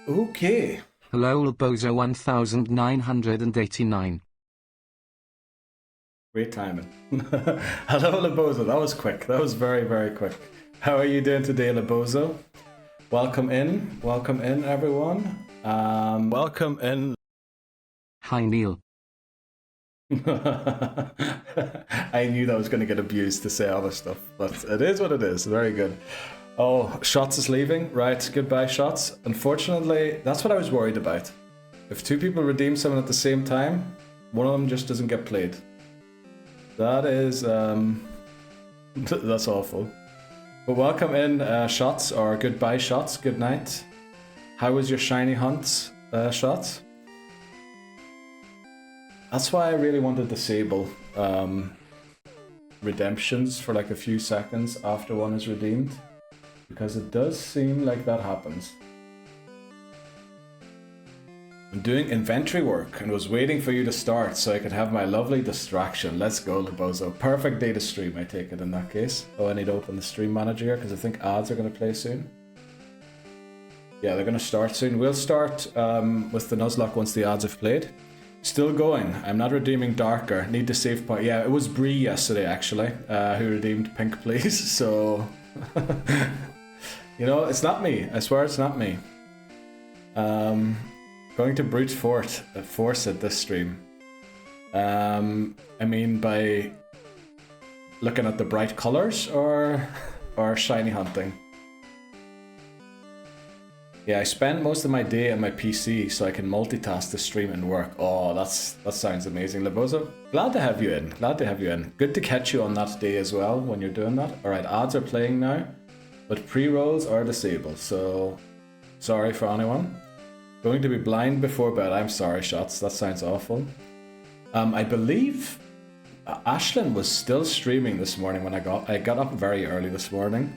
Okay. Hello Lebozo 1989. Great timing. Hello, Lebozo. That was quick. That was very, very quick. How are you doing today, Lebozo? Welcome in. Welcome in, everyone. Welcome in. Hi Neil. I knew that was going to get abused to say other stuff, but it is what it is. Very good. Oh, Shots is leaving. Right, goodbye, Shots. Unfortunately, that's what I was worried about. If two people redeem someone at the same time, one of them just doesn't get played. That is, that's awful. But welcome in, Shots, or goodbye, Shots. Good night. How was your shiny hunt, Shots? That's why I really want to disable redemptions for like a few seconds after one is redeemed, because it does seem like that happens. I'm doing inventory work and was waiting for you to start so I could have my lovely distraction. Let's go, Lebozo. Perfect day to stream, I take it in that case. Oh, I need to open the stream manager here because I think ads are going to play soon. Yeah, they're going to start soon. We'll start with the Nuzlocke once the ads have played. Still going. I'm not redeeming Darker. Need to save point. Yeah, it was Bree yesterday, actually, who redeemed Pink Please. So, you know, it's not me. I swear it's not me. Going to brute force it this stream. I mean, by looking at the bright colors or shiny hunting. Yeah, I spend most of my day on my PC so I can multitask the stream and work. Oh, that sounds amazing, Lebozo. Glad to have you in. Glad to have you in. Good to catch you on that day as well when you're doing that. All right, ads are playing now, but pre-rolls are disabled. So, sorry for anyone. Going to be blind before bed. I'm sorry, Shots. That sounds awful. I believe Ashlyn was still streaming this morning when I got up very early this morning.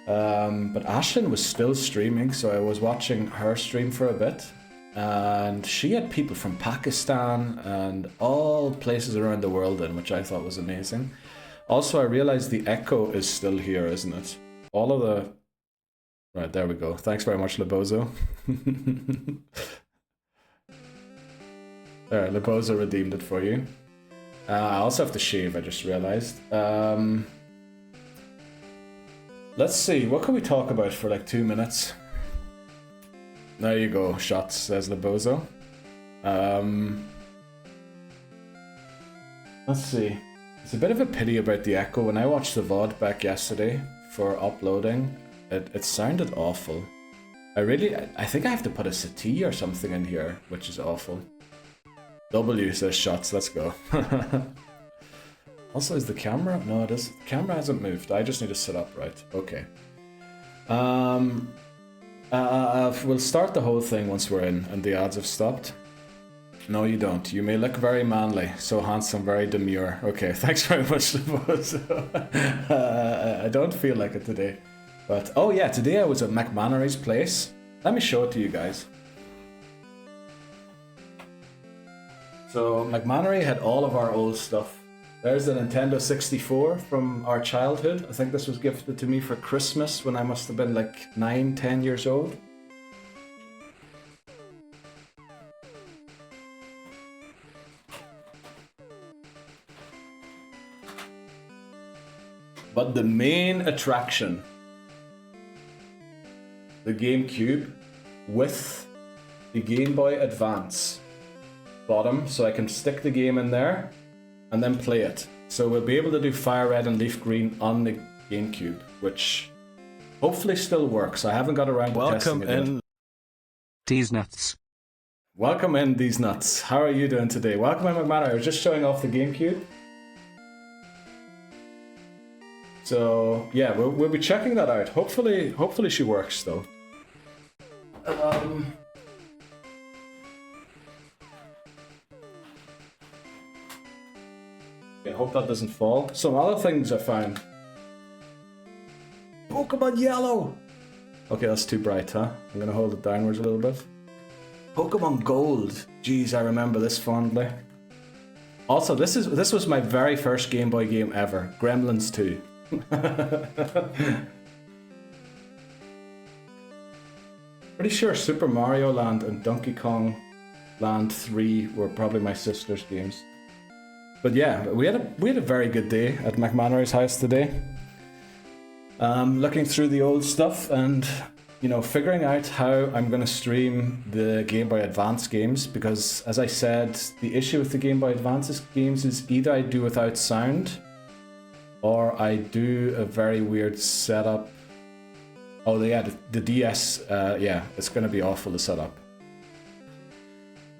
But Ashlyn was still streaming, so I was watching her stream for a bit. And she had people from Pakistan and all places around the world in, which I thought was amazing. Also, I realized the echo is still here, isn't it? All of the... Right, there we go. Thanks very much, Lebozo. There, Lebozo redeemed it for you. I also have to shave, I just realized. Let's see, what can we talk about for like 2 minutes? There you go, Shots, says Lebozo. Let's see. It's a bit of a pity about the echo. When I watched the VOD back yesterday for uploading, it sounded awful. I think I have to put a settee or something in here, which is awful. W says Shots, let's go. Also, is the camera? No, it is. The camera hasn't moved. I just need to sit upright. Okay. We'll start the whole thing once we're in and the ads have stopped. No, you don't. You may look very manly, so handsome, very demure. Okay, thanks very much, I don't feel like it today. But, oh yeah, today I was at McMannery's place. Let me show it to you guys. So, McMannery had all of our old stuff. There's the Nintendo 64 from our childhood. I think this was gifted to me for Christmas when I must have been like 9, 10 years old. But the main attraction, the GameCube with the Game Boy Advance bottom, so I can stick the game in there and then play it. So we'll be able to do Fire Red and Leaf Green on the GameCube, which hopefully still works. I haven't got around to testing it yet. Welcome in, these nuts. Welcome in, these nuts. How are you doing today? Welcome in, McMahon. I was just showing off the GameCube. So yeah, we'll be checking that out. Hopefully she works though. I hope that doesn't fall. Some other things I found. Pokemon Yellow! Okay, that's too bright, huh? I'm gonna hold it downwards a little bit. Pokemon Gold. Jeez, I remember this fondly. Also, this was my very first Game Boy game ever. Gremlins 2. Pretty sure Super Mario Land and Donkey Kong Land 3 were probably my sister's games. But yeah, we had a very good day at McMannery's house today. Looking through the old stuff and, you know, figuring out how I'm going to stream the Game Boy Advance games, because as I said, the issue with the Game Boy Advance games is either I do without sound or I do a very weird setup. Oh yeah, the DS, yeah, it's going to be awful to set up.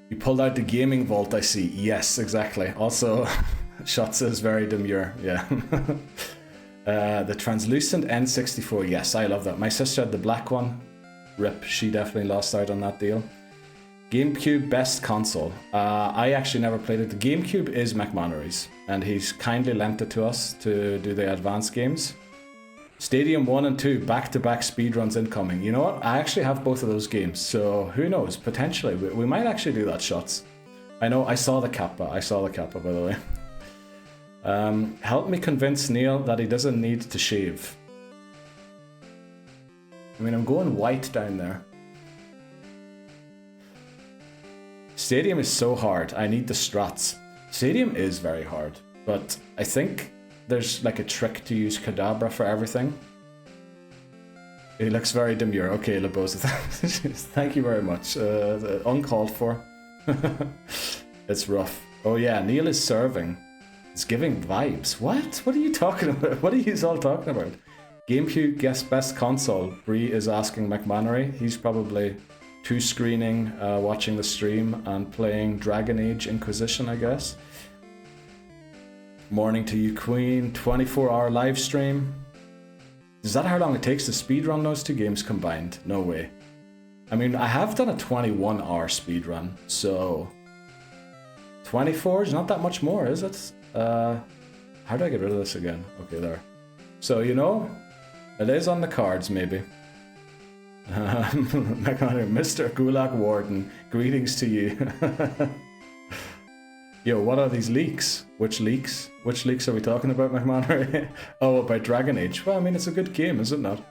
You pulled out the gaming vault, I see. Yes, exactly. Also, Shotza is very demure, yeah. The translucent N64, yes, I love that. My sister had the black one. Rip, she definitely lost out on that deal. GameCube best console. I actually never played it. The GameCube is McMannery's, and he's kindly lent it to us to do the advanced games. Stadium 1 and 2, back-to-back speedruns incoming. You know what? I actually have both of those games, so who knows? Potentially, we might actually do that, Shots. I know, I saw the Kappa, by the way. Help me convince Neil that he doesn't need to shave. I mean, I'm going white down there. Stadium is so hard. I need the strats. Stadium is very hard, but I think there's like a trick to use Kadabra for everything. He looks very demure. Okay, Labosa, thank you very much. Uncalled for. It's rough. Oh yeah, Neil is serving. It's giving vibes. What? What are you talking about? What are you all talking about? GameCube guest best console. Bree is asking McMannery. He's probably two-screening, watching the stream and playing Dragon Age Inquisition, I guess. Morning to you, Queen. 24-hour live stream. Is that how long it takes to speedrun those two games combined? No way. I mean, I have done a 21-hour speedrun, so 24 is not that much more, is it? How do I get rid of this again? Okay, there. So, you know, it is on the cards, maybe. Mr. Gulag Warden, greetings to you. Yo, what are these leaks? Which leaks? Which leaks are we talking about, McMannery? Oh, about Dragon Age. Well, I mean, it's a good game, is it not?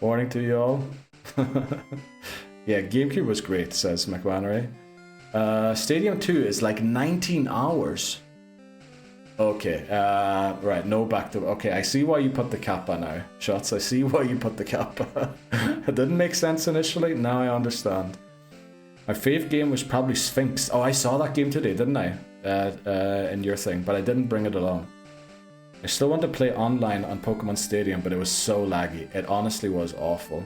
Morning to you all. Yeah, GameCube was great, says McMannery. Stadium 2 is like 19 hours. Okay, right, no back to... Okay, I see why you put the Kappa now. Shots, I see why you put the Kappa. It didn't make sense initially, now I understand. My fave game was probably Sphinx. Oh, I saw that game today, didn't I? In your thing, but I didn't bring it along. I still want to play online on Pokemon Stadium, but it was so laggy. It honestly was awful.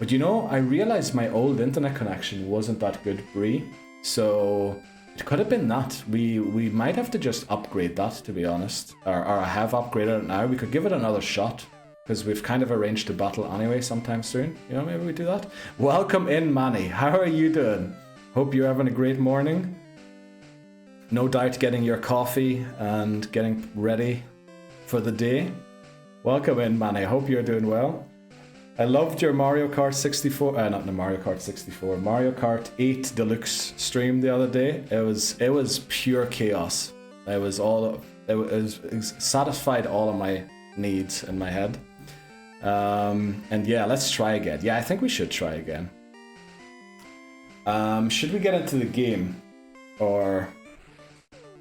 But you know, I realized my old internet connection wasn't that good, Bree. So it could have been that. We might have to just upgrade that, to be honest. Or I have upgraded it now. We could give it another shot, because we've kind of arranged a battle anyway sometime soon. You know, maybe we do that. Welcome in, Manny. How are you doing? Hope you're having a great morning. No doubt getting your coffee and getting ready for the day. Welcome in, Manny. Hope you're doing well. I loved your Mario Kart 64, not the Mario Kart 64, Mario Kart 8 Deluxe stream the other day. It was pure chaos. It satisfied all of my needs in my head. And yeah, let's try again. Yeah, I think we should try again. Should we get into the game? Or...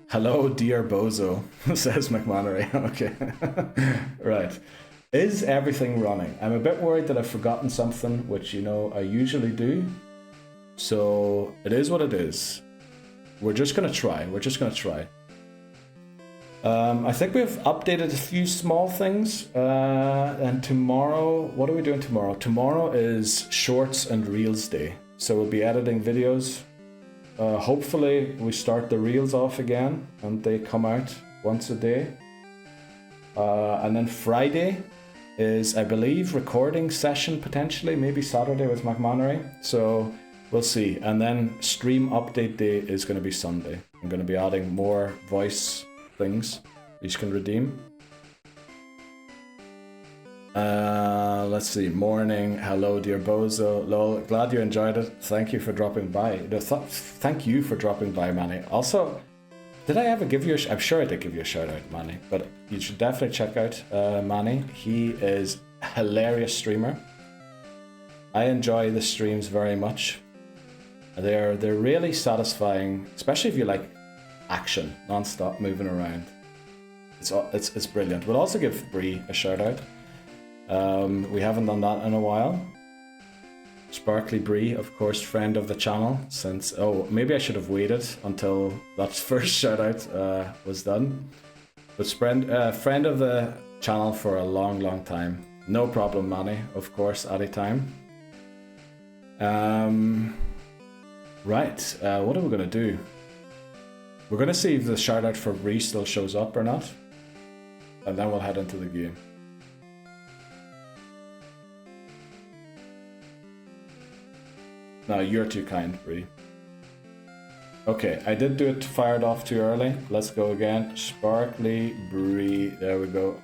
Hello, dear Bozo, says McMannery. Okay. Right. Is everything running? I'm a bit worried that I've forgotten something, which, you know, I usually do. So, it is what it is. We're just going to try. I think we've updated a few small things. And tomorrow, what are we doing tomorrow? Tomorrow is Shorts and Reels Day. So, we'll be editing videos. Hopefully we start the reels off again and they come out once a day. And then Friday is, I believe, recording session potentially, maybe Saturday with McMannery. So we'll see. And then stream update day is going to be Sunday. I'm going to be adding more voice things you can redeem. Let's see. Morning. Hello, dear Bozo. Lol. Glad you enjoyed it. Thank you for dropping by. Thank you for dropping by, Manny. Also, did I ever give you I'm sure I did give you a shout out, Manny. But you should definitely check out Manny. He is a hilarious streamer. I enjoy the streams very much. They're really satisfying, especially if you like action, non-stop moving around. It's brilliant. We'll also give Bree a shout out. We haven't done that in a while. Sparkly Bree, of course, friend of the channel since... Oh, maybe I should have waited until that first shout out was done. But friend of the channel for a long time. No problem, Manny, of course, anytime. Right, what are we going to do? We're going to see if the shout out for Bree still shows up or not. And then we'll head into the game. No, you're too kind, Bree. Okay, I did do it fired off too early. Let's go again. Sparkly Bree. There we go.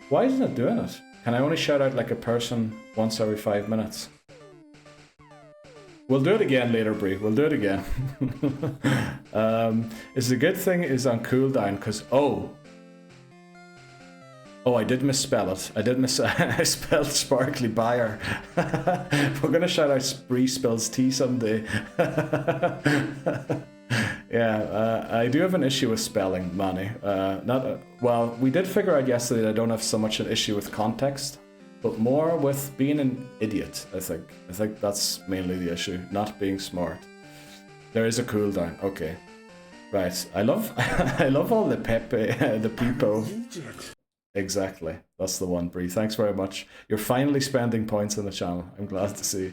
Why isn't it doing it? Can I only shout out like a person once every 5 minutes? We'll do it again later, Bree. We'll do it again. It's a good thing is on cooldown because I did misspell it. I spelled Sparkly Buyer. We're gonna shout out Bree spells tea someday. Yeah, I do have an issue with spelling, Manny. Well, we did figure out yesterday that I don't have so much an issue with context, but more with being an idiot, I think. I think that's mainly the issue, not being smart. There is a cooldown, okay. Right, I love all the the people. Exactly, that's the one, Bree. Thanks very much. You're finally spending points on the channel. I'm glad to see.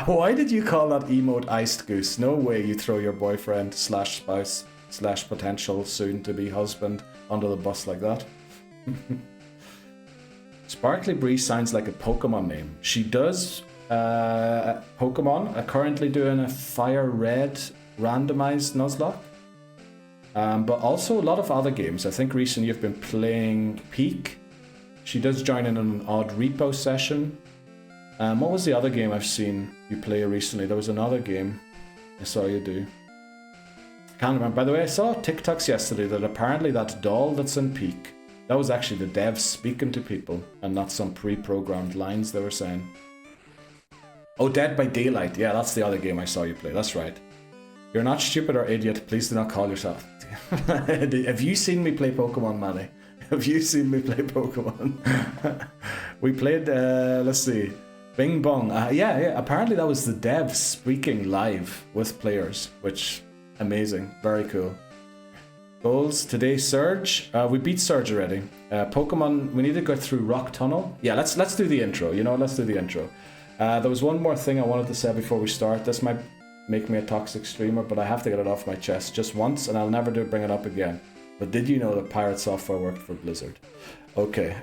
Why did you call that emote Iced Goose? No way you throw your boyfriend / spouse / potential soon-to-be husband under the bus like that. Sparkly Bree sounds like a Pokemon name. She does Pokemon. Currently doing a Fire Red randomized Nuzlocke. But also a lot of other games. I think recently you've been playing Peak. She does join in an odd repo session. What was the other game I've seen you play recently? There was another game I saw you do. Can't remember. By the way, I saw TikToks yesterday that apparently that doll that's in Peak, that was actually the devs speaking to people and not some pre-programmed lines they were saying. Oh, Dead by Daylight. Yeah, that's the other game I saw you play. That's right. You're not stupid or idiot. Please do not call yourself. Have you seen me play Pokemon, Manny? Have you seen me play Pokemon? We played, let's see, Bing Bong. Yeah, apparently that was the devs speaking live with players, which, amazing, very cool. Goals today, Surge. We beat Surge already. Pokemon, we need to go through Rock Tunnel. Yeah, let's do the intro, let's do the intro. There was one more thing I wanted to say before we start. This might make me a toxic streamer, but I have to get it off my chest just once, and I'll never bring it up again. But did you know that Pirate Software worked for Blizzard? Okay,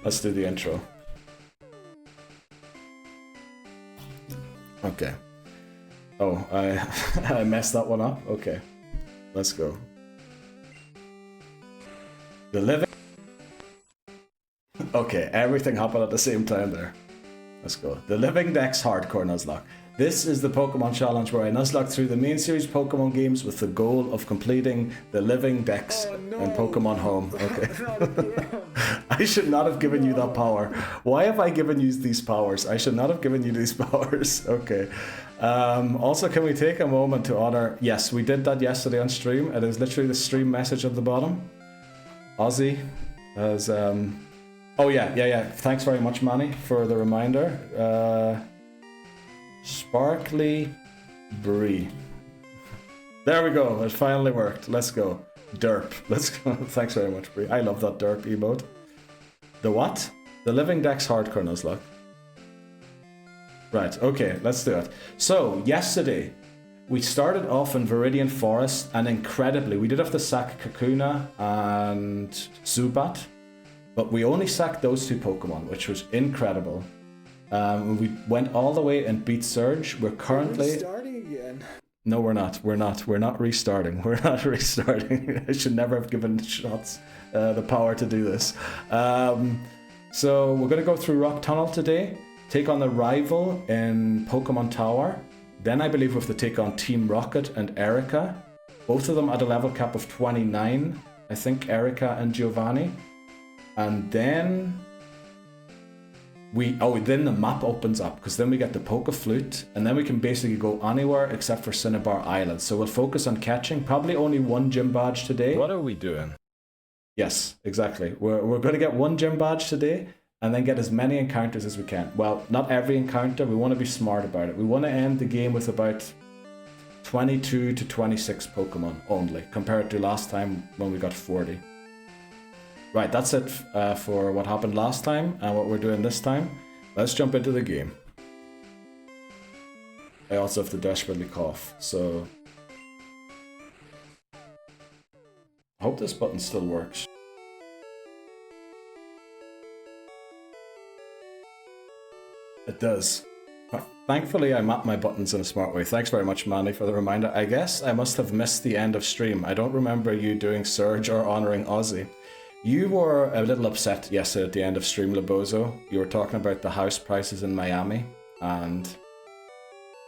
let's do the intro. Okay. Oh, I messed that one up? Okay, let's go. The living... Okay, everything happened at the same time there. Let's go. The Living Dex Hardcore Nuzlocke. This is the Pokemon Challenge where I Nuzlocke through the main series Pokemon games with the goal of completing the Living Dex in Pokémon Home. Okay. I should not have given you that power. Why have I given you these powers? I should not have given you these powers. Okay. Also, can we take a moment to honor... Yes, we did that yesterday on stream. It is literally the stream message at the bottom. Ozzy has... Oh, yeah. Thanks very much, Manny, for the reminder. Sparkly Bree. There we go. It finally worked. Let's go. Derp. Let's go. Thanks very much, Bree. I love that derp emote. The what? The Living Dex Hardcore Nuzlocke. Right. Okay. Let's do it. So yesterday we started off in Viridian Forest, and incredibly, we did have to sack Kakuna and Zubat. But we only sacked those two Pokemon, which was incredible. We went all the way and beat Surge. We're currently... We're starting again. No, we're not. We're not restarting. We're not restarting. I should never have given shots the power to do this. So we're going to go through Rock Tunnel today, take on the rival in Pokémon Tower. Then I believe we have to take on Team Rocket and Erica. Both of them at a level cap of 29. I think Erica and Giovanni. And then then the map opens up, because then we get the Poke Flute, and then we can basically go anywhere except for Cinnabar Island. So we'll focus on catching, probably only one gym badge today. What are we doing? Yes, exactly. We're going to get one gym badge today, and then get as many encounters as we can. Well, not every encounter, we want to be smart about it. We want to end the game with about 22 to 26 Pokemon only, compared to last time when we got 40. Right, that's it for what happened last time and what we're doing this time. Let's jump into the game. I also have to desperately cough, so... I hope this button still works. It does. Thankfully, I mapped my buttons in a smart way. Thanks very much, Manny, for the reminder. I guess I must have missed the end of stream. I don't remember you doing Surge or honoring Ozzy. You were a little upset yesterday at the end of stream, Labozo. You were talking about the house prices in Miami, and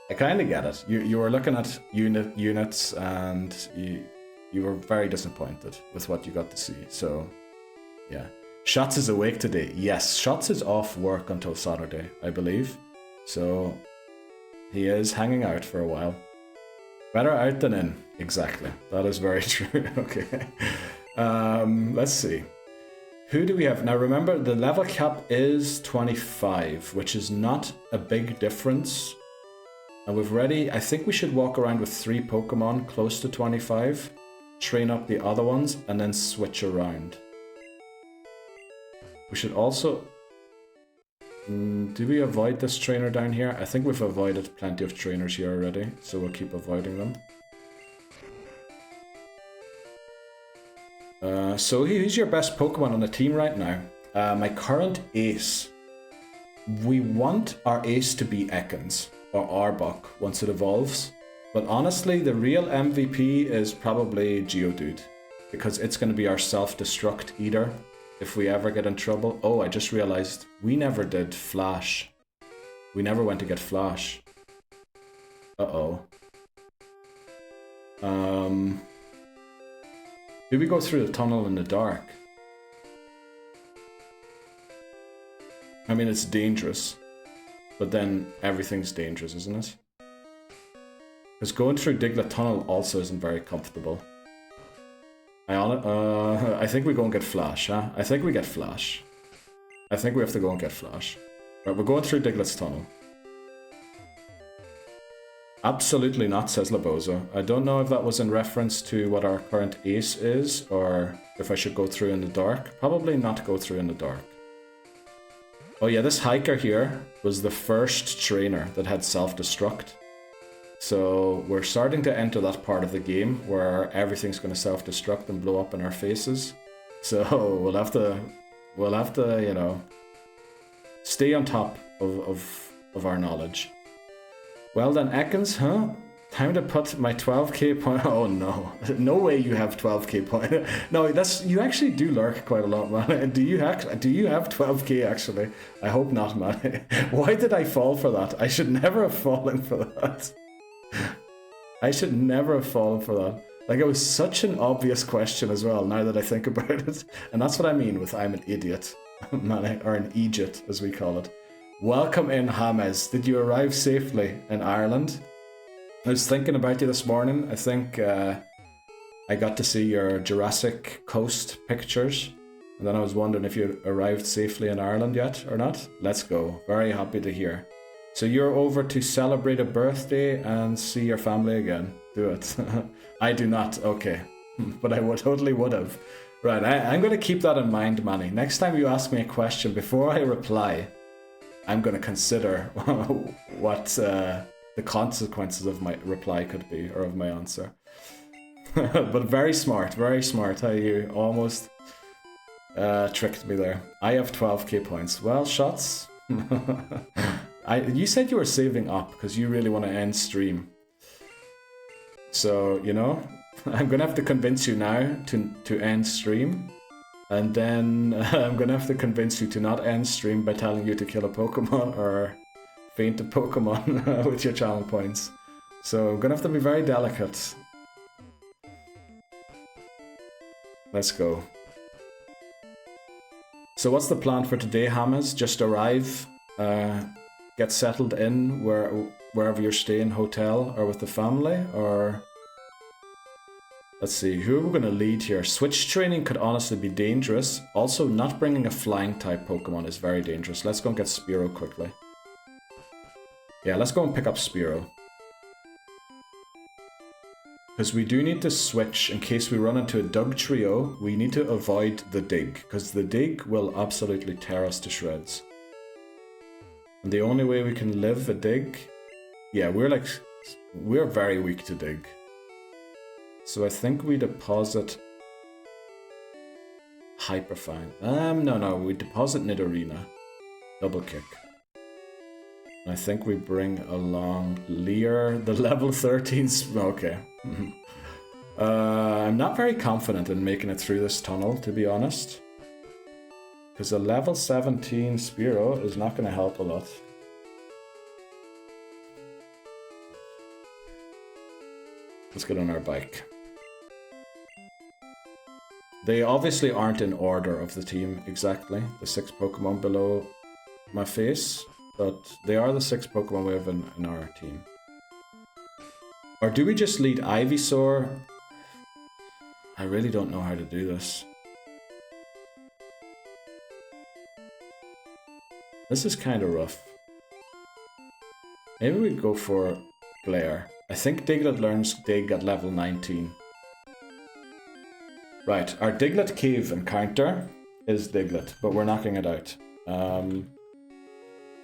I kind of get it. You were looking at units, and you were very disappointed with what you got to see. So, yeah. Shots is awake today. Yes, Shots is off work until Saturday, I believe. So, he is hanging out for a while. Better out than in. Exactly. That is very true. Okay. Let's see. Who do we have? Now remember, the level cap is 25, which is not a big difference. And we've already, I think we should walk around with 3 Pokemon close to 25, train up the other ones, and then switch around. We should also... do we avoid this trainer down here? I think we've avoided plenty of trainers here already, so we'll keep avoiding them. So who's your best Pokemon on the team right now? My current ace. We want our ace to be Ekans, or Arbok, once it evolves. But honestly, the real MVP is probably Geodude, because it's going to be our self-destruct eater if we ever get in trouble. Oh, I just realized we never did Flash. We never went to get Flash. Uh-oh. Do we go through the tunnel in the dark? I mean, it's dangerous, but then everything's dangerous, isn't it? Because going through Diglett Tunnel also isn't very comfortable. I think we go and get Flash, huh? I think we get Flash. I think we have to go and get Flash. Right, we're going through Diglett's Tunnel. Absolutely not, says Labozo. I don't know if that was in reference to what our current ace is, or if I should go through in the dark. Probably not go through in the dark. Oh yeah, this hiker here was the first trainer that had self-destruct. So we're starting to enter that part of the game where everything's going to self-destruct and blow up in our faces. So we'll have to, you know, stay on top of our knowledge. Well then, Ekans, huh? Time to put my 12k point. Oh no, no way you have 12k point. No, you actually do lurk quite a lot, man. Do you have 12k actually? I hope not, man. Why did I fall for that? I should never have fallen for that. I should never have fallen for that. Like, it was such an obvious question as well, now that I think about it. And that's what I mean with I'm an idiot, man, or an Egypt, as we call it. Welcome in, James. Did you arrive safely in Ireland? I was thinking about you this morning. I think I got to see your Jurassic Coast pictures. And then I was wondering if you arrived safely in Ireland yet or not. Let's go. Very happy to hear. So you're over to celebrate a birthday and see your family again. Do it. I do not. Okay. But I totally would have. Right, I'm going to keep that in mind, Manny. Next time you ask me a question, before I reply, I'm going to consider what the consequences of my reply could be, or of my answer. But very smart how you almost tricked me there. I have 12k points. Well, Shots. You said you were saving up because you really want to end stream. So, you know, I'm going to have to convince you now to end stream. And then I'm going to have to convince you to not end stream by telling you to kill a Pokemon or faint a Pokemon with your channel points. So I'm going to have to be very delicate. Let's go. So what's the plan for today, Hammers? Just arrive get settled in wherever you're staying, hotel or with the family, or let's see, who are we going to lead here? Switch training could honestly be dangerous. Also, not bringing a flying type Pokemon is very dangerous. Let's go and get Spearow quickly. Yeah, let's go and pick up Spearow. Because we do need to switch in case we run into a Dugtrio. We need to avoid the Dig, because the Dig will absolutely tear us to shreds. And the only way we can live a Dig... Yeah, we're very weak to Dig. So I think we deposit... Hyperfine. No, we deposit Nidorina. Double kick. And I think we bring along Leer, the level 13... Okay. I'm not very confident in making it through this tunnel, to be honest. Because a level 17 Spearow is not going to help a lot. Let's get on our bike. They obviously aren't in order of the team exactly, the 6 Pokemon below my face, but they are the 6 Pokemon we have in our team. Or do we just lead Ivysaur? I really don't know how to do this. This is kind of rough. Maybe we go for Glare. I think Diglett learns Dig at level 19. Right, our Diglett Cave encounter is Diglett, but we're knocking it out.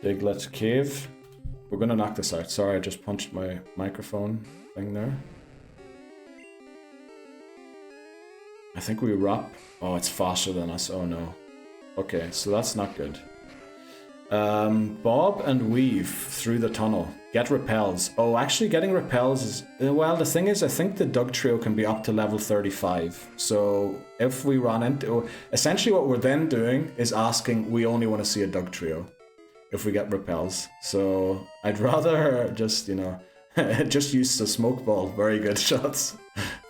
Diglett Cave. We're gonna knock this out. Sorry, I just punched my microphone thing there. I think we wrap. Oh, it's faster than us. Oh no. Okay, so that's not good. Bob and weave through the tunnel. Get repels. Oh, actually getting repels is... Well, the thing is, I think the Dugtrio can be up to level 35. So if we run into... Essentially what we're then doing is asking, we only want to see a Dugtrio if we get repels. So I'd rather just, you know, just use the smoke ball. Very good shots.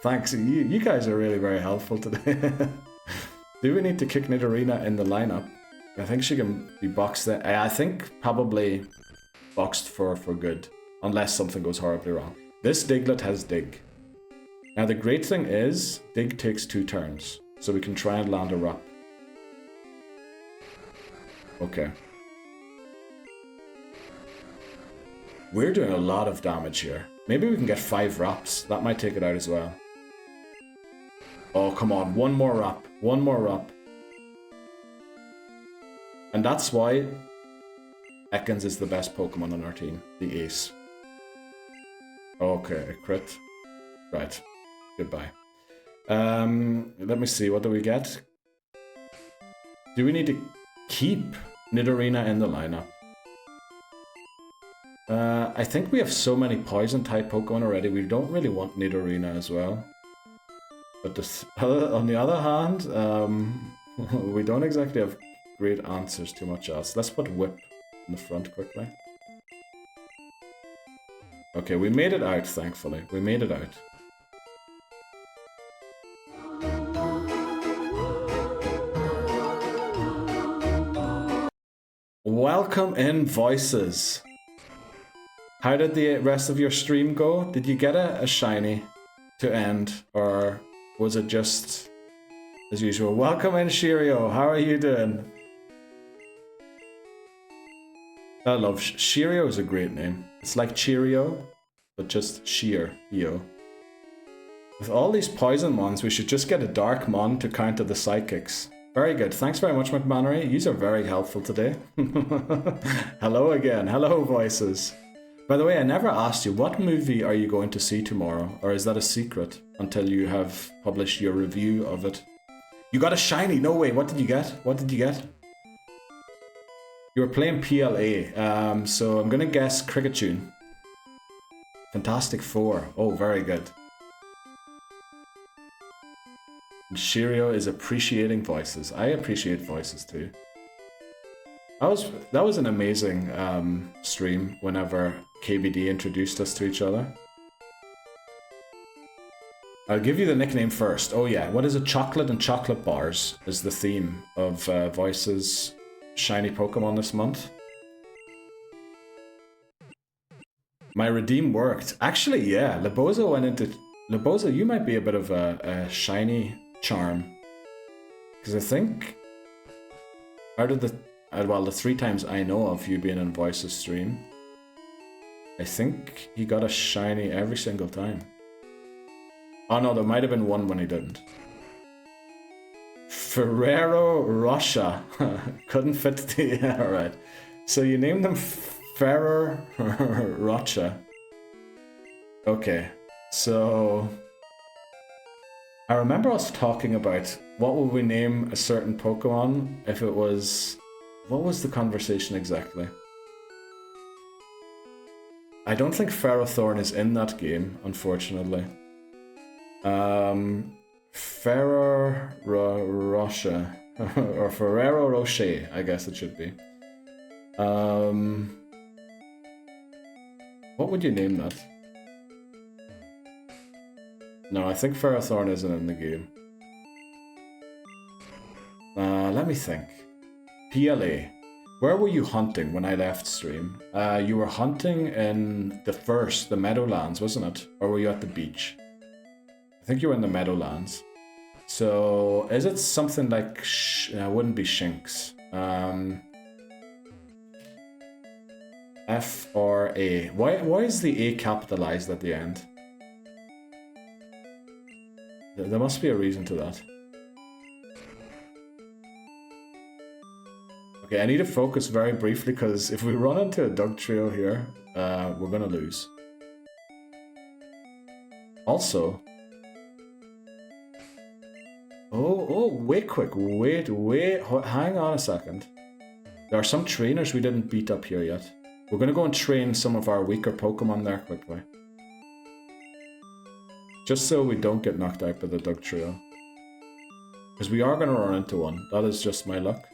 Thanks. You guys are really very helpful today. Do we need to kick Nidorina in the lineup? I think she can be boxed there. I think probably boxed for good, unless something goes horribly wrong. This Diglett has Dig. Now the great thing is, Dig takes 2 turns, so we can try and land a Wrap. Okay. We're doing a lot of damage here. Maybe we can get 5 Wraps. That might take it out as well. Oh, come on. One more Wrap. One more Wrap. And that's why Ekans is the best Pokemon on our team. The ace. Okay, a crit. Right. Goodbye. Let me see. What do we get? Do we need to keep Nidorina in the lineup? I think we have so many Poison-type Pokemon already, we don't really want Nidorina as well. But on the other hand, we don't exactly have great answers to much else. Let's put Whip in the front quickly. Okay, we made it out, thankfully. We made it out. Welcome in, Voices. How did the rest of your stream go? Did you get a shiny to end, or was it just as usual? Welcome in, Shirio. How are you doing? I love Shirio is a great name. It's like Cheerio, but just Sheer-io. With all these poison ones, we should just get a Dark Mon to counter the psychics. Very good. Thanks very much, McMannery. Yous are very helpful today. Hello again. Hello, Voices. By the way, I never asked you, what movie are you going to see tomorrow? Or is that a secret until you have published your review of it? You got a shiny! No way! What did you get? What did you get? You were playing PLA, so I'm gonna guess Cricketune. Fantastic Four. Oh, very good. And Shirio is appreciating Voices. I appreciate Voices too. That was an amazing stream whenever KBD introduced us to each other. I'll give you the nickname first. Oh yeah, what is it? Chocolate and chocolate bars is the theme of Voices' shiny Pokemon this month. My redeem worked. Actually, yeah, Lebozo went into... Lebozo, you might be a bit of a shiny charm. Because I think... Out of the... well, the 3 times I know of you being in Voice's stream, I think he got a shiny every single time. Oh no, there might have been one when he didn't. Ferrero Rocher. Couldn't fit the... Yeah, alright. So you named them Ferrero Rocher. Okay, so... I remember us talking about what would we name a certain Pokemon if it was... What was the conversation exactly? I don't think Ferrothorn is in that game, unfortunately. Ferrero Rocher. Or Ferrero Rocher, I guess it should be. What would you name that? No, I think Ferrothorn isn't in the game. Let me think. PLA. Where were you hunting when I left stream? You were hunting in the Meadowlands, wasn't it? Or were you at the beach? I think you were in the Meadowlands. So, is it something like... it wouldn't be Shinx. F or A. Why is the A capitalized at the end? There must be a reason to that. Okay, I need to focus very briefly because if we run into a Dugtrio here, we're gonna lose. Also... Oh, wait quick, wait, hang on a second. There are some trainers we didn't beat up here yet. We're gonna go and train some of our weaker Pokemon there quickly. Just so we don't get knocked out by the Dugtrio. Because we are gonna run into one, that is just my luck.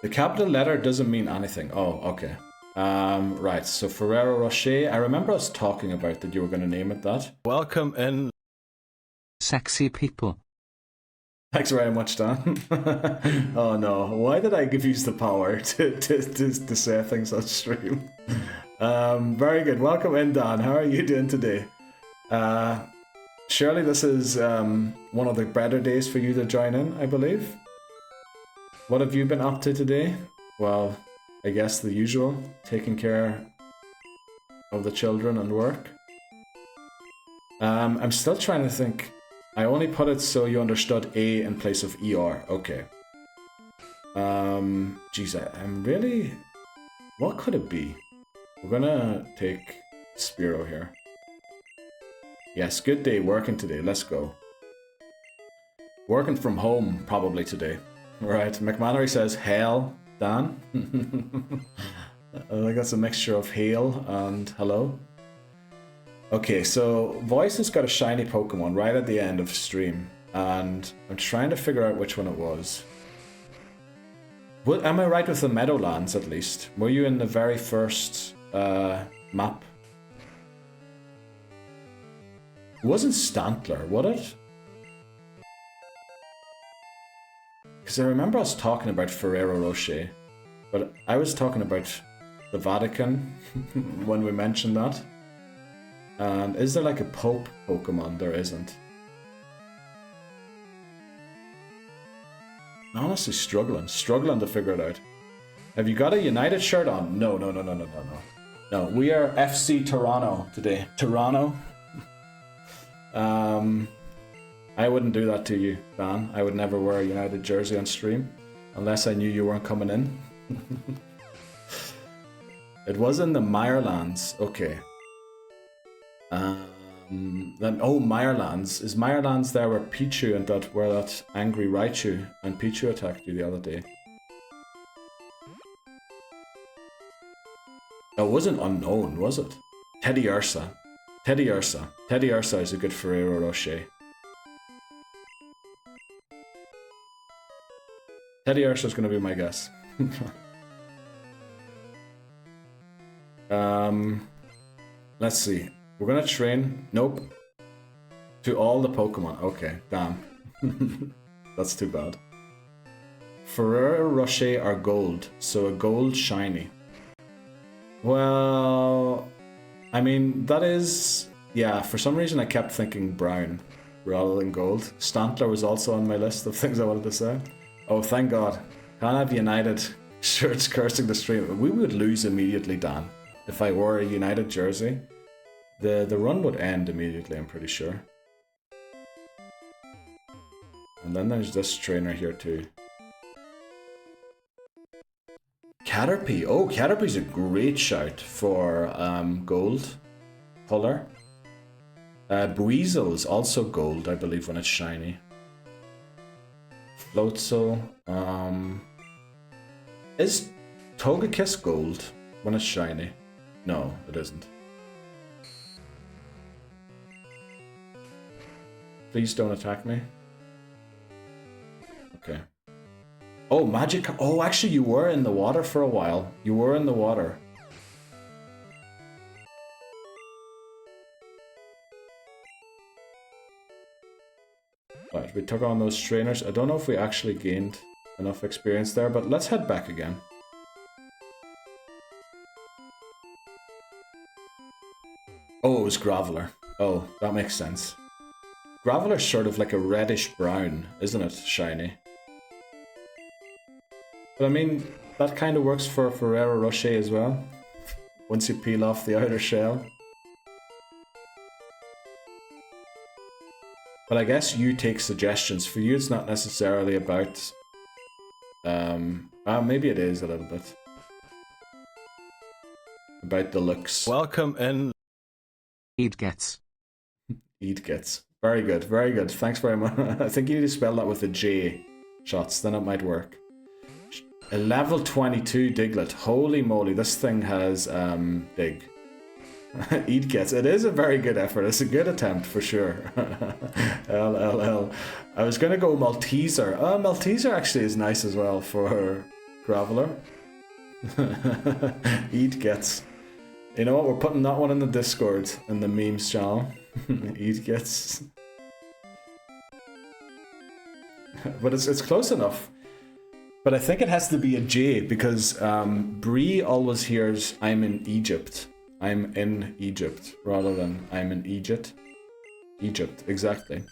The capital letter doesn't mean anything. Oh, okay. Right, so Ferrero Rocher, I remember us talking about that you were gonna name it that. Welcome in. Sexy people. Thanks very much, Dan. Oh no, why did I give you the power to say things on stream? Very good, welcome in, Dan. How are you doing today? Surely this is one of the better days for you to join in, I believe. What have you been up to today? Well, I guess the usual, taking care of the children and work. I'm still trying to think. I only put it so you understood A in place of ER. Okay. Geez, I'm really... What could it be? We're gonna take Spearow here. Yes, good day working today. Let's go. Working from home probably today. Right, McMannery says hail, Dan. I think that's a mixture of hail and hello. Okay, so Voice has got a shiny Pokemon right at the end of stream, and I'm trying to figure out which one it was. Am I right with the Meadowlands, at least? Were you in the very first map? It wasn't Stantler, was it? Because I remember us talking about Ferrero Rocher, but I was talking about the Vatican when we mentioned that. And is there like a Pope Pokemon? There isn't. I'm honestly struggling to figure it out. Have you got a United shirt on? No. No, we are FC Toronto today. Toronto. I wouldn't do that to you, Dan. I would never wear a United jersey on stream unless I knew you weren't coming in. It was in the Mirelands. Okay. Then Mirelands. Is Mirelands there where Pichu and where that angry Raichu and Pichu attacked you the other day? It wasn't unknown, was it? Teddy Ursa. Teddy Ursa is a good Ferrero Rocher. Teddy Ursa is going to be my guess. Let's see. We're going to train... Nope. To all the Pokemon. Okay, damn. That's too bad. Ferrero Rocher are gold, so a gold shiny. Well... I mean, that is... Yeah, for some reason I kept thinking brown rather than gold. Stantler was also on my list of things I wanted to say. Oh, thank God. Can't have United shirts cursing the stream. We would lose immediately, Dan. If I wore a United jersey, the run would end immediately, I'm pretty sure. And then there's this trainer here too. Caterpie. Oh, Caterpie's a great shout for gold color. Buizel's also gold, I believe, when it's shiny. Floatzel. Is Togekiss gold when it's shiny? No, it isn't. Please don't attack me. Okay. Oh, Magic. Oh, actually, you were in the water for a while. You were in the water. Right, we took on those trainers. I don't know if we actually gained enough experience there, but let's head back again. Oh, it was Graveler. Oh, that makes sense. Graveler's sort of like a reddish brown, isn't it? Shiny. But I mean, that kind of works for Ferrero Rocher as well. Once you peel off the outer shell. But I guess you take suggestions. For you, it's not necessarily about... maybe it is a little bit. About the looks. Welcome in. Eadgets. Eadgets. Very good, very good. Thanks very much. I think you need to spell that with a J. Shots, then it might work. A level 22 Diglett. Holy moly, this thing has dig. Eadgets. It is a very good effort. It's a good attempt for sure. LLL. I was gonna go Malteser. Malteser actually is nice as well for Graveler. Eadgets. You know what? We're putting that one in the Discord in the memes channel. Eadgets. But it's close enough. But I think it has to be a J because Bree always hears I'm in Egypt. I'm in Egypt rather than I'm in Egypt. Egypt, exactly.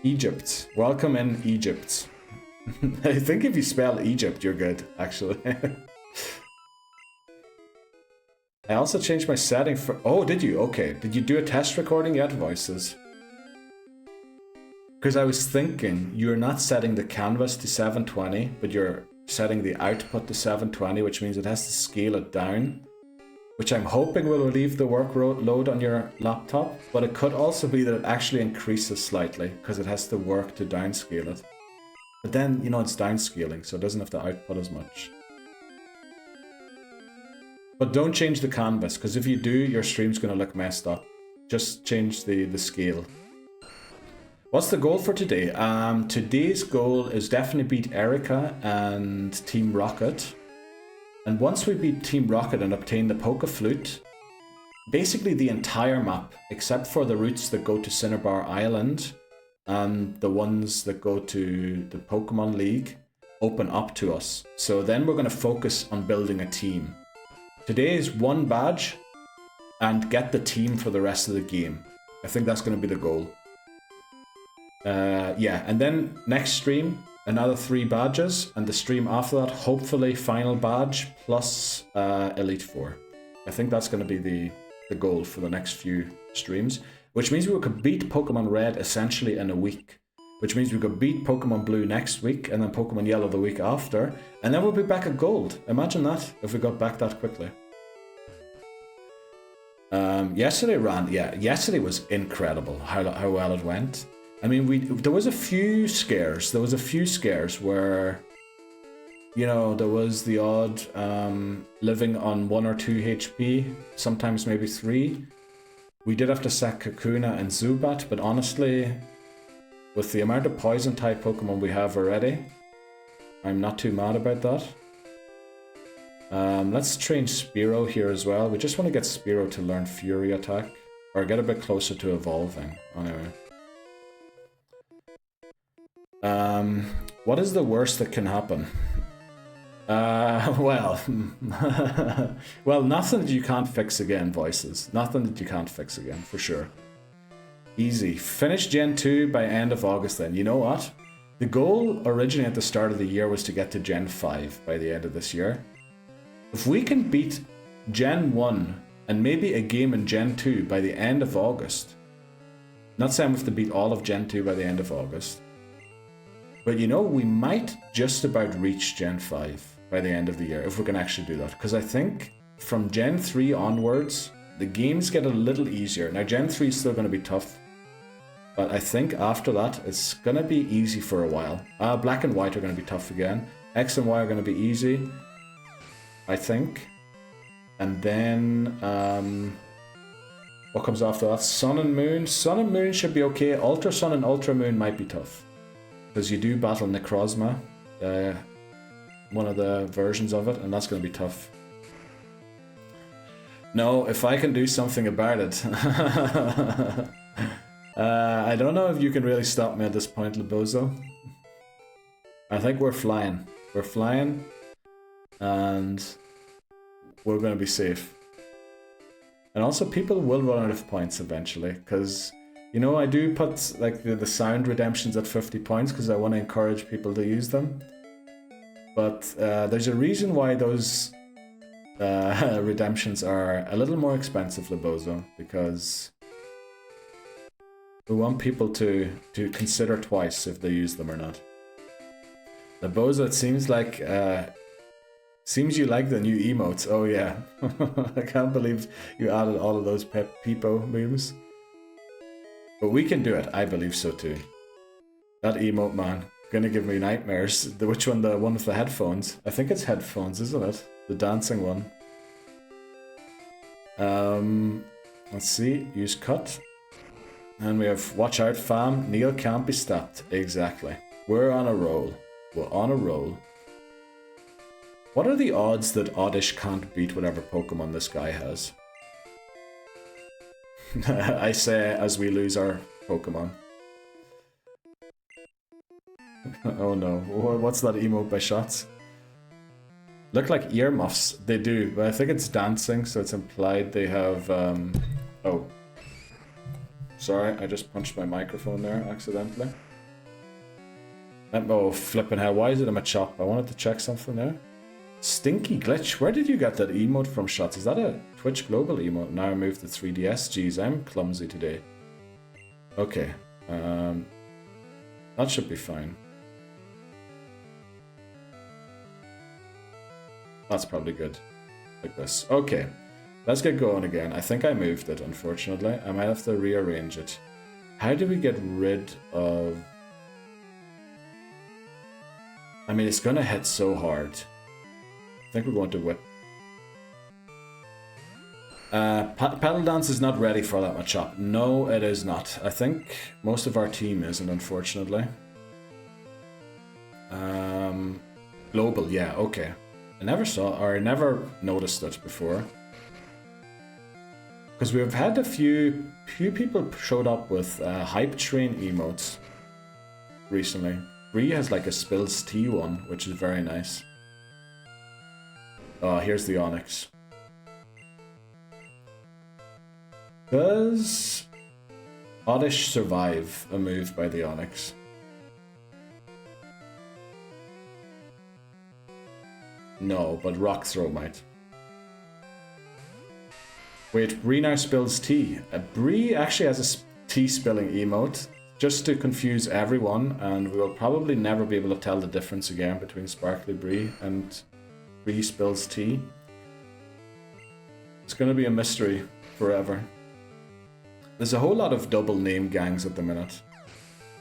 Egypt. Welcome in Egypt. I think if you spell Egypt, you're good, actually. I also changed my setting for... Oh, did you? Okay. Did you do a test recording yet, voices? Because I was thinking, you're not setting the canvas to 720, but you're setting the output to 720, which means it has to scale it down. Which I'm hoping will relieve the workload on your laptop, but it could also be that it actually increases slightly, because it has to work to downscale it. But then, you know, it's downscaling, so it doesn't have to output as much. But don't change the canvas, because if you do, your stream's going to look messed up. Just change the scale. What's the goal for today? Today's goal is definitely beat Erica and Team Rocket. And once we beat Team Rocket and obtain the Poke Flute, basically the entire map, except for the routes that go to Cinnabar Island and the ones that go to the Pokemon League, open up to us. So then we're going to focus on building a team. Today is one badge and get the team for the rest of the game. I think that's going to be the goal. Yeah, and then next stream, another 3 badges, and the stream after that, hopefully final badge plus Elite Four. I think that's going to be the goal for the next few streams, which means we could beat Pokemon Red essentially in a week, which means we could beat Pokemon Blue next week, and then Pokemon Yellow the week after, and then we'll be back at Gold. Imagine that, if we got back that quickly. Yesterday was incredible how well it went. I mean, there was a few scares. There was a few scares where, you know, there was the odd living on 1 or 2 HP, sometimes maybe 3. We did have to sack Kakuna and Zubat, but honestly, with the amount of poison type Pokemon we have already, I'm not too mad about that. Let's train Spearow here as well. We just want to get Spearow to learn Fury Attack, or get a bit closer to evolving, anyway. What is the worst that can happen? Well, well, nothing that you can't fix again, voices. Nothing that you can't fix again, for sure. Easy. Finish Gen 2 by end of August then. You know what? The goal originally at the start of the year was to get to Gen 5 by the end of this year. If we can beat Gen 1 and maybe a game in Gen 2 by the end of August, not saying we have to beat all of Gen 2 by the end of August, but you know, we might just about reach Gen 5 by the end of the year if we can actually do that. Because I think from Gen 3 onwards, the games get a little easier. Now, Gen 3 is still going to be tough, but I think after that, it's going to be easy for a while. Black and White are going to be tough again. X and Y are going to be easy, I think. And then, what comes after that? Sun and Moon. Sun and Moon should be okay. Ultra Sun and Ultra Moon might be tough, because you do battle Necrozma, one of the versions of it, and that's going to be tough. No, if I can do something about it. I don't know if you can really stop me at this point, Lebozo. I think we're flying. We're flying, and we're going to be safe. And also, people will run out of points eventually, because, you know, I do put like the sound redemptions at 50 points because I want to encourage people to use them. But there's a reason why those redemptions are a little more expensive, Lebozo, because we want people to consider twice if they use them or not. Lebozo, it seems like seems you like the new emotes. Oh yeah, I can't believe you added all of those Peepo memes. But we can do it. I believe so too. That emote, man, gonna give me nightmares. Which one? The one with the headphones? I think it's headphones, isn't it? The dancing one. Let's see. Use cut. And we have watch out, fam. Neil can't be stopped. Exactly. We're on a roll. We're on a roll. What are the odds that Oddish can't beat whatever Pokemon this guy has? I say as we lose our Pokemon. Oh no, what's that emote by Shots? Look like earmuffs. They do, but I think it's dancing, so it's implied they have, oh. Sorry, I just punched my microphone there accidentally. Oh, flipping hell, why is it in my chop? I wanted to check something there. Stinky Glitch, where did you get that emote from, Shots? Is that a Twitch Global emote? Now I moved to 3DS. Jeez, I'm clumsy today. Okay, that should be fine. That's probably good. Like this. Okay, let's get going again. I think I moved it, unfortunately. I might have to rearrange it. How do we get rid of... I mean, it's gonna hit so hard. I think we're going to whip. Pedal Dance is not ready for that much up. No, it is not. I think most of our team isn't, unfortunately. Global, yeah, okay. I never saw, or I never noticed it before. Because we've had a few people showed up with Hype Train emotes recently. Bree has like a Spills Tea one, which is very nice. Oh, here's the Onyx. Does Oddish survive a move by the Onyx? No, but Rock Throw might. Wait, Bree now spills tea. Bree actually has a tea spilling emote, just to confuse everyone, and we will probably never be able to tell the difference again between Sparkly Bree and Bree spills tea. It's going to be a mystery forever. There's a whole lot of double name gangs at the minute.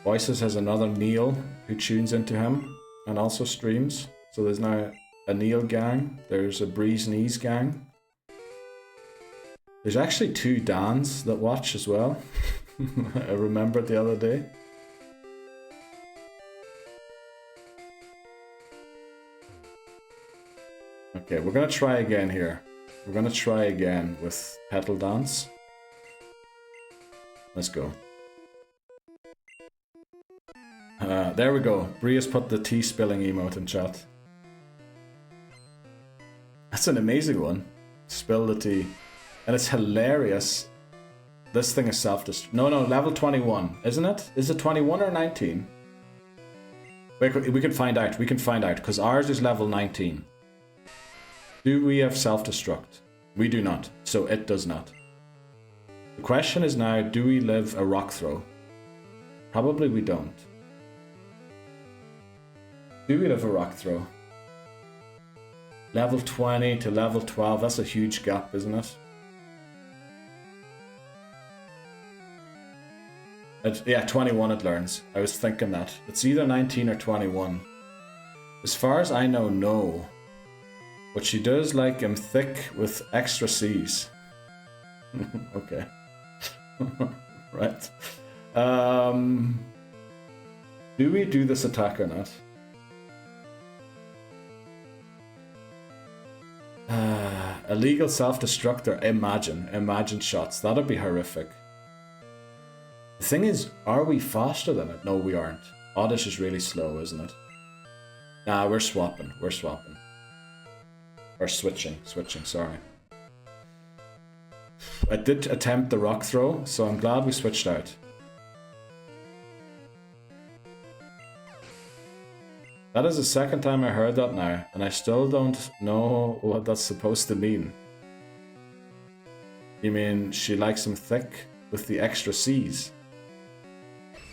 Voices has another Neil who tunes into him and also streams. So there's now a Neil gang. There's a Bree's Knees gang. There's actually 2 Dans that watch as well. I remembered the other day. Okay, we're gonna try again here. We're gonna try again with Petal Dance. Let's go. There we go. Bree has put the tea spilling emote in chat. That's an amazing one. Spill the tea. And it's hilarious. This thing is self-destruct. No, level 21, isn't it? Is it 21 or 19? Wait, we can find out. We can find out, because ours is level 19. Do we have self-destruct? We do not, so it does not. The question is now, do we live a rock throw? Probably we don't. Do we live a rock throw? Level 20 to level 12, that's a huge gap, isn't it? Yeah, 21 it learns. I was thinking that. It's either 19 or 21. As far as I know, no. But she does like him thick with extra C's. Okay. Right. Do we do this attack or not? Illegal self-destructor. Imagine shots. That'd be horrific. The thing is, are we faster than it? No, we aren't. Oddish is really slow, isn't it? Nah, we're swapping. Or switching, sorry. I did attempt the rock throw, so I'm glad we switched out. That is the second time I heard that now, and I still don't know what that's supposed to mean. You mean she likes him thick with the extra C's?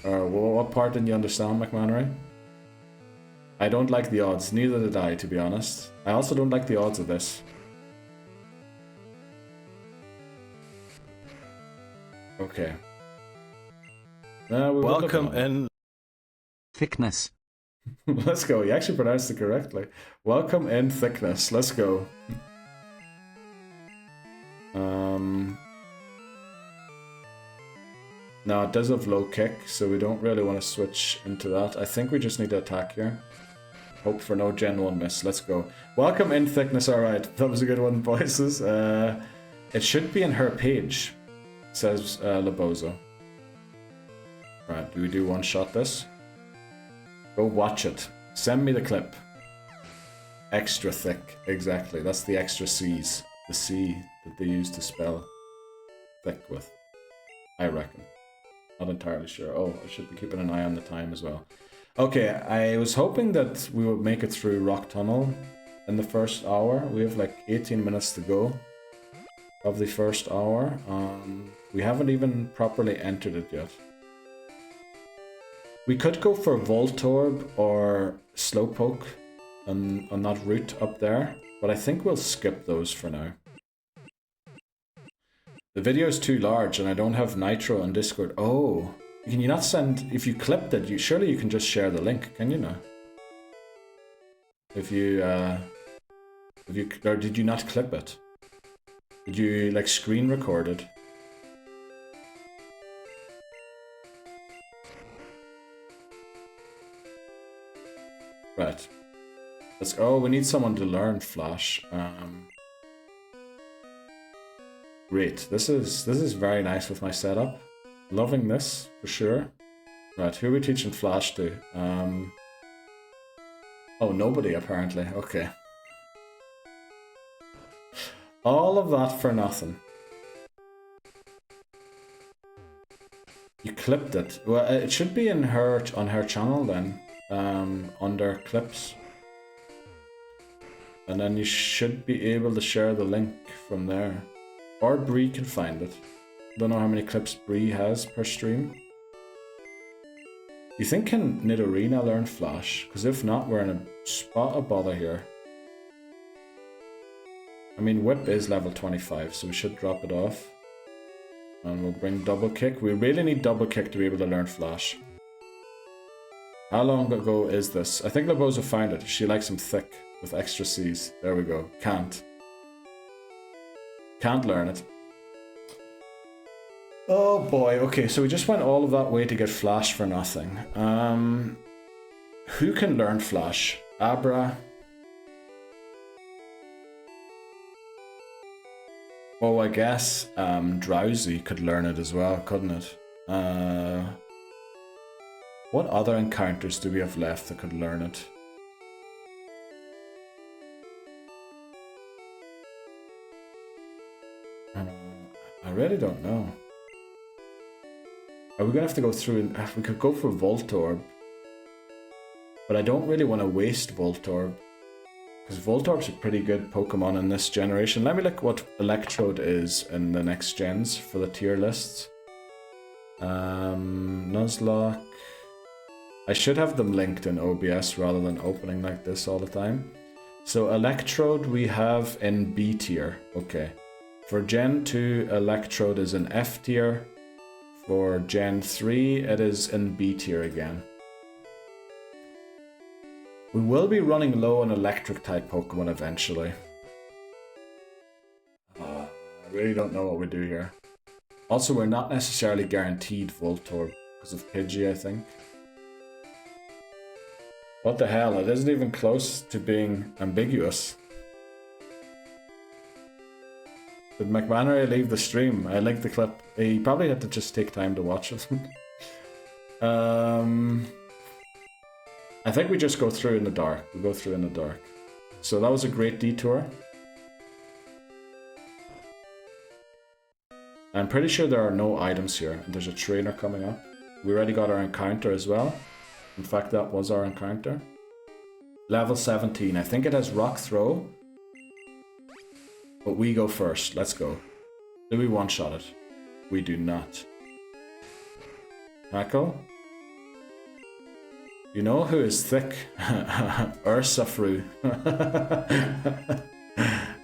Or what part didn't you understand, McMannery? I don't like the odds, neither did I, to be honest. I also don't like the odds of this. Okay. Welcome in. Thickness. Let's go. You actually pronounced it correctly. Welcome in thickness. Let's go. No, it does have low kick, so we don't really want to switch into that. I think we just need to attack here. Hope for no Gen 1 miss. Let's go. Welcome in thickness. Alright, that was a good one, boys. It should be in her page, says Lebozo. Right, do we do one shot this? Go watch it. Send me the clip. Extra thick. Exactly. That's the extra C's. The C that they use to spell thick with. I reckon. Not entirely sure. Oh, I should be keeping an eye on the time as well. Okay, I was hoping that we would make it through Rock Tunnel in the first hour. We have like 18 minutes to go of the first hour. We haven't even properly entered it yet. We could go for Voltorb or Slowpoke on that route up there, but I think we'll skip those for now. The video is too large and I don't have Nitro on Discord. Oh, can you not send... If you clipped it, surely you can just share the link, can you now? Or did you not clip it? Did you like screen record it? Right. Let's go. Oh, we need someone to learn Flash. Great. This is very nice with my setup. Loving this for sure. Right, who are we teaching Flash to? Oh, nobody apparently. Okay. All of that for nothing. You clipped it. Well, it should be on her channel then. Under clips. And then you should be able to share the link from there. Or Bree can find it. Don't know how many clips Bree has per stream. You think can Nidorina learn Flash? Because if not, we're in a spot of bother here. I mean, Whip is level 25, so we should drop it off. And we'll bring Double Kick. We really need Double Kick to be able to learn Flash. How long ago is this? I think Lebozo found it. She likes him thick with extra C's. There we go. Can't learn it. Oh boy. Okay, so we just went all of that way to get Flash for nothing. Who can learn Flash? Abra. Oh, I guess Drowsy could learn it as well, couldn't it? What other encounters do we have left that could learn it? I really don't know. Are we gonna have to go through and we could go for Voltorb. But I don't really want to waste Voltorb. Because Voltorb's a pretty good Pokemon in this generation. Let me look what Electrode is in the next gens for the tier lists. Nuzlocke. I should have them linked in OBS rather than opening like this all the time. So Electrode we have in B tier. Okay. For Gen 2, Electrode is in F tier. For Gen 3, it is in B tier again. We will be running low on electric type Pokemon eventually. I really don't know what we do here. Also, we're not necessarily guaranteed Voltorb because of Pidgey, I think. What the hell? It isn't even close to being ambiguous. Did McManary leave the stream? I linked the clip. He probably had to just take time to watch it. I think we just go through in the dark. We go through in the dark. So that was a great detour. I'm pretty sure there are no items here. There's a trainer coming up. We already got our encounter as well. In fact, that was our encounter. Level 17. I think it has Rock Throw. But we go first. Let's go. Do we one-shot it? We do not. Tackle. You know who is thick? Ursafru.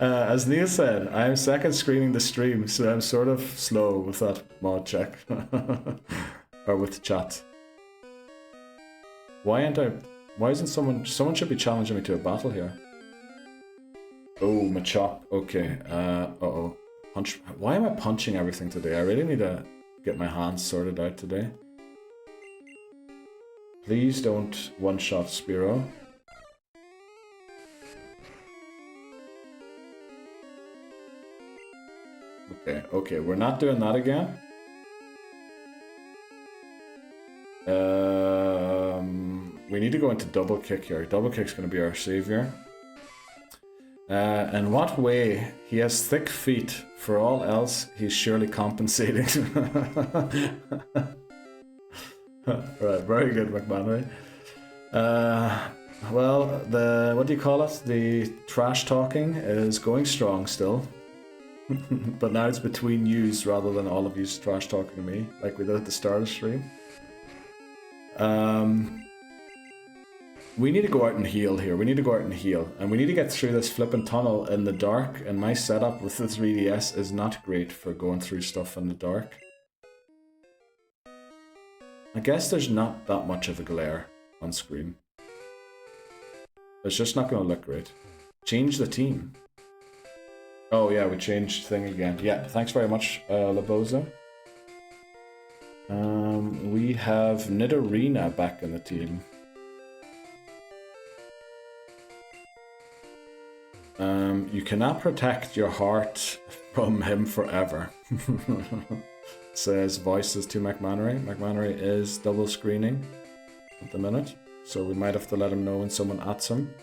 As Neil said, I am second screening the stream, so I'm sort of slow with that mod check. Or with chat. Why isn't someone should be challenging me to a battle here. Oh, Machop. Okay. Uh-oh. Punch. Why am I punching everything today? I really need to get my hands sorted out today. Please don't one-shot Spearow. Okay, we're not doing that again. We need to go into double kick here. Double kick's going to be our savior. In what way? He has thick feet. For all else, he's surely compensating. Right, very good, McManary. Well, what do you call it? The trash talking is going strong still. But now it's between yous rather than all of yous trash talking to me, like we did at the start of the stream. We need to go out and heal here. We need to go out and heal. And we need to get through this flipping tunnel in the dark. And my setup with the 3DS is not great for going through stuff in the dark. I guess there's not that much of a glare on screen. It's just not going to look great. Change the team. Oh yeah, we changed thing again. Yeah, thanks very much, Laboza. We have Nidorina back in the team. You cannot protect your heart from him forever. Says Voices to McManary. McManary is double screening at the minute, so we might have to let him know when someone adds him.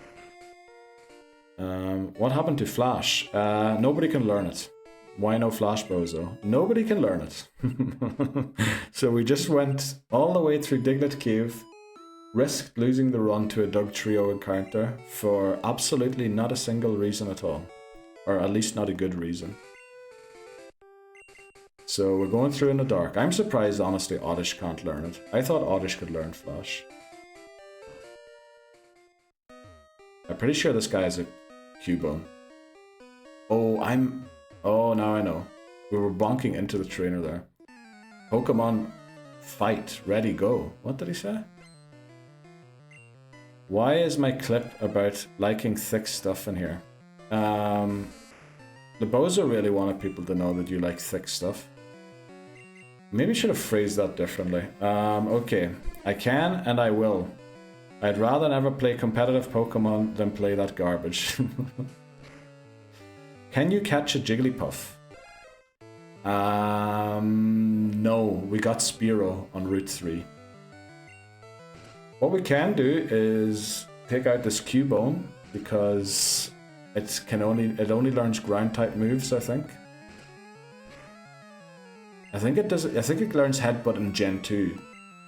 What happened to Flash? Nobody can learn it. Why no Flash, Bozo? Nobody can learn it. So we just went all the way through Diglett Cave, risked losing the run to a Dugtrio encounter for absolutely not a single reason at all. Or at least not a good reason. So we're going through in the dark. I'm surprised, honestly, Oddish can't learn it. I thought Oddish could learn Flash. I'm pretty sure this guy is a Cubone. Oh, now I know. We were bonking into the trainer there. Pokemon fight, ready, go. What did he say? Why is my clip about liking thick stuff in here? The Bozo really wanted people to know that you like thick stuff. Maybe I should have phrased that differently. Okay, I can and I will. I'd rather never play competitive Pokemon than play that garbage. Can you catch a Jigglypuff? No, we got Spearow on Route 3. What we can do is take out this Cubone because it only learns ground type moves, I think. I think it does. I think it learns Headbutt in Gen 2.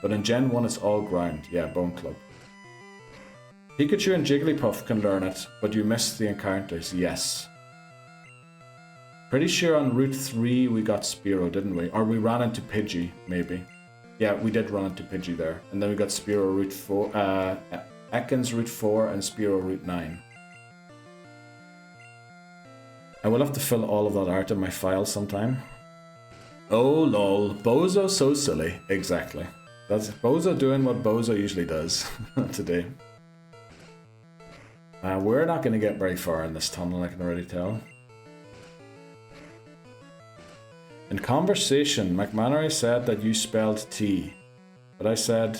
But in Gen 1 it's all ground. Yeah, Bone Club. Pikachu and Jigglypuff can learn it, but you missed the encounters. Yes. Pretty sure on Route 3 we got Spearow, didn't we? Or we ran into Pidgey, maybe. Yeah, we did run into Pidgey there. And then we got Spearow Route 4, Ekans Route 4 and Spearow Route 9. I will have to fill all of that out in my file sometime. Oh lol, Bozo so silly. Exactly. That's Bozo doing what Bozo usually does today. We're not going to get very far in this tunnel, I can already tell. In conversation, McManary said that you spelled T. But I said...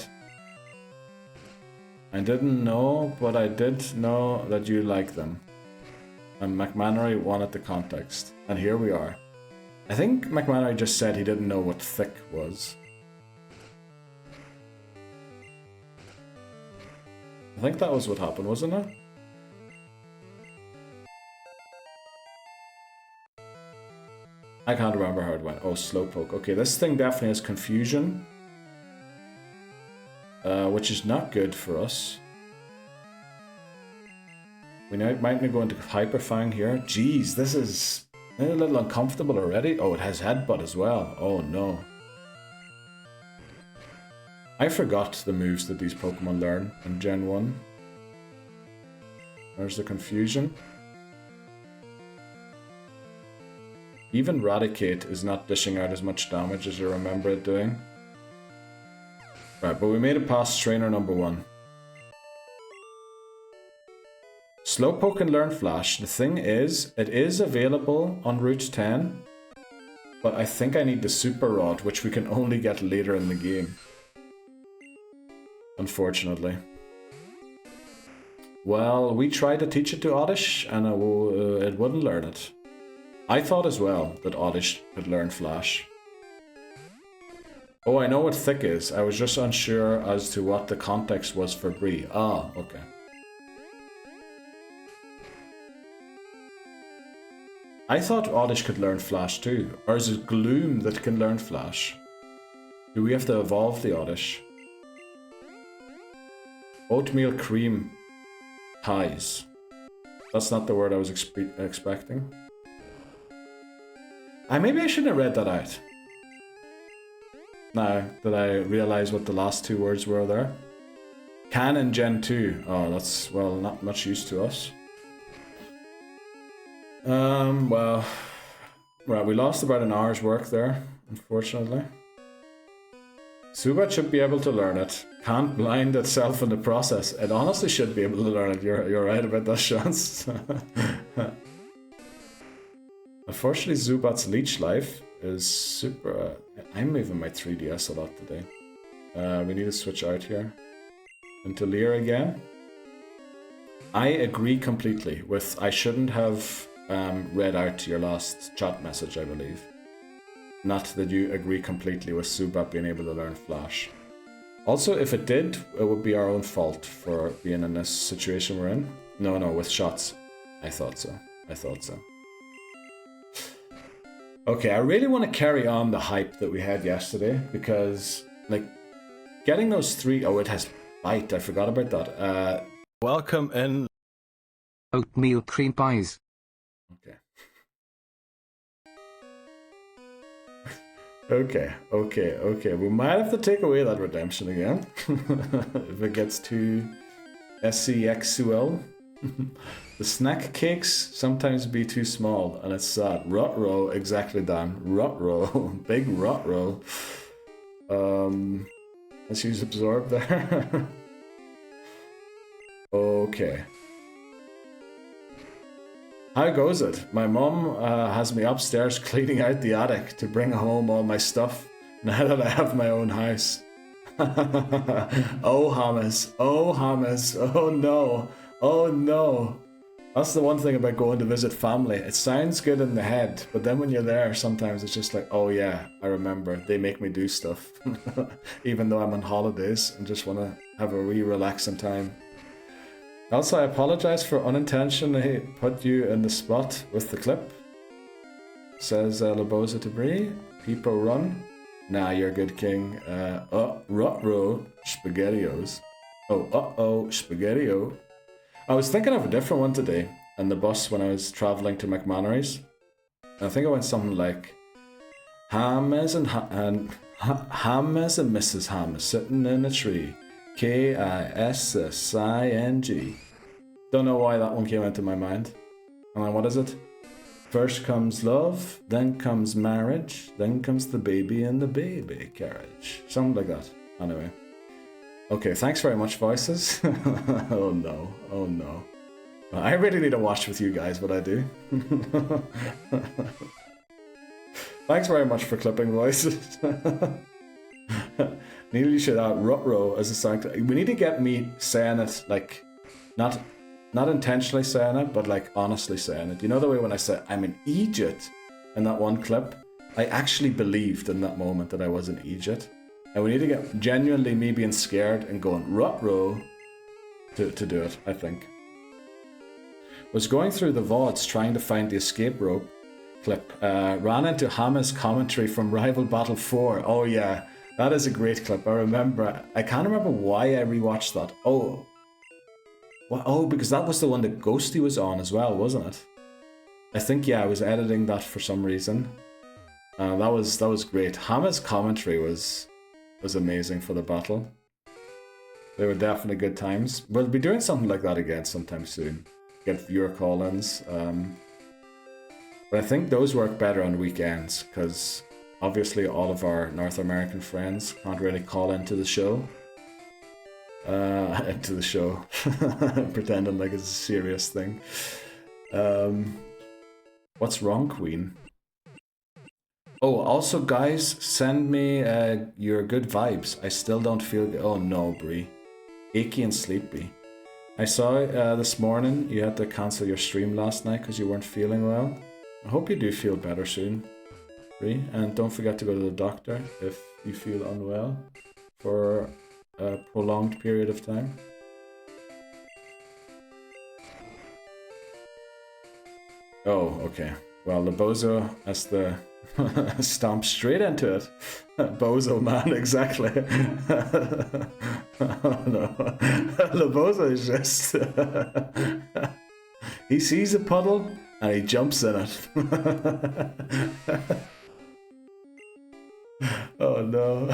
I didn't know, but I did know that you like them. And McManary wanted the context. And here we are. I think McManary just said he didn't know what thick was. I think that was what happened, wasn't it? I can't remember how it went. Oh, Slowpoke. Okay, this thing definitely has confusion. Which is not good for us. We might go into Hyperfang here. Jeez, this is a little uncomfortable already. Oh, it has Headbutt as well. Oh no. I forgot the moves that these Pokemon learn in Gen 1. There's the confusion. Even Raticate is not dishing out as much damage as I remember it doing. Right, but we made it past trainer number 1. Slowpoke can learn Flash. The thing is, it is available on Route 10. But I think I need the Super Rod, which we can only get later in the game. Unfortunately. Well, we tried to teach it to Oddish, and it wouldn't learn it. I thought as well that Oddish could learn Flash. Oh, I know what Thick is. I was just unsure as to what the context was for Bree. Ah, okay. I thought Oddish could learn Flash too. Or is it Gloom that can learn Flash? Do we have to evolve the Oddish? Oatmeal cream pies. That's not the word I was expecting. Maybe I shouldn't have read that out. Now that I realize what the last 2 words were there. Can in Gen 2. Oh, that's, well, not much use to us. Well, right, we lost about an hour's work there, unfortunately. Zubat should be able to learn it. Can't blind itself in the process. It honestly should be able to learn it. You're right about that, Chance. Unfortunately, Zubat's leech life is super... I'm moving my 3DS a lot today. We need to switch out here. Into Leer again. I agree completely with... I shouldn't have read out your last chat message, I believe. Not that you agree completely with Zubat being able to learn Flash. Also, if it did, it would be our own fault for being in this situation we're in. No, with shots. I thought so. Okay, I really want to carry on the hype that we had yesterday because, like, getting those 3... Oh, it has Bite. I forgot about that. Welcome in. Oatmeal cream pies. Okay. We might have to take away that redemption again. If it gets too sexual. The snack cakes sometimes be too small, and it's sad. Rutrow, exactly, Dan. Rutrow. Big Rutrow. Let's use Absorb there. Okay. How goes it? My mum has me upstairs cleaning out the attic to bring home all my stuff now that I have my own house. Oh, Hamas. Oh no. That's the one thing about going to visit family. It sounds good in the head, but then when you're there, sometimes it's just like, oh yeah, I remember. They make me do stuff. Even though I'm on holidays and just want to have a wee relaxing time. Also, I apologize for unintentionally put you in the spot with the clip. Says Laboza to Bree. People run. Nah, you're a good king. Ruh-roh, SpaghettiOs. Oh, uh-oh, SpaghettiO. I was thinking of a different one today on the bus when I was traveling to McMannery's. I think I went something like, Hammers and Hammers and Mrs. Hammers sitting in a tree. Kissing. Don't know why that one came into my mind. And then what is it? First comes love, then comes marriage, then comes the baby in the baby carriage. Something like that. Anyway. Okay, thanks very much, voices. Oh no, oh no. I really need to watch with you guys what I do. Thanks very much for clipping voices. Nearly should add Ruh-roh as a sound. We need to get me saying it, like, not intentionally saying it, but like honestly saying it. You know the way when I said I'm in Egypt in that one clip? I actually believed in that moment that I was in Egypt. And we need to get genuinely me being scared and going Ruh-roh to do it, I think. Was going through the VODs trying to find the escape rope clip. Ran into Hama's commentary from Rival Battle 4. Oh yeah, that is a great clip. I remember. I can't remember why I rewatched that. Oh. Well, oh, because that was the one that Ghosty was on as well, wasn't it? I think, yeah, I was editing that for some reason. That was great. Hama's commentary was amazing for the battle. They were definitely good times. We'll be doing something like that again sometime soon. Get viewer call-ins. But I think those work better on weekends, because obviously all of our North American friends can't really call into the show. Pretending like it's a serious thing. What's wrong, Queen? Oh, also guys, send me your good vibes. I still don't feel good. Oh no, Bree. Achy and sleepy. I saw this morning you had to cancel your stream last night because you weren't feeling well. I hope you do feel better soon, Bree. And don't forget to go to the doctor if you feel unwell for a prolonged period of time. Oh, okay. Well, the bozo has to stomp straight into it. Bozo man, exactly. Oh no. The bozo is just... he sees a puddle and he jumps in it. Oh no.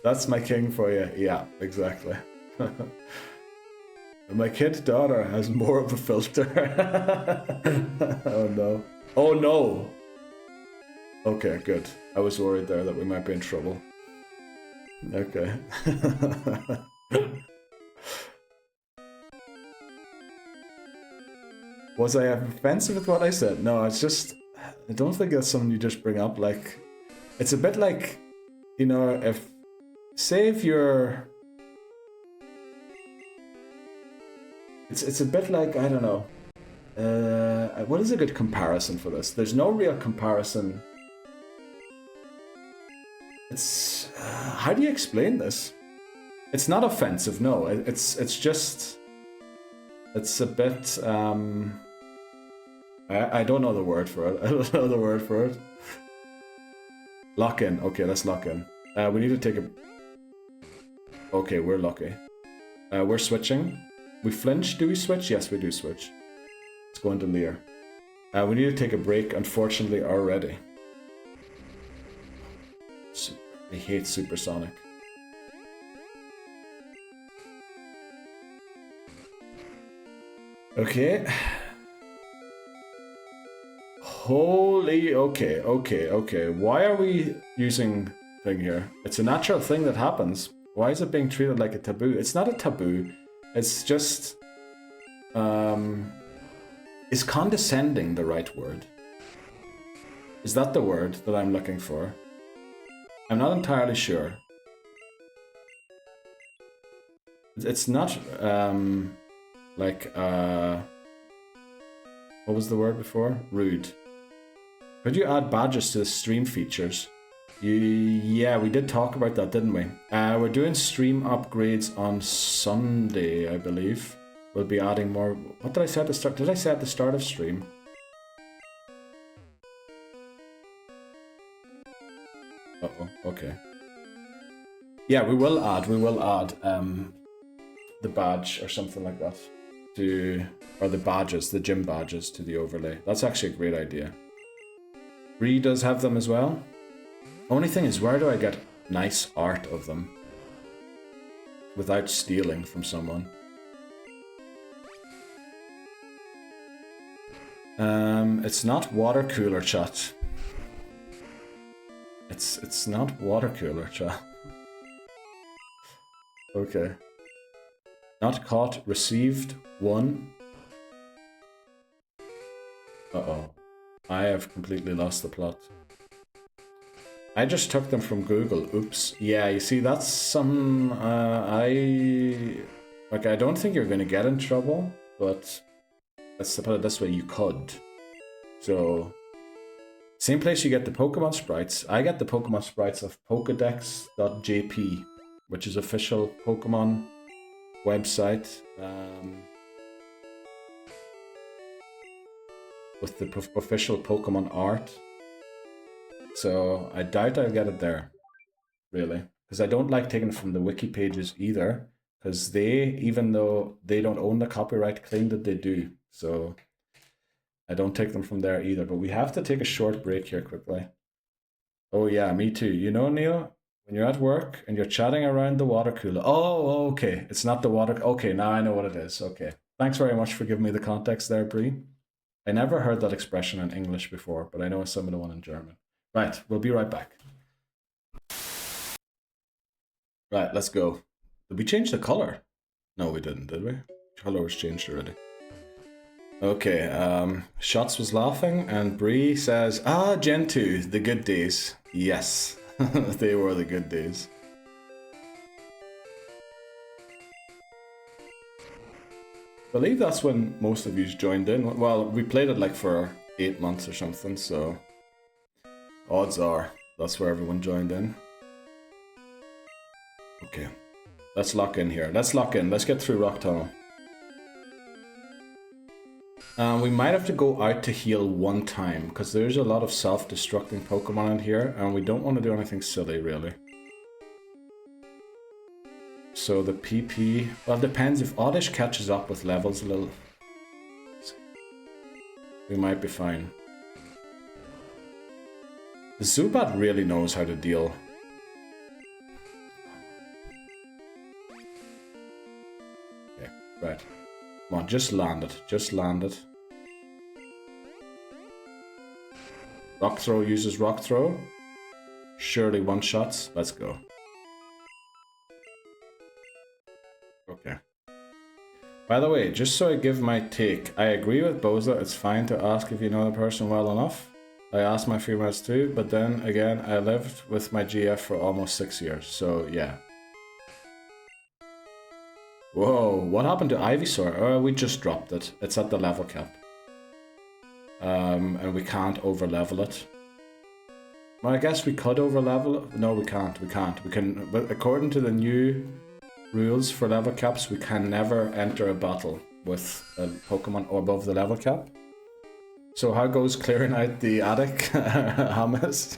That's my king for you. Yeah, exactly. My kid daughter has more of a filter. Oh no. Oh no! Okay, good. I was worried there that we might be in trouble. Okay. Was I offensive with what I said? No, it's just... I don't think that's something you just bring up. Like, it's a bit like, you know, if... Say if you're... It's a bit like, I don't know. What is a good comparison for this? There's no real comparison. It's... how do you explain this? It's not offensive, no. It's just... It's a bit... I don't know the word for it. I don't know the word for it. Lock in. Okay, let's lock in. We need to take a... Okay, we're lucky. We're switching. We flinch. Do we switch? Yes, we do switch. Let's go into Lear. We need to take a break, unfortunately, already. I hate Supersonic. Okay. Holy, okay. Why are we using thing here? It's a natural thing that happens. Why is it being treated like a taboo? It's not a taboo. It's just... is condescending the right word? Is that the word that I'm looking for? I'm not entirely sure. It's not, like, what was the word before? Rude. Could you add badges to the stream features? Yeah, we did talk about that, didn't we? We're doing stream upgrades on Sunday, I believe. We'll be adding more. What did I say at the start? Did I say at the start of stream? Uh-oh, okay. Yeah, we will add the badge or something like that to, or the badges, the gym badges to the overlay. That's actually a great idea. Bree does have them as well. Only thing is, where do I get nice art of them without stealing from someone? It's not water cooler chat. It's not water cooler chat. Okay. Not caught, received, 1. Uh-oh. I have completely lost the plot. I just took them from Google. Oops. Yeah, you see, that's some... I don't think you're gonna get in trouble, but let's put it this way, you could. So, same place you get the Pokemon sprites. I get the Pokemon sprites of Pokedex.jp, which is official Pokemon website with the official Pokemon art. So I doubt I'll get it there, really, because I don't like taking it from the wiki pages either, because they, even though they don't own the copyright, claim that they do. So I don't take them from there either. But we have to take a short break here quickly. Oh yeah, me too. You know, Neil, when you're at work and you're chatting around the water cooler. Oh, okay. It's not the water. Okay, now I know what it is. Okay. Thanks very much for giving me the context there, Bree. I never heard that expression in English before, but I know some of the one in German. Right, we'll be right back. Right, let's go. Did we change the color? No, we didn't, did we? Color was changed already. Okay, Shots was laughing, and Bree says, Gen 2, the good days. Yes, they were the good days. I believe that's when most of you joined in. Well, we played it like for 8 months or something, so odds are that's where everyone joined in. Okay, let's lock in here. Let's lock in. Let's get through Rock Tunnel. We might have to go out to heal one time, because there's a lot of self-destructing Pokemon in here, and we don't want to do anything silly, really. So the PP... Well, it depends. If Oddish catches up with levels a little, we might be fine. The Zubat really knows how to deal. Okay, right. Come on, just land it. Just land it. Rock Throw uses Rock Throw. Surely one-shots. Let's go. Okay. By the way, just so I give my take, I agree with Boza. It's fine to ask if you know the person well enough. I asked my females too, but then again, I lived with my GF for almost 6 years, so yeah. Whoa, what happened to Ivysaur? Oh, we just dropped it. It's at the level cap. And we can't over-level it. Well, I guess we could over-level it. No, we can't. We can't. We can, but according to the new rules for level caps, we can never enter a battle with a Pokemon above the level cap. So how goes clearing out the attic, Hamas?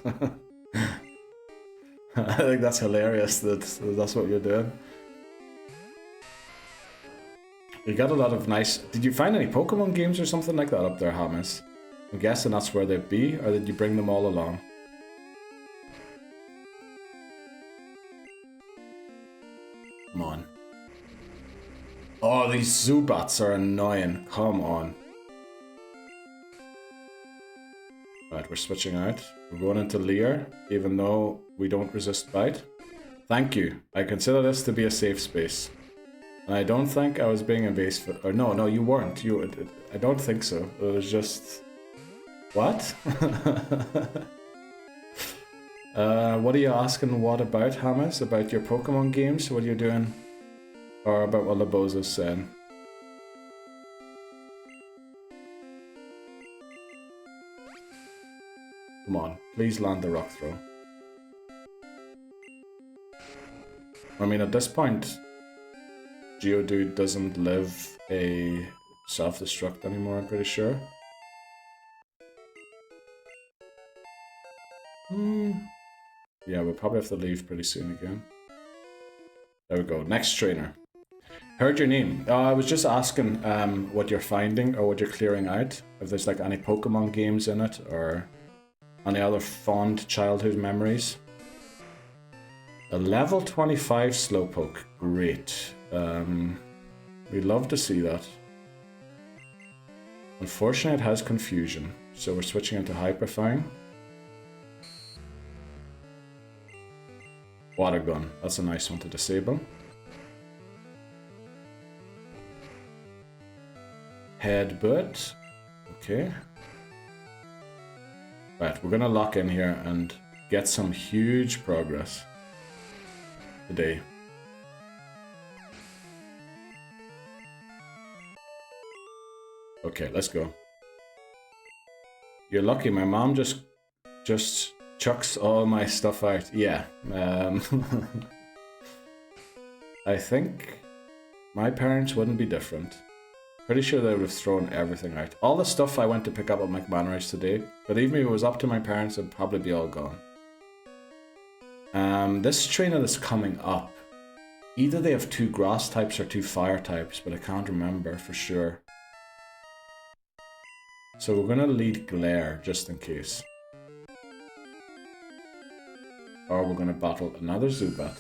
I think that's hilarious that that's what you're doing. You got a lot of nice... Did you find any Pokemon games or something like that up there, Hamas? I'm guessing that's where they'd be, or did you bring them all along? Come on. Oh, these Zubats are annoying. Come on. Right, we're switching out. We're going into Leer, even though we don't resist bite. Thank you. I consider this to be a safe space. And I don't think I was being invasive. Or no, you weren't. I don't think so. It was just... What? What are you asking what about, Hamas? About your Pokemon games? What are you doing? Or about what Labozo's saying? Come on, please land the Rock Throw. I mean, at this point, Geodude doesn't live a self-destruct anymore, I'm pretty sure. Yeah, we'll probably have to leave pretty soon again. There we go. Next trainer. Heard your name. I was just asking what you're finding or what you're clearing out. If there's like any Pokemon games in it or any other fond childhood memories. A level 25 Slowpoke. Great. We'd love to see that. Unfortunately, it has confusion. So we're switching into Hyper Fang. Water Gun. That's a nice one to disable. Headbutt. Okay. Right, we're gonna lock in here and get some huge progress today. Okay, let's go. You're lucky, my mom just chucks all my stuff out. Yeah. I think my parents wouldn't be different. Pretty sure they would have thrown everything out. All the stuff I went to pick up at McManus today, believe me, if it was up to my parents, it'd probably be all gone. This trainer that's coming up, either they have 2 grass types or 2 fire types, but I can't remember for sure. So we're gonna lead Glare just in case. Or we're gonna battle another Zubat.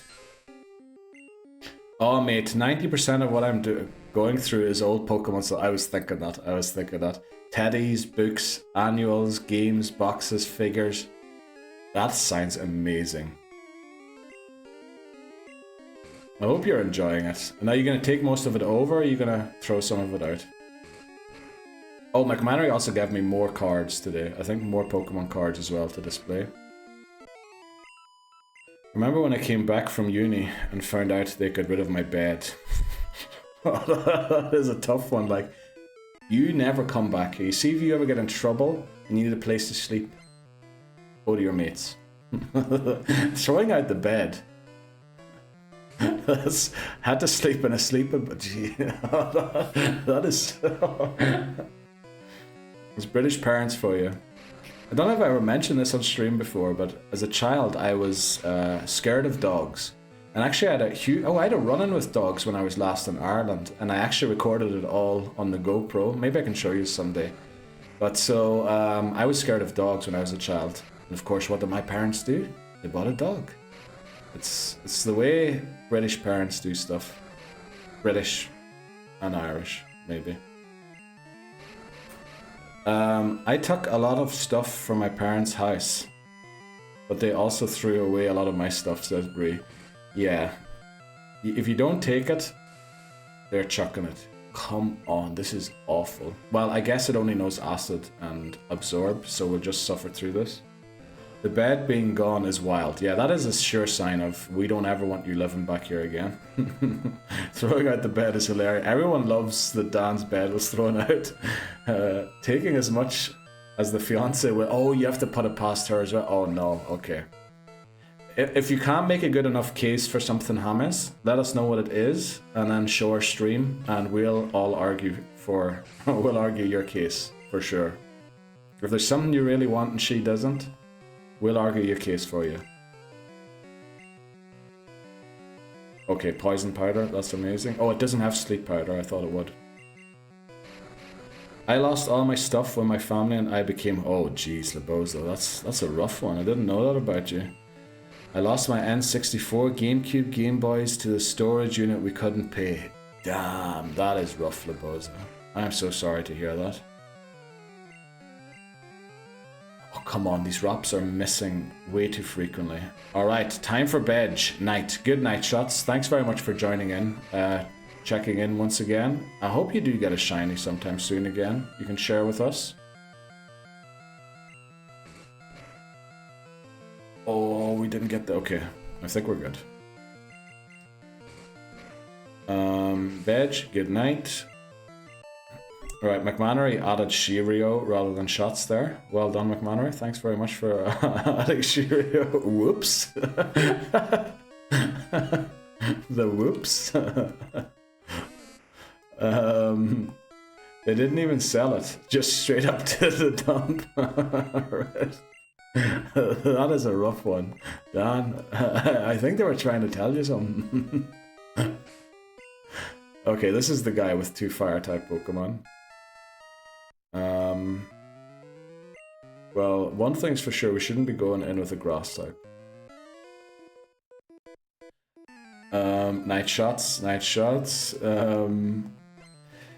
Oh mate, 90% of what I'm going through is old Pokemon, so I was thinking that. Teddies, books, annuals, games, boxes, figures. That sounds amazing. I hope you're enjoying it. And are you going to take most of it over, or are you going to throw some of it out? Oh, McManus also gave me more cards today. I think more Pokemon cards as well to display. Remember when I came back from uni and found out they got rid of my bed? That is a tough one. Like, you never come back. You see, if you ever get in trouble and you need a place to sleep, go to your mates. Throwing out the bed. Had to sleep in a sleeper, but gee, that is... It's British parents for you. I don't know if I ever mentioned this on stream before, but as a child I was scared of dogs. And actually I had a run-in with dogs when I was last in Ireland, and I actually recorded it all on the GoPro. Maybe I can show you someday. But so, I was scared of dogs when I was a child. And of course, what did my parents do? They bought a dog. It's the way British parents do stuff. British and Irish, maybe. I took a lot of stuff from my parents' house, but they also threw away a lot of my stuff, says Brie. Yeah. If you don't take it, they're chucking it. Come on, this is awful. Well, I guess it only knows acid and absorb, so we'll just suffer through this. The bed being gone is wild. Yeah, that is a sure sign of we don't ever want you living back here again. Throwing out the bed is hilarious. Everyone loves that Dan's bed was thrown out. Taking as much as the fiance will. Oh, you have to put it past her as well. Oh no, okay. If you can't make a good enough case for something, James, let us know what it is, and then show our stream, and we'll all argue for. We'll argue your case for sure. If there's something you really want and she doesn't, we'll argue your case for you. Okay, poison powder, that's amazing. Oh, it doesn't have sleep powder, I thought it would. I lost all my stuff when my family and I became... Oh, jeez, Lebozo, that's a rough one. I didn't know that about you. I lost my N64, GameCube, Game Boys to the storage unit we couldn't pay. Damn, that is rough, Lebozo. I am so sorry to hear that. Oh, come on, these ROPs are missing way too frequently. Alright, time for bed. Night. Good night, Shots. Thanks very much for joining in. Checking in once again. I hope you do get a shiny sometime soon again. You can share with us. Oh, we didn't get the... Okay, I think we're good. Veg, good night. Alright, McManus added Shirio rather than Shots there. Well done, McManus. Thanks very much for adding Shirio. Whoops. The whoops. They didn't even sell it, just straight up to the dump. That is a rough one, Dan. I think they were trying to tell you something. Okay, this is the guy with 2 fire-type Pokemon. Well, one thing's for sure, we shouldn't be going in with a grass-type. Night shots.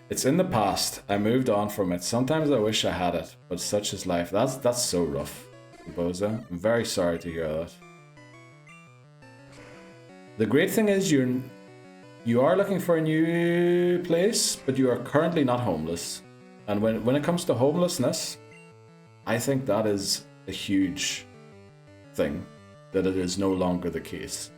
It's in the past. I moved on from it. Sometimes I wish I had it, but such is life. That's so rough, Boza. I'm very sorry to hear that. The great thing is you are looking for a new place, but you are currently not homeless. And when it comes to homelessness, I think that is a huge thing, that it is no longer the case.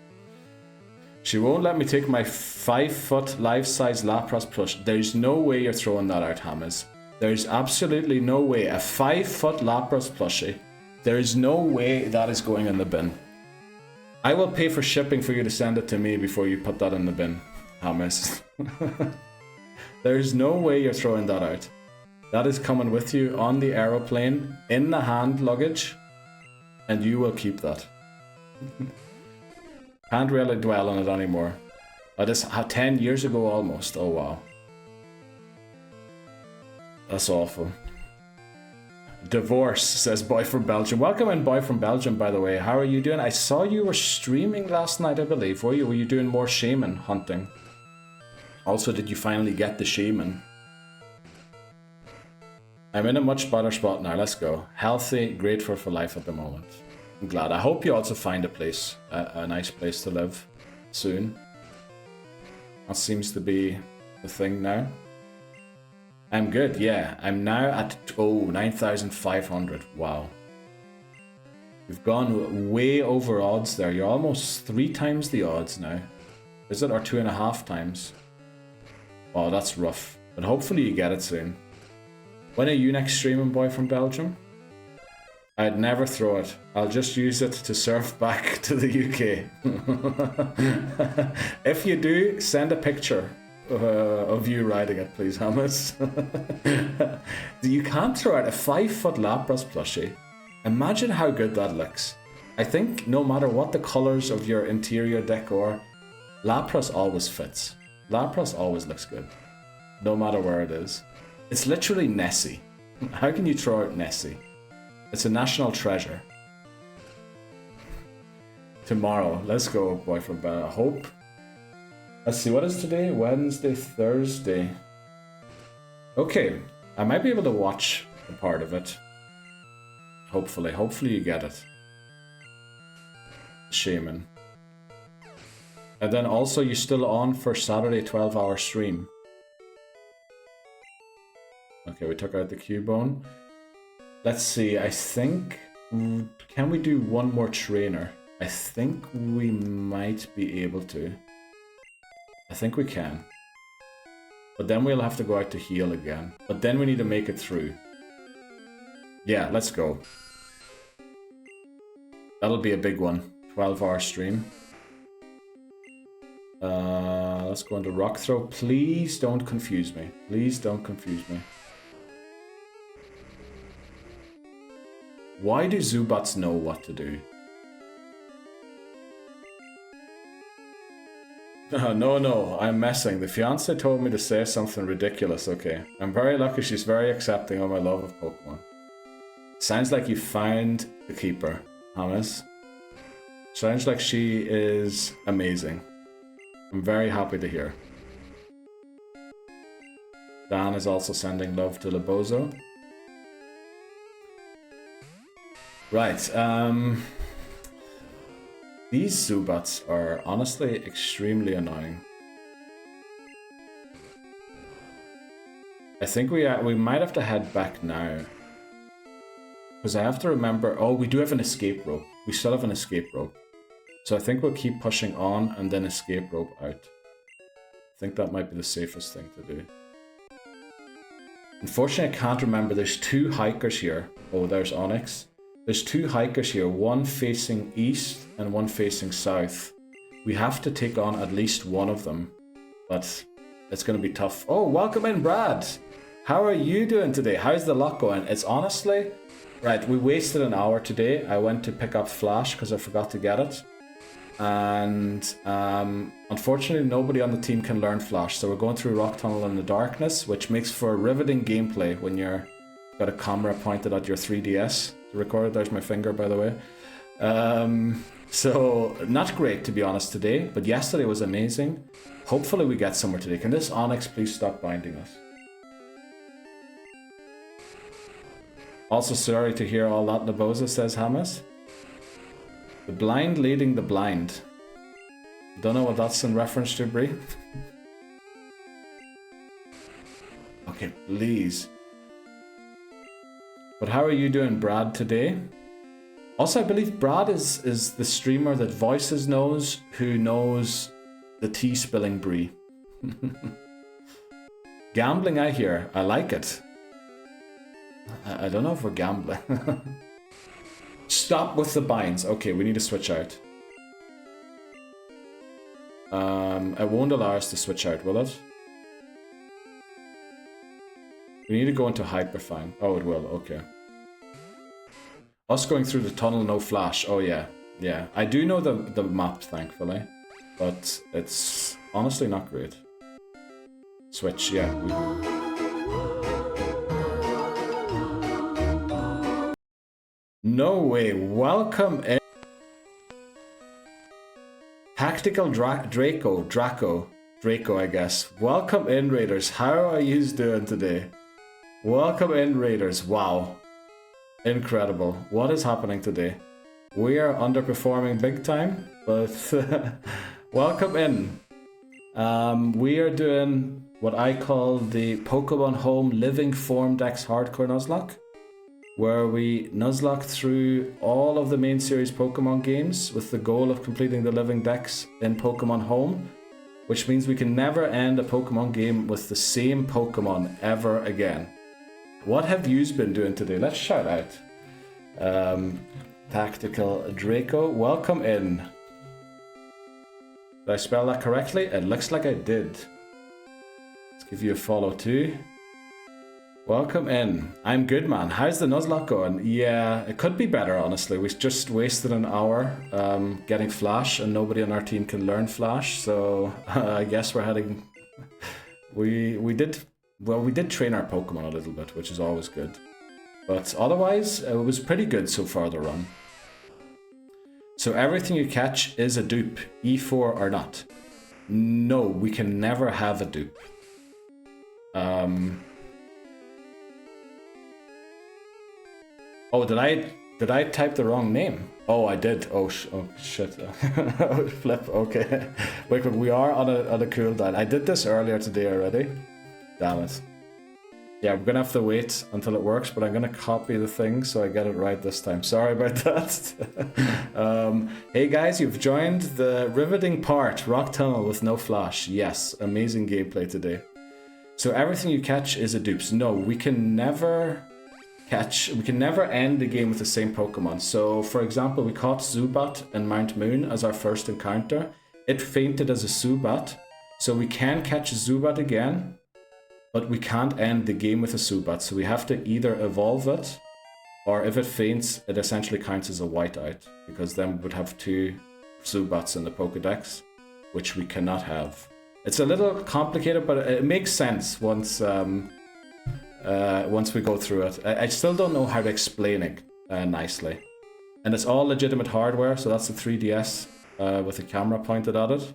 She won't let me take my 5-foot life-size Lapras plush. There's no way you're throwing that out, Hamas. There's absolutely no way. A 5-foot Lapras plushie. There is no way that is going in the bin. I will pay for shipping for you to send it to me before you put that in the bin, Hamas. There's no way you're throwing that out. That is coming with you on the aeroplane, in the hand luggage, and you will keep that. Can't really dwell on it anymore. This 10 years ago almost. Oh wow. That's awful. Divorce, says Boy from Belgium. Welcome in, Boy from Belgium, by the way. How are you doing? I saw you were streaming last night, I believe. Were you? Were you doing more shaman hunting? Also, did you finally get the shaman? I'm in a much better spot now. Let's go. Healthy, grateful for life at the moment. I'm glad. I hope you also find a place, a nice place to live soon. That seems to be the thing now. I'm good, yeah. I'm now at 9,500. Wow. You've gone way over odds there. You're almost 3 times the odds now. Is it? Or 2.5 times? Oh, that's rough. But hopefully you get it soon. When are you next streaming, Boy from Belgium? I'd never throw it. I'll just use it to surf back to the UK. If you do, send a picture of you riding it, please, Hamas. You can't throw out a 5-foot Lapras plushie. Imagine how good that looks. I think no matter what the colors of your interior decor, Lapras always fits. Lapras always looks good, no matter where it is. It's literally Nessie. How can you throw out Nessie? It's a national treasure. Tomorrow, let's go, Boy from Bell. I hope. Let's see, what is today? Wednesday, Thursday. Okay, I might be able to watch a part of it. Hopefully you get it. Shaman. And then also, you're still on for Saturday 12-hour stream. Okay, we took out the Cubone. Let's see, I think... Can we do one more trainer? I think we might be able to. I think we can. But then we'll have to go out to heal again. But then we need to make it through. Yeah, let's go. That'll be a big one. 12-hour stream. Let's go into Rock Throw. Please don't confuse me. Please don't confuse me. Why do Zubats know what to do? No, I'm messing. The fiance told me to say something ridiculous, okay. I'm very lucky she's very accepting of my love of Pokemon. Sounds like you found the keeper, Hamas. Sounds like she is amazing. I'm very happy to hear. Dan is also sending love to Labozo. Right, these Zubats are honestly extremely annoying. I think we might have to head back now. Because I have to remember, oh, we do have an escape rope. We still have an escape rope. So I think we'll keep pushing on and then escape rope out. I think that might be the safest thing to do. Unfortunately, I can't remember. There's 2 hikers here. Oh, there's Onyx. There's 2 hikers here, one facing east and one facing south. We have to take on at least one of them, but It's going to be tough. Oh, welcome in, Brad. How are you doing today? How's the lock going? It's honestly... Right, we wasted an hour today. I went to pick up Flash because I forgot to get it. And unfortunately, nobody on the team can learn Flash. So we're going through Rock Tunnel in the darkness, which makes for riveting gameplay when you're got a camera pointed at your 3DS. To record, there's my finger, by the way. So not great, to be honest, today. But yesterday was amazing. Hopefully we get somewhere today. Can this Onyx please stop binding us? Also sorry to hear all that, Naboza, says Hamas. The blind leading the blind. Don't know what that's in reference to, Bree. Okay, please. But how are you doing, Brad, today? Also, I believe Brad is the streamer that Voices knows, who knows the tea spilling Bree. Gambling, I hear. I like it. I don't know if we're gambling. Stop with the binds. Okay, we need to switch out. It won't allow us to switch out, will it? We need to go into Hyperfine. Oh, it will. Okay. Us going through the tunnel, no flash. Oh, yeah. Yeah. I do know the map, thankfully. But it's honestly not great. Switch, yeah. No way. Welcome in. Tactical Draco, I guess. Welcome in, Raiders. How are you doing today? Welcome in, Raiders. Wow. Incredible. What is happening today? We are underperforming big time, but welcome in. We are doing what I call the Pokémon Home Living Form Dex Hardcore Nuzlocke, where we Nuzlocke through all of the main series Pokemon games with the goal of completing the Living Dex in Pokemon Home, which means we can never end a Pokemon game with the same Pokemon ever again. What have yous been doing today? Let's shout out. Tactical Draco, welcome in. Did I spell that correctly? It looks like I did. Let's give you a follow too. Welcome in. I'm good, man. How's the Nuzlocke going? Yeah, it could be better, honestly. We just wasted an hour getting Flash, and nobody on our team can learn Flash, so I guess we're heading... We did train our Pokemon a little bit, which is always good. But otherwise, it was pretty good so far, the run. So everything you catch is a dupe, E4 or not. No, we can never have a dupe. Oh, did I type the wrong name? Oh, I did. Oh shit. Flip. Okay. Wait, but we are on a cooldown. I did this earlier today already. Damn it. Yeah, we're gonna have to wait until it works, but I'm gonna copy the thing so I get it right this time. Sorry about that. Hey guys, you've joined the riveting part, Rock Tunnel with no flash. Yes, amazing gameplay today. So everything you catch is a dupes. No, we can never end the game with the same Pokemon. So for example, we caught Zubat in Mount Moon as our first encounter. It fainted as a Zubat, so we can catch Zubat again, but we can't end the game with a Zubat. So we have to either evolve it, or if it faints, it essentially counts as a whiteout, because then we would have 2 Zubats in the Pokédex, which we cannot have. It's a little complicated, but it makes sense once we go through it. I still don't know how to explain it nicely. And it's all legitimate hardware, so that's the 3DS with a camera pointed at it.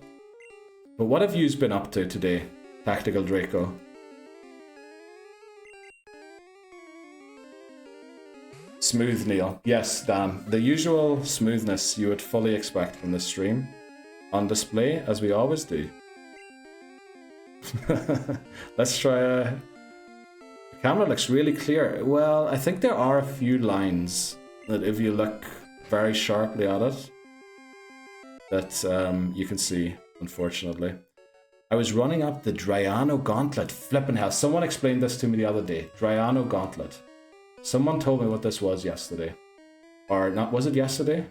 But what have you been up to today, Tactical Draco? Smooth, Neil. Yes, Dan. The usual smoothness you would fully expect from this stream. On display, as we always do. Let's try a... The camera looks really clear. Well, I think there are a few lines that if you look very sharply at it, that you can see, unfortunately. I was running up the Draiano Gauntlet. Flippin' hell. Someone explained this to me the other day. Draiano Gauntlet. Someone told me what this was yesterday. Or not, was it yesterday?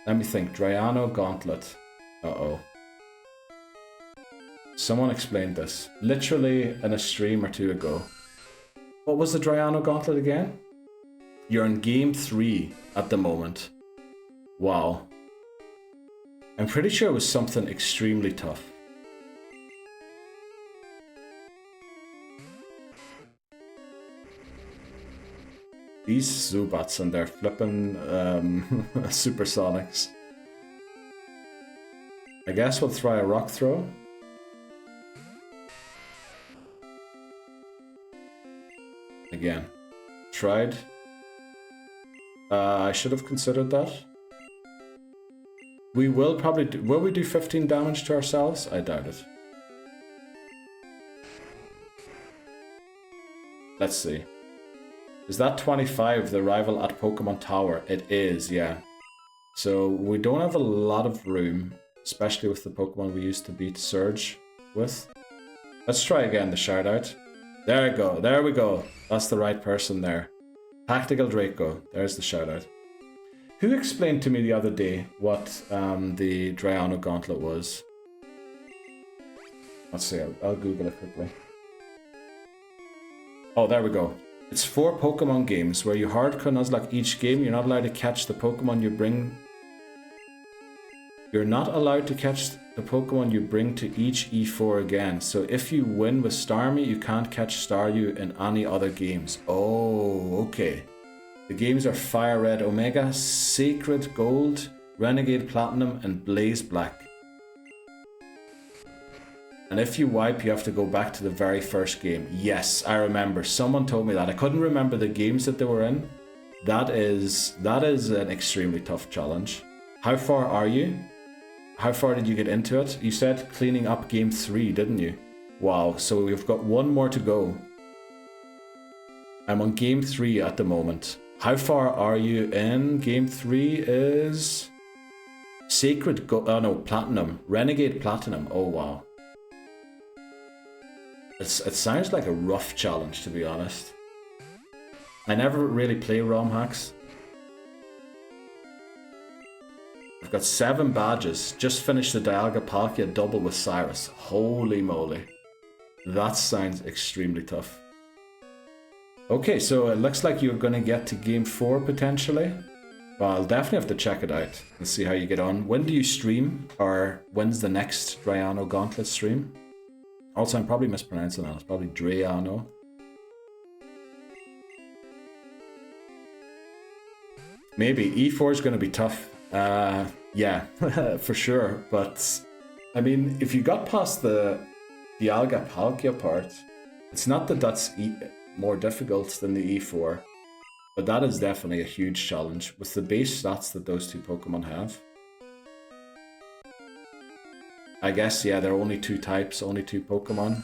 Let me think. Draiano Gauntlet. Uh-oh. Someone explained this. Literally in a stream or two ago. What was the Drayano Gauntlet again? You're in game 3 at the moment. Wow. I'm pretty sure it was something extremely tough. These Zubats and their flippin' supersonics. I guess we'll try a rock throw. Again. Tried. I should have considered that. We will probably do... Will we do 15 damage to ourselves? I doubt it. Let's see. Is that 25 the rival at Pokémon Tower? It is, yeah. So we don't have a lot of room, especially with the Pokemon we used to beat Surge with. Let's try again the shout out. There we go, there we go. That's the right person there. Tactical Draco, there's the shout out. Who explained to me the other day what the Drayano Gauntlet was? Let's see, I'll Google it quickly. Oh, there we go. It's 4 Pokemon games where you hardcore Nuzlocke each game. You're not allowed to catch the Pokemon you bring. You're not allowed to catch the Pokemon you bring to each E4 again. So if you win with Starmie, you can't catch Staryu in any other games. Oh, okay. The games are Fire Red Omega, Sacred Gold, Renegade Platinum, and Blaze Black. And if you wipe, you have to go back to the very first game. Yes, I remember. Someone told me that. I couldn't remember the games that they were in. That is an extremely tough challenge. How far are you? How far did you get into it? You said cleaning up game 3, didn't you? Wow, so we've got one more to go. I'm on game 3 at the moment. How far are you in? Game 3 is... Sacred Gold... Oh no, Platinum. Renegade Platinum. Oh wow. It sounds like a rough challenge, to be honest. I never really play ROM hacks. I've got 7 badges. Just finished the Dialga Palkia double with Cyrus. Holy moly. That sounds extremely tough. Okay, so it looks like you're going to get to game 4 potentially. Well, I'll definitely have to check it out and see how you get on. When do you stream? Or when's the next Drayano Gauntlet stream? Also, I'm probably mispronouncing that. It's probably Drayano. Maybe. E4 is going to be tough. Yeah, for sure. But, I mean, if you got past the Dialga Palkia part, it's not that that's more difficult than the E4. But that is definitely a huge challenge with the base stats that those 2 Pokemon have. I guess, yeah, there are only 2 types, only 2 Pokemon.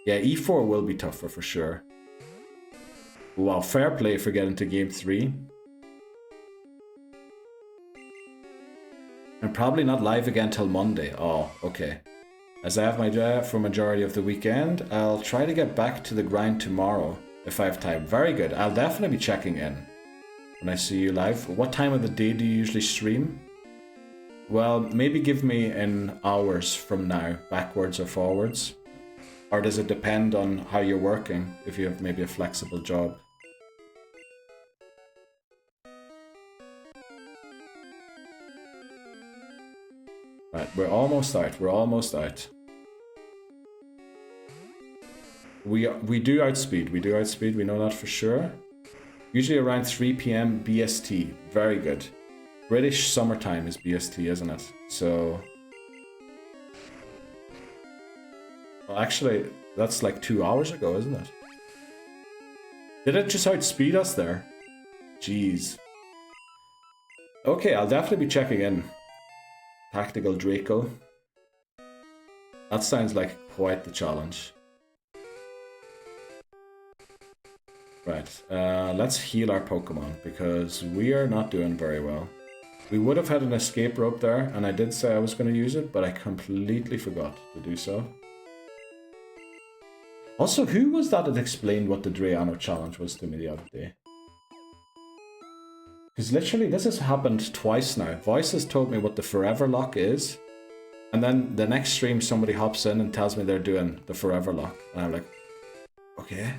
Yeah, E4 will be tougher for sure. Wow, fair play for getting to game 3. I'm probably not live again till Monday. Oh, okay. As I have my job for majority of the weekend, I'll try to get back to the grind tomorrow if I have time. Very good. I'll definitely be checking in when I see you live. What time of the day do you usually stream? Well, maybe give me in hours from now, backwards or forwards. Or does it depend on how you're working, if you have maybe a flexible job? Right, we're almost out, we're almost out. We do outspeed, we know that for sure. Usually around 3 PM BST, very good. British summertime is BST, isn't it? So... Well, actually, that's like 2 hours ago, isn't it? Did it just outspeed us there? Jeez. Okay, I'll definitely be checking in. Tactical Draco. That sounds like quite the challenge. Right, let's heal our Pokemon, because we are not doing very well. We would have had an escape rope there, and I did say I was going to use it, but I completely forgot to do so. Also, who was that explained what the Drayano challenge was to me the other day? Because literally, this has happened twice now. Voice has told me what the Forever Lock is, And then the next stream somebody hops in and tells me they're doing the forever lock. And I'm like, okay.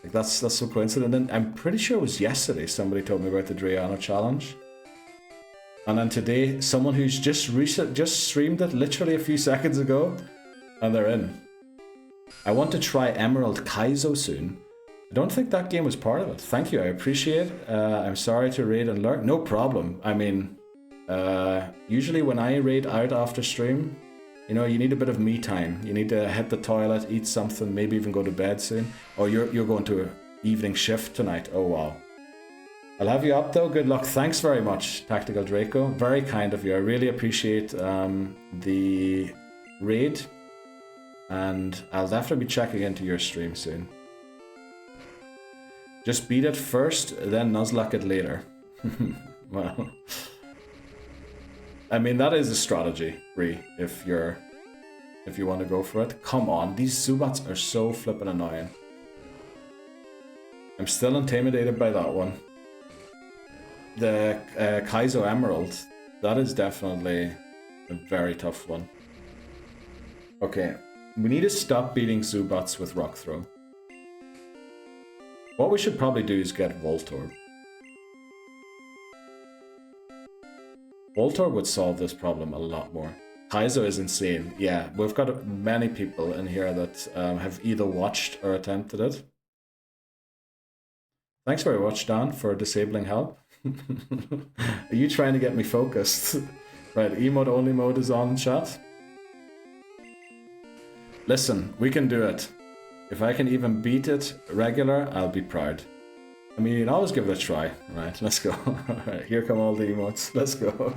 Like that's so coincident. And I'm pretty sure it was yesterday somebody told me about the Driano challenge. And then today, someone who's just streamed it literally a few seconds ago, and they're in. I want to try Emerald Kaizo soon. I don't think that game was part of it. Thank you, I appreciate it. I'm sorry to raid and lurk. No problem. I mean, usually when I raid out after stream, you know, you need a bit of me time. You need to hit the toilet, eat something, maybe even go to bed soon. Oh, you're going to an evening shift tonight. Oh, wow. I'll have you up though. Good luck. Thanks very much, Tactical Draco. Very kind of you. I really appreciate the raid. And I'll definitely be checking into your stream soon. Just beat it first, then Nuzlocke it later. Well, I mean, that is a strategy, Bree, if you want to go for it. Come on, these Zubats are so flippin' annoying. I'm still intimidated by that one. The Kaizo Emerald, that is definitely a very tough one. Okay, we need to stop beating Zubats with Rock Throw. What we should probably do is get Voltorb. Voltorb would solve this problem a lot more. Kaizo is insane. Yeah, we've got many people in here that have either watched or attempted it. Thanks very much, Dan, for disabling help. Are you trying to get me focused? Right, emote only mode is on, chat. Listen, we can do it. If I can even beat it regular, I'll be proud. I mean, you can always give it a try. Right, let's go. Alright, here come all the emotes. Let's go.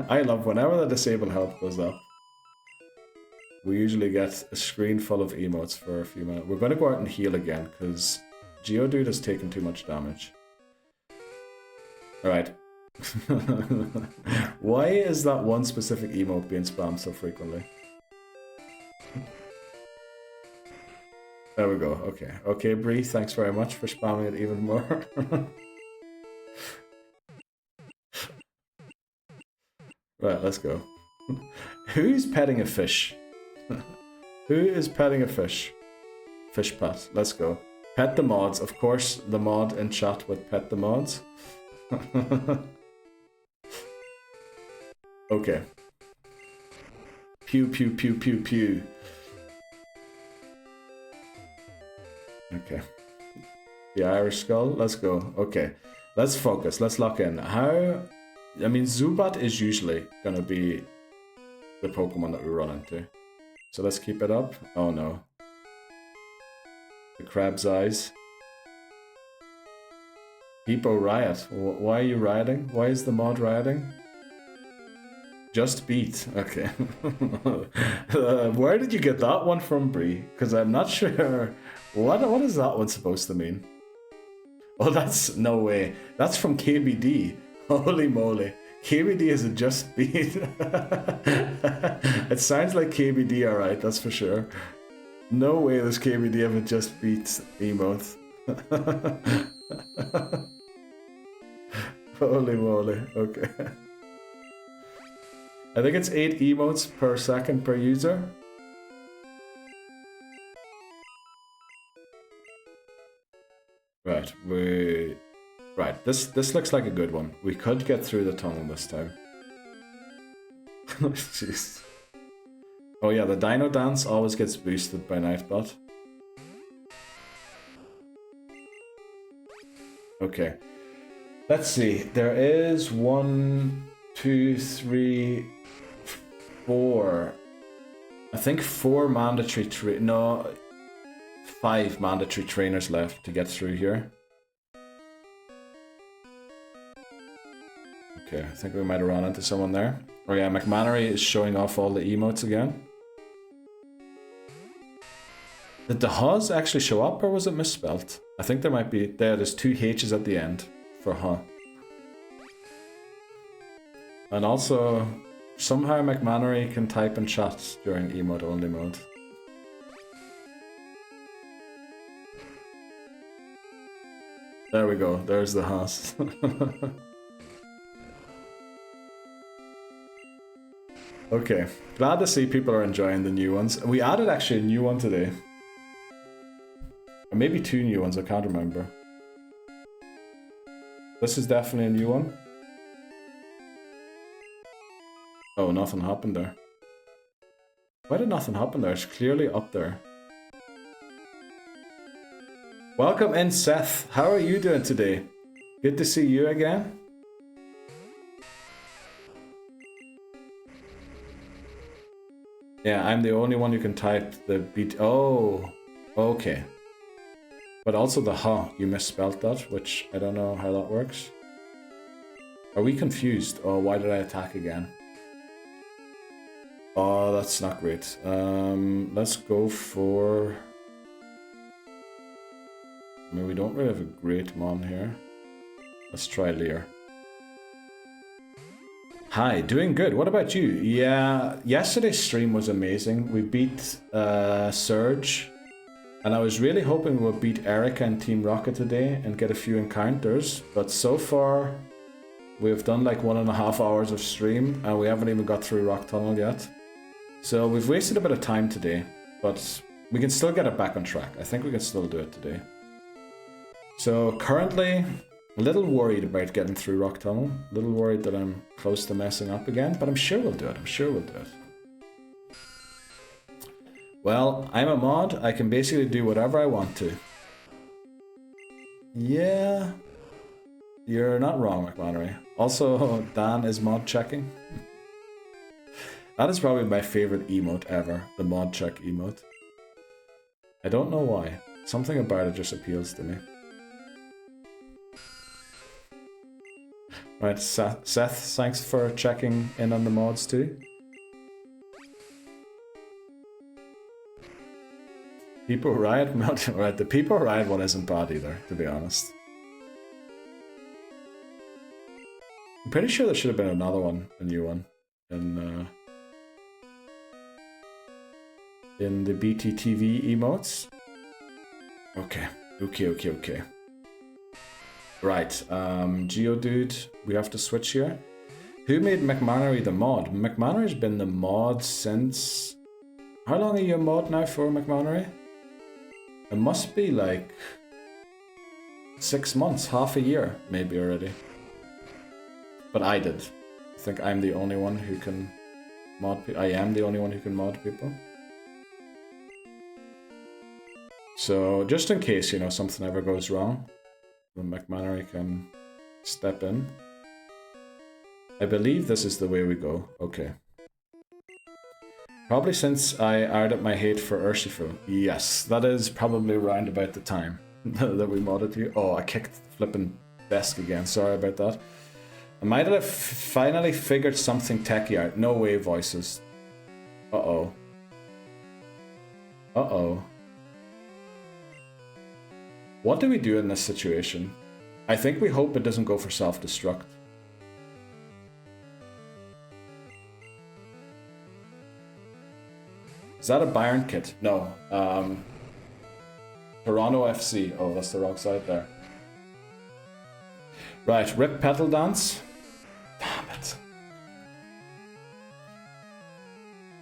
I love whenever the disable help goes up. We usually get a screen full of emotes for a few minutes. We're going to go out and heal again, because Geodude has taken too much damage. Alright. Why is that one specific emote being spammed so frequently? There we go, okay. Okay, Bree, thanks very much for spamming it even more. Right, let's go. Who's petting a fish? Who is petting a fish? Fish pet, let's go. Pet the mods, of course the mod in chat would pet the mods. Okay. Pew pew pew pew pew. Okay. The Irish skull, let's go. Okay. Let's focus, let's lock in. How... I mean, Zubat is usually gonna be the Pokemon that we run into. So let's keep it up. Oh no. The crab's eyes. Hippo riot. Why are you rioting? Why is the mod rioting? Just beat. Okay. Where did you get that one from, Bree? Because I'm not sure. What is that one supposed to mean? Oh, that's... no way. That's from KBD. Holy moly. KBD is a just beat. It sounds like KBD, alright, that's for sure. No way does KBD have a just beat emote. Holy moly, okay. I think it's 8 emotes per second per user. Right, Right, this looks like a good one. We could get through the tunnel this time. Jeez. Oh yeah, the Dino Dance always gets boosted by Nightbot. Okay. Let's see. There is 1, 2, 3, 4. I think 4 mandatory no, 5 mandatory trainers left to get through here. Okay, I think we might have run into someone there. Oh yeah, McMannery is showing off all the emotes again. Did the H's actually show up or was it misspelled? I think there might be... there's 2 H's at the end for Huh. And also, somehow McMannery can type in chat during emote only mode. There we go, there's the Haas. Okay, glad to see people are enjoying the new ones. We added actually a new one today. Or maybe 2 new ones, I can't remember. This is definitely a new one. Oh, nothing happened there. Why did nothing happen there? It's clearly up there. Welcome in, Seth. How are you doing today? Good to see you again. Yeah, I'm the only one who can type the beat. Oh, okay. But also the huh, you misspelled that, which I don't know how that works. Are we confused? Oh, why did I attack again? Oh, that's not great. Let's go for... I mean, we don't really have a great mon here. Let's try Lear. Hi, doing good. What about you? Yeah, yesterday's stream was amazing. We beat Surge. And I was really hoping we would beat Erica and Team Rocket today and get a few encounters. But so far, we've done like 1.5 hours of stream and we haven't even got through Rock Tunnel yet. So we've wasted a bit of time today, but we can still get it back on track. I think we can still do it today. So currently, a little worried about getting through Rock Tunnel. A little worried that I'm close to messing up again, but I'm sure we'll do it. I'm sure we'll do it. Well, I'm a mod. I can basically do whatever I want to. Yeah. You're not wrong, McMannery. Also, Dan is mod checking. That is probably my favorite emote ever, the mod check emote. I don't know why. Something about it just appeals to me. Right, Seth, thanks for checking in on the mods too. People Riot, right? The People Riot one isn't bad either, to be honest. I'm pretty sure there should have been another one, a new one, in the BTTV emotes. Okay. Right, Geodude, we have to switch here. Who made McMannery the mod? McMannery's been the mod since... How long are you a mod now for, McMannery? It must be like 6 months, half a year, maybe already. But I did. I think I'm the only one who can mod people. I am the only one who can mod people. So just in case, you know, something ever goes wrong, then McMannery can step in. I believe this is the way we go. Okay. Probably since I aired my hate for Urshifu. Yes, that is probably around about the time that we modded you. Oh, I kicked the flipping desk again. Sorry about that. I might have finally figured something techie out. No way, voices. Uh-oh. Uh-oh. What do we do in this situation? I think we hope it doesn't go for self-destruct. Is that a Byron kit? No. Toronto FC. Oh, that's the wrong side there. Right, rip Petal Dance. Damn it.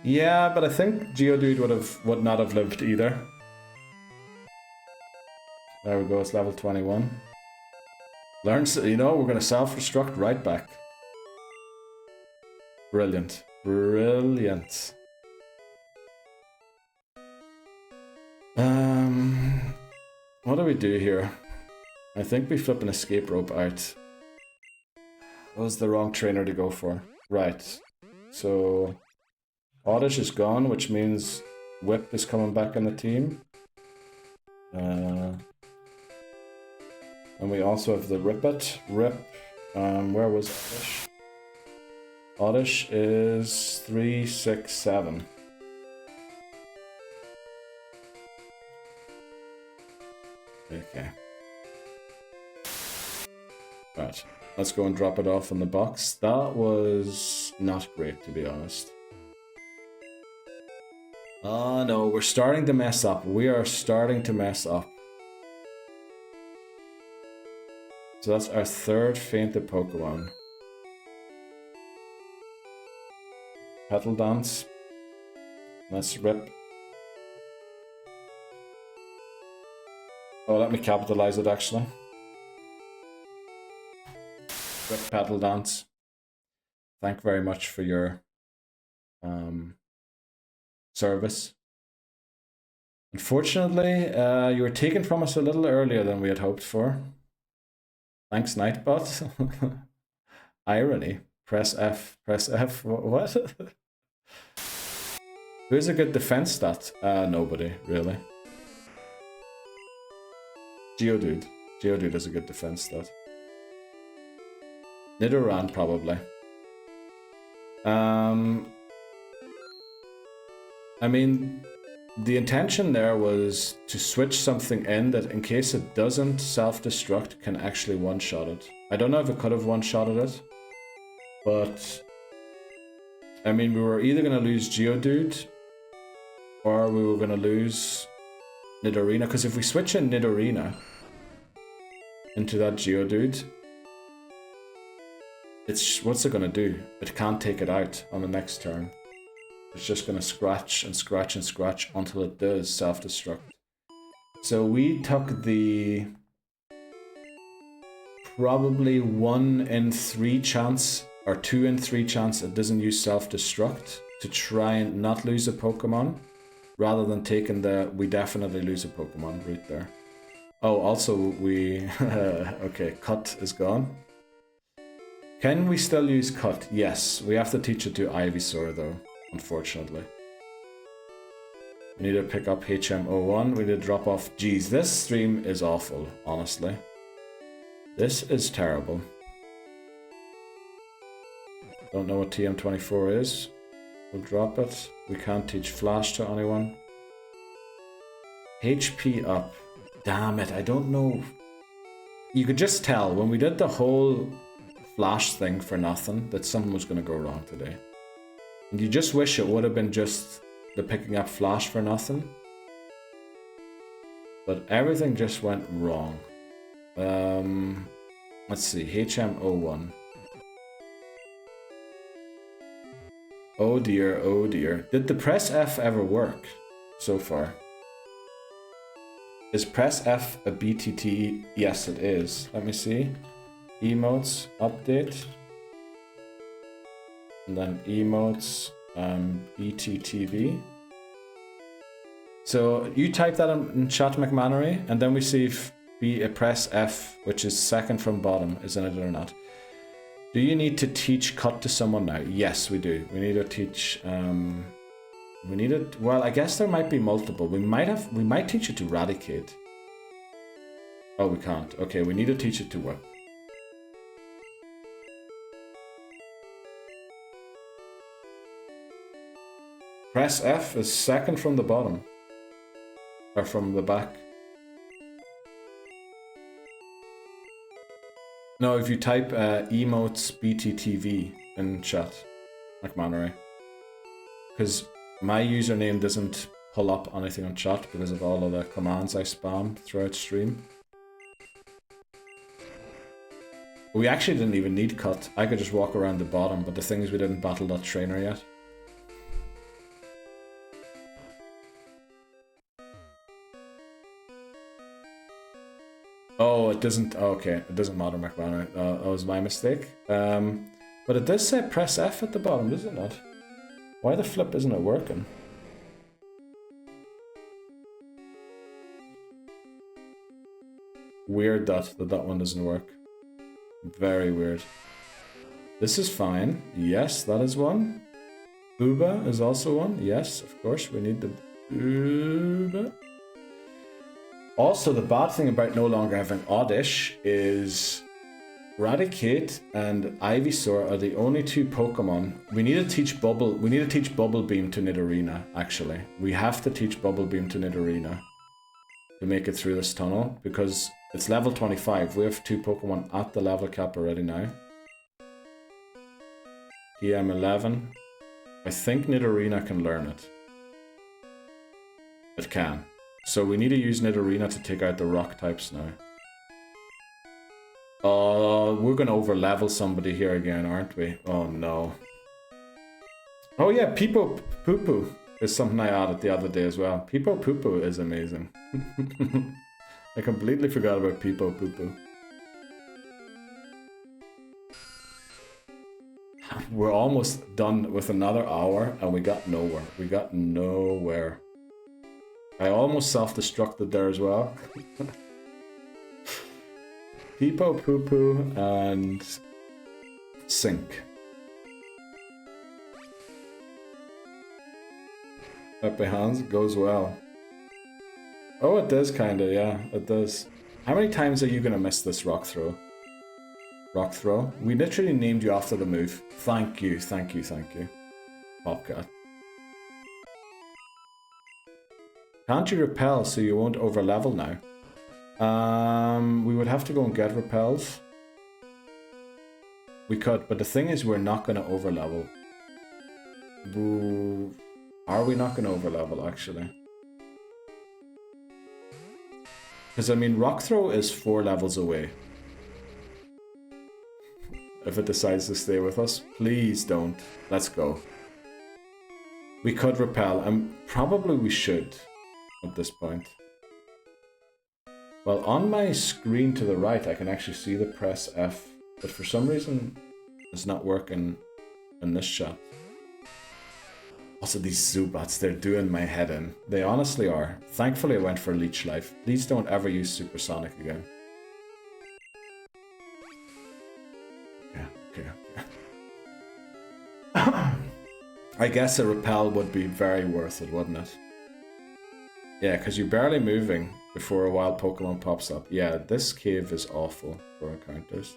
Yeah, but I think Geodude would not have lived either. There we go, it's level 21. Learns, you know, we're gonna self-destruct right back. Brilliant. Brilliant. What do we do here? I think we flip an escape rope out. That was the wrong trainer to go for. Right. So Oddish is gone, which means Whip is coming back on the team. And we also have the Ripit. Where was Oddish? Oddish is 3, 6, 7. Okay. Right, let's go and drop it off in the box. That was not great, to be honest. Oh no, we're starting to mess up. We are starting to mess up. So that's our third fainted Pokemon. Petal Dance. Let's rip. Oh, let me capitalize it actually. Rip Petal Dance. Thank you very much for your service. Unfortunately, you were taken from us a little earlier than we had hoped for. Thanks, Nightbot. Irony. Press F. Press F. What? Who's a good defense stat? Nobody, really. Geodude. Geodude is a good defense stat. Nidoran, probably. I mean, the intention there was to switch something in that in case it doesn't self-destruct can actually one-shot it. I don't know if it could have one-shotted it, but I mean, we were either going to lose Geodude or we were going to lose Nidorina, because if we switch in Nidorina into that Geodude, what's it going to do? It can't take it out on the next turn. It's just going to scratch and scratch and scratch until it does self-destruct. So we took the probably 1 in 3 chance or 2 in 3 chance it doesn't use self-destruct to try and not lose a Pokemon, rather than taking the we definitely lose a Pokemon route there. Oh, also we... okay, Cut is gone. Can we still use Cut? Yes, we have to teach it to Ivysaur though. Unfortunately. We need to pick up HM01. We need to drop off. Geez, this stream is awful, honestly. This is terrible. Don't know what TM24 is. We'll drop it. We can't teach Flash to anyone. HP up. Damn it, I don't know. You could just tell when we did the whole Flash thing for nothing that something was going to go wrong today. And you just wish it would have been just the picking up Flash for nothing. But everything just went wrong. Let's see, HM01. Oh dear, oh dear. Did the press F ever work so far? Is press F a BTT? Yes, it is. Let me see. Emotes, update. And then emotes, BTTV. So you type that in chat, McMannery, and then we see if press F, which is second from bottom, is in it or not. Do you need to teach Cut to someone now? Yes, we do. We need to teach. We need it. Well, I guess there might be multiple. We might teach it to Raticate. Oh, we can't. Okay, we need to teach it to what? Press F is second from the bottom. Or from the back. No, if you type emotes BTTV in chat, McMannery. Because my username doesn't pull up anything on chat because of all of the commands I spam throughout stream. We actually didn't even need Cut. I could just walk around the bottom, but the thing is we didn't battle that trainer yet. Oh, it doesn't. Oh, okay, it doesn't matter, McManus. That was my mistake. But it does say press F at the bottom, does it not? Why the flip isn't it working? Weird that one doesn't work. Very weird. This is fine. Yes, that is one. Booba is also one. Yes, of course, we need the Booba. Also, the bad thing about no longer having Oddish is Raticate and Ivysaur are the only 2 Pokemon. We need to teach Bubble Beam to Nidorina, actually. We have to teach Bubble Beam to Nidorina to make it through this tunnel, because it's level 25. We have 2 Pokemon at the level cap already now. TM11. I think Nidorina can learn it. It can. So we need to use Nidorina to take out the rock types now. Oh, we're gonna over level somebody here again, aren't we? Oh no. Oh yeah, Peepo Poo Poo is something I added the other day as well. Peepo Poo Poo is amazing. I completely forgot about Peepo Poo Poo. We're almost done with another hour and we got nowhere. We got nowhere. I almost self-destructed there as well. Peepo Poo Poo and Sink. Happy hands goes well. Oh, it does kinda, yeah, it does. How many times are you gonna miss this rock throw? Rock throw? We literally named you after the move. Thank you, thank you, thank you. Popcat. Can't you repel so you won't overlevel now? We would have to go and get repels. We could, but the thing is we're not gonna overlevel. Boo. Are we not gonna overlevel actually? Because I mean rock throw is 4 levels away. If it decides to stay with us, please don't. Let's go. We could repel, and probably we should at this point. Well, on my screen to the right, I can actually see the press F, but for some reason, it's not working in this shot. Also, these Zubats, they're doing my head in. They honestly are. Thankfully, I went for Leech Life. Please don't ever use Supersonic again. Okay. I guess a repel would be very worth it, wouldn't it? Yeah, because you're barely moving before a wild Pokemon pops up. Yeah, this cave is awful for encounters.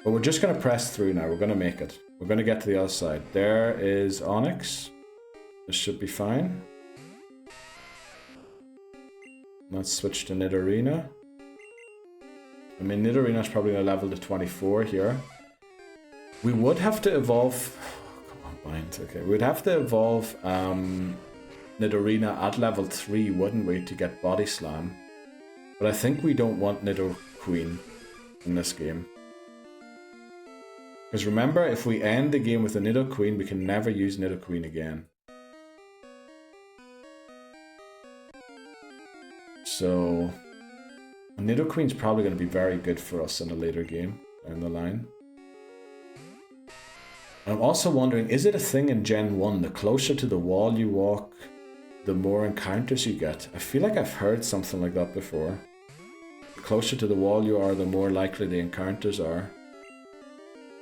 But we're just going to press through now. We're going to make it. We're going to get to the other side. There is Onyx. This should be fine. Let's switch to Nidorina. I mean, Nidorina is probably going to level to 24 here. We would have to evolve... Oh, come on, Bind. Okay, we'd have to evolve Nidorina at level 3, wouldn't we, to get Body Slam. But I think we don't want Nidoqueen in this game. Because remember, if we end the game with a Nidoqueen, we can never use Nidoqueen again. So... Nidoqueen's probably going to be very good for us in a later game down the line. I'm also wondering, is it a thing in Gen 1, the closer to the wall you walk, the more encounters you get? I feel like I've heard something like that before. The closer to the wall you are, the more likely the encounters are.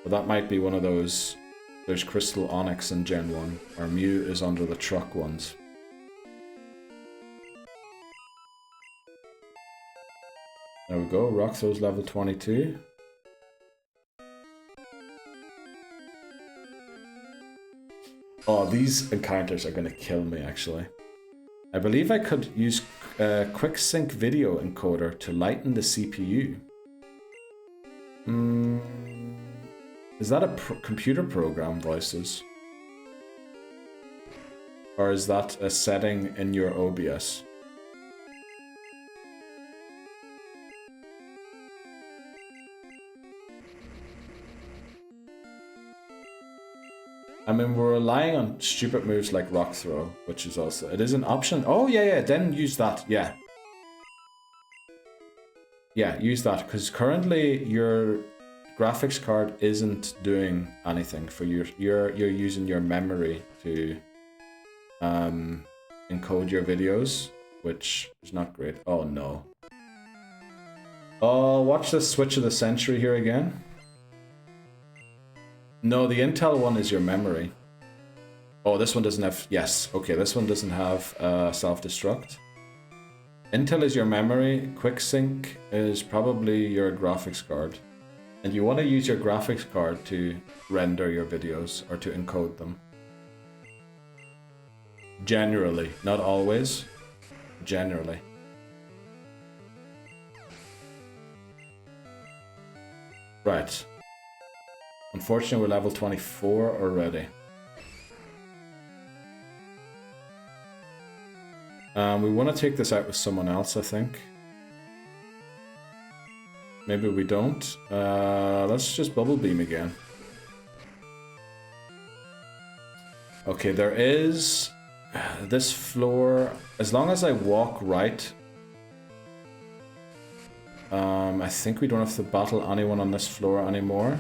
But that might be one of those, there's Crystal Onyx in Gen 1, or Mew is under the truck ones. There we go, Rock Throw's level 22. Oh, these encounters are going to kill me, actually. I believe I could use Quick Sync Video Encoder to lighten the CPU. Is that a computer program, Voices? Or is that a setting in your OBS? I mean, we're relying on stupid moves like Rock Throw, which is also... It is an option. Oh, yeah, then use that, yeah. Yeah, use that, because currently your graphics card isn't doing anything for you. You're using your memory to encode your videos, which is not great. Oh, no. Oh, watch this Switch of the Century here again. No, the Intel one is your memory. Oh, this one doesn't have... Yes, okay, this one doesn't have self-destruct. Intel is your memory. Quick Sync is probably your graphics card. And you want to use your graphics card to render your videos or to encode them. Generally, not always. Generally. Right. Unfortunately, we're level 24 already. We want to take this out with someone else, I think. Maybe we don't. Let's just Bubble Beam again. Okay, there is this floor. As long as I walk right, I think we don't have to battle anyone on this floor anymore.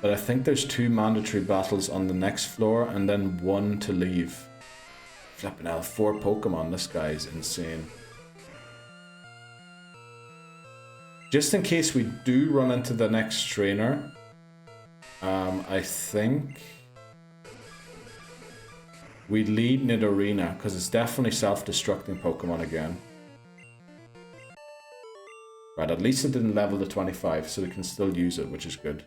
But I think there's 2 mandatory battles on the next floor and then 1 to leave. Flippin' hell, 4 Pokemon. This guy is insane. Just in case we do run into the next trainer, I think we lead Nidorina, because it's definitely self-destructing Pokemon again. Right, at least it didn't level to 25, so we can still use it, which is good.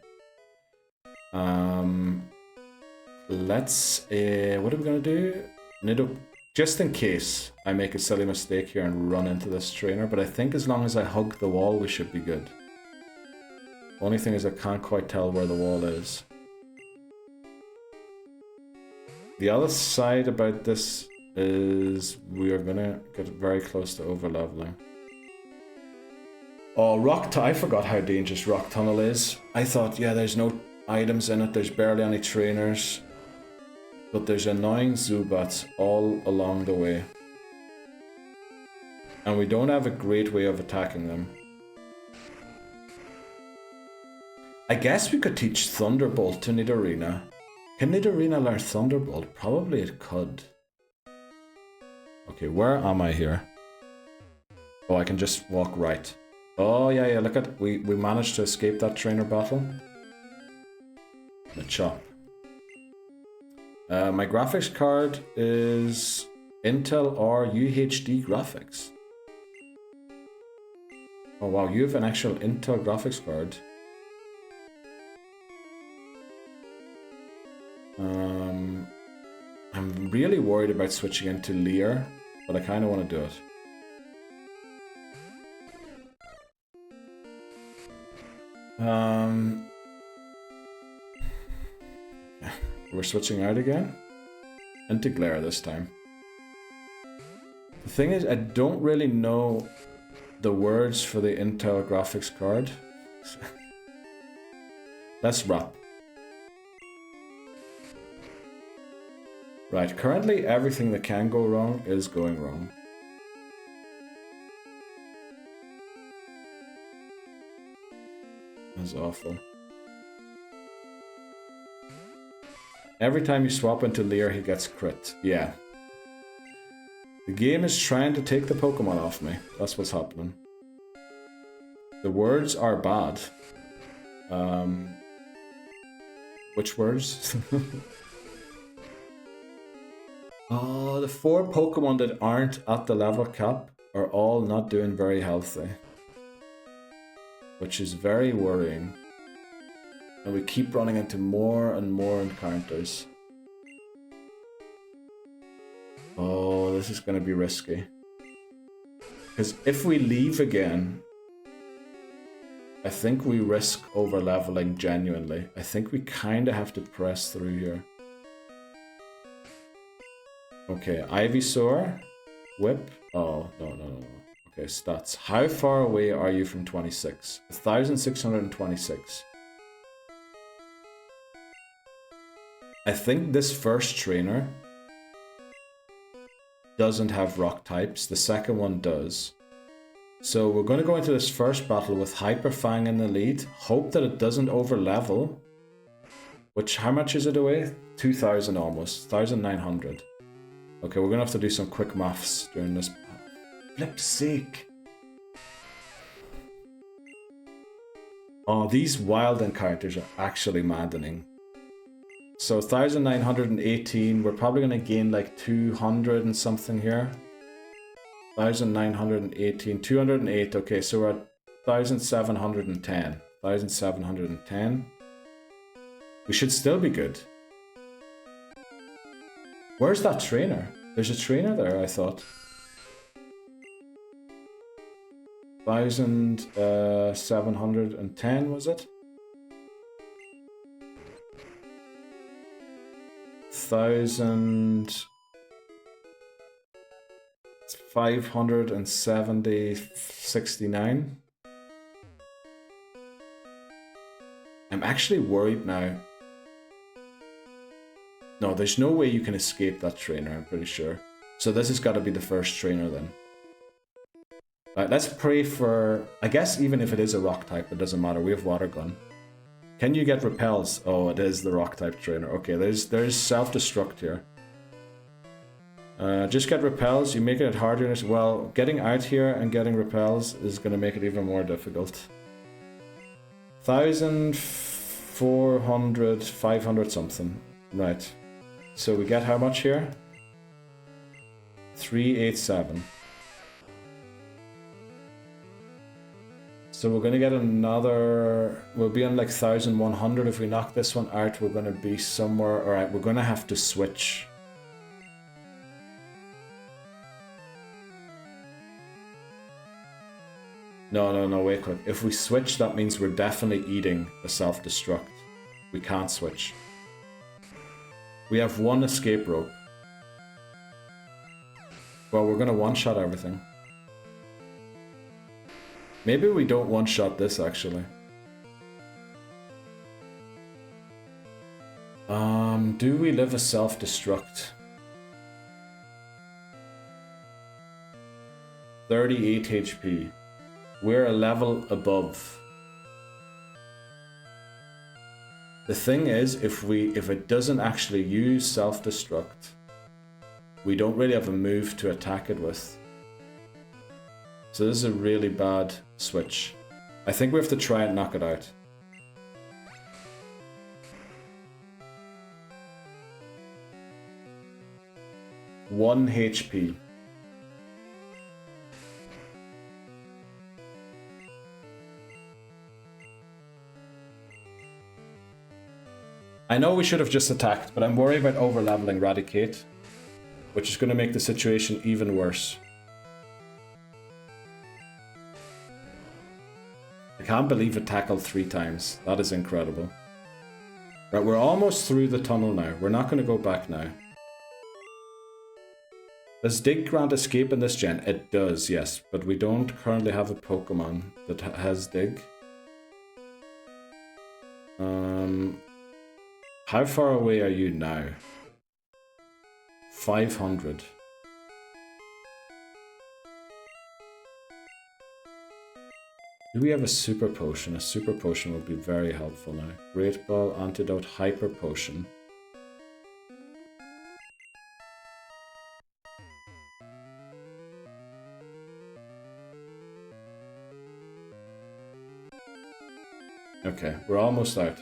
Let's... what are we going to do? Just in case I make a silly mistake here and run into this trainer, but I think as long as I hug the wall, we should be good. Only thing is I can't quite tell where the wall is. The other side about this is we are gonna get very close to over-leveling. Oh, I forgot how dangerous Rock Tunnel is. I thought, yeah, there's no items in it, there's barely any trainers. But there's annoying Zubats all along the way. And we don't have a great way of attacking them. I guess we could teach Thunderbolt to Nidorina. Can Nidorina learn Thunderbolt? Probably it could. Okay, where am I here? Oh, I can just walk right. Oh, yeah, look at... We managed to escape that trainer battle. The chop. My graphics card is Intel or UHD graphics. Oh wow, you have an actual Intel graphics card. I'm really worried about switching into Lear, but I kind of want to do it. We're switching out again. Into Glare this time. The thing is, I don't really know the words for the Intel graphics card. Let's wrap. Right, currently everything that can go wrong is going wrong. That's awful. Every time you swap into Lear, he gets crit. Yeah. The game is trying to take the Pokemon off me. That's what's happening. The words are bad. Which words? Oh, the 4 Pokemon that aren't at the level cap are all not doing very healthy. Which is very worrying. And we keep running into more and more encounters. Oh, this is going to be risky. Because if we leave again, I think we risk over-leveling genuinely. I think we kind of have to press through here. Okay, Ivysaur. Whip. Oh, no. Okay, stats. How far away are you from 26? 1,626. I think this first trainer doesn't have rock types. The second one does. So we're going to go into this first battle with Hyper Fang in the lead. Hope that it doesn't over level. Which, how much is it away? 2,000 almost. 1,900. Okay, we're going to have to do some quick maths during this. Flip's sake. Oh, these wild encounters are actually maddening. So 1,918, we're probably going to gain like 200 and something here. 1,918, 208, okay, so we're at 1,710. 1,710. We should still be good. Where's that trainer? There's a trainer there, I thought. 1,710, was it? 1,569. I'm actually worried now. No, there's no way you can escape that trainer, I'm pretty sure. So this has got to be the first trainer then. Alright, let's pray for... I guess even if it is a rock type, it doesn't matter. We have water gun. Can you get repels? Oh, it is the rock type trainer. Okay, there's self-destruct here. Just get repels. You make it harder. Well, getting out here and getting repels is going to make it even more difficult. 1,400, 500 something. Right. So we get how much here? 387. So we're going to get another... We'll be on like 1,100. If we knock this one out, we're going to be somewhere... Alright, we're going to have to switch. No, wait quick. If we switch, that means we're definitely eating a self-destruct. We can't switch. We have one escape rope. Well, we're going to one-shot everything. Maybe we don't one-shot this, actually. Do we live a self-destruct? 38 HP. We're a level above. The thing is, if it doesn't actually use self-destruct, we don't really have a move to attack it with. So this is a really bad switch. I think we have to try and knock it out. One HP. I know we should have just attacked, but I'm worried about over-leveling Eradicate, which is going to make the situation even worse. I can't believe it tackled 3 times. That is incredible. Right, we're almost through the tunnel now. We're not going to go back now. Does Dig grant escape in this gen? It does, yes, but we don't currently have a Pokemon that has Dig. How far away are you now? 500. Do we have a super potion? A super potion would be very helpful now. Great Ball, Antidote, Hyper Potion. Okay, we're almost out.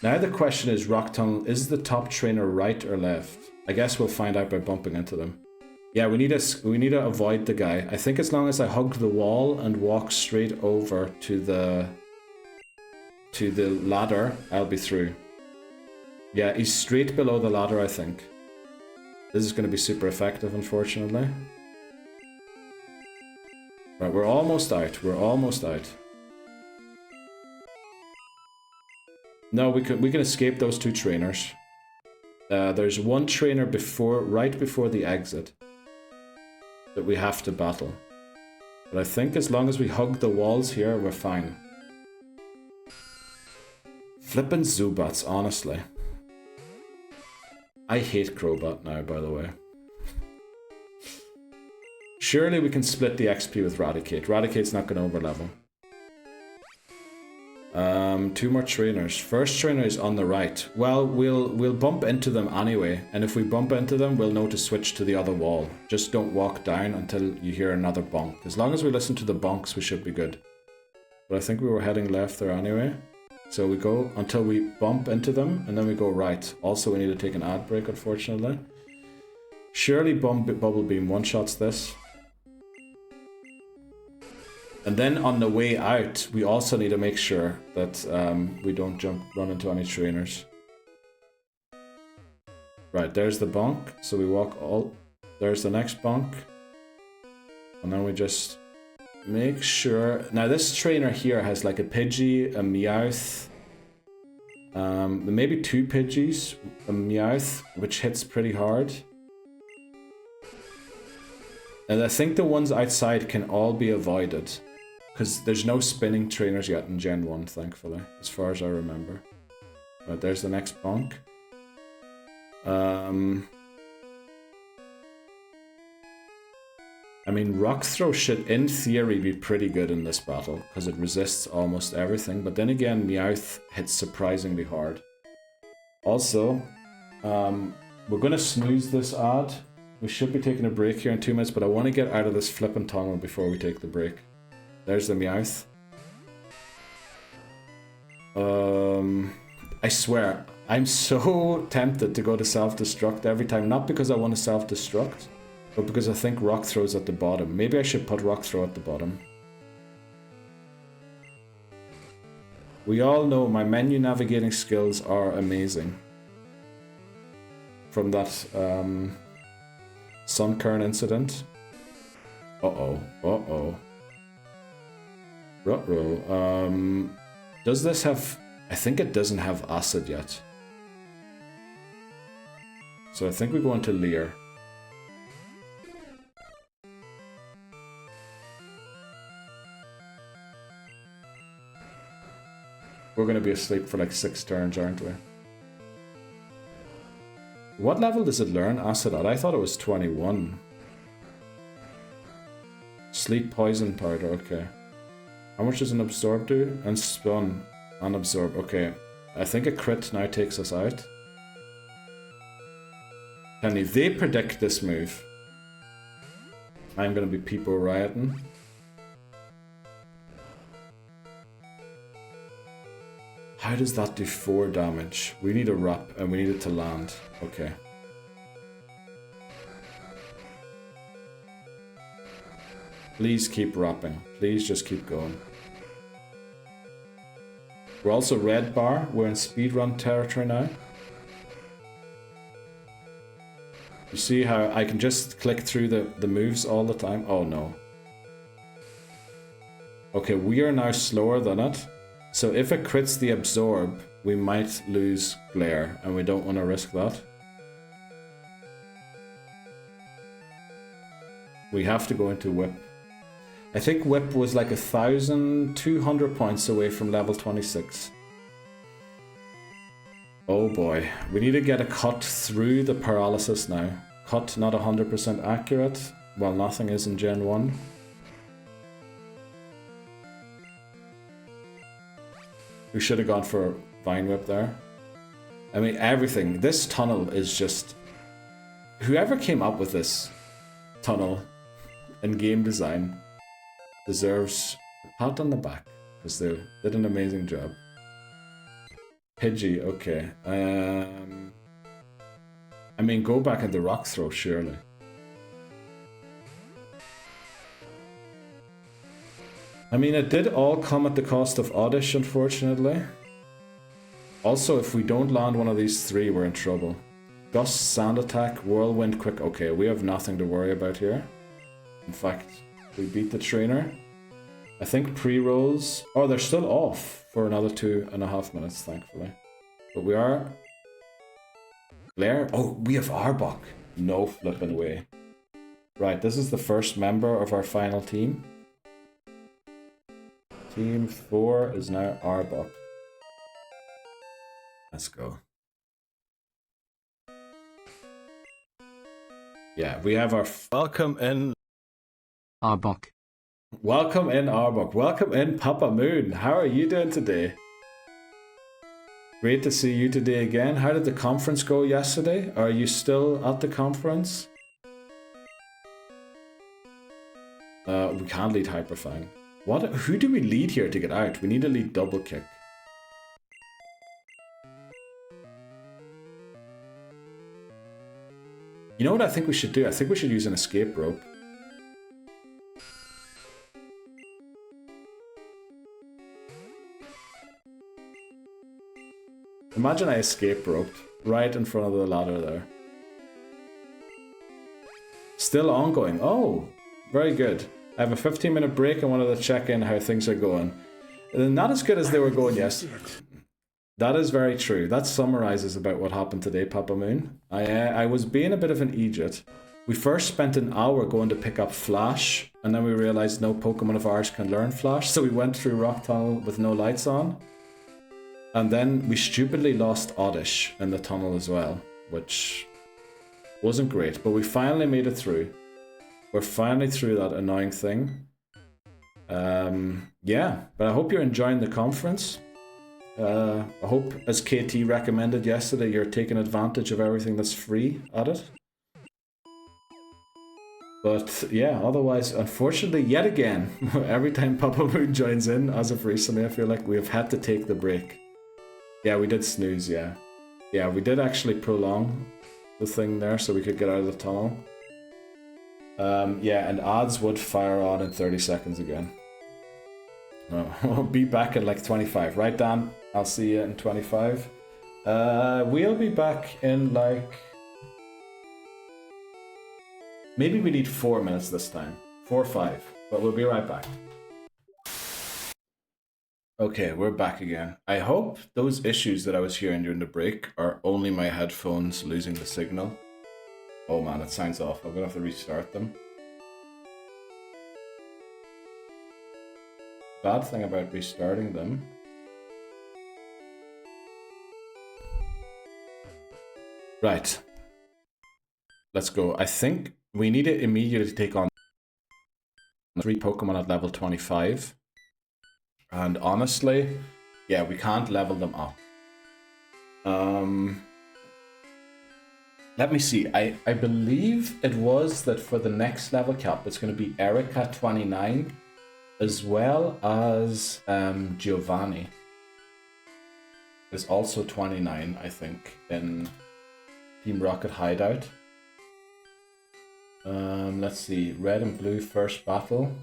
Now the question is, Rock Tunnel, is the top trainer right or left? I guess we'll find out by bumping into them. Yeah, we need to avoid the guy. I think as long as I hug the wall and walk straight over to the ladder, I'll be through. Yeah, he's straight below the ladder, I think. This is going to be super effective, unfortunately. Right, we're almost out. We're almost out. No, we can escape those 2 trainers. There's one trainer right before the exit that we have to battle. But I think as long as we hug the walls here, we're fine. Flippin' Zubats, honestly. I hate Crobat now, by the way. Surely we can split the XP with Raticate. Raticate's not going to overlevel. 2 more trainers. First trainer is on the right. Well, we'll bump into them anyway, and if we bump into them, we'll know to switch to the other wall. Just don't walk down until you hear another bonk. As long as we listen to the bonks, we should be good. But I think we were heading left there anyway. So we go until we bump into them, and then we go right. Also, we need to take an ad break, unfortunately. Surely Bubble Beam one-shots this. And then on the way out, we also need to make sure that we don't run into any trainers. Right, there's the bonk. So we walk there's the next bonk. And then we just make sure... Now this trainer here has like a Pidgey, a Meowth, maybe 2 Pidgeys, a Meowth, which hits pretty hard. And I think the ones outside can all be avoided. Because there's no spinning trainers yet in Gen 1, thankfully, as far as I remember. Right, there's the next bonk. I mean, Rock Throw should, in theory, be pretty good in this battle, because it resists almost everything. But then again, Meowth hits surprisingly hard. Also, we're going to snooze this ad. We should be taking a break here in 2 minutes, but I want to get out of this flippin' tunnel before we take the break. There's the Meowth. I swear, I'm so tempted to go to self-destruct every time. Not because I want to self-destruct, but because I think Rock Throw's at the bottom. Maybe I should put Rock Throw at the bottom. We all know my menu navigating skills are amazing. From that Sunkern incident. Uh-oh. Uh-oh. Ruh-roh. Does this have... I think it doesn't have acid yet. So I think we go into Leer. We're going to be asleep for like 6 turns, aren't we? What level does it learn acid at? I thought it was 21. Sleep poison powder, okay. How much does an absorb do? And spun and absorb, okay. I think a crit now takes us out. Can they predict this move? I'm going to be people rioting. How does that do 4 damage? We need a wrap and we need it to land. Okay. Please keep wrapping. Please just keep going. We're also red bar. We're in speedrun territory now. You see how I can just click through the moves all the time? Oh no. Okay, we are now slower than it. So if it crits the absorb, we might lose glare, and we don't want to risk that. We have to go into whip. I think whip was like 1,200 points away from level 26. Oh boy, we need to get a cut through the paralysis now. Cut not 100% accurate, while nothing is in Gen 1. We should have gone for Vine Whip there. I mean, everything. This tunnel is just... Whoever came up with this tunnel and game design deserves a pat on the back, because they did an amazing job. Pidgey, okay. I mean, go back into Rock Throw, surely. I mean, it did all come at the cost of Oddish, unfortunately. Also, if we don't land one of these 3, we're in trouble. Gust, Sand Attack, Whirlwind, Quick... Okay, we have nothing to worry about here. In fact, we beat the trainer. I think pre-rolls... Oh, they're still off for another 2.5 minutes, thankfully. But we are... Glare? Oh, we have Arbok. No flipping way. Right, this is the first member of our final team. Team 4 is now Arbok. Let's go. Yeah, we have our... Welcome in... Arbok. Welcome in, Arbok. Welcome in, Papa Moon. How are you doing today? Great to see you today again. How did the conference go yesterday? Are you still at the conference? We can't lead Hyperfang. What? Who do we lead here to get out? We need to lead Double Kick. You know what I think we should do? I think we should use an escape rope. Imagine I escape roped right in front of the ladder there. Still ongoing. Oh, very good. I have a 15-minute break and wanted to check in how things are going. And not as good as they were going yesterday. That is very true. That summarizes about what happened today, Papa Moon. I was being a bit of an idiot. We first spent an hour going to pick up Flash, and then we realized no Pokemon of ours can learn Flash, so we went through Rock Tunnel with no lights on. And then we stupidly lost Oddish in the tunnel as well. which wasn't great, but we finally made it through. We're finally through that annoying thing. Yeah, but I hope you're enjoying the conference. I hope, as KT recommended yesterday, you're taking advantage of everything that's free at it. But yeah, otherwise, unfortunately, yet again, every time Papa Moon joins in, as of recently, I feel like we have had to take the break. Yeah, we did snooze, yeah. Yeah, we did actually prolong the thing there so we could get out of the tunnel. Yeah, and ads would fire on in 30 seconds again. We'll be back in like 25, right, Dan? I'll see you in 25. We'll be back in like... Maybe we need 4 minutes this time. 4 or 5, but we'll be right back. Okay, we're back again. I hope those issues that I was hearing during the break are only my headphones losing the signal. Oh man, it sounds off. I'm gonna have to restart them. Bad thing about restarting them. Right. Let's go. I think we need to immediately take on 3 Pokemon at level 25. And honestly, yeah, we can't level them up. Let me see. I believe it was that for the next level cap, it's going to be Erica 29, as well as Giovanni is also 29, I think, in Team Rocket Hideout. Let's see. Red and blue first battle.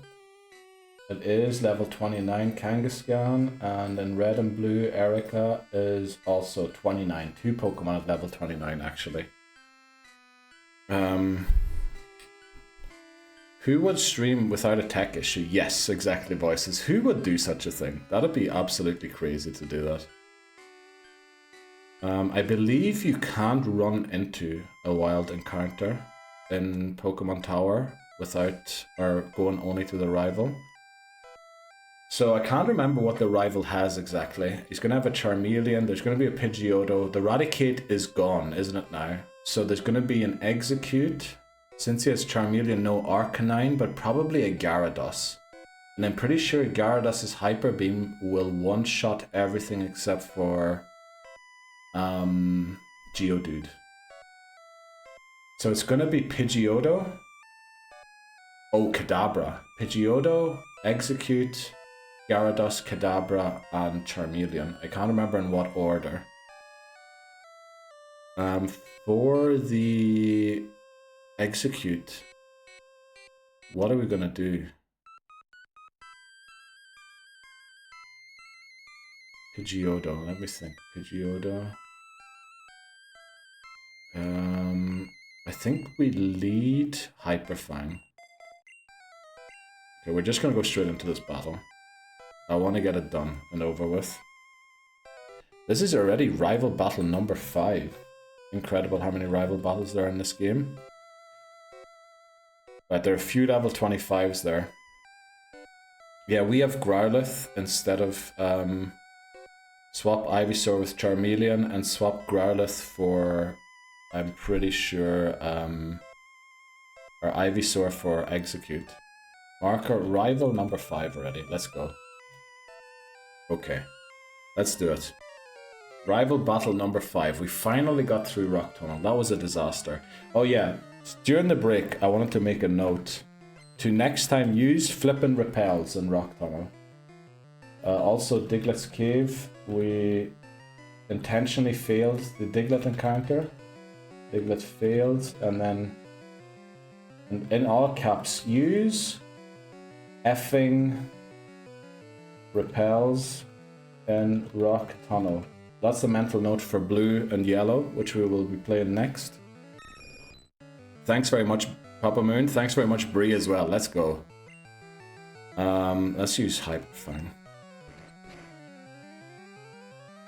It is level 29 Kangaskhan, and in red and blue, Erica is also 29. 2 Pokemon at level 29, actually. Who would stream without a tech issue? Yes, exactly, voices. Who would do such a thing? That'd be absolutely crazy to do that. I believe you can't run into a wild encounter in Pokemon Tower without, or going only to the rival. So I can't remember what the rival has exactly. He's going to have a Charmeleon, there's going to be a Pidgeotto. The Raticate is gone, isn't it now? So there's going to be an Execute. Since he has Charmeleon, no Arcanine, but probably a Gyarados. And I'm pretty sure Gyarados' Hyper Beam will one-shot everything except for Geodude. So it's going to be Pidgeotto. Oh, Kadabra. Pidgeotto, Execute, Gyarados, Kadabra, and Charmeleon. I can't remember in what order. For the Execute, what are we gonna do? Pidgeotto, let me think. Pidgeotto. I think we lead Hyperfang. Okay, we're just gonna go straight into this battle. I want to get it done and over with. This is already rival battle number 5. Incredible how many rival battles there are in this game. Right, there are a few level 25s there. Yeah, we have Growlithe instead of swap Ivysaur with Charmeleon and swap Growlithe for, I'm pretty sure, or Ivysaur for Execute. Marker rival number 5 already. Let's go. Okay, let's do it. Rival battle number 5. We finally got through Rock Tunnel. That was a disaster. Oh yeah, during the break, I wanted to make a note to next time use flippin' repels in Rock Tunnel. Also, Diglett's Cave. We intentionally failed the Diglett encounter. Diglett failed, and then in all caps, use effing repels in Rock Tunnel. That's the mental note for blue and yellow, which we will be playing next. Thanks very much, Papa Moon. Thanks very much, Bree, as well. Let's go. Let's use Hyperfang.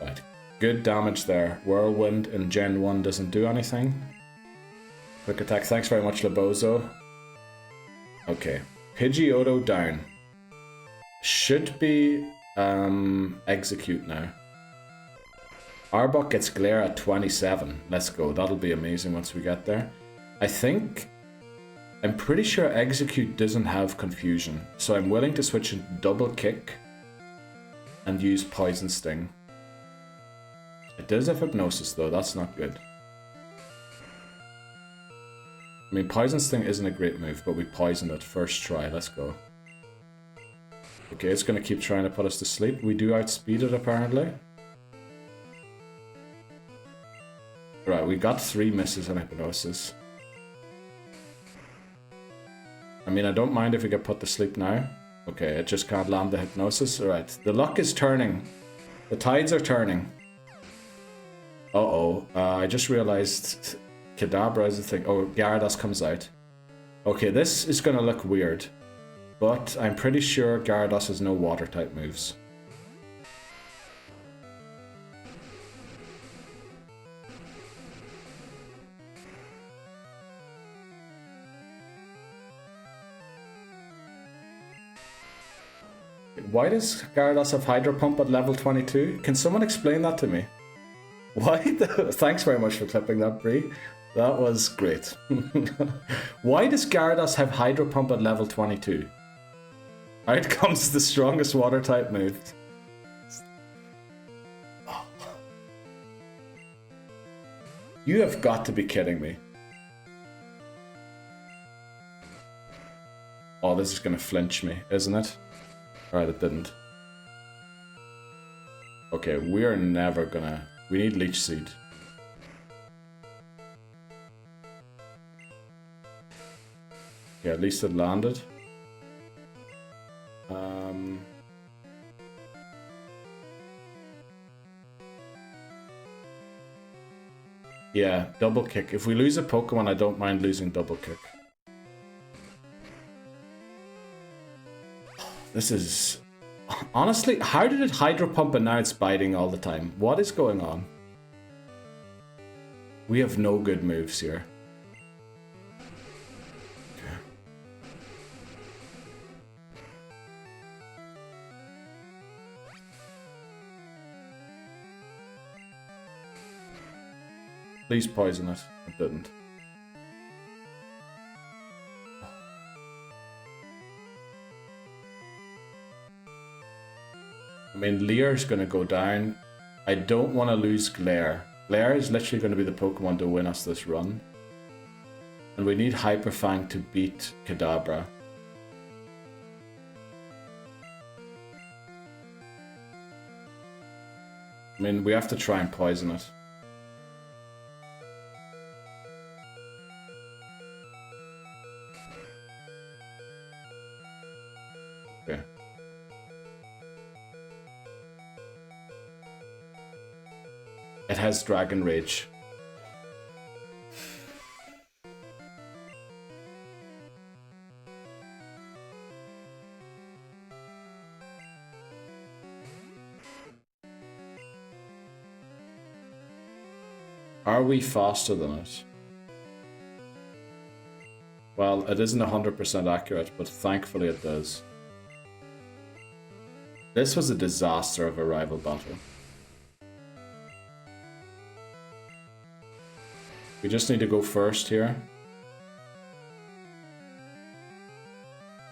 Right. Good damage there. Whirlwind in Gen 1 doesn't do anything. Quick attack. Thanks very much, Labozo. Okay. Pidgeotto down. Should be Execute now. Arbok gets Glare at 27. Let's go. That'll be amazing once we get there. I'm pretty sure Execute doesn't have Confusion, so I'm willing to switch into Double Kick and use Poison Sting. It does have Hypnosis though, that's not good. I mean, Poison Sting isn't a great move, but we poisoned it first try. Let's go. Okay, it's going to keep trying to put us to sleep. We do outspeed it apparently. Right, we got 3 misses on Hypnosis. I mean, I don't mind if we get put to sleep now. Okay, it just can't land the Hypnosis. Alright, the luck is turning. The tides are turning. Uh-oh, I just realized Kadabra is the thing. Oh, Gyarados comes out. Okay, this is going to look weird. But I'm pretty sure Gyarados has no water type moves. Why does Gyarados have Hydro Pump at level 22? Can someone explain that to me? Why? Thanks very much for clipping that, Bree. That was great. Why does Gyarados have Hydro Pump at level 22? Out comes the strongest water type move. You have got to be kidding me. Oh, this is going to flinch me, isn't it? Alright, it didn't. Okay, we are never gonna... We need Leech Seed. Okay, at least it landed. Yeah, Double Kick. If we lose a Pokemon, I don't mind losing Double Kick. This is... Honestly, how did it Hydro Pump and now it's biting all the time? What is going on? We have no good moves here. Okay. Please poison it. It didn't. I mean, Lear's going to go down. I don't want to lose Glare. Glare is literally going to be the Pokemon to win us this run. And we need Hyper Fang to beat Kadabra. I mean, we have to try and poison it. Okay. It has Dragon Rage. Are we faster than it? Well, it isn't 100% accurate, but thankfully it does. This was a disaster of a rival battle. We just need to go first here.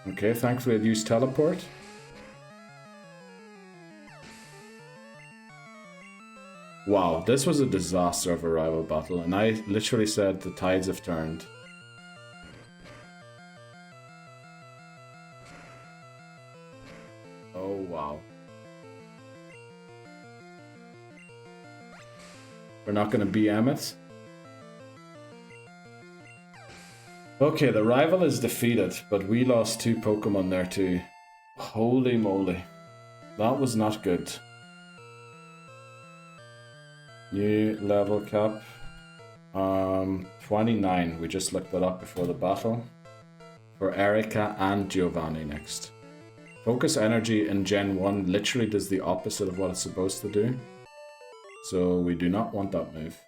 Okay, thankfully I'd used Teleport. Wow, this was a disaster of a rival battle, and I literally said the tides have turned. Oh, wow. We're not going to BM it. Okay, the rival is defeated, but we lost 2 Pokemon there too. Holy moly. That was not good. New level cap. 29. We just looked that up before the battle. For Erica and Giovanni next. Focus Energy in Gen 1 literally does the opposite of what it's supposed to do. So we do not want that move.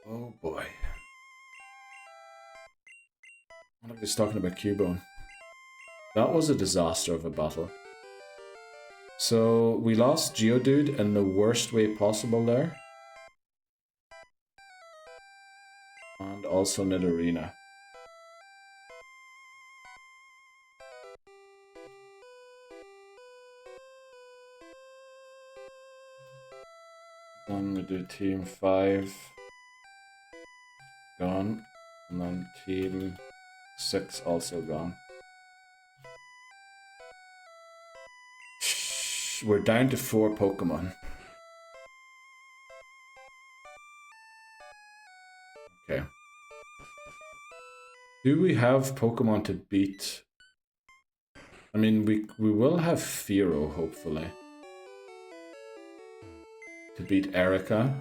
Oh boy. I'm just talking about Cubone. That was a disaster of a battle. So we lost Geodude in the worst way possible there. And also Nidorina. Then we do team 5. Gone. And then team 6 also gone. We're down to 4 Pokemon. Okay. Do we have Pokemon to beat? I mean, we will have Fearow, hopefully. To beat Erica.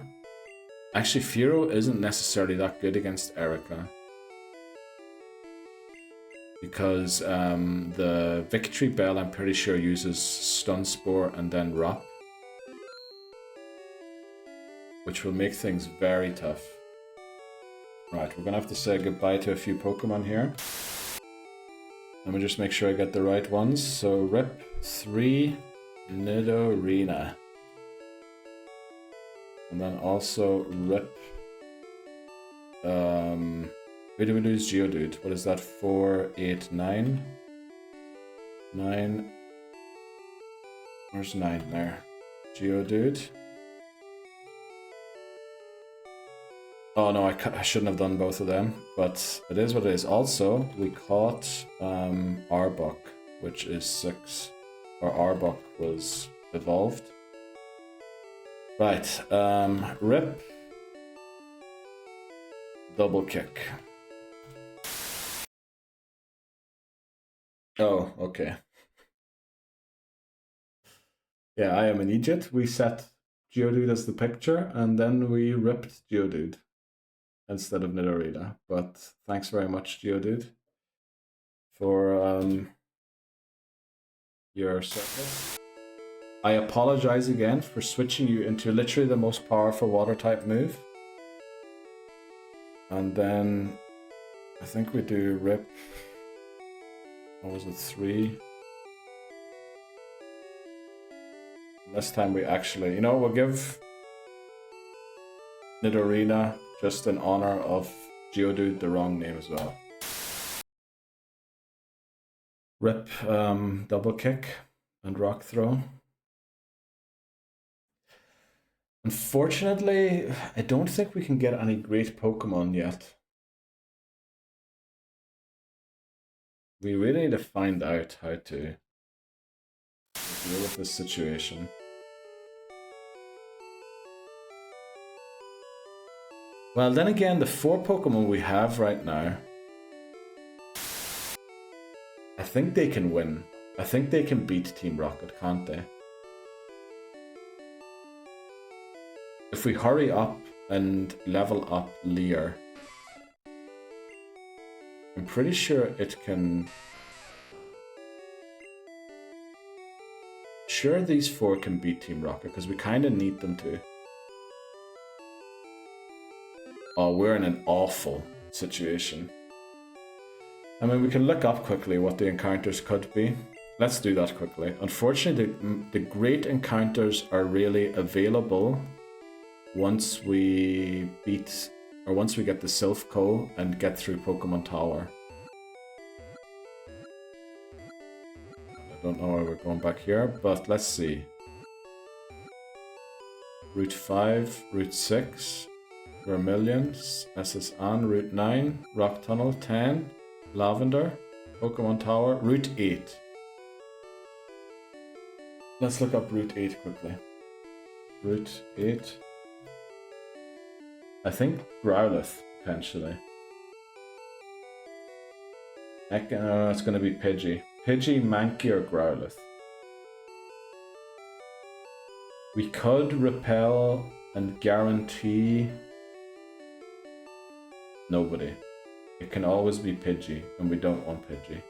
Actually, Fearow isn't necessarily that good against Erica. Because the Victory Bell, I'm pretty sure, uses Stun Spore and then Rop. Which will make things very tough. Right, we're gonna have to say goodbye to a few Pokemon here. Let me just make sure I get the right ones. So, rip 3 Nidorina. And then also rip... where do we lose Geodude? What is that? 4, 8, 9? 9. Where's 9 there? Geodude. Oh no, I shouldn't have done both of them, but it is what it is. Also, we caught Arbok, which is 6. Or Arbok was evolved. Right, rip. Double kick. Oh, okay. Yeah, I am an idiot. We set Geodude as the picture, and then we ripped Geodude instead of Nidorina. But thanks very much, Geodude, for your service. I apologize again for switching you into literally the most powerful water type move. And then I think we do rip. What was it, 3? This time we actually, you know, we'll give Nidorina just in honor of Geodude the wrong name as well. Rip, double kick and rock throw. Unfortunately, I don't think we can get any great Pokemon yet. We really need to find out how to deal with this situation. Well, then again, the 4 Pokemon we have right now, I think they can win. I think they can beat Team Rocket, can't they? If we hurry up and level up Leer, I'm pretty sure it can... Sure, these 4 can beat Team Rocket, because we kind of need them to. Oh, we're in an awful situation. I mean, we can look up quickly what the encounters could be. Let's do that quickly. Unfortunately, the great encounters are really available once we beat, or once we get the Silph Co and get through Pokémon Tower. I don't know why we're going back here, but let's see. Route 5, Route 6, Vermilion, SS Anne, Route 9, Rock Tunnel, 10, Lavender, Pokémon Tower, Route 8. Let's look up Route 8 quickly. Route 8. I think Growlithe, potentially. It's going to be Pidgey. Pidgey, Mankey, or Growlithe. We could repel and guarantee nobody. It can always be Pidgey, and we don't want Pidgey.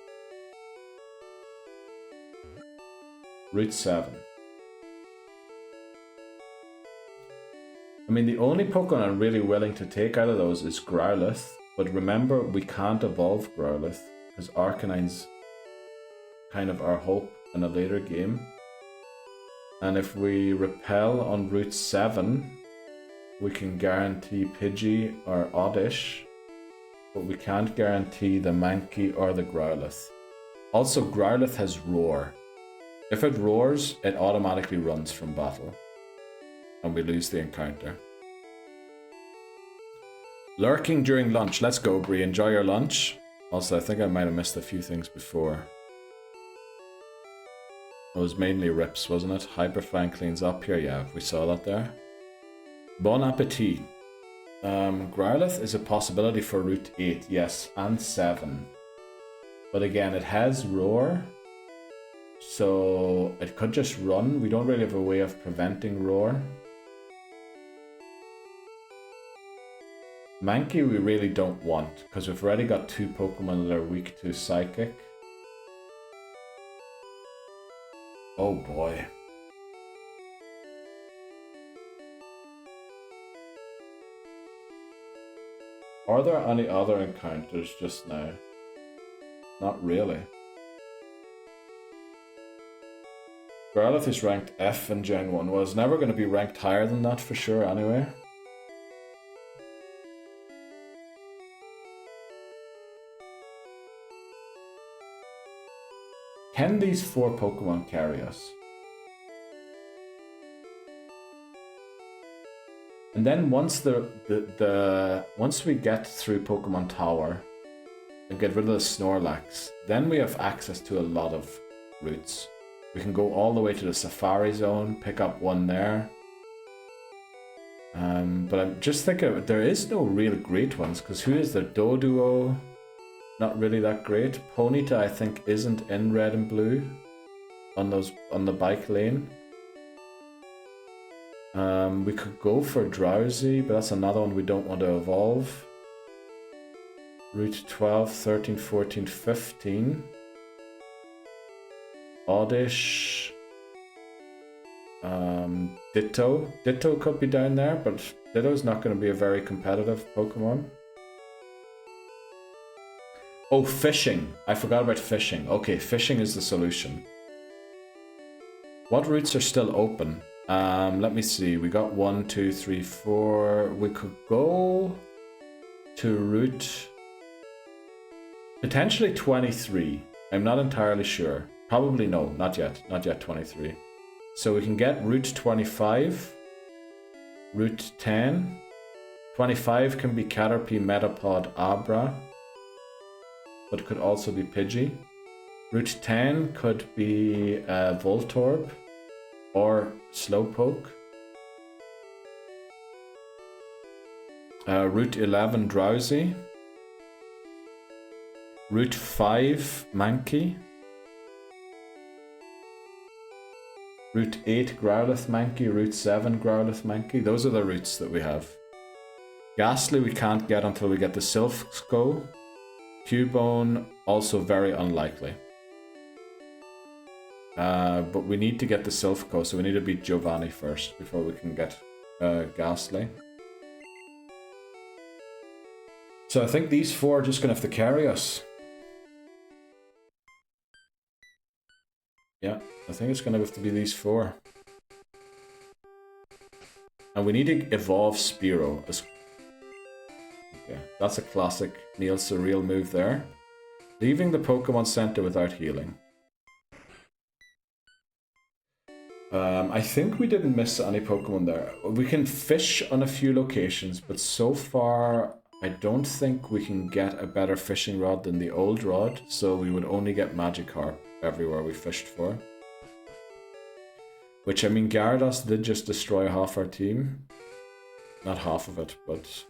Route 7. I mean, the only Pokemon I'm really willing to take out of those is Growlithe, but remember, we can't evolve Growlithe, because Arcanine's kind of our hope in a later game. And if we repel on Route 7, we can guarantee Pidgey or Oddish, but we can't guarantee the Mankey or the Growlithe. Also, Growlithe has Roar. If it roars, it automatically runs from battle, and we lose the encounter. Lurking during lunch. Let's go, Bree. Enjoy your lunch. Also, I think I might have missed a few things before. It was mainly rips, wasn't it? Hyperfang cleans up here. Yeah, we saw that there. Bon appetit. Growlithe is a possibility for Route 8, yes, and 7. But again, it has Roar, so it could just run. We don't really have a way of preventing Roar. Mankey we really don't want, because we've already got 2 Pokemon that are weak to Psychic. Oh boy. Are there any other encounters just now? Not really. Growlithe is ranked F in Gen 1. Well, it's never going to be ranked higher than that for sure anyway. Can these 4 Pokemon carry us? And then once once we get through Pokemon Tower and get rid of the Snorlax, then we have access to a lot of routes. We can go all the way to the Safari Zone, pick up one there. But I'm just thinking there is no real great ones, because who is the Doduo? Not really that great. Ponyta I think isn't in red and blue on the bike lane. We could go for Drowsy, but that's another one we don't want to evolve. Route 12, 13, 14, 15. Oddish. Ditto. Ditto could be down there, but Ditto's not going to be a very competitive Pokemon. Oh, fishing. I forgot about fishing. Okay, fishing is the solution. What routes are still open? Let me see. We got 1, 2, 3, 4. We could go to route potentially 23. I'm not entirely sure. Probably no, not yet. Not yet 23. So we can get route 25, route 10. 25 can be Caterpie, Metapod, Abra, but could also be Pidgey. Route 10 could be Voltorb or Slowpoke. Route 11 Drowsy. Route 5 Mankey. Route 8 Growlithe Mankey, Route 7 Growlithe Mankey. Those are the routes that we have. Ghastly we can't get until we get the Silphsco. Cubone, also very unlikely. But we need to get the Silphco, so we need to beat Giovanni first before we can get Ghastly. So I think these 4 are just going to have to carry us. Yeah, I think it's going to have to be these 4. And we need to evolve Spearow. Okay, that's a classic Neil Surreal move there. Leaving the Pokemon Center without healing. I think we didn't miss any Pokemon there. We can fish on a few locations, but so far I don't think we can get a better fishing rod than the old rod, so we would only get Magikarp everywhere we fished for. Which, I mean, Gyarados did just destroy half our team. Not half of it, but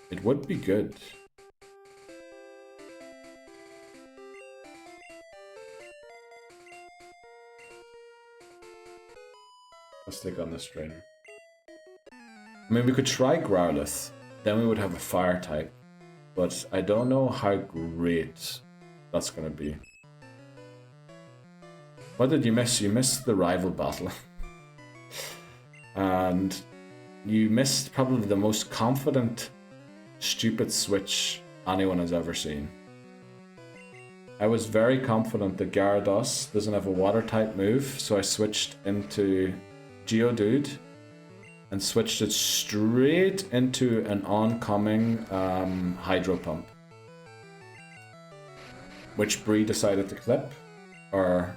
it would be good. Let's take on this trainer. I mean, we could try Growlithe. Then we would have a fire type. But I don't know how great that's going to be. What did you miss? You missed the rival battle. And you missed probably the most confident, stupid switch anyone has ever seen. I was very confident that Gyarados doesn't have a water type move, so I switched into Geodude and switched it straight into an oncoming Hydro Pump, which Bree decided to clip, or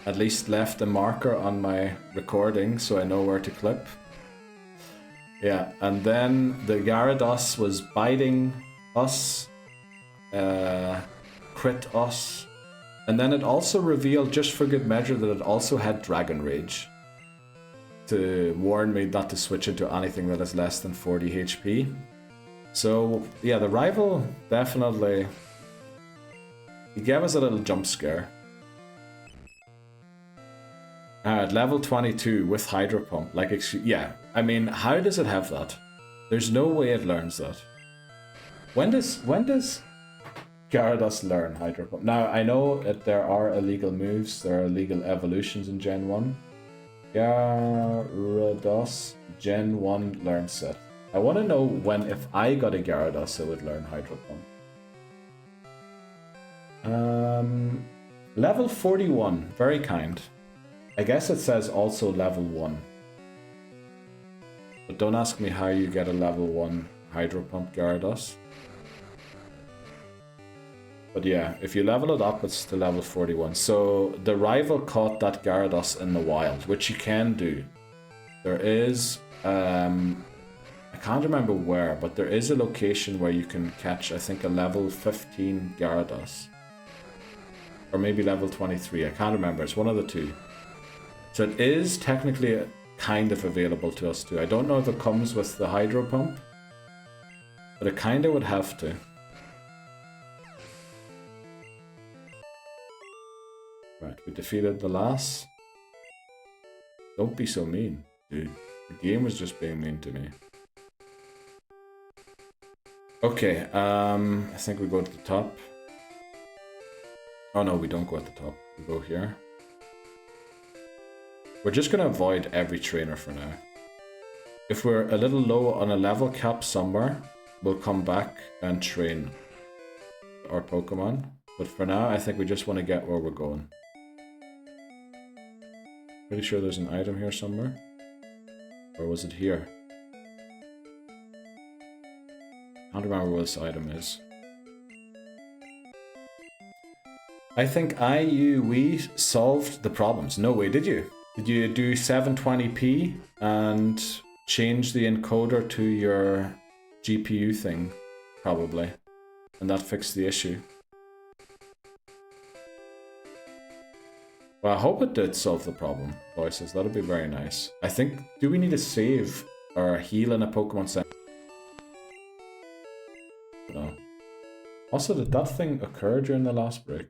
at least left a marker on my recording so I know where to clip. Yeah, and then the Gyarados was biting us, crit us, and then it also revealed, just for good measure, that it also had Dragon Rage to warn me not to switch into anything that is less than 40 HP. So yeah, the rival definitely, he gave us a little jump scare. At level 22 with Hydro Pump, like, yeah, I mean, how does it have that? There's no way it learns that. When does Gyarados learn Hydro Pump? Now, I know that there are illegal moves, there are illegal evolutions in Gen 1. Gyarados Gen 1 learn set. I want to know when, if I got a Gyarados, it would learn Hydro Pump. Level 41, very kind. I guess it says also level 1. But don't ask me how you get a level 1 Hydro Pump Gyarados. But yeah, if you level it up, it's to level 41. So the rival caught that Gyarados in the wild, which you can do. There is, I can't remember where, but there is a location where you can catch, I think, a level 15 Gyarados. Or maybe level 23, I can't remember, it's one of the two. So it is technically kind of available to us too. I don't know if it comes with the Hydro Pump, but it kind of would have to. Right, we defeated the last. Don't be so mean, dude. The game was just being mean to me. Okay, I think we go to the top. Oh no, we don't go at the top. We go here. We're just going to avoid every trainer for now. If we're a little low on a level cap somewhere, we'll come back and train our Pokemon. But for now, I think we just want to get where we're going. Pretty sure there's an item here somewhere. Or was it here? I can't remember where this item is. I think we solved the problems. No way, did you? Did you do 720p and change the encoder to your GPU thing? Probably. And that fixed the issue. Well, I hope it did solve the problem, voices. That'd be very nice. I think, do we need to save or heal in a Pokemon Center? No. Also, did that thing occur during the last break?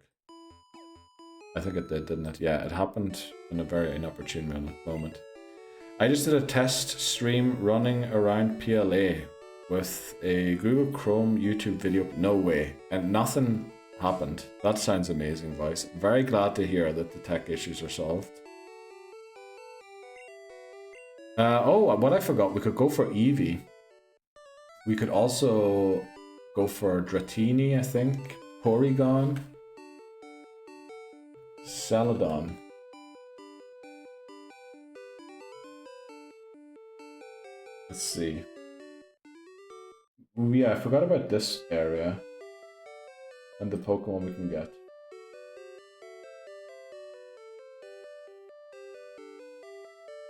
I think it did, didn't it? Yeah, it happened in a very inopportune moment. I just did a test stream running around PLA with a Google Chrome YouTube video. No way. And nothing happened. That sounds amazing, voice. Very glad to hear that the tech issues are solved. Oh, what I forgot, we could go for Eevee. We could also go for Dratini, I think. Porygon. Celadon. Let's see. Yeah, I forgot about this area. And the Pokemon we can get.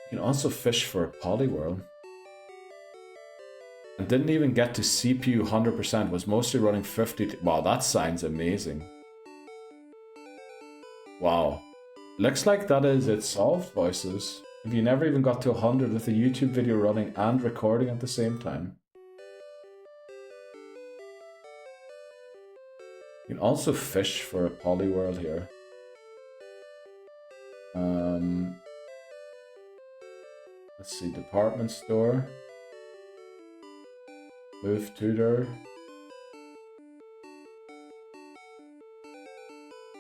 You can also fish for a Poliwhirl. And didn't even get to CPU 100%, was mostly running 50. Wow, that sounds amazing. Wow. Looks like that is it solved, voices. If you never even got to 100 with a YouTube video running and recording at the same time. You can also fish for a Poliwhirl here. Let's see, department store. Move tutor.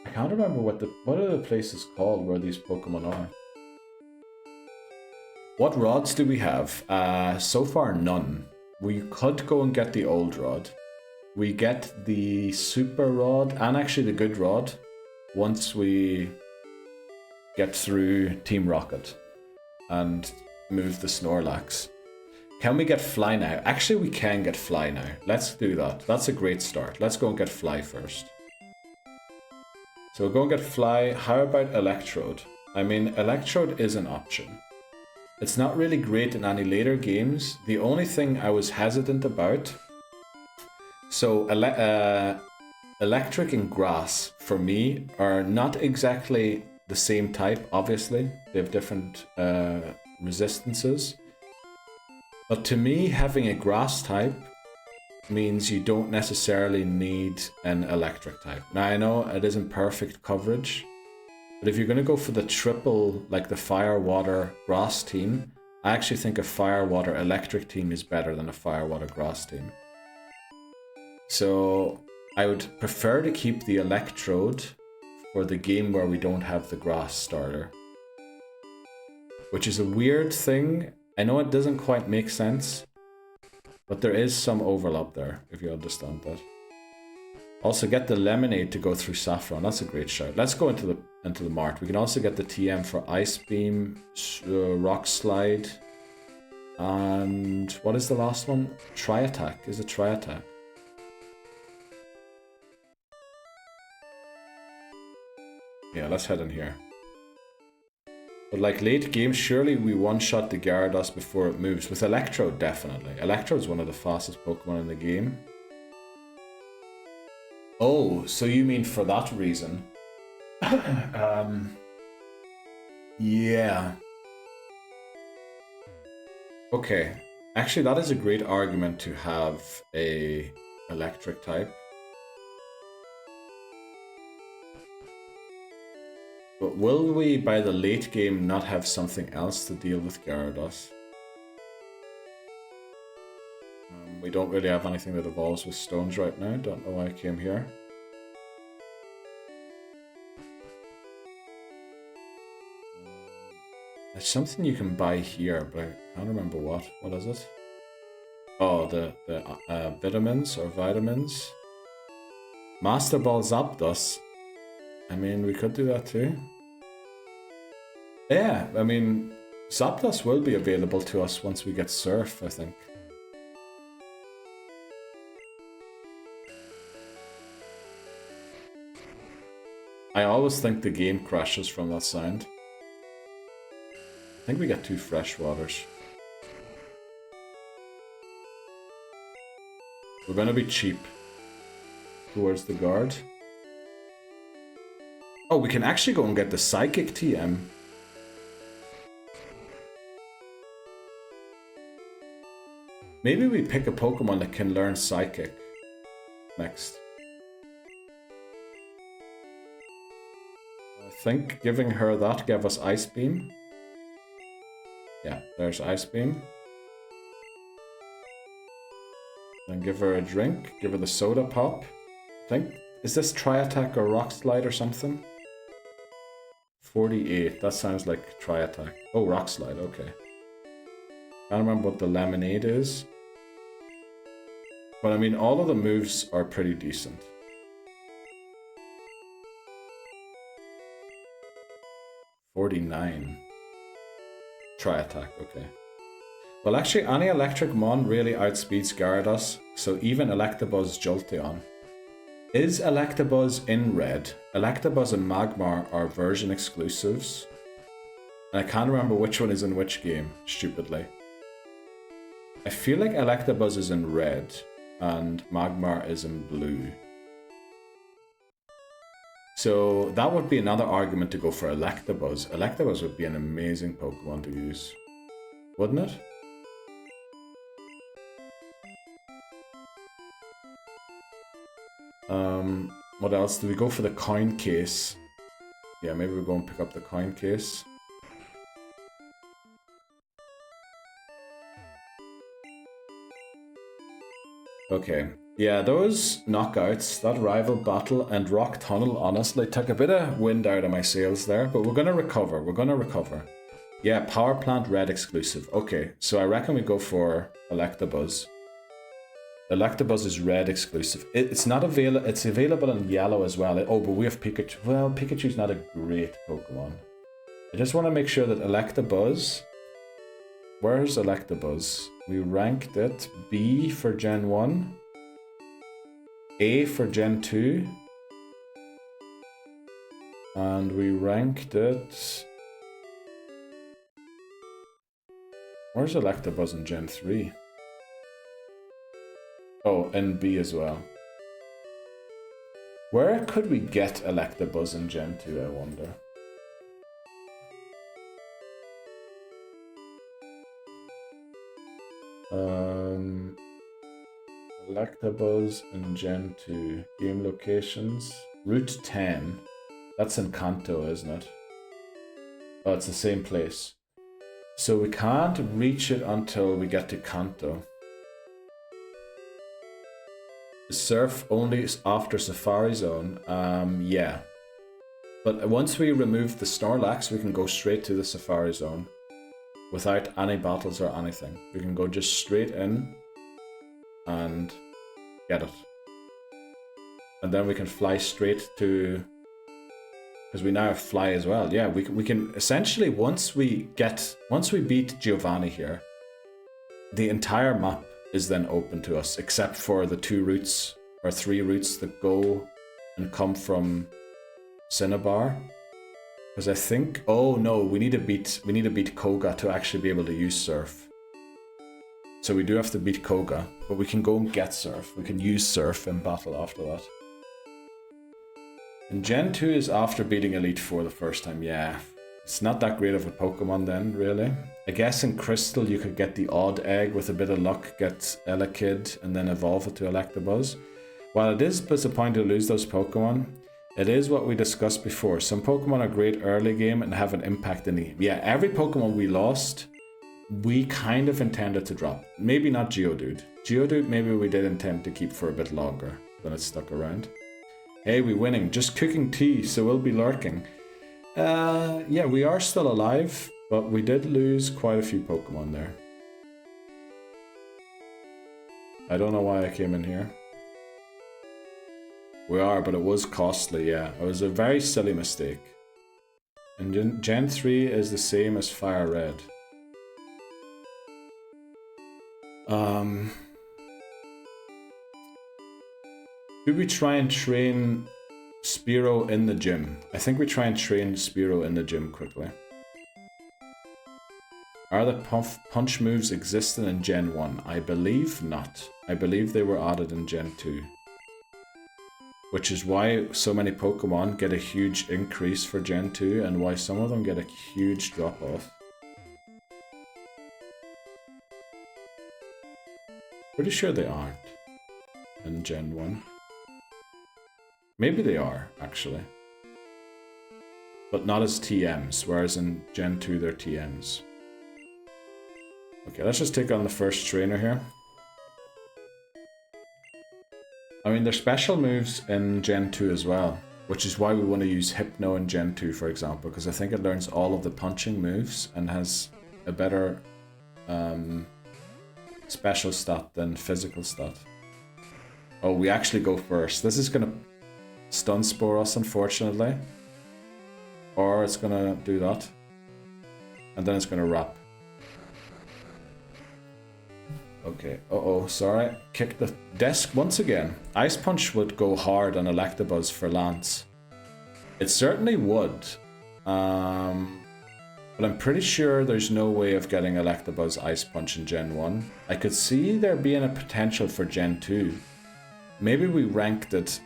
I can't remember what are the places called where these Pokemon are. What rods do we have? So far none. We could go and get the old rod. we get the super rod and actually the good rod once we get through Team Rocket and move the Snorlax. Can we get Fly now? Actually, we can get Fly now. Let's do that. That's a great start. Let's go and get Fly first. So we'll go and get Fly. How about Electrode? I mean, Electrode is an option. It's not really great in any later games. The only thing I was hesitant about... So, Electric and Grass, for me, are not exactly the same type, obviously. They have different resistances. But to me, having a Grass type means you don't necessarily need an Electric type. Now, I know it isn't perfect coverage, but if you're going to go for the triple, like the Fire, Water, Grass team, I actually think a Fire, Water, Electric team is better than a Fire, Water, Grass team. So I would prefer to keep the Electrode for the game where we don't have the Grass starter. Which is a weird thing. I know it doesn't quite make sense, but there is some overlap there, if you understand that. Also get the Lemonade to go through Saffron. That's a great shout. Let's go into the Mart. We can also get the TM for Ice Beam, Rock Slide, and what is the last one? Tri-Attack. Is it Tri-Attack? Yeah, let's head in here. But like late game, surely we one-shot the Gyarados before it moves. With Electrode, definitely. Electrode's one of the fastest Pokemon in the game. Oh, so you mean for that reason? Yeah. Okay. Actually, that is a great argument to have a Electric type. But will we, by the late game, not have something else to deal with Gyarados? We don't really have anything that evolves with stones right now. Don't know why I came here. There's something you can buy here, but I can't remember what. What is it? Oh, the vitamins or vitamins. Master Ball Zapdos. I mean, we could do that too. Yeah, I mean, Zapdos will be available to us once we get Surf, I think. I always think the game crashes from that sound. I think we get 2 fresh waters. We're gonna be cheap towards the guard. Oh, we can actually go and get the Psychic TM. Maybe we pick a Pokemon that can learn Psychic next. I think giving her that gave us Ice Beam. Yeah, there's Ice Beam. Then give her a drink. Give her the Soda Pop. I think. Is this Tri-Attack or Rock Slide or something? 48. That sounds like Tri-Attack. Oh, Rock Slide. Okay. I don't remember what the Lemonade is. But I mean, all of the moves are pretty decent. $49. Tri-Attack, okay. Well, actually, any Electric Mon really outspeeds Gyarados, so even Electabuzz Jolteon. Is Electabuzz in red? Electabuzz and Magmar are version exclusives. And I can't remember which one is in which game, stupidly. I feel like Electabuzz is in red, and Magmar is in blue. So that would be another argument to go for Electabuzz. Electabuzz would be an amazing Pokemon to use, wouldn't it? What else? Do we go for the coin case? Yeah, maybe we'll go and pick up the coin case. Okay. Yeah, those knockouts, that rival battle and Rock Tunnel honestly took a bit of wind out of my sails there, but we're gonna recover. We're gonna recover. Yeah, Power Plant Red exclusive. Okay, so I reckon we go for Electabuzz. Electabuzz is red exclusive. It's not available. It's available in yellow as well. Oh, but we have Pikachu. Well, Pikachu's not a great Pokemon. I just want to make sure that Electabuzz. Where's Electabuzz? We ranked it B for Gen 1, A for Gen 2, and we ranked it. Where's Electabuzz in Gen 3? Oh, and B as well. Where could we get Electabuzz in Gen 2, I wonder? Electabuzz in Gen 2. Game locations. Route 10. That's in Kanto, isn't it? Oh, it's the same place. So we can't reach it until we get to Kanto. Surf only after Safari Zone. Yeah. But once we remove the Snorlax, we can go straight to the Safari Zone. Without any battles or anything. We can go just straight in and get it. And then we can fly straight to... Because we now have fly as well. Yeah, we can essentially, once we beat Giovanni here, the entire map is then open to us, except for the 2 routes, or 3 routes that go and come from Cinnabar. Because I think, oh no, we need to beat Koga to actually be able to use Surf. So we do have to beat Koga, but we can go and get Surf. We can use Surf in battle after that. And Gen 2 is after beating Elite Four the first time, yeah. It's not that great of a Pokemon then, really. I guess in Crystal you could get the odd egg with a bit of luck, get Elekid, and then evolve it to Electabuzz. While it is disappointing to lose those Pokemon, it is what we discussed before. Some Pokemon are great early game and have an impact in the... Yeah, every Pokemon we lost, we kind of intended to drop. Maybe not Geodude. Geodude maybe we did intend to keep for a bit longer than it stuck around. Hey, we winning. Just cooking tea, so we'll be lurking. Yeah, we are still alive, but we did lose quite a few Pokemon there. I don't know why I came in here. We are, but it was costly, yeah. It was a very silly mistake. And Gen 3 is the same as Fire Red. Do we try and train Spearow in the gym? I think we try and train Spearow in the gym quickly. Are the punch moves existent in Gen 1? I believe not. I believe they were added in Gen 2. Which is why so many Pokemon get a huge increase for Gen 2 and why some of them get a huge drop off. Pretty sure they aren't in Gen 1. Maybe they are, actually. But not as TMs, whereas in Gen 2 they're TMs. Okay, let's just take on the first trainer here. I mean, there's special moves in Gen 2 as well, which is why we want to use Hypno in Gen 2, for example, because I think it learns all of the punching moves and has a better special stat than physical stat. Oh, we actually go first. This is going to stun spore us, unfortunately. Or it's going to do that. And then it's going to wrap. Okay, uh-oh, sorry. Kick the desk once again. Ice Punch would go hard on Electabuzz for Lance. It certainly would. But I'm pretty sure there's no way of getting Electabuzz Ice Punch in Gen 1. I could see there being a potential for Gen 2. Maybe we ranked it...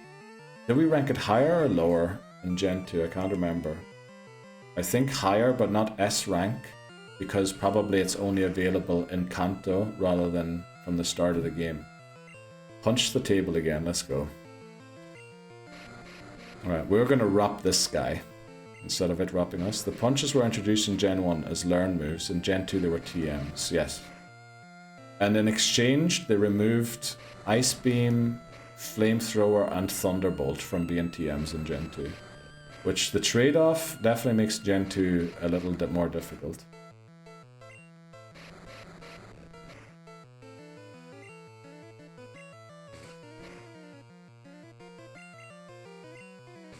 Did we rank it higher or lower in Gen 2? I can't remember. I think higher, but not S rank. Because probably it's only available in Kanto rather than from the start of the game. Punch the table again, let's go. Alright, we're going to wrap this guy instead of it wrapping us. The punches were introduced in Gen 1 as learn moves. In Gen 2 they were TMs, yes. And in exchange they removed Ice Beam, Flamethrower and Thunderbolt from being TMs in Gen 2. Which the trade-off definitely makes Gen 2 a little bit more difficult.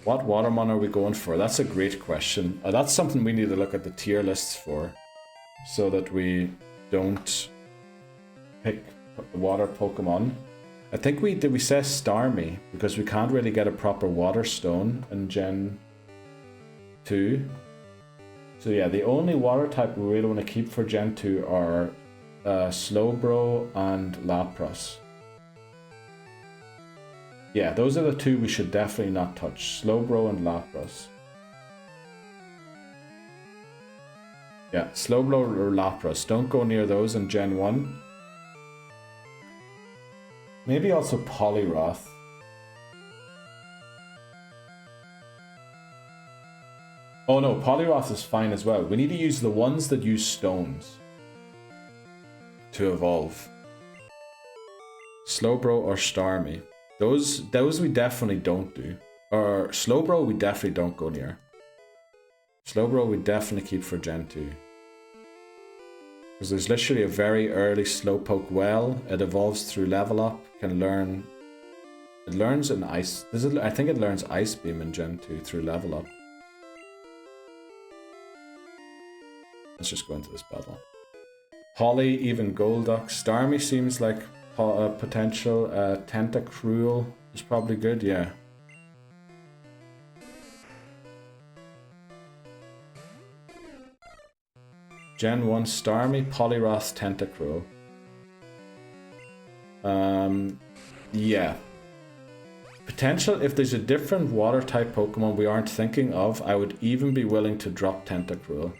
What Watermon are we going for? That's a great question. That's something we need to look at the tier lists for, so that we don't pick water Pokemon. I think we say Starmie because we can't really get a proper water stone in Gen 2. So yeah, the only water type we really want to keep for Gen 2 are Slowbro and Lapras. Yeah, those are the two we should definitely not touch. Slowbro and Lapras. Yeah, Slowbro or Lapras. Don't go near those in Gen 1. Maybe also Poliwrath. Oh no, Poliwrath is fine as well. We need to use the ones that use stones to evolve. Slowbro or Starmie. Those we definitely don't do. Or Slowbro we definitely don't go near. Slowbro we definitely keep for Gen 2. Because there's literally a very early Slowpoke well. It evolves through level up, can learn... It learns an ice... I think it learns Ice Beam in Gen 2 through level up. Let's just go into this battle. Holly, even Golduck. Starmie seems like a potential. Tentacruel is probably good, yeah. Gen 1 Starmie, Poliwrath, Tentacruel. Yeah. Potential, if there's a different water type Pokemon we aren't thinking of, I would even be willing to drop Tentacruel.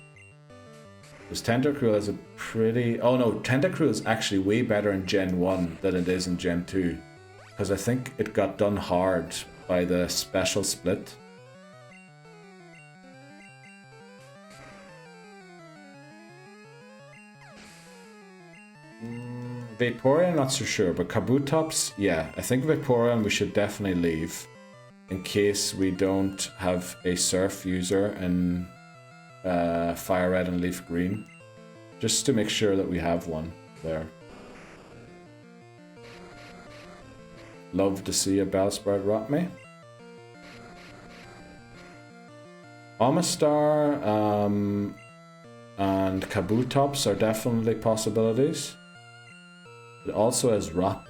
Because Tentacruel is a pretty... Oh no, Tentacruel is actually way better in Gen 1 than it is in Gen 2. Because I think it got done hard by the special split. Vaporeon, not so sure, but Kabutops, yeah. I think Vaporeon we should definitely leave. In case we don't have a Surf user in... Fire Red and Leaf Green, just to make sure that we have one there. Love to see a Bellsprout rot me. Omastar and Kabutops are definitely possibilities. It also has Rap.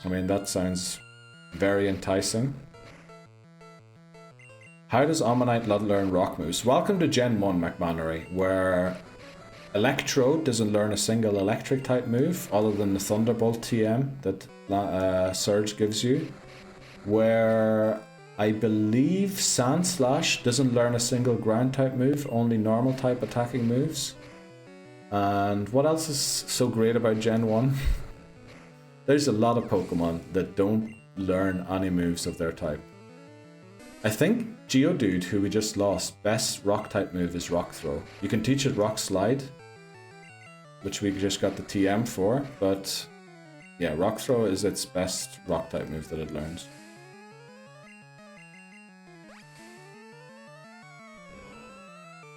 I mean, that sounds very enticing. How does Omanyte learn rock moves? Welcome to Gen 1, McMannery, where Electrode doesn't learn a single electric type move other than the Thunderbolt TM that Surge gives you. Where I believe Sandslash doesn't learn a single ground type move, only normal type attacking moves. And what else is so great about Gen 1? There's a lot of Pokemon that don't learn any moves of their type. I think Geodude, who we just lost, best rock type move is Rock Throw. You can teach it Rock Slide, which we just got the TM for, but yeah, Rock Throw is its best rock type move that it learns.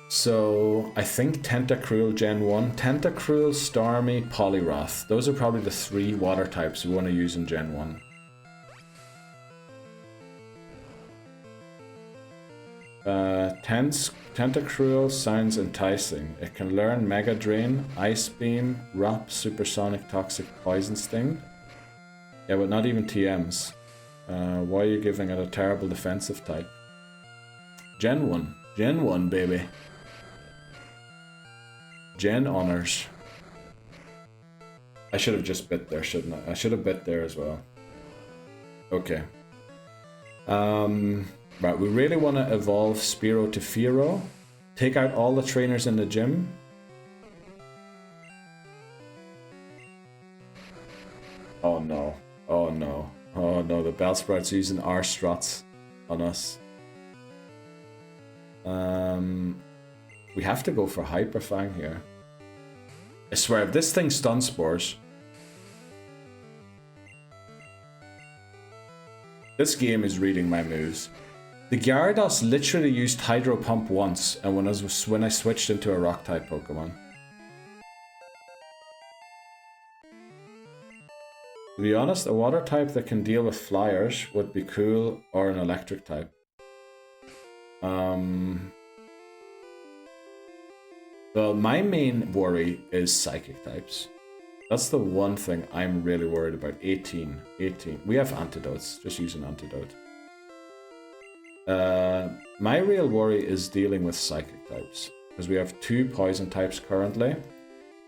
So I think Tentacruel Gen 1, Tentacruel, Starmie, Poliwrath. Those are probably the three water types we want to use in Gen 1. Tentacruel sounds enticing. It can learn Mega Drain, Ice Beam, Rap, Supersonic, Toxic, Poison Sting. Yeah, but not even TMs. Why are you giving it a terrible defensive type? Gen 1. Gen 1, baby. Gen honors. I should have just bit there, shouldn't I? I should have bit there as well. Okay. Right, we really want to evolve Spearow to Fearow. Take out all the trainers in the gym. Oh no. Oh no. Oh no, the Bellsprout's using our struts on us. We have to go for Hyper Fang here. I swear, if this thing stun spores... This game is reading my moves. The Gyarados literally used Hydro Pump once, and when I switched into a Rock-type Pokemon. To be honest, a Water type that can deal with Flyers would be cool, or an Electric type. Well, my main worry is psychic types. That's the one thing I'm really worried about. 18. We have antidotes. Just use an antidote. My real worry is dealing with psychic types. Because we have 2 poison types currently.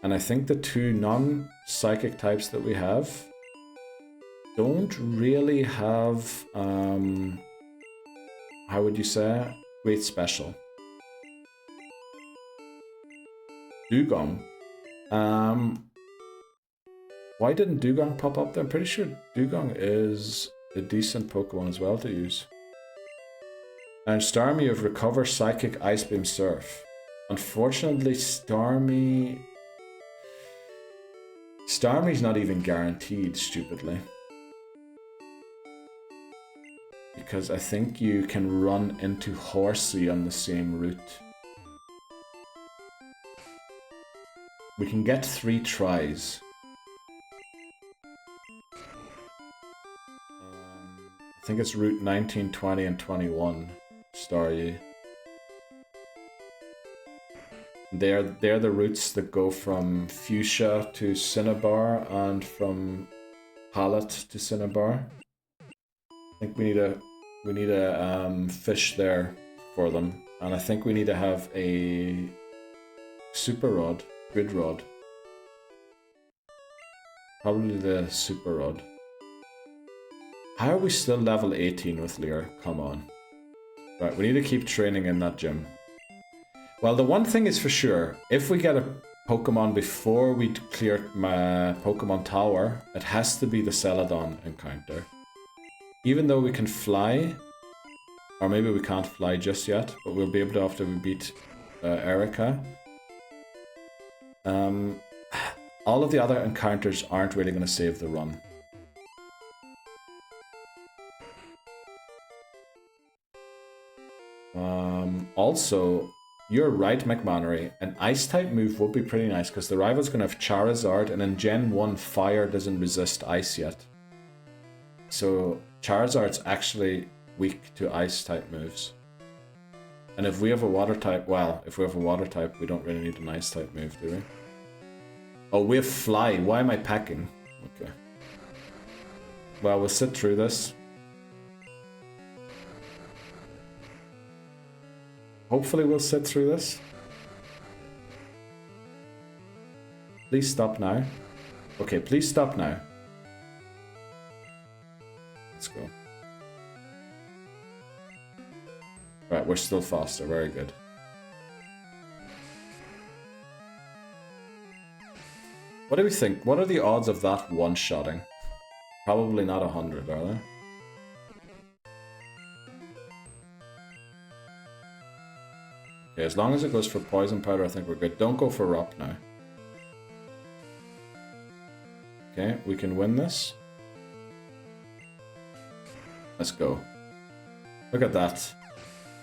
And I think the 2 non-psychic types that we have don't really have, how would you say, great special. Dugong. Why didn't Dugong pop up there? I'm pretty sure Dugong is a decent Pokemon as well to use. And Starmie, you have Recover, Psychic, Ice Beam, Surf. Unfortunately, Starmie's not even guaranteed, stupidly. Because I think you can run into Horsey on the same route. We can get 3 tries. I think it's route 19, 20, and 21. Staryu. They're the routes that go from Fuchsia to Cinnabar and from Pallet to Cinnabar. I think we need a fish there for them, and I think we need to have a Super Rod, Grid Rod. Probably the Super Rod. How are we still level 18 with Lear? Come on. Right, we need to keep training in that gym. Well, the one thing is for sure, if we get a Pokemon before we clear my Pokemon Tower, it has to be the Celadon encounter. Even though we can fly, or maybe we can't fly just yet, but we'll be able to after we beat Erica. All of the other encounters aren't really going to save the run. Also, you're right, McMannery. An Ice-type move would be pretty nice, because the rival's going to have Charizard, and in Gen 1, Fire doesn't resist Ice yet. So, Charizard's actually weak to Ice-type moves. And if we have a Water-type, well, if we have a Water-type, we don't really need an Ice-type move, do we? Oh, we have Fly. Why am I packing? Okay. Well, we'll sit through this. Hopefully we'll sit through this. Please stop now. Okay, please stop now. Let's go. Right, we're still faster. Very good. What do we think? What are the odds of that one-shotting? Probably not 100, are they? Okay, as long as it goes for Poison Powder, I think we're good. Don't go for Rock now. Okay, we can win this. Let's go. Look at that.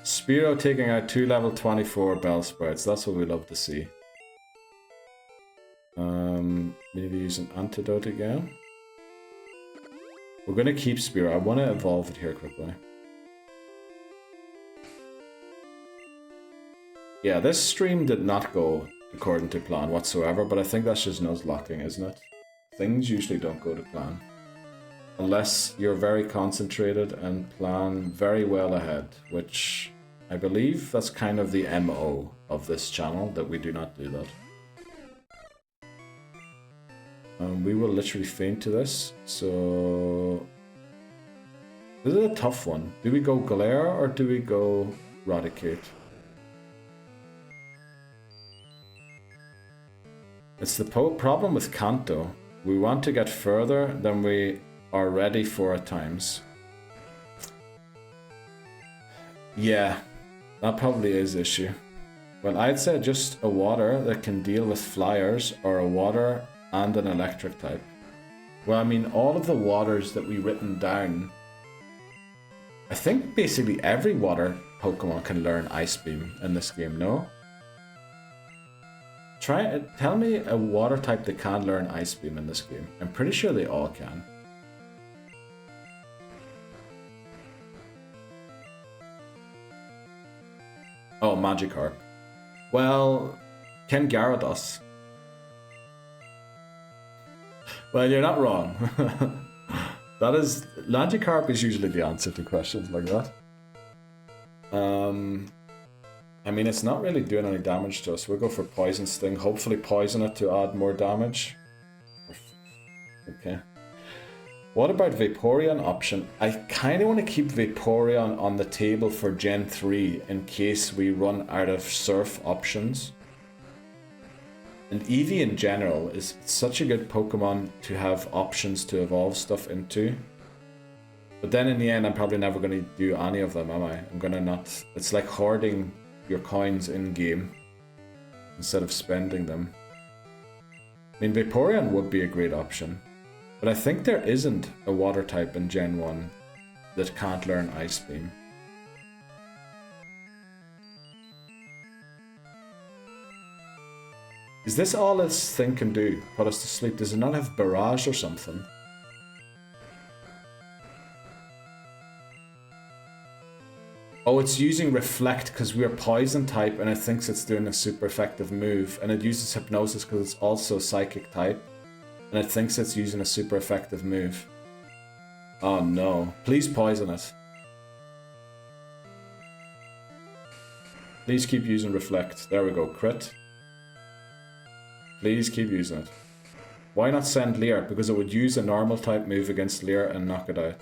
Spearow taking out 2 level 24 Bellsprouts. That's what we love to see. We need to use an antidote again. We're going to keep Spearow. I want to evolve it here quickly. Yeah, this stream did not go according to plan whatsoever, but I think that's just Nuzlocking, isn't it? Things usually don't go to plan. Unless you're very concentrated and plan very well ahead, which I believe that's kind of the MO of this channel, that we do not do that. We will literally faint to this, so... This is a tough one. Do we go Glare or do we go Raticate? It's the problem with Kanto. We want to get further than we are ready for at times. Yeah, that probably is the issue. Well, I'd say just a water that can deal with flyers, or a water and an electric type. Well, I mean, all of the waters that we've written down, I think basically every water Pokemon can learn Ice Beam in this game, no? Tell me a water type that can learn Ice Beam in this game. I'm pretty sure they all can. Oh, Magikarp. Well, Ken Gyarados. Well, you're not wrong. That is... Magikarp is usually the answer to questions like that. I mean, it's not really doing any damage to us. We'll go for Poison Sting. Hopefully poison it to add more damage. Okay. What about Vaporeon option? I kind of want to keep Vaporeon on the table for Gen 3 in case we run out of Surf options. And Eevee in general is such a good Pokemon to have options to evolve stuff into. But then in the end, I'm probably never going to do any of them, am I? I'm going to not... It's like hoarding your coins in-game instead of spending them. I mean, Vaporeon would be a great option. But I think there isn't a water type in Gen 1 that can't learn Ice Beam. Is this all this thing can do? Put us to sleep? Does it not have Barrage or something? Oh, it's using Reflect because we're Poison type and it thinks it's doing a super effective move. And it uses Hypnosis because it's also Psychic type. And it thinks it's using a super effective move. Oh no. Please poison it. Please keep using Reflect. There we go. Crit. Please keep using it. Why not send Leer? Because it would use a normal type move against Leer and knock it out.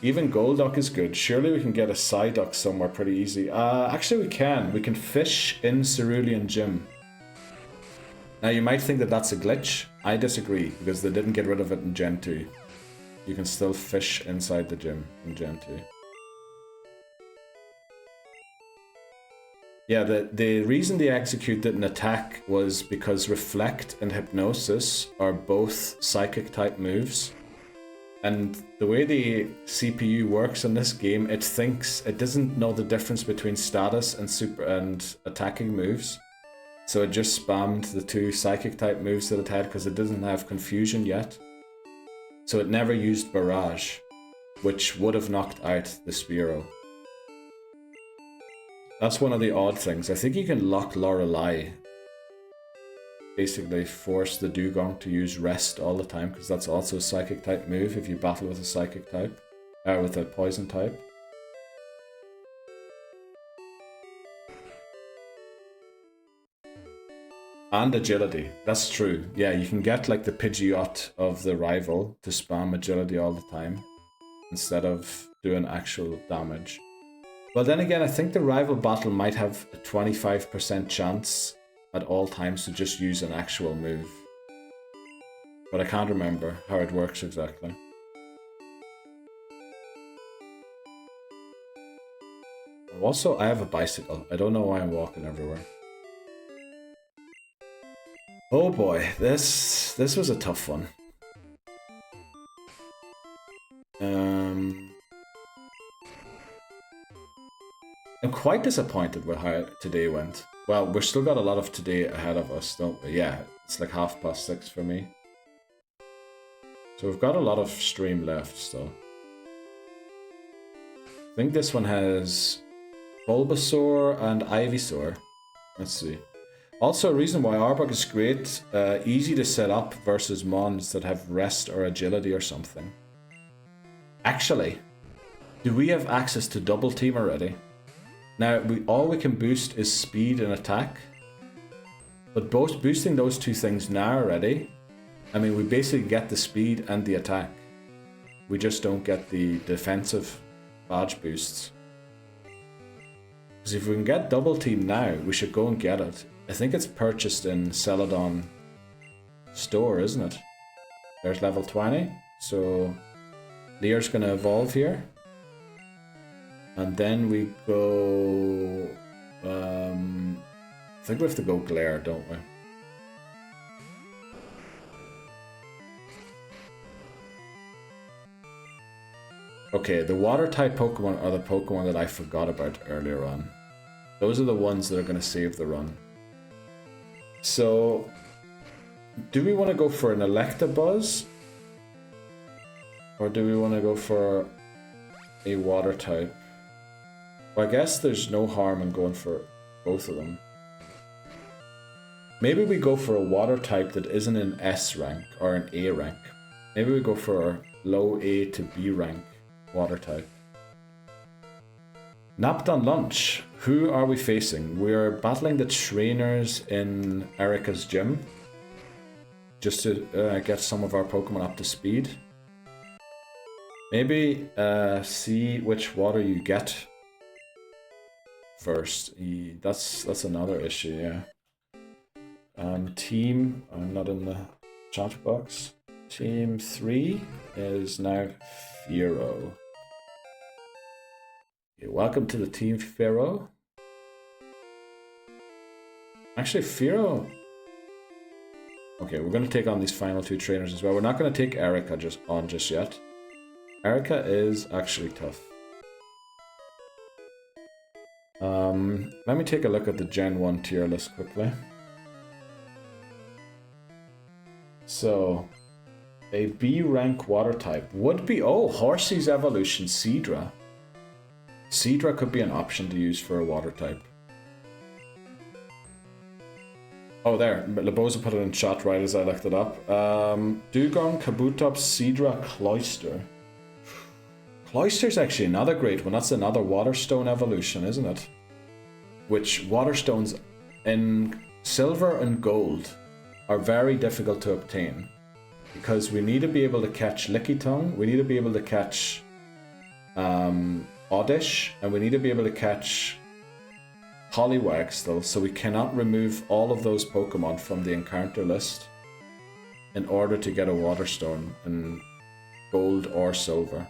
Even Golduck is good. Surely we can get a Psyduck somewhere pretty easy. Actually we can. We can fish in Cerulean Gym. Now you might think that that's a glitch. I disagree, because they didn't get rid of it in Gen 2. You can still fish inside the gym in Gen 2. Yeah, the reason the Execute didn't attack was because Reflect and Hypnosis are both Psychic type moves. And the way the CPU works in this game, it thinks it doesn't know the difference between status and super and attacking moves. So it just spammed the two Psychic type moves that it had because it doesn't have Confusion yet. So it never used Barrage, which would have knocked out the Spearow. That's one of the odd things. I think you can lock Lorelei. Basically force the Dugong to use Rest all the time, because that's also a Psychic type move if you battle with a Psychic type. With a Poison type. And Agility. That's true. Yeah, you can get like the Pidgeot of the rival to spam Agility all the time, instead of doing actual damage. Well, then again, I think the rival battle might have a 25% chance at all times to just use an actual move. But I can't remember how it works exactly. Also, I have a bicycle. I don't know why I'm walking everywhere. Oh boy, this was a tough one. I'm quite disappointed with how today went. Well, we've still got a lot of today ahead of us, don't we? Yeah, it's like 6:30 for me. So we've got a lot of stream left still. I think this one has Bulbasaur and Ivysaur. Let's see. Also, a reason why Arbok is great, easy to set up versus Mons that have Rest or Agility or something. Actually, do we have access to Double Team already? Now, all we can boost is Speed and Attack. But boosting those two things now already, I mean, we basically get the Speed and the Attack. We just don't get the defensive badge boosts. Because if we can get Double Team now, we should go and get it. I think it's purchased in Celadon store, isn't it? There's level 20. So Lear's going to evolve here. And then we go... I think we have to go Glare, don't we? Okay, the water type Pokemon are the Pokemon that I forgot about earlier on. Those are the ones that are going to save the run. So, do we want to go for an Electabuzz? Or do we want to go for a water type? Well, I guess there's no harm in going for both of them. Maybe we go for a water type that isn't an S rank or an A rank. Maybe we go for a low A to B rank water type. Napped on lunch. Who are we facing? We're battling the trainers in Erica's gym. Just to get some of our Pokemon up to speed. Maybe see which water you get first. That's another issue, yeah. Team, I'm not in the chat box. Team 3 is now Firo. Okay, welcome to the team, Firo. Actually, Firo... Okay, we're going to take on these final 2 trainers as well. We're not going to take Erica just yet. Erica is actually tough. Let me take a look at the Gen 1 tier list quickly. So, a B rank water type would be... Oh, Horsey's evolution, Seadra. Seadra could be an option to use for a water type. Oh, there. Lebosa put it in chat right as I looked it up. Dugong, Kabutops, Seadra, Cloyster. Cloyster's actually another great one. That's another Waterstone evolution, isn't it? Which Waterstones in Silver and Gold are very difficult to obtain. Because we need to be able to catch Lickitung, we need to be able to catch Oddish, and we need to be able to catch Poliwag still, so we cannot remove all of those Pokemon from the encounter list in order to get a Waterstone in Gold or Silver.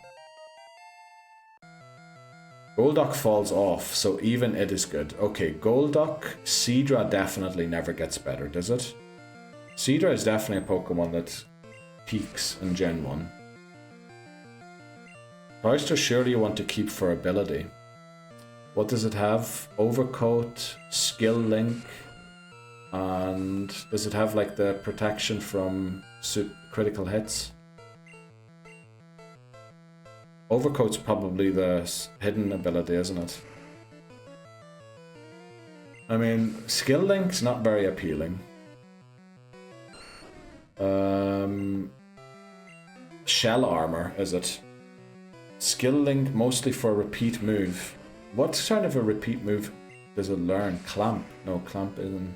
Golduck falls off, so even it is good. Okay, Golduck, Seadra definitely never gets better, does it? Seadra is definitely a Pokemon that peaks in Gen 1. Cloyster surely you want to keep for ability. What does it have? Overcoat, Skill Link, and does it have like the protection from critical hits? Overcoat's probably the hidden ability, isn't it? I mean, Skill Link's not very appealing. Shell Armor, is it? Skill Link mostly for repeat move. What kind of a repeat move does it learn? Clamp? No, Clamp isn't.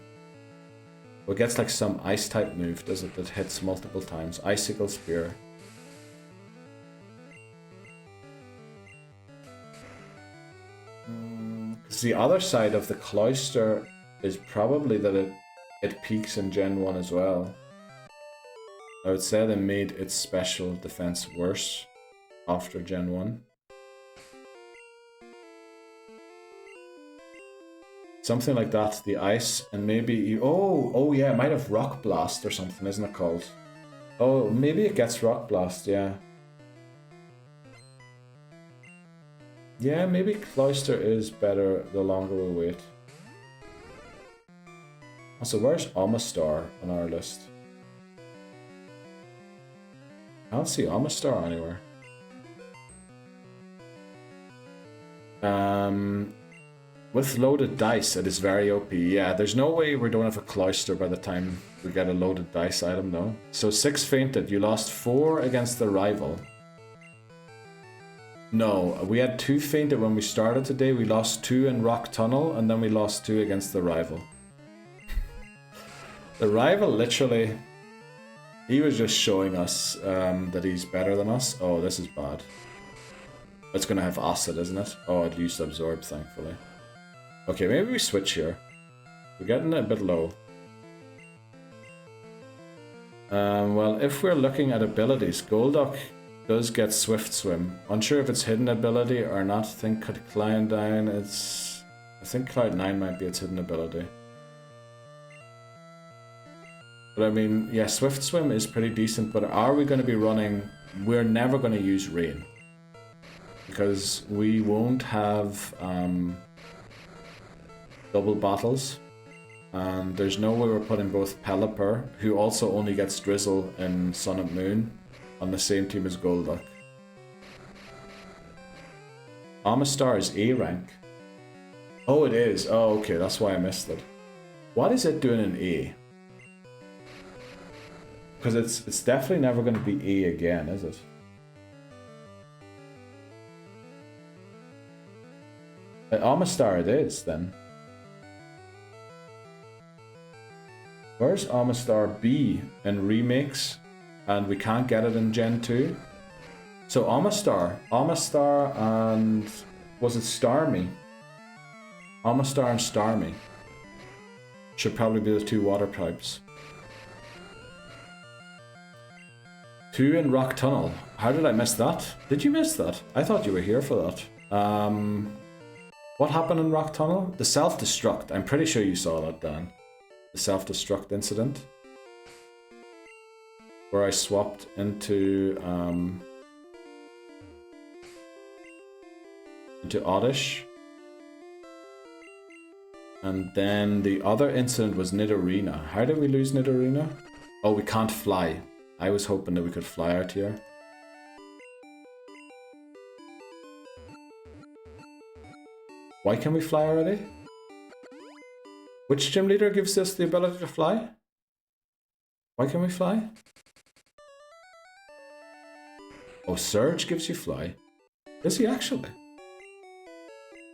Well, it gets like some ice type move, does it, that hits multiple times. Icicle Spear. The other side of the Cloyster is probably that it peaks in Gen 1 as well. I would say they made its special defense worse after Gen 1. Something like that, the ice, and maybe... Oh yeah, it might have Rock Blast or something, isn't it called? Oh, maybe it gets Rock Blast, yeah. Yeah, maybe Cloyster is better the longer we wait. Also, where's Omastar on our list? I don't see Omastar anywhere. With loaded dice, it is very OP. Yeah, there's no way we don't have a Cloyster by the time we get a loaded dice item, though. So 6 fainted. You lost 4 against the rival. No, we had 2 fainted when we started today. We lost 2 in Rock Tunnel, and then we lost 2 against the rival. The rival literally... He was just showing us that he's better than us. Oh, this is bad. It's gonna have Acid, isn't it? Oh, it used Absorb, thankfully. Okay, maybe we switch here. We're getting a bit low. Well, if we're looking at abilities, Golduck does get Swift Swim. Unsure if it's hidden ability or not. I think Cloud9, I think Cloud9 might be its hidden ability. But I mean, yeah, Swift Swim is pretty decent, but are we going to be running... We're never going to use Rain. Because we won't have double battles. And there's no way we're putting both Pelipper, who also only gets Drizzle in Sun and Moon, on the same team as Golduck. Omastar is A rank. Oh, it is. Oh, okay, that's why I missed it. What is it doing in A? Because it's definitely never going to be A again, is it? Amistar it is, then. Where's Amistar B in remakes? And we can't get it in Gen 2? So Amistar and... was it Starmie? Amistar and Starmie should probably be the two water types. 2 in Rock Tunnel. How did I miss that? Did you miss that? I thought you were here for that. What happened in Rock Tunnel? The self-destruct. I'm pretty sure you saw that, Dan. The self-destruct incident. Where I swapped into Oddish. And then the other incident was Nidorina. How did we lose Nidorina? Oh, we can't fly. I was hoping that we could fly out here. Why can we fly already? Which gym leader gives us the ability to fly? Why can we fly? Oh, Surge gives you fly. Does he actually?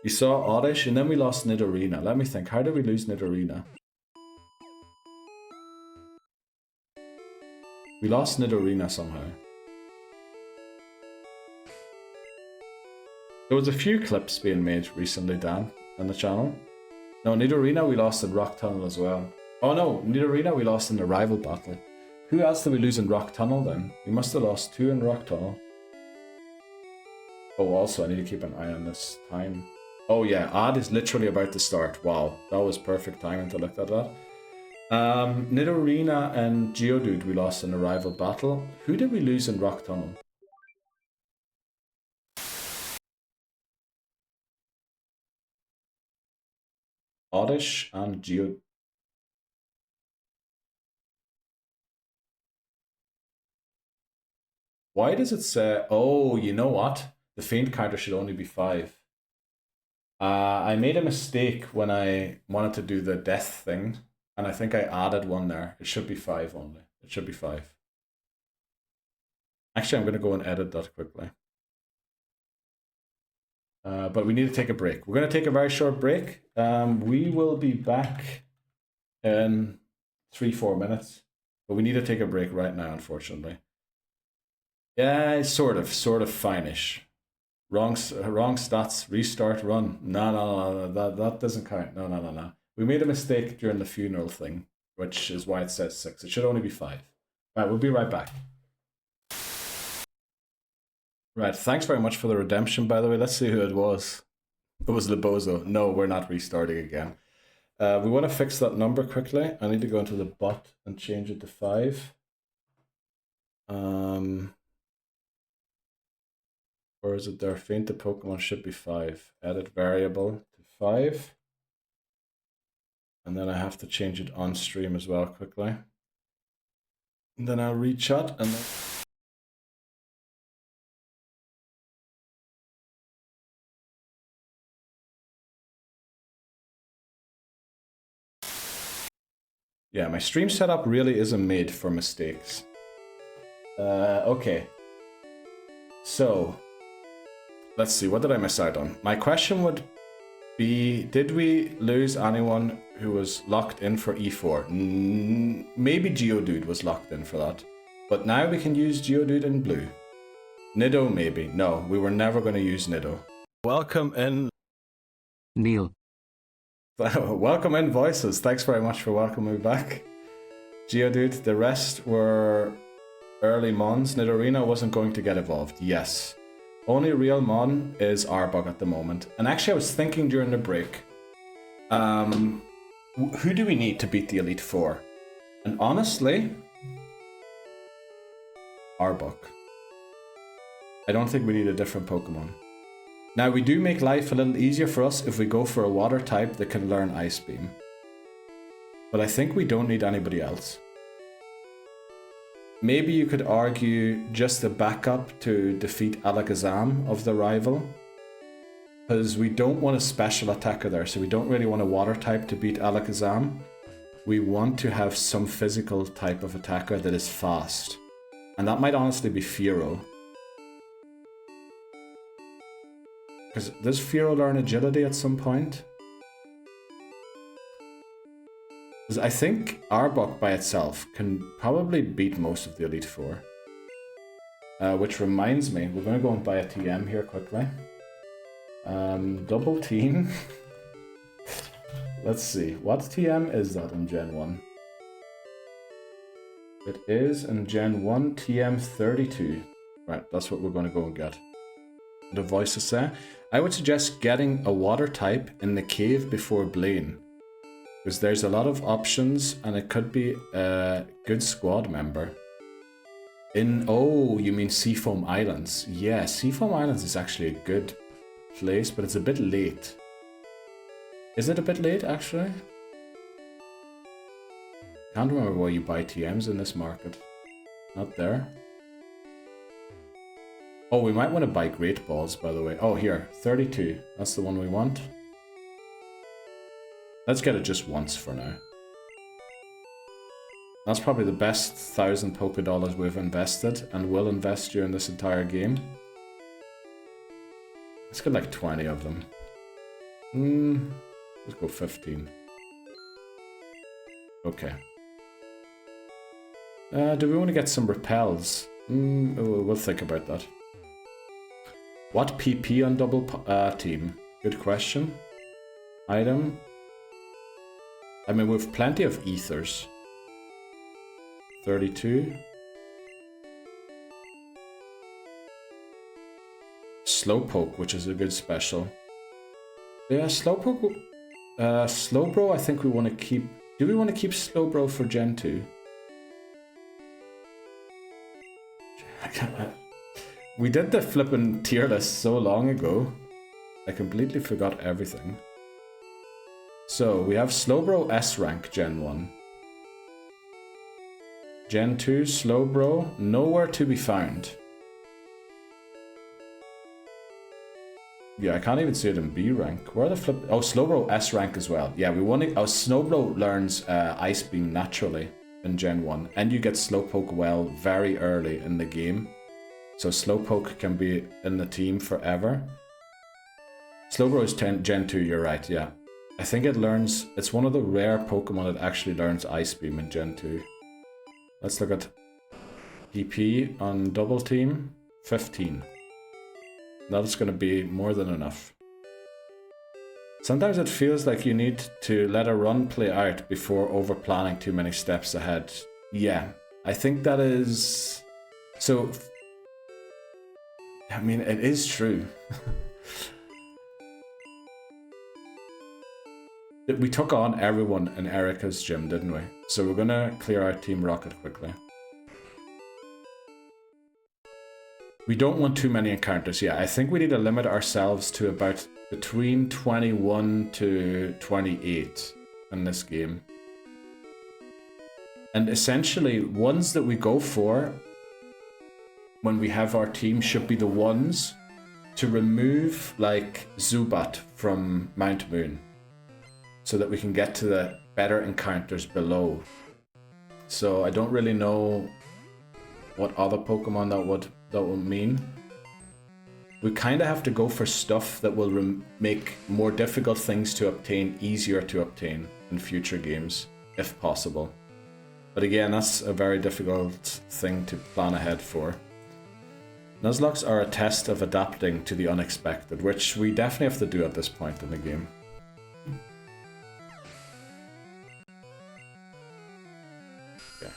You saw Oddish and then we lost Nidorina. Let me think, how did we lose Nidorina? We lost Nidorina somehow. There was a few clips being made recently, Dan, on the channel. No, Nidorina we lost in Rock Tunnel as well. Oh no, Nidorina we lost in the rival battle. Who else did we lose in Rock Tunnel then? We must have lost 2 in Rock Tunnel. Oh, also I need to keep an eye on this time. Oh yeah, ad is literally about to start. Wow, that was perfect timing to look at that. Nidorina and Geodude we lost in the rival battle. Who did we lose in Rock Tunnel? Oddish and Geodude. Why does it say... Oh, you know what? The faint counter should only be 5. I made a mistake when I wanted to do the death thing. And I think I added 1 there. It should be 5 only. It should be 5. Actually, I'm going to go and edit that quickly. But we need to take a break. We're going to take a very short break. We will be back in 3-4 minutes. But we need to take a break right now, unfortunately. Yeah, sort of fine-ish. Wrong stats, restart, run. No, that doesn't count. No. We made a mistake during the funeral thing, which is why it says 6. It should only be 5. Right, we'll be right back. Right, thanks very much for the redemption, by the way. Let's see who it was. It was Libozo. No, we're not restarting again. We want to fix that number quickly. I need to go into the bot and change it to 5. Or is it there? Fainted Pokemon should be 5. Edit variable to 5. And then I have to change it on stream as well quickly. And then I'll read chat and then... Yeah, my stream setup really isn't made for mistakes. Okay. So, let's see, what did I miss out on? My question would be, did we lose anyone who was locked in for E4? Maybe Geodude was locked in for that. But now we can use Geodude in blue. Nido, maybe. No, we were never going to use Nido. Welcome in... Neil. Welcome in, Voices. Thanks very much for welcoming me back. Geodude, the rest were early Mons. Nidorina wasn't going to get evolved. Yes. Only real Mon is Arbok at the moment. And actually I was thinking during the break, who do we need to beat the Elite Four? And honestly, Arbok. I don't think we need a different Pokemon. Now we do make life a little easier for us if we go for a water type that can learn Ice Beam. But I think we don't need anybody else. Maybe you could argue just a backup to defeat Alakazam of the rival. Because we don't want a special attacker there, so we don't really want a water type to beat Alakazam. We want to have some physical type of attacker that is fast. And that might honestly be Fearow. Because does Fearow learn agility at some point? Because I think Arbok by itself can probably beat most of the Elite Four. Which reminds me, we're going to go and buy a TM here quickly. Double team. Let's see, what TM is that in Gen 1? It is in Gen 1 TM 32. Right, that's what we're going to go and get. The voices there. I would suggest getting a water type in the cave before Blaine. Because there's a lot of options and it could be a good squad member. Oh, you mean Seafoam Islands. Yeah, Seafoam Islands is actually a good place, but it's a bit late. Is it a bit late, actually? Can't remember where you buy TMs in this market. Not there. Oh, we might want to buy Great Balls, by the way. Oh, here, 32. That's the one we want. Let's get it just once for now. That's probably the best 1,000 Poké Dollars we've invested and will invest during this entire game. Let's get like 20 of them. Let's go 15. Okay. Do we want to get some repels? We'll think about that. What PP on double team? Good question. Item. I mean, we've plenty of ethers. 32. Slowpoke, which is a good special. Yeah, Slowpoke. Slowbro, I think we want to keep. Do we want to keep Slowbro for Gen 2? We did the flippin' tier list so long ago. I completely forgot everything. So, we have Slowbro S rank Gen 1. Gen 2, Slowbro, nowhere to be found. Yeah, I can't even see it in B rank. Where the flip? Oh, Slowbro S rank as well. Yeah, we want to. Oh, Slowbro learns Ice Beam naturally in Gen 1. And you get Slowpoke well very early in the game. So Slowpoke can be in the team forever. Slowbro is Gen 2, you're right, yeah. I think it learns. It's one of the rare Pokemon that actually learns Ice Beam in Gen 2. Let's look at PP on double team. 15. That's going to be more than enough. Sometimes it feels like you need to let a run play out before over planning too many steps ahead. Yeah, I think that is... So, I mean, it is true. We took on everyone in Erica's gym, didn't we? So we're gonna clear out Team Rocket quickly. We don't want too many encounters. Yeah, I think we need to limit ourselves to about between 21 to 28 in this game. And essentially, ones that we go for when we have our team should be the ones to remove, like, Zubat from Mount Moon, so that we can get to the better encounters below. So I don't really know what other Pokemon that will mean. We kind of have to go for stuff that will make more difficult things to obtain easier to obtain in future games, if possible. But again, that's a very difficult thing to plan ahead for. Nuzlocke are a test of adapting to the unexpected, which we definitely have to do at this point in the game. Okay.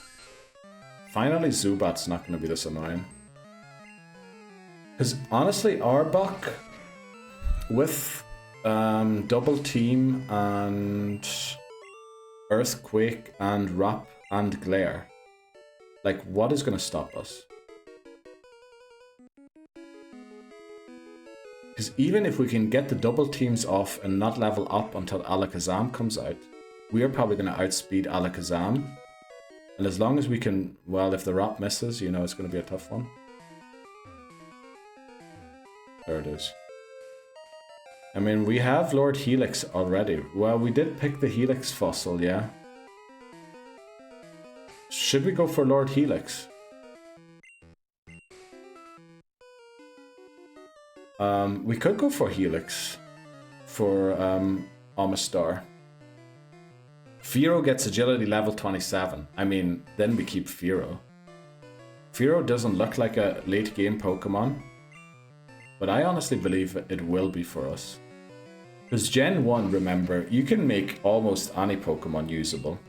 Finally, Zubat's not going to be this annoying. Because honestly, Arbok with double team and Earthquake and Wrap and Glare, like, what is going to stop us? Because even if we can get the double teams off and not level up until Alakazam comes out, we are probably going to outspeed Alakazam. And as long as we can, well, if the Wrap misses, you know it's going to be a tough one. There it is. I mean, we have Lord Helix already. Well, we did pick the Helix fossil, yeah. Should we go for Lord Helix? We could go for Helix. For Amistar. Fearow gets agility level 27. I mean, then we keep Fearow. Fearow doesn't look like a late game Pokemon. But I honestly believe it will be for us. Because Gen 1, remember, you can make almost any Pokemon usable.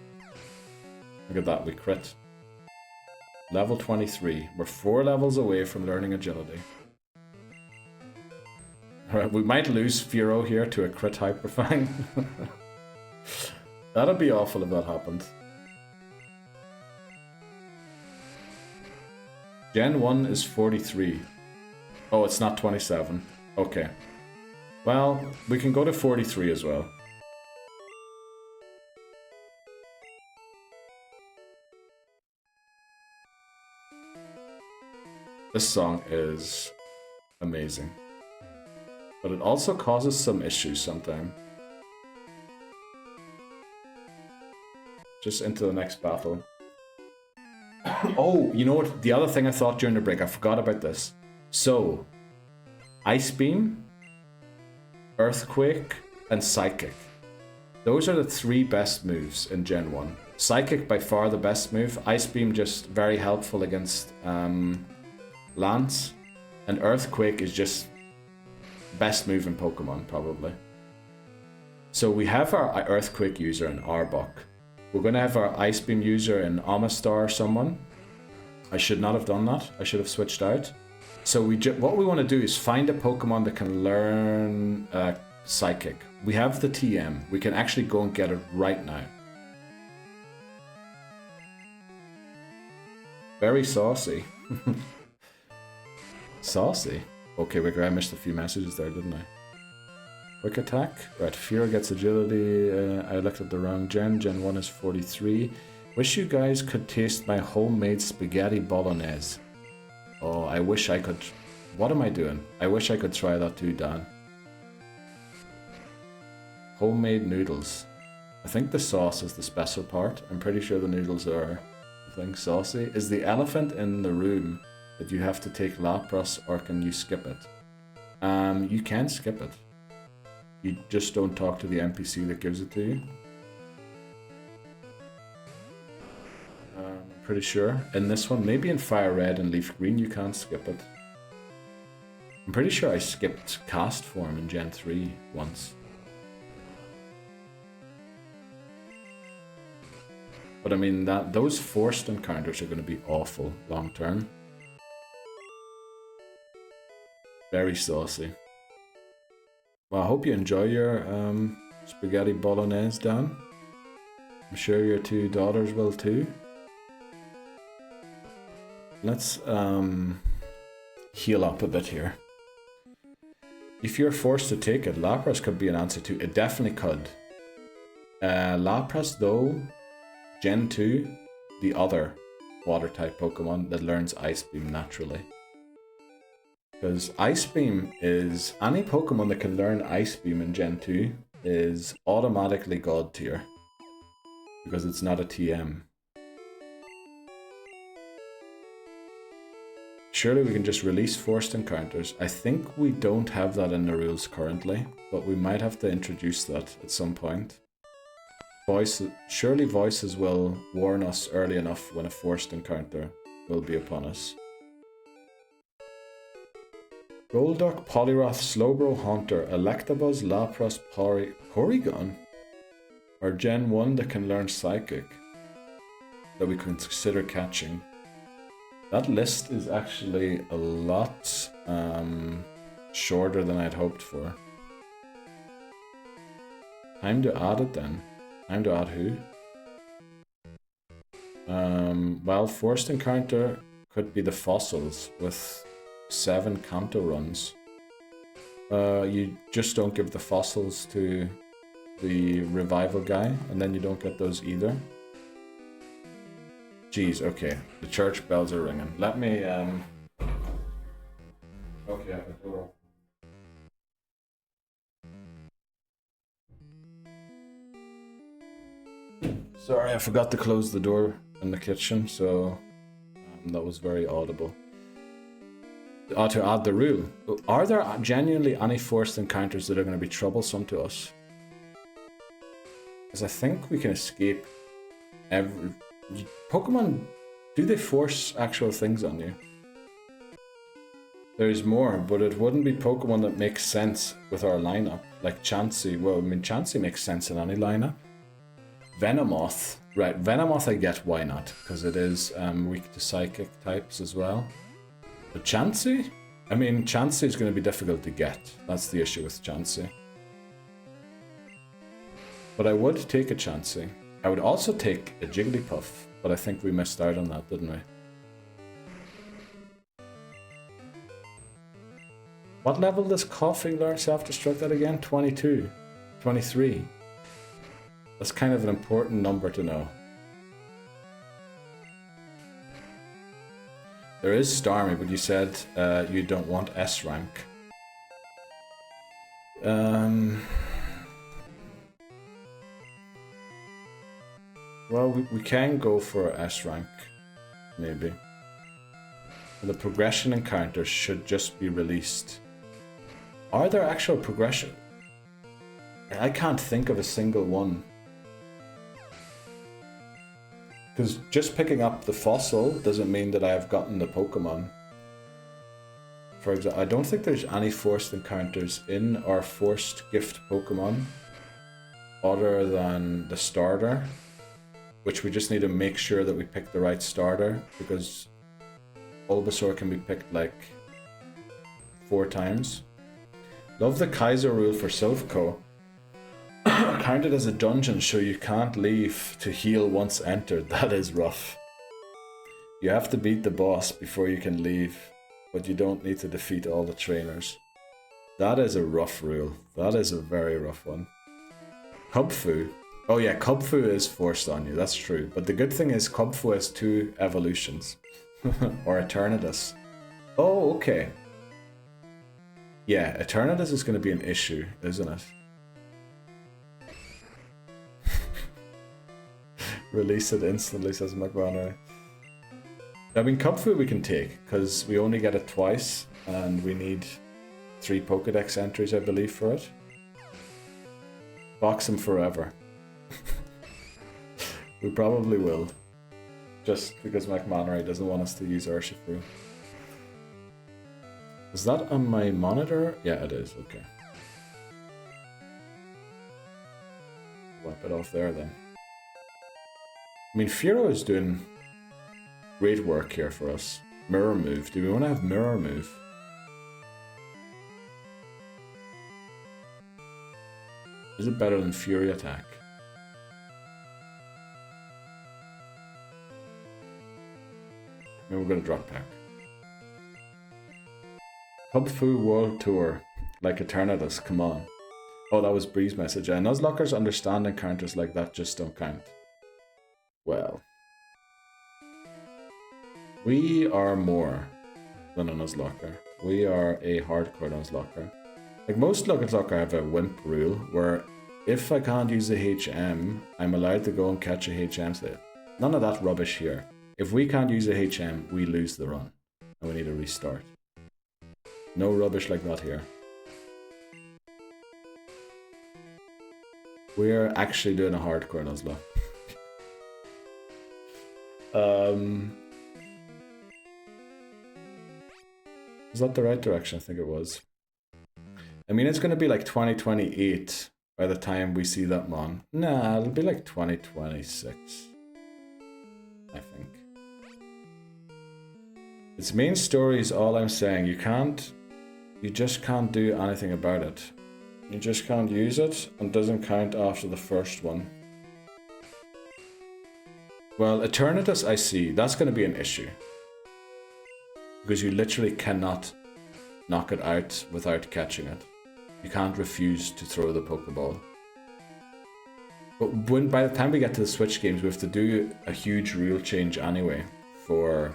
Look at that, we crit. Level 23. We're 4 levels away from learning agility. Alright, we might lose Fearow here to a crit Hyperfang. That'd be awful if that happened. Gen 1 is 43. Oh, it's not 27. Okay. Well, we can go to 43 as well. This song is amazing. But it also causes some issues sometimes. Just into the next battle. Oh, you know what? The other thing I thought during the break, I forgot about this. So, Ice Beam, Earthquake, and Psychic. Those are the 3 best moves in Gen 1. Psychic by far the best move. Ice Beam just very helpful against Lance. And Earthquake is just best move in Pokemon, probably. So we have our Earthquake user in Arbok. We're going to have our Ice Beam user in Amistar or someone. I should not have done that. I should have switched out. So what we want to do is find a Pokemon that can learn Psychic. We have the TM. We can actually go and get it right now. Very saucy. Saucy? Okay, wait, I missed a few messages there, didn't I? Quick attack. Right, Fear gets agility. I looked at the wrong gen. Gen 1 is 43. Wish you guys could taste my homemade spaghetti bolognese. Oh, I wish I could. What am I doing? I wish I could try that too, Dan. Homemade noodles. I think the sauce is the special part. I'm pretty sure the noodles are, I think, saucy. Is the elephant in the room that you have to take Lapras, or can you skip it? You can skip it. You just don't talk to the NPC that gives it to you. Pretty sure. In this one, maybe in Fire Red and Leaf Green, you can't skip it. I'm pretty sure I skipped Cast Form in Gen 3 once. But I mean, those forced encounters are going to be awful long term. Very saucy. Well, I hope you enjoy your spaghetti bolognese, Dan. I'm sure your 2 daughters will too. Let's heal up a bit here. If you're forced to take it, Lapras could be an answer too. It definitely could. Lapras though, Gen 2, the other water type Pokemon that learns Ice Beam naturally. Because Ice Beam is, any Pokemon that can learn Ice Beam in Gen 2 is automatically God tier. Because it's not a TM. Surely we can just release forced encounters. I think we don't have that in the rules currently, but we might have to introduce that at some point. Surely voices will warn us early enough when a forced encounter will be upon us. Golduck, Poliwrath, Slowbro, Haunter, Electabuzz, Lapras, Porygon are Gen 1 that can learn Psychic that we can consider catching. That list is actually a lot shorter than I'd hoped for. Time to add it then. Time to add who? Well, forced encounter could be the fossils with 7 Kanto runs. You just don't give the fossils to the revival guy, and then you don't get those either. Jeez, okay. The church bells are ringing. Let me, okay, I have the door. Sorry, I forgot to close the door in the kitchen, so that was very audible. To add the rule, are there genuinely any forced encounters that are going to be troublesome to us? Because I think we can escape every... Pokemon, do they force actual things on you? There's more, but it wouldn't be Pokemon that makes sense with our lineup. Like Chansey, well, I mean, Chansey makes sense in any lineup. Venomoth, right, Venomoth I get why not, because it is weak to psychic types as well. But Chansey? I mean, Chansey is going to be difficult to get. That's the issue with Chansey. But I would take a Chansey. I would also take a Jigglypuff, but I think we missed out on that, didn't we? What level does Coughing learn self-destruct at again? 22. 23. That's kind of an important number to know. There is Starmie, but you said you don't want S rank. Well, we can go for S rank, maybe. The progression encounters should just be released. Are there actual progression? I can't think of a single one. Because just picking up the fossil doesn't mean that I have gotten the Pokemon. For example, I don't think there's any forced encounters in our forced gift Pokemon other than the starter, which we just need to make sure that we pick the right starter, because Bulbasaur can be picked like 4 times. Love the Kaiser rule for Silphco. Counted as a dungeon, so you can't leave to heal once entered. That is rough. You have to beat the boss before you can leave, but you don't need to defeat all the trainers. That is a rough rule. That is a very rough one. Kubfu. Oh yeah, Kubfu is forced on you, that's true. But the good thing is Kubfu has 2 evolutions. Or Eternatus. Oh, okay. Yeah, Eternatus is going to be an issue, isn't it? Release it instantly, says McBonnery. I mean, Kubfu we can take, because we only get it twice, and we need 3 Pokedex entries, I believe, for it. Box him forever. We probably will. Just because McMannery doesn't want us to use Urshifu. Is that on my monitor? Yeah, it is, okay. Wipe it off there then. I mean, Furo is doing great work here for us. Mirror move. Do we want to have mirror move? Is it better than Fury attack? Maybe we're going to drop pack. Kubfu World Tour. Like Eternatus, come on. Oh, that was Bree's message. Nuzlockers understand encounters like that just don't count. Well. We are more than a Nuzlocker. We are a hardcore Nuzlocker. Like most Nuzlocker have a wimp rule where if I can't use a HM, I'm allowed to go and catch a HM set. None of that rubbish here. If we can't use a HM, we lose the run. And we need a restart. No rubbish like that here. We're actually doing a hardcore Nuzlocke. Was that the right direction? I think it was. I mean, it's going to be like 2028 by the time we see that mon. Nah, it'll be like 2026. I think. Its main story is all I'm saying. You just can't do anything about it. You just can't use it, and it doesn't count after the first one. Well, Eternatus I see, that's going to be an issue. Because you literally cannot knock it out without catching it. You can't refuse to throw the Pokeball. But by the time we get to the Switch games, we have to do a huge rule change anyway for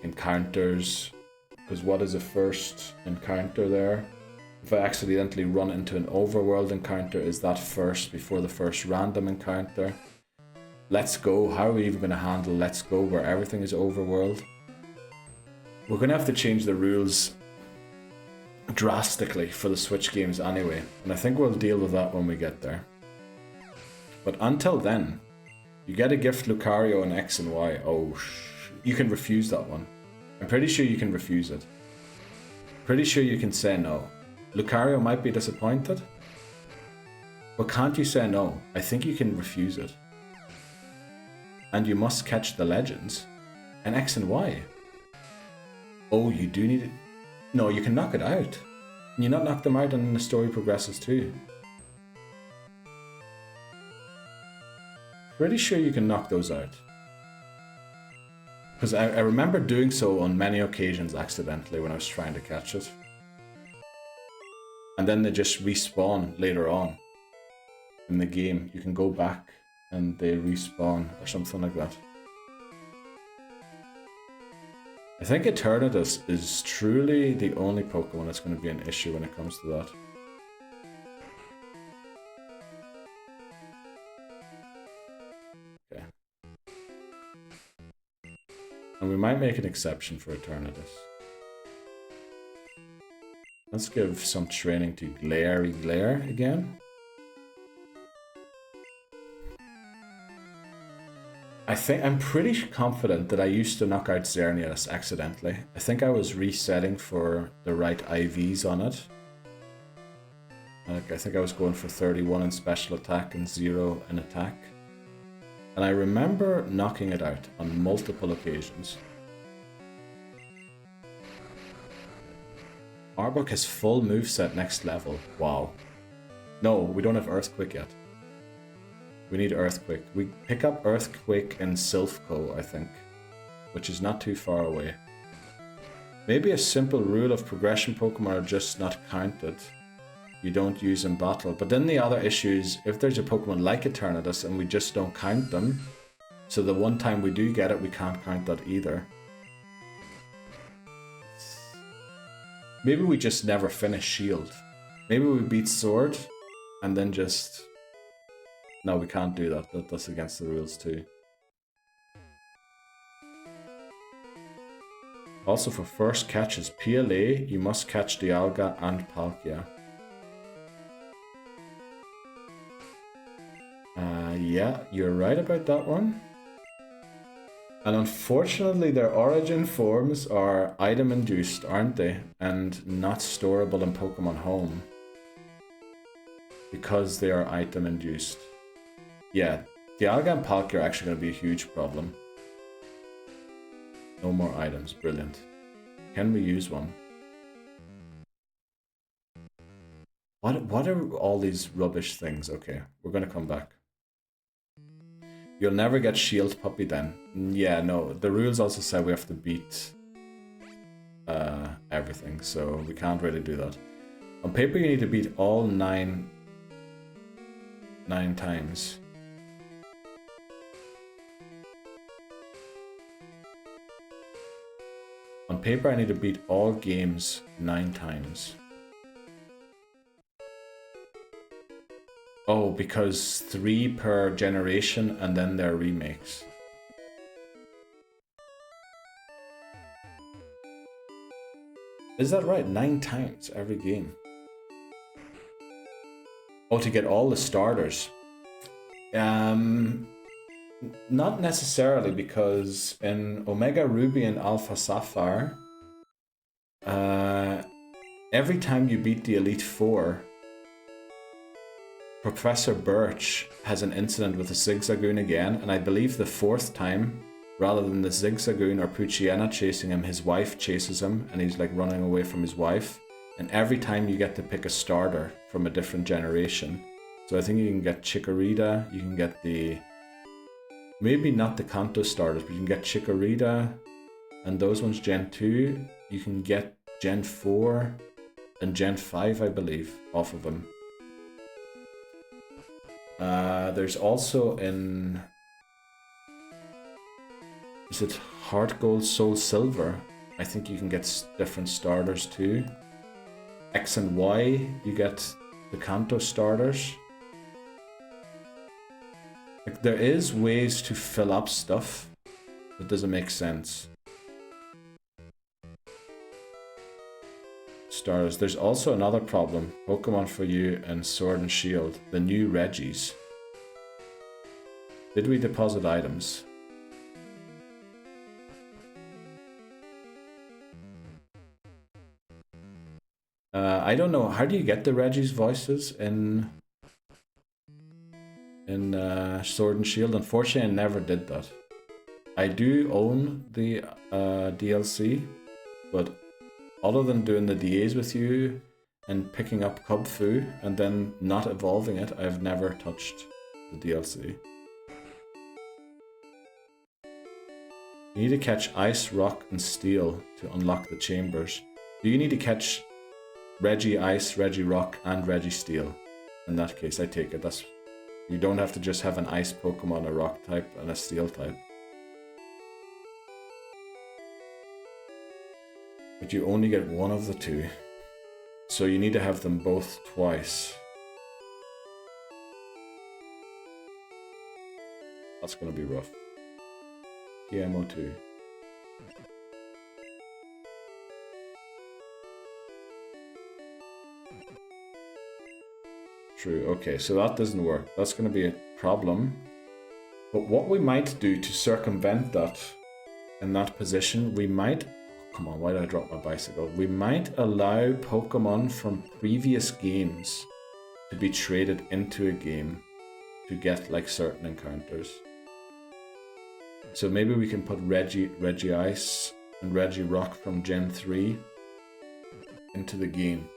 encounters. Because what is the first encounter there? If I accidentally run into an overworld encounter, is that first before the first random encounter? Let's Go, how are we even going to handle Let's Go where everything is overworld? We're going to have to change the rules drastically for the Switch games anyway, and I think we'll deal with that when we get there. But until then, you get a gift Lucario in X and Y. Oh, you can refuse that one. I'm pretty sure you can refuse it. Pretty sure you can say no. Lucario might be disappointed, but can't you say no? I think you can refuse it. And you must catch the legends in X and Y. Oh, you do need it. No, you can knock it out. Can you not knock them out and the story progresses too? Pretty sure you can knock those out. Because I remember doing so on many occasions accidentally when I was trying to catch it. And then they just respawn later on in the game. You can go back and they respawn or something like that. I think Eternatus is truly the only Pokemon that's going to be an issue when it comes to that. Okay. And we might make an exception for Eternatus. Let's give some training to Glare again. I'm pretty confident that I used to knock out Xerneas accidentally. I think I was resetting for the right IVs on it. Like, I think I was going for 31 in special attack and 0 in attack. And I remember knocking it out on multiple occasions. Arbok has full moveset next level. Wow. No, we don't have Earthquake yet. We need Earthquake. We pick up Earthquake in Silphco, I think, which is not too far away. Maybe a simple rule of progression Pokemon are just not counted. You don't use in battle. But then the other issue is, if there's a Pokemon like Eternatus and we just don't count them, so the one time we do get it, we can't count that either. Maybe we just never finish Shield. Maybe we beat Sword and then just... No, we can't do that. That's against the rules too. Also for first catches PLA, you must catch Dialga and Palkia. Yeah, you're right about that one. And unfortunately their origin forms are item induced, aren't they? And not storable in Pokémon Home. Because they are item induced. Yeah, Dialga and Palkia are actually going to be a huge problem. No more items, brilliant. Can we use one? What are all these rubbish things? Okay, we're going to come back. You'll never get Shield Puppy then. Yeah, no, the rules also say we have to beat everything, so we can't really do that. On paper you need to beat all nine times. On paper I need to beat all games 9 times. Oh, because 3 per generation and then they're remakes. Is that right? 9 times every game. Oh, to get all the starters. Not necessarily, because in Omega Ruby and Alpha Sapphire, every time you beat the Elite Four, Professor Birch has an incident with the Zigzagoon again, and I believe the 4th time, rather than the Zigzagoon or Poochyena chasing him, his wife chases him, and he's like running away from his wife. And every time you get to pick a starter from a different generation. So I think you can get Chikorita, you can get the... Maybe not the Kanto starters, but you can get Chikorita, and those ones Gen 2. You can get Gen 4 and Gen 5, I believe, off of them. There's also in... Is it Heart Gold, Soul Silver? I think you can get different starters too. X and Y, you get the Kanto starters. Like, there is ways to fill up stuff that doesn't make sense. Stars. There's also another problem. Pokemon for You and Sword and Shield. The new Reggies. Did we deposit items? I don't know. How do you get the Reggie's voices in Sword and Shield? Unfortunately, I never did that. I do own the DLC, but other than doing the DAs with you and picking up Cub Fu and then not evolving it, I've never touched the DLC. You need to catch Ice, Rock, and Steel to unlock the chambers. Do you need to catch Reggie Ice, Reggie Rock, and Reggie Steel? In that case, I take it. You don't have to just have an Ice Pokemon, a Rock type, and a Steel type. But you only get one of the two. So you need to have them both twice. That's gonna be rough. TMO2. True, okay, so that doesn't work. That's gonna be a problem. But what we might do to circumvent that, in that position, we might... Come on, why did I drop my bicycle? We might allow Pokemon from previous games to be traded into a game to get like certain encounters. So maybe we can put Reggie Ice and Reggie Rock from Gen 3 into the game.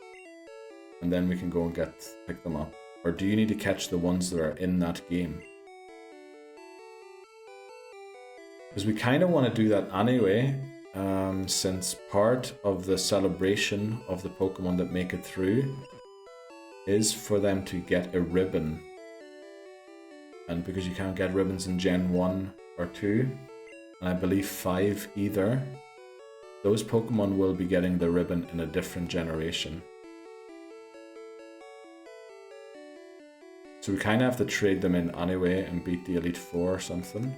And then we can go and pick them up. Or do you need to catch the ones that are in that game? Because we kind of want to do that anyway. Since part of the celebration of the Pokemon that make it through is for them to get a ribbon. And because you can't get ribbons in Gen 1 or 2, and I believe 5 either, those Pokemon will be getting the ribbon in a different generation. So we kind of have to trade them in anyway and beat the Elite Four or something.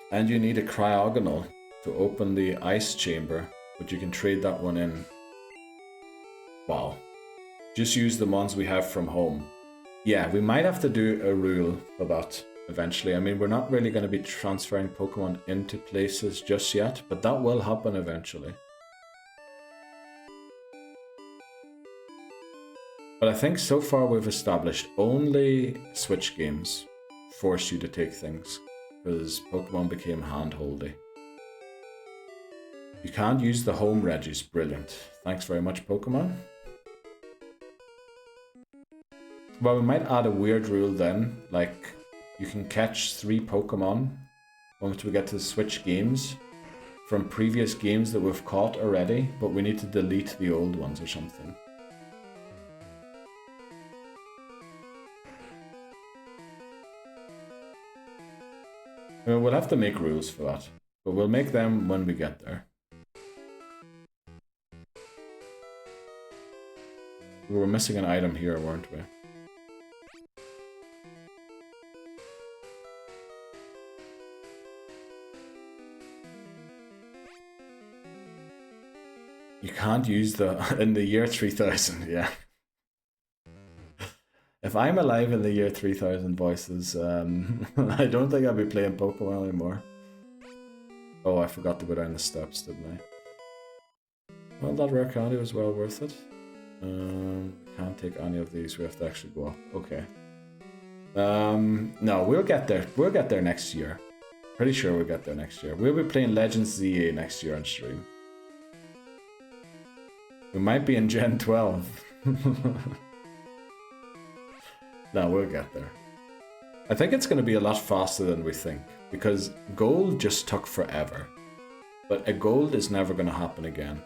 And you need a Cryogonal to open the Ice Chamber, but you can trade that one in. Wow. Just use the ones we have from home. Yeah, we might have to do a rule for that eventually. I mean, we're not really going to be transferring Pokemon into places just yet, but that will happen eventually. But I think so far we've established only Switch games force you to take things, because Pokemon became handholdy. You can't use the home Reggies. Brilliant. Thanks very much, Pokemon. Well, we might add a weird rule then, like you can catch 3 Pokemon once we get to the Switch games from previous games that we've caught already, but we need to delete the old ones or something. We'll have to make rules for that, but we'll make them when we get there. We were missing an item here, weren't we? You can't use the in the year 3000, yeah. If I'm alive in the year 3000 voices, I don't think I'll be playing Pokemon anymore. Oh, I forgot to go down the steps, didn't I? Well, that rare candy was well worth it. Can't take any of these, we have to actually go up. Okay. No, we'll get there. We'll get there next year. Pretty sure we'll get there next year. We'll be playing Legends ZA next year on stream. We might be in Gen 12. No, we'll get there. I think it's going to be a lot faster than we think, because Gold just took forever. But a Gold is never going to happen again.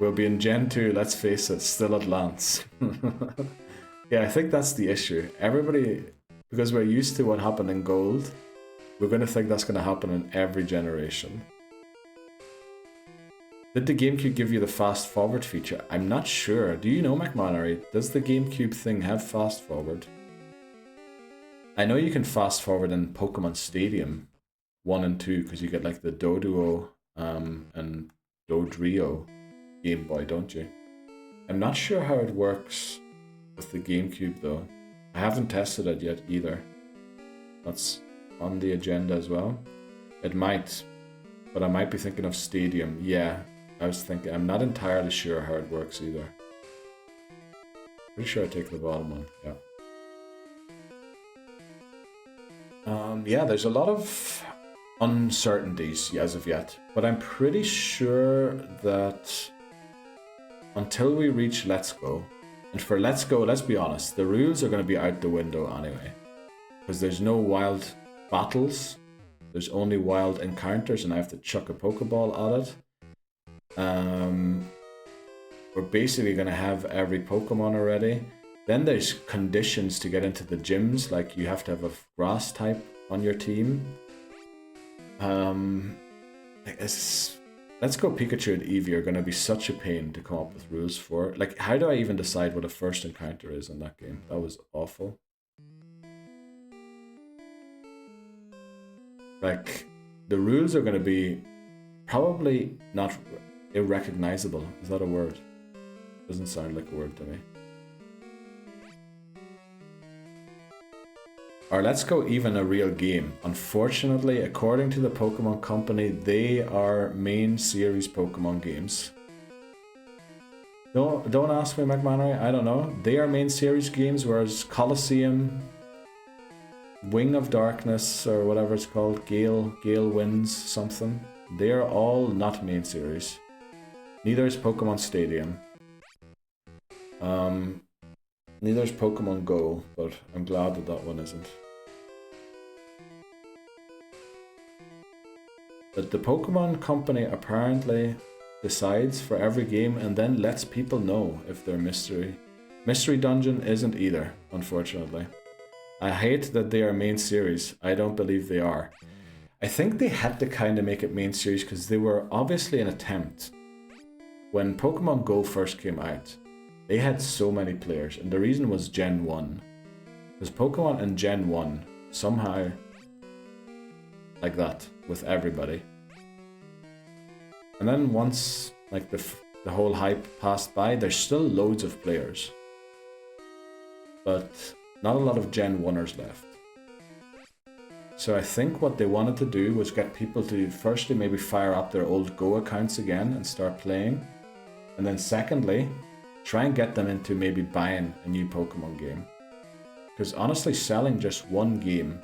We'll be in Gen 2, let's face it, still at Lance. Yeah, I think that's the issue. Everybody, because we're used to what happened in Gold, we're going to think that's going to happen in every generation. Did the GameCube give you the fast forward feature? I'm not sure. Do you know, McMannery? Does the GameCube thing have fast forward? I know you can fast forward in Pokemon Stadium 1 and 2 because you get like the Doduo and Dodrio Game Boy, don't you? I'm not sure how it works with the GameCube though. I haven't tested it yet either. That's on the agenda as well. It might, but I might be thinking of Stadium. Yeah, I was thinking, I'm not entirely sure how it works either. Pretty sure I take the bottom one, yeah. Yeah, there's a lot of uncertainties as of yet, but I'm pretty sure that until we reach Let's Go, and for Let's Go, let's be honest, the rules are going to be out the window anyway, because there's no wild battles, there's only wild encounters, and I have to chuck a Pokeball at it. We're basically going to have every Pokemon already. Then there's conditions to get into the gyms, like you have to have a grass type on your team. Let's Go Pikachu and Eevee are going to be such a pain to come up with rules for. Like, how do I even decide what a first encounter is in that game? That was awful. Like, the rules are going to be probably not irrecognizable. Is that a word? Doesn't sound like a word to me. Or Let's Go even a real game? Unfortunately, according to the Pokemon Company, they are main series Pokemon games. Don't ask me, McMannery, I don't know. They are main series games, whereas Colosseum, Wing of Darkness, or whatever it's called, Gale Winds something, they are all not main series. Neither is Pokemon Stadium. Neither is Pokemon Go, but I'm glad that that one isn't. But the Pokemon Company apparently decides for every game and then lets people know if they're mystery. Mystery Dungeon isn't either, unfortunately. I hate that they are main series. I don't believe they are. I think they had to kind of make it main series because they were obviously an attempt. When Pokemon Go first came out, they had so many players, and the reason was Gen 1. Because Pokemon in Gen 1, somehow, like that, with everybody. And then once like the whole hype passed by, there's still loads of players. But not a lot of Gen 1ers left. So I think what they wanted to do was get people to firstly maybe fire up their old Go accounts again and start playing. And then secondly, try and get them into maybe buying a new Pokemon game. Because honestly, selling just one game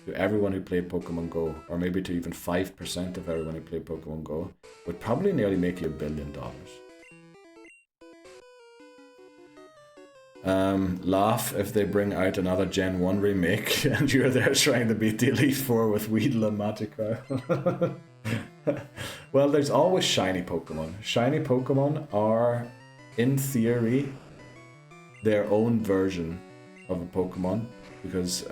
to everyone who played Pokemon Go, or maybe to even 5% of everyone who played Pokemon Go, would probably nearly make you $1 billion. Laugh if they bring out another Gen 1 remake and you're there trying to beat the Elite Four with Weedle and Magikarp. Well, there's always shiny Pokemon. Shiny Pokemon are, in theory, their own version of a Pokemon, because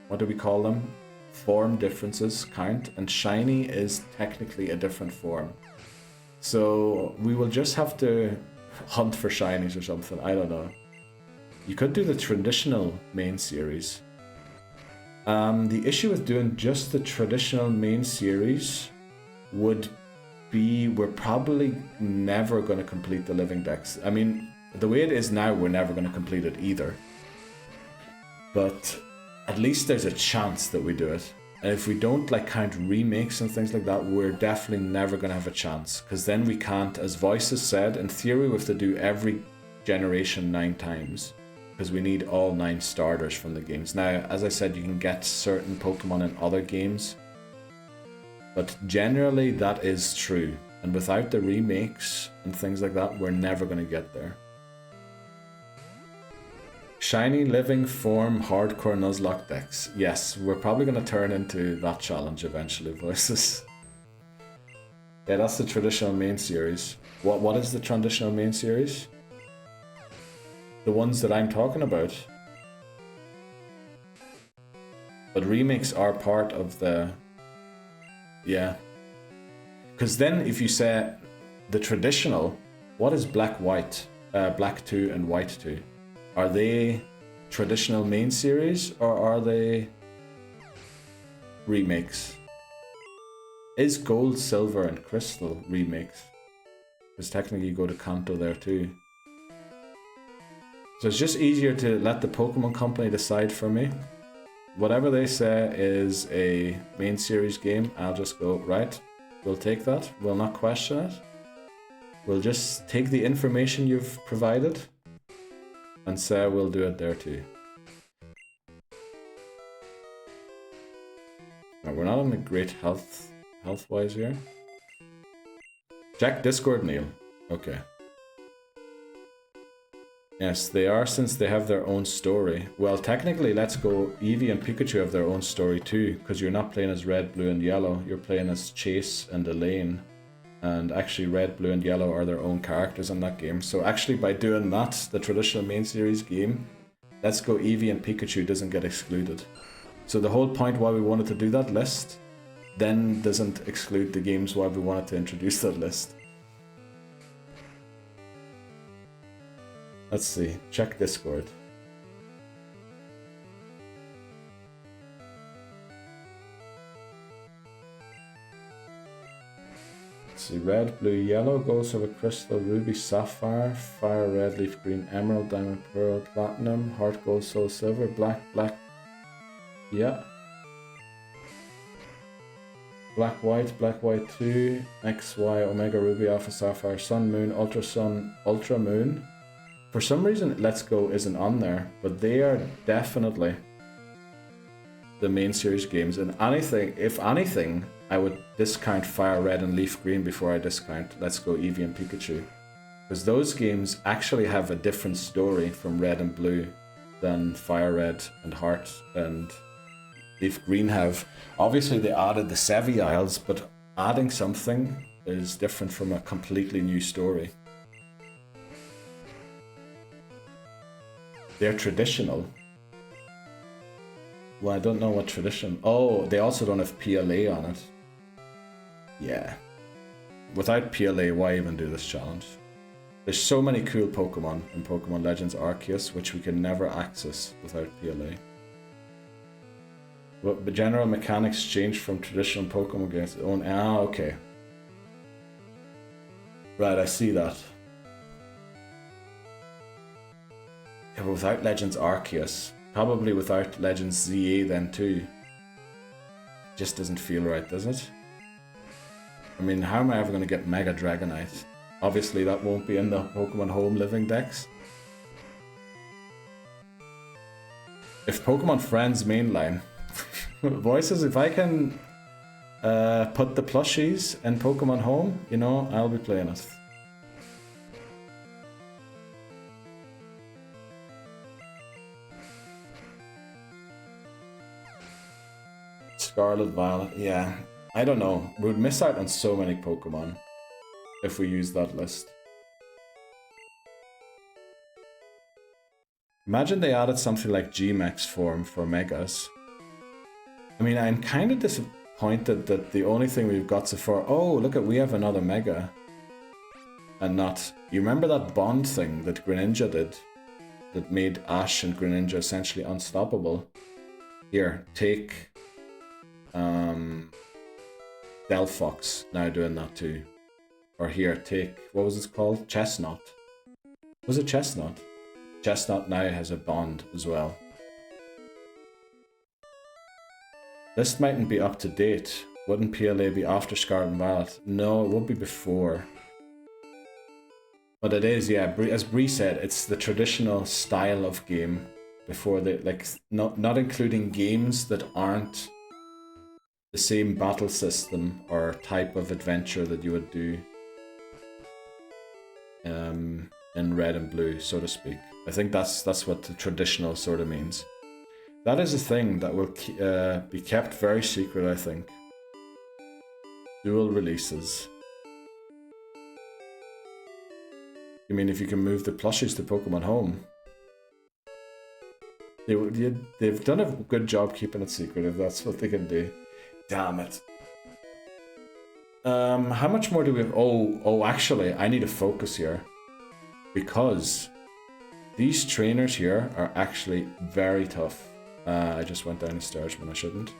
what do we call them? Form differences count, and shiny is technically a different form. So we will just have to hunt for shinies or something, I don't know. You could do the traditional main series. The issue with doing just the traditional main series would be we're probably never going to complete the Living Dex. I mean, the way it is now, we're never going to complete it either. But at least there's a chance that we do it. And if we don't like count remakes and things like that, we're definitely never going to have a chance. Because then we can't, as Voices said, in theory we have to do every generation 9 times. Because we need all 9 starters from the games. Now, as I said, you can get certain Pokemon in other games. But generally that is true. And without the remakes and things like that, we're never going to get there. Shiny Living Form Hardcore Nuzlocke Dex. Yes, we're probably going to turn into that challenge eventually, Voices. Yeah, that's the traditional main series. What is the traditional main series? The ones that I'm talking about. But remakes are part of the... Yeah. Because then if you say the traditional, what is black 2 and white 2? Are they traditional main series or are they remakes? Is gold, silver and crystal remakes? Because technically you go to Kanto there too. So it's just easier to let the Pokemon Company decide for me. Whatever they say is a main series game, I'll just go, right, we'll take that, we'll not question it. We'll just take the information you've provided and say we'll do it there too. Right, we're not on a great health-wise here. Check Discord, Neil. Okay. Yes, they are, since they have their own story. Well, technically, Let's Go Eevee and Pikachu have their own story too, because you're not playing as Red, Blue and Yellow, you're playing as Chase and Elaine. And actually Red, Blue and Yellow are their own characters in that game. So actually by doing that, the traditional main series game, Let's Go Eevee and Pikachu doesn't get excluded. So the whole point why we wanted to do that list then doesn't exclude the games why we wanted to introduce that list. Let's see, check Discord. Let's see, red, blue, yellow, gold, silver, crystal, ruby, sapphire, fire, red, leaf, green, emerald, diamond, pearl, platinum, heart, gold, soul, silver, black, yeah. Black, white 2, X, Y, omega, ruby, alpha, sapphire, sun, moon, ultra moon. For some reason, Let's Go isn't on there, but they are definitely the main series games. And if anything, I would discount Fire Red and Leaf Green before I discount Let's Go Eevee and Pikachu. Because those games actually have a different story from Red and Blue than Fire Red and Heart and Leaf Green have. Obviously they added the Sevi Isles, but adding something is different from a completely new story. They're traditional. Well, I don't know what tradition. Oh, they also don't have PLA on it. Yeah. Without PLA, why even do this challenge? There's so many cool Pokemon in Pokemon Legends Arceus, which we can never access without PLA. But the general mechanics changed from traditional Pokemon games. Okay. Right, I see that. Yeah, but without Legends Arceus, probably without Legends ZA then too. Just doesn't feel right, does it? I mean, how am I ever going to get Mega Dragonite? Obviously that won't be in the Pokémon Home Living Dex. If Pokemon Friends mainline, voices, if I can put the plushies in Pokemon Home, you know, I'll be playing it. Scarlet, Violet, yeah. I don't know. We would miss out on so many Pokemon if we use that list. Imagine they added something like G-Max form for Megas. I mean, I'm kind of disappointed that the only thing we've got so far... Oh, look at, we have another Mega. And not... You remember that bond thing that Greninja did? That made Ash and Greninja essentially unstoppable? Here, take... Delphox now doing that too. Or here, take, what was it called? Chestnut. Was it Chestnut? Chestnut now has a bond as well. List mightn't be up to date. Wouldn't PLA be after Scarlet and Violet? No, it would be before. But it is, yeah, as Bree said, it's the traditional style of game before they, like, not including games that aren't the same battle system or type of adventure that you would do in Red and Blue, so to speak. I think that's what the traditional sort of means. That is a thing that will be kept very secret, I think. Dual releases. You mean if you can move the plushies to Pokemon Home? They've done a good job keeping it secret if that's what they can do. Damn it. How much more do we have? Oh, actually, I need to focus here. Because these trainers here are actually very tough. I just went down the stairs when I shouldn't.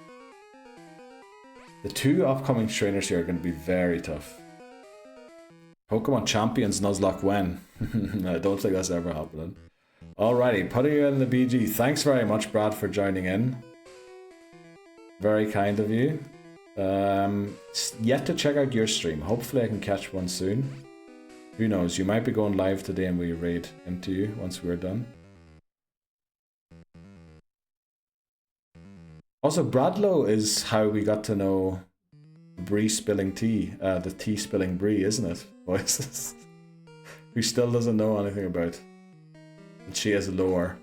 The two upcoming trainers here are going to be very tough. Pokemon Champions Nuzlocke when? I don't think that's ever happening. Alrighty, putting you in the BG. Thanks very much, Brad, for joining in. Very kind of you. Yet to check out your stream. Hopefully I can catch one soon. Who knows, you might be going live today and we raid into you once we're done. Also, Bradlow is how we got to know Bree spilling tea, the tea spilling Bree, isn't it, boys? Who still doesn't know anything about. And she has lore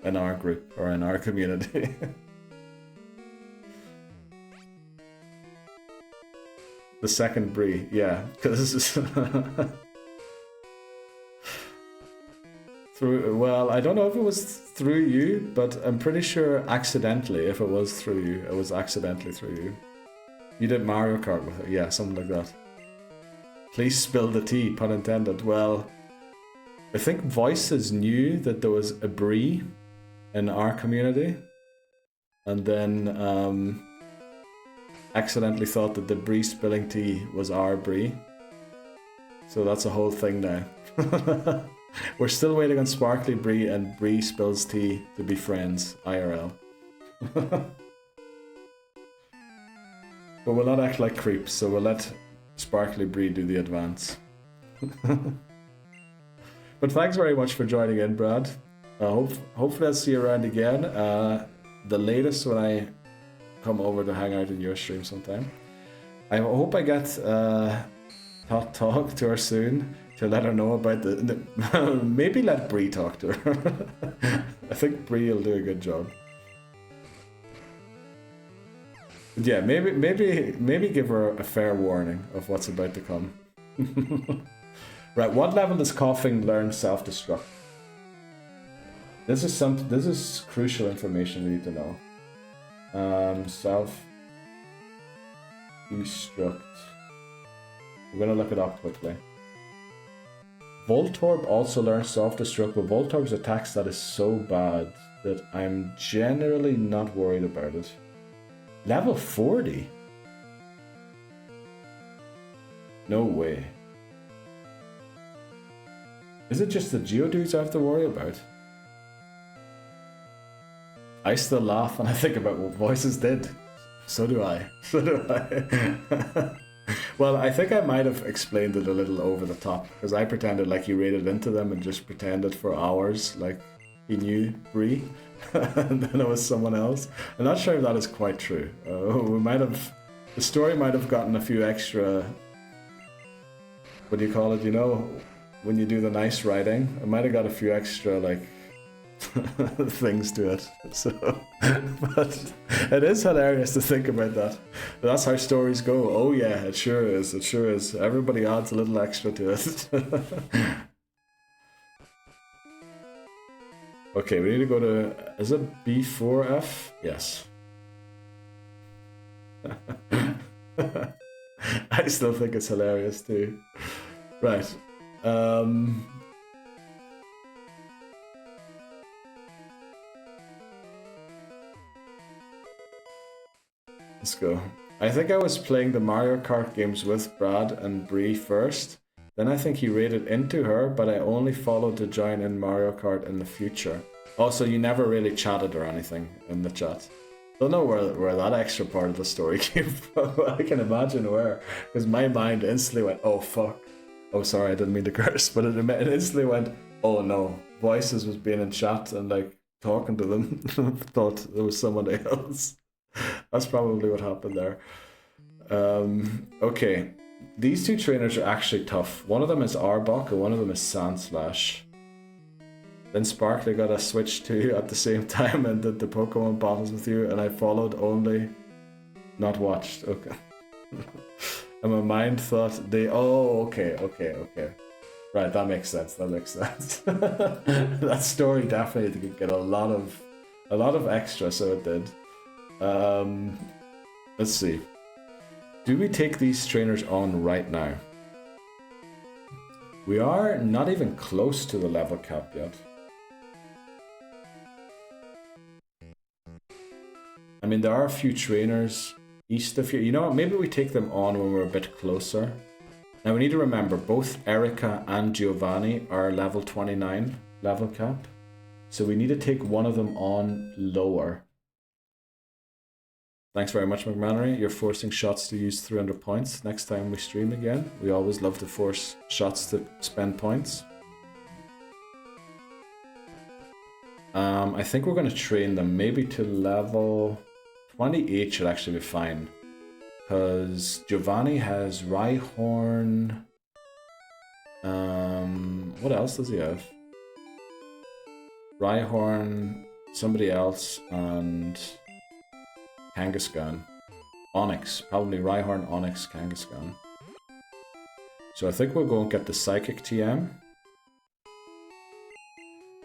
in our group or in our community. The second Bree, yeah, because through, well, I don't know if it was through you, but I'm pretty sure accidentally, if it was through you, it was accidentally through you. You did Mario Kart with it, yeah, something like that. Please spill the tea, pun intended. Well, I think Voices knew that there was a Bree in our community, and then accidentally thought that the Bree spilling tea was our Bree. So that's a whole thing now. We're still waiting on Sparkly Bree and Bree spills tea to be friends, IRL. But we'll not act like creeps, so we'll let Sparkly Bree do the advance. But thanks very much for joining in, Brad. Hopefully I'll see you around again. The latest when I come over to hang out in your stream sometime. I hope I get talk to her soon to let her know about the maybe let Bree talk to her. I think Bree will do a good job. But yeah, maybe give her a fair warning of what's about to come. Right, what level does coughing learn self-destruct? This is crucial information we need to know. Self-destruct. We're gonna look it up quickly. Voltorb also learns self-destruct, but Voltorb's attack stat is so bad that I'm generally not worried about it. Level 40? No way. Is it just the Geodudes I have to worry about? I still laugh when I think about what Voices did. So do I. So do I. Well, I think I might have explained it a little over the top, because I pretended like he raided into them and just pretended for hours like he knew Bree, and then it was someone else. I'm not sure if that is quite true. The story might have gotten a few extra, what do you call it, you know, when you do the nice writing, it might have got a few extra, like, things to it. So, but it is hilarious to think about that. That's how stories go. Oh yeah, it sure is. It sure is. Everybody adds a little extra to it. Okay, we need to go to. Is it B4F? Yes. I still think it's hilarious too. Right. Let's go. I think I was playing the Mario Kart games with Brad and Bree first. Then I think he raided into her, but I only followed to join in Mario Kart in the future. Also, you never really chatted or anything in the chat. Don't know where that extra part of the story came from. I can imagine where. Because my mind instantly went, oh fuck. Oh sorry, I didn't mean to curse, but it instantly went, oh no. Voices was being in chat and like talking to them. Thought there was somebody else. That's probably what happened there. Okay, these two trainers are actually tough. One of them is Arbok and one of them is Sandslash. Then Sparkly got a switch too at the same time and did the Pokemon battles with you, and I followed only, not watched. Okay. And my mind thought they. Oh, okay. Right, that makes sense. That story definitely did get a lot of extra, so it did. Let's see. Do we take these trainers on right now? We are not even close to the level cap yet. I mean, there are a few trainers east of here. You know what? Maybe we take them on when we're a bit closer. Now we need to remember both Erica and Giovanni are level 29 level cap. So we need to take one of them on lower. Thanks very much, McMannery. You're forcing shots to use 300 points next time we stream again. We always love to force shots to spend points. I think we're going to train them maybe to level 28 should actually be fine. Because Giovanni has Rhyhorn. What else does he have? Rhyhorn, somebody else, and Kangaskhan. Onyx, probably Rhyhorn, Onyx, Kangaskhan. So I think we'll go and get the Psychic TM.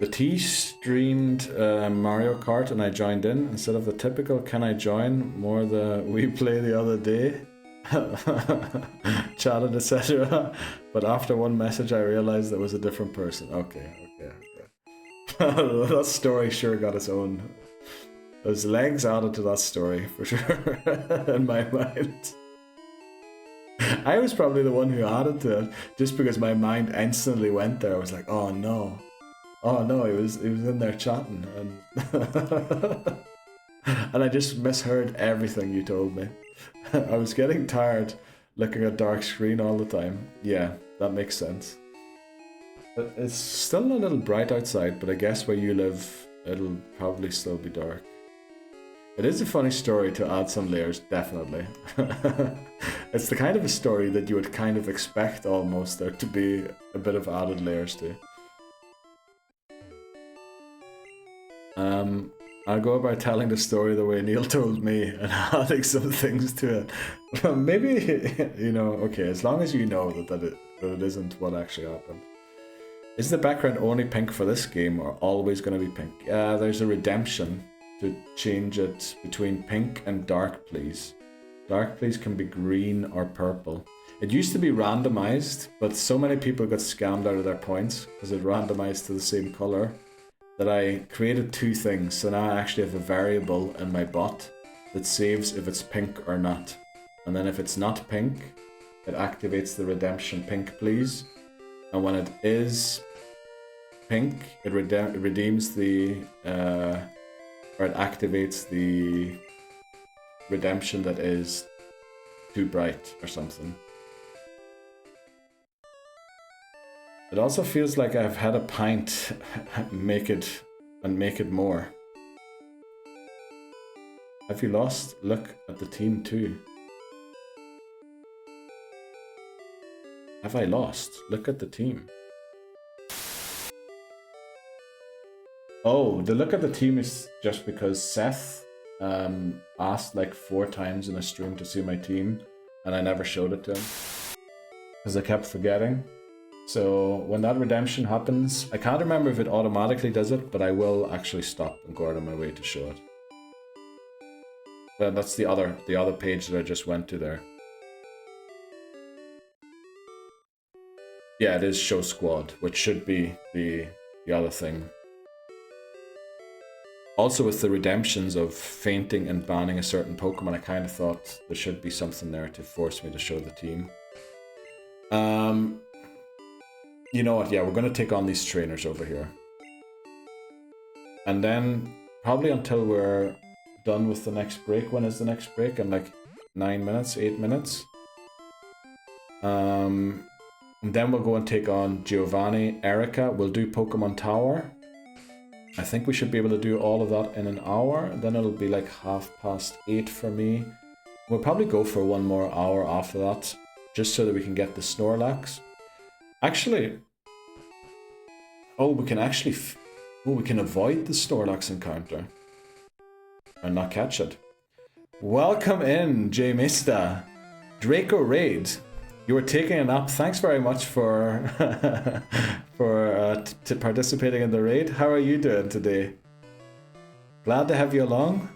The T streamed Mario Kart and I joined in. Instead of the typical can I join, more the we play the other day. Chatted, etc. But after one message I realized that was a different person. Okay. That story sure got its own. There's legs added to that story, for sure, in my mind. I was probably the one who added to it, just because my mind instantly went there. I was like, oh no, he was in there chatting, and and I just misheard everything you told me. I was getting tired looking at dark screen all the time. Yeah, that makes sense. But it's still a little bright outside, but I guess where you live, it'll probably still be dark. It is a funny story to add some layers, definitely. It's the kind of a story that you would kind of expect almost there to be a bit of added layers to. I'll go about telling the story the way Neil told me and adding some things to it. Maybe, you know, okay, as long as you know that it isn't what actually happened. Is the background only pink for this game or always going to be pink? There's a redemption to change it between pink and dark please. Dark please can be green or purple. It used to be randomized, but so many people got scammed out of their points because it randomized to the same color that I created two things. So now I actually have a variable in my bot that saves if it's pink or not. And then if it's not pink, it activates the redemption pink please. And when it is pink, it redeems the, or it activates the redemption that is too bright or something. It also feels like I've had a pint, make it more. Have you lost? Look at the team too. Have I lost? Look at the team. Oh, the look at the team is just because Seth asked like 4 times in a stream to see my team, and I never showed it to him because I kept forgetting. So when that redemption happens, I can't remember if it automatically does it, but I will actually stop and go out of my way to show it. That's the other page that I just went to there. Yeah, it is show squad, which should be the other thing. Also with the redemptions of fainting and banning a certain Pokemon, I kind of thought there should be something there to force me to show the team. You know what, yeah, we're going to take on these trainers over here. And then, probably until we're done with the next break. When is the next break? In like 9 minutes, 8 minutes? And then we'll go and take on Giovanni, Erica. We'll do Pokémon Tower. I think we should be able to do all of that in an hour. Then it'll be like 8:30 for me. We'll probably go for one more hour after that, just so that we can get the Snorlax. Actually, we can avoid the Snorlax encounter and not catch it. Welcome in, J Mista. Draco Raid. You were taking a nap. Thanks very much for participating in the raid. How are you doing today? Glad to have you along.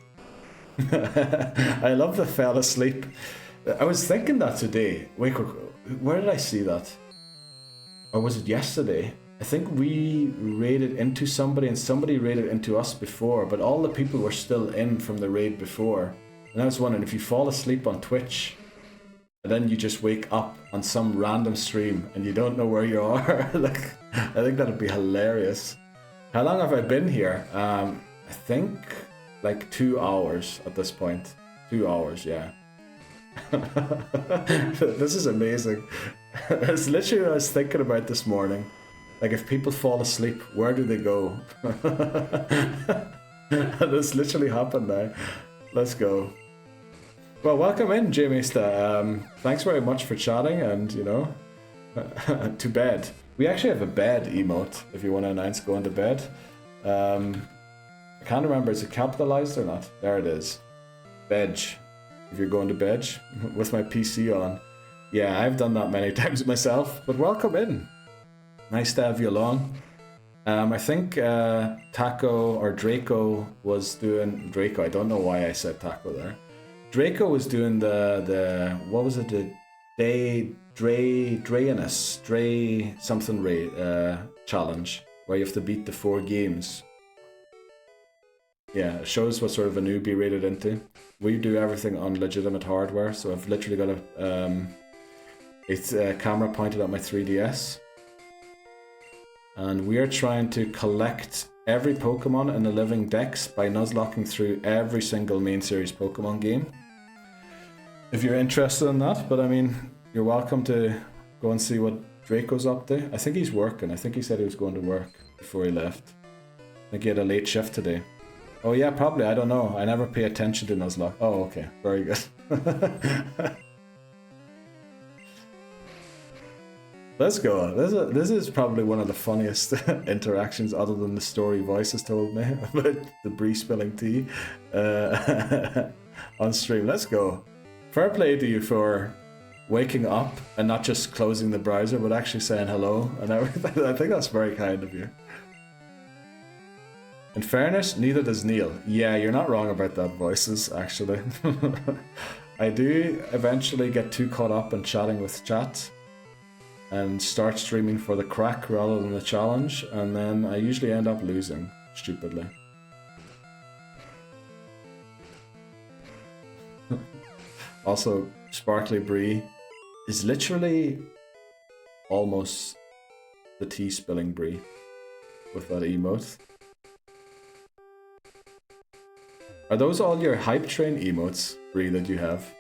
I love the fell asleep. I was thinking that today. Wait, where did I see that? Or was it yesterday? I think we raided into somebody and somebody raided into us before, but all the people were still in from the raid before. And I was wondering, if you fall asleep on Twitch and then you just wake up on some random stream and you don't know where you are, like, I think that'd be hilarious. How long have I been here? I think like 2 hours at this point. 2 hours, yeah. This is amazing. It's literally what I was thinking about this morning. Like, if people fall asleep, where do they go? This literally happened now. Let's go. Well, welcome in, Jamista. Thanks very much for chatting and, you know, to bed. We actually have a bed emote, if you want to announce going to bed. I can't remember, is it capitalized or not? There it is. Bed. If you're going to bed with my PC on. Yeah, I've done that many times myself, but welcome in. Nice to have you along. I think Taco or Draco was doing... Draco, I don't know why I said Taco there. Draco was doing the what was it? The Dre something challenge, where you have to beat the 4 games. Yeah, it shows what sort of a newbie rated into. We do everything on legitimate hardware, so I've literally got a camera pointed at my 3DS. And we are trying to collect every Pokemon in the Living Dex by nuzlocking through every single main series Pokemon game. If you're interested in that, but I mean, you're welcome to go and see what Draco's up to. I think he's working. I think he said he was going to work before he left. I think he had a late shift today. Oh yeah, probably. I don't know. I never pay attention to Nuzlocke. Oh, okay. Very good. Let's go. This is probably one of the funniest interactions, other than the story Voice has told me about the Brie spilling tea on stream. Let's go. Fair play to you for waking up and not just closing the browser, but actually saying hello and everything. I think that's very kind of you. In fairness, neither does Neil. Yeah, you're not wrong about that, Voices, actually. I do eventually get too caught up in chatting with chat and start streaming for the crack rather than the challenge, and then I usually end up losing, stupidly. Also, Sparkly Brie is literally almost the tea spilling Brie with that emote. Are those all your hype train emotes, Brie, that you have?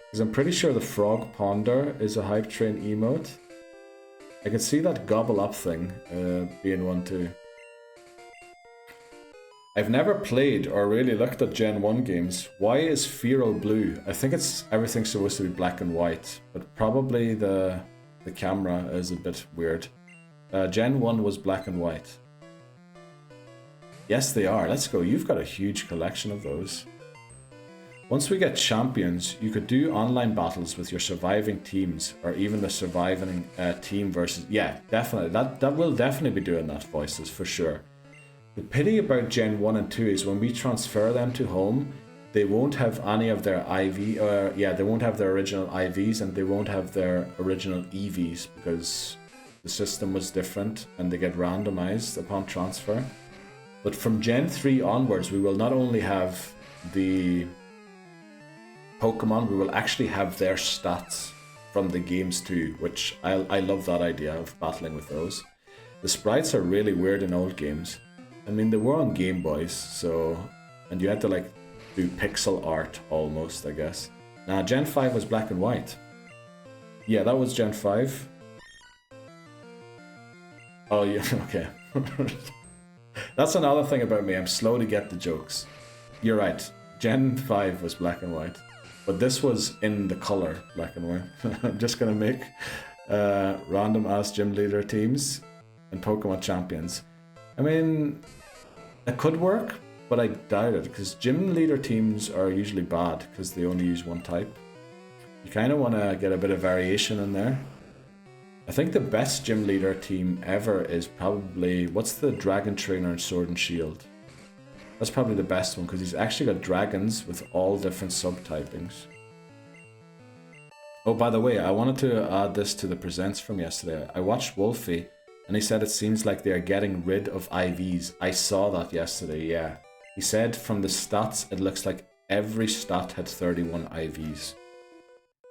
Because I'm pretty sure the Frog Ponder is a hype train emote. I can see that Gobble Up thing being one too. I've never played or really looked at Gen 1 games. Why is Fearow blue? I think it's everything's supposed to be black and white, but probably the camera is a bit weird. Gen 1 was black and white. Yes, they are. Let's go. You've got a huge collection of those. Once we get champions, you could do online battles with your surviving teams, or even the surviving team versus... Yeah, definitely. That will definitely be doing that, Voices, for sure. The pity about Gen 1 and 2 is when we transfer them to home, they won't have any of their they won't have their original IVs and they won't have their original EVs because the system was different and they get randomized upon transfer. But from Gen 3 onwards, we will not only have the Pokemon, we will actually have their stats from the games too, which I love that idea of battling with those. The sprites are really weird in old games. I mean, they were on Game Boys, so... And you had to, like, do pixel art, almost, I guess. Nah, Gen 5 was black and white. Yeah, that was Gen 5. Oh, yeah, okay. That's another thing about me, I'm slow to get the jokes. You're right, Gen 5 was black and white. But this was in the color black and white. I'm just gonna make random ass gym leader teams and Pokemon champions. I mean, it could work, but I doubt it, because gym leader teams are usually bad because they only use one type. You kind of want to get a bit of variation in there. I think the best gym leader team ever is probably, what's the Dragon Trainer in Sword and Shield? That's probably the best one because he's actually got dragons with all different subtypings. Oh, by the way, I wanted to add this to the presents from yesterday. I watched Wolfie, and he said it seems like they are getting rid of IVs. I saw that yesterday, yeah. He said from the stats, it looks like every stat had 31 IVs.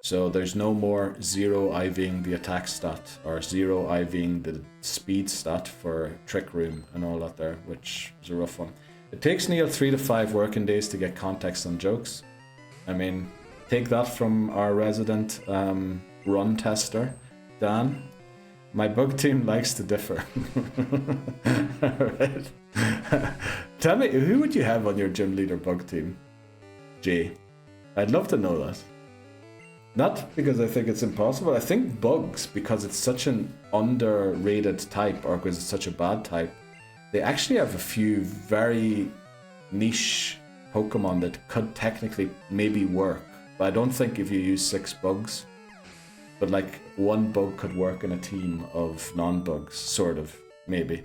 So there's no more 0 IVing the attack stat, or 0 IVing the speed stat for Trick Room and all that there, which is a rough one. It takes Neil 3 to 5 working days to get context on jokes. I mean, take that from our resident run tester, Dan. My bug team likes to differ. Alright. Tell me, who would you have on your gym leader bug team? Jay. I'd love to know that. Not because I think it's impossible. I think bugs, because it's such an underrated type, or because it's such a bad type, they actually have a few very niche Pokemon that could technically maybe work. But I don't think if you use 6 bugs, but like 1 bug could work in a team of non-bugs, sort of, maybe.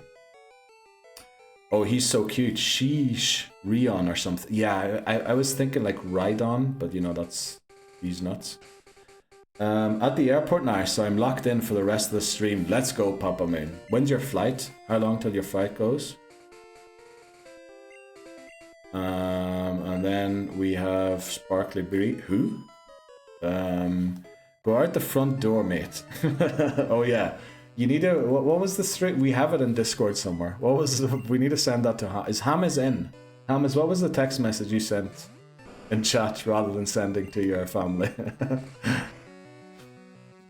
Oh, he's so cute. Sheesh, Rion or something. Yeah, I was thinking like Rhydon, but you know, he's nuts. At the airport now, so I'm locked in for the rest of the stream. Let's go, Papa Moon. When's your flight? How long till your flight goes? And then we have Sparkly Berry. Who? Go out the front door, mate. Oh yeah. You need to. What was the stream? We have it in Discord somewhere. What was? We need to send that to Ham. Is Ham in? Ham what was the text message you sent in chat rather than sending to your family?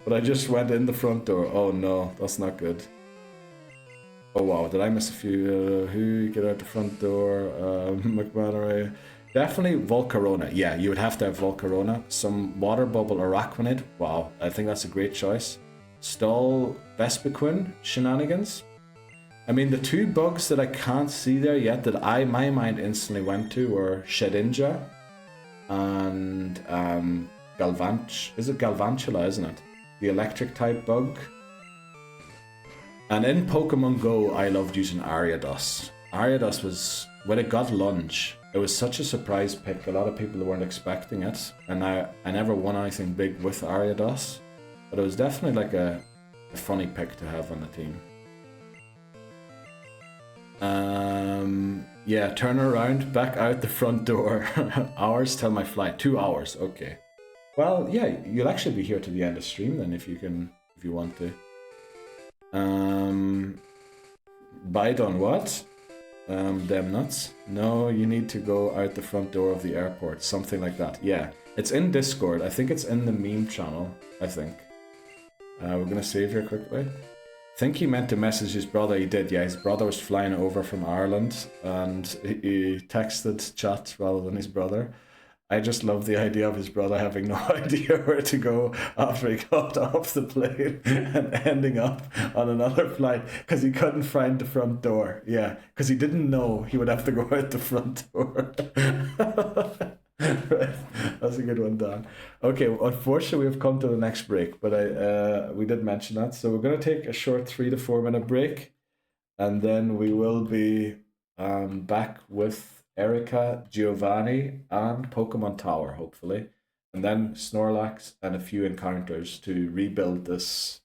But I just went in the front door. Oh no, that's not good. Oh wow, did I miss a few? Who get out the front door? McManary. Definitely Volcarona. Yeah, you would have to have Volcarona. Some Water Bubble Araquanid. Wow, I think that's a great choice. Stall Vespiquen Shenanigans. I mean, the 2 bugs that I can't see there yet that my mind instantly went to were Shedinja and Is it Galvantula, isn't it? The electric type bug. And in Pokemon Go, I loved using Ariados. Ariados was, when it got lunge, it was such a surprise pick. A lot of people weren't expecting it. And I never won anything big with Ariados. But it was definitely like a funny pick to have on the team. Yeah, turn around, back out the front door. Hours till my flight. 2 hours, okay. Well, yeah, you'll actually be here to the end of stream then if you want to. Bite on what? Them nuts? No, you need to go out the front door of the airport. Something like that. Yeah, it's in Discord. I think it's in the meme channel, I think. We're gonna save here quickly. I think he meant to message his brother. He did, yeah. His brother was flying over from Ireland and he texted chat rather than his brother. I just love the idea of his brother having no idea where to go after he got off the plane and ending up on another flight because he couldn't find the front door. Yeah, because he didn't know he would have to go out the front door. Right, that's a good one, Dan. Okay, unfortunately we've come to the next break, but we did mention that. So we're going to take a short 3 to 4 minute break and then we will be back with Erica, Giovanni, and Pokémon Tower, hopefully. And then Snorlax and a few encounters to rebuild this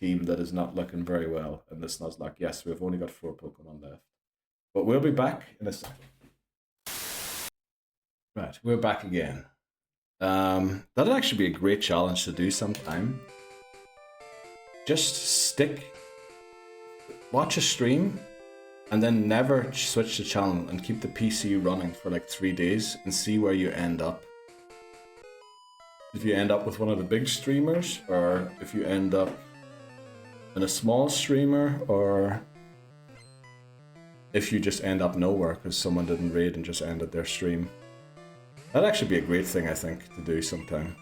team that is not looking very well in this Nuzlocke. Yes, we've only got 4 Pokemon left. But we'll be back in a second. Right, we're back again. That'd actually be a great challenge to do sometime. Just watch a stream, and then never switch the channel and keep the PC running for like 3 days and see where you end up. If you end up with one of the big streamers, or if you end up in a small streamer, or if you just end up nowhere because someone didn't raid and just ended their stream. That'd actually be a great thing, I think, to do sometime.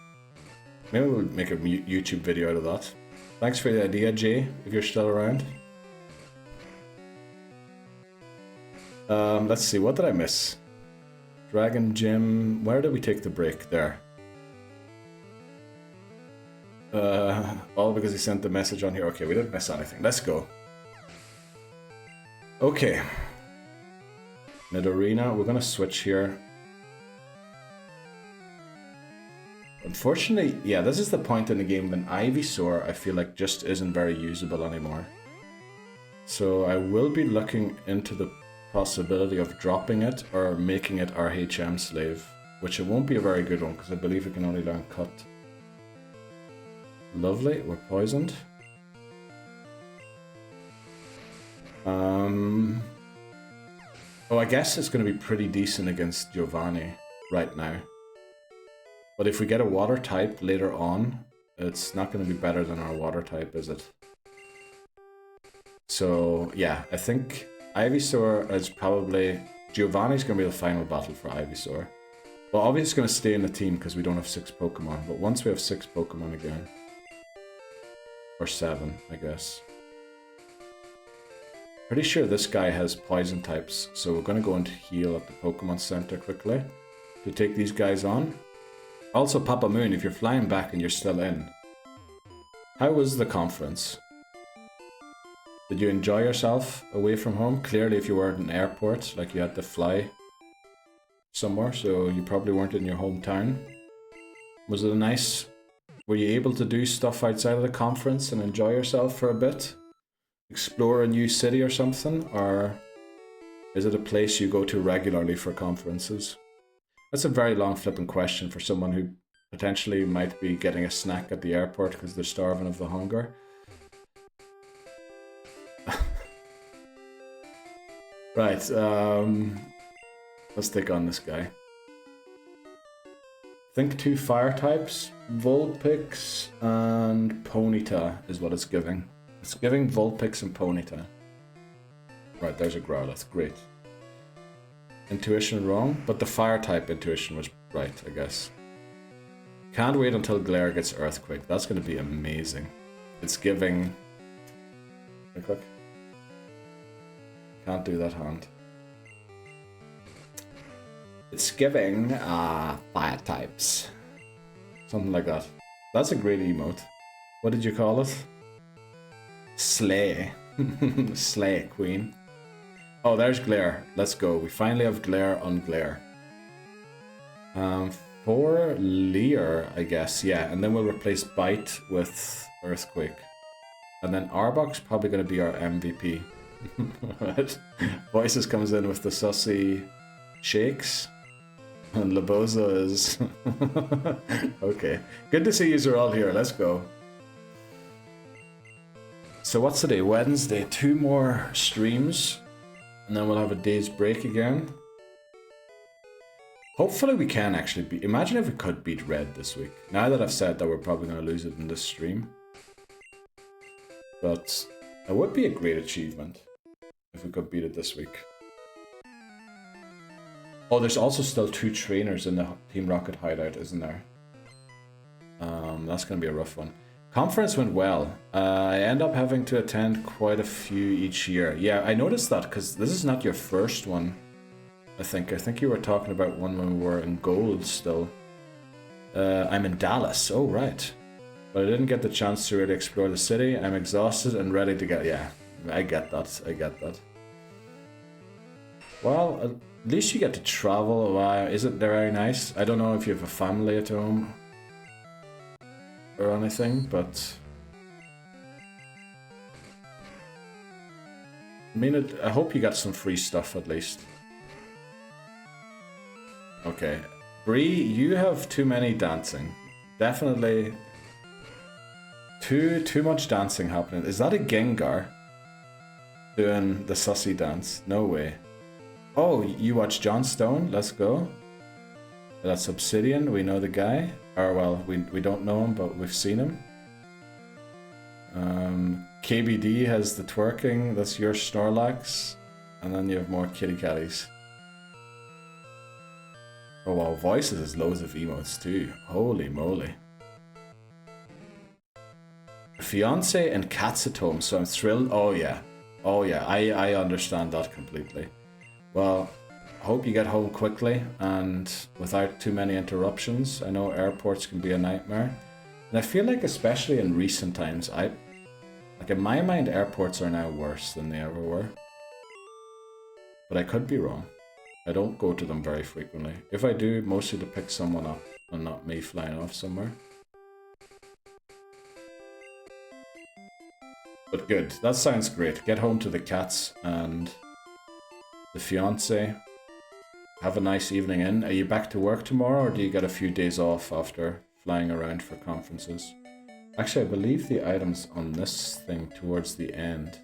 Maybe we'll make a YouTube video out of that. Thanks for the idea, Jay, if you're still around. Let's see, what did I miss? Dragon Gym, where did we take the break? There. All because he sent the message on here. Okay, we didn't miss anything. Let's go. Okay. Mid arena, we're gonna switch here. Unfortunately, yeah, this is the point in the game when Ivysaur, I feel like, just isn't very usable anymore. So I will be looking into the possibility of dropping it or making it RHM slave, which it won't be a very good one because I believe it can only learn cut. Lovely, we're poisoned. Oh, I guess it's going to be pretty decent against Giovanni right now. But if we get a water type later on, it's not going to be better than our water type, is it? So, yeah, I think Ivysaur is probably... Giovanni's going to be the final battle for Ivysaur. Well, obviously it's going to stay in the team because we don't have 6 Pokemon. But once we have 6 Pokemon again... Or 7, I guess. Pretty sure this guy has poison types, so we're going to go and heal at the Pokemon Center quickly to take these guys on. Also, Papa Moon, if you're flying back and you're still in, how was the conference? Did you enjoy yourself away from home? Clearly, if you were at an airport, like you had to fly somewhere, so you probably weren't in your hometown. Was it a nice... Were you able to do stuff outside of the conference and enjoy yourself for a bit? Explore a new city or something? Or is it a place you go to regularly for conferences? That's a very long flipping question for someone who potentially might be getting a snack at the airport because they're starving of the hunger. Right, let's take on this guy. Think 2 fire types, Vulpix and Ponyta is what it's giving. It's giving Vulpix and Ponyta. Right, there's a Growlithe, great. Intuition wrong, but the fire type intuition was right, I guess. Can't wait until Glare gets Earthquake, that's going to be amazing. It's giving... Click. Can't do that hand. It's giving fire types. Something like that. That's a great emote. What did you call it? Slay. Slay, queen. Oh, there's Glare. Let's go. We finally have Glare on Glare. For Leer, I guess. Yeah, and then we'll replace Bite with Earthquake. And then Arbok's probably going to be our MVP. Right. Voices comes in with the sussy shakes. And Laboza is... Okay. Good to see you are all here. Let's go. So what's today? Wednesday. 2 more streams. And then we'll have a day's break again. Hopefully we can actually beat... Imagine if we could beat Red this week. Now that I've said that we're probably going to lose it in this stream. But it would be a great achievement if we could beat it this week. Oh, there's also still 2 trainers in the Team Rocket hideout, isn't there? That's going to be a rough one. Conference went well. I end up having to attend quite a few each year. Yeah, I noticed that because this is not your first one. I think you were talking about one when we were in gold still. I'm in Dallas. Oh, right. But I didn't get the chance to really explore the city. I'm exhausted and ready to get... Yeah, I get that. I get that. Well, at least you get to travel. Wow, isn't that very nice? I don't know if you have a family at home or anything, but... I mean, I hope you got some free stuff at least. Okay. Bree, you have too many dancing. Definitely... Too much dancing happening. Is that a Gengar doing the sussy dance? No way. Oh, you watch John Stone? Let's go. That's Obsidian. We know the guy. Or, well, we don't know him, but we've seen him. KBD has the twerking. That's your Snorlax. And then you have more kitty catties. Oh, wow. Voices has loads of emotes, too. Holy moly. Fiance and cats at home, so I'm thrilled. Oh yeah, I understand that completely. Well, hope you get home quickly and without too many interruptions. I know airports can be a nightmare, and I feel like especially in recent times, like in my mind, airports are now worse than they ever were. But I could be wrong. I don't go to them very frequently. If I do, mostly to pick someone up. and not me flying off somewhere. But good, that sounds great. Get home to the cats and the fiance. Have a nice evening in. Are you back to work tomorrow, or do you get a few days off after flying around for conferences? Actually, I believe the items on this thing towards the end.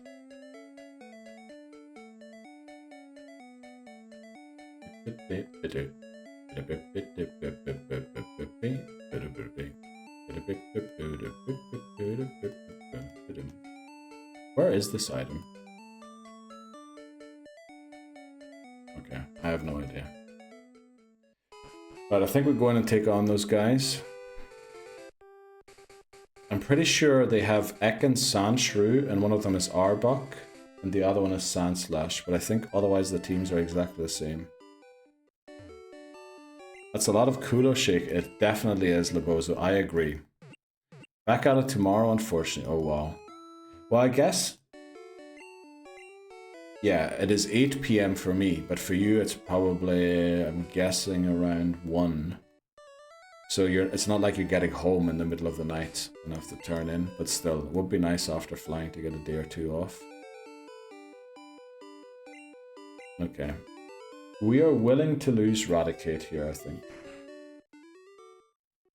Where is this item? Okay, I have no idea. But I think we're going to take on those guys. I'm pretty sure they have Ekin Sandshrew, and one of them is Arbok, and the other one is Sandslash, but I think otherwise the teams are exactly the same. That's a lot of Kulo Shake. It definitely is, Lebozo. I agree. Back at it tomorrow, unfortunately. Oh, wow. Well, I guess... yeah, it is 8 PM for me, but for you it's probably, I'm guessing, around 1. So it's not like you're getting home in the middle of the night and have to turn in, but still, it would be nice after flying to get a day or two off. Okay. We are willing to lose Raticate here, I think.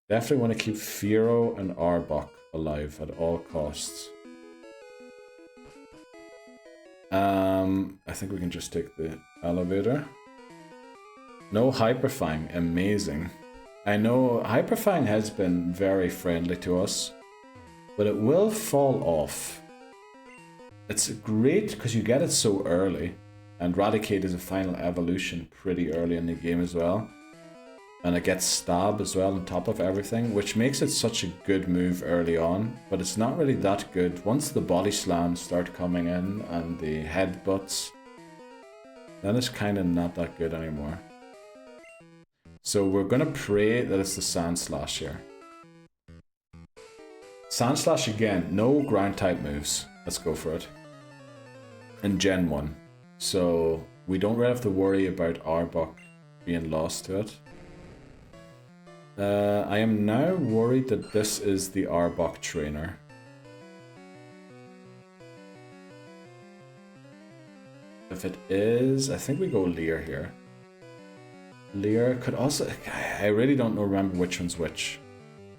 Definitely want to keep Fearow and Arbok alive at all costs. I think we can just take the elevator. No Hyperfang, amazing. I know Hyperfang has been very friendly to us, but it will fall off. It's great because you get it so early, and Raticate is a final evolution pretty early in the game as well. And it gets Stab as well on top of everything, which makes it such a good move early on, but it's not really that good. Once the body slams start coming in and the headbutts, then it's kind of not that good anymore. So we're going to pray that it's the Sandslash here. Sandslash again, no ground type moves. Let's go for it. In Gen 1. So we don't really have to worry about Arbok being lost to it. I am now worried that this is the Arbok trainer. If it is, I think we go Leer here. Leer could also... I really don't remember which one's which.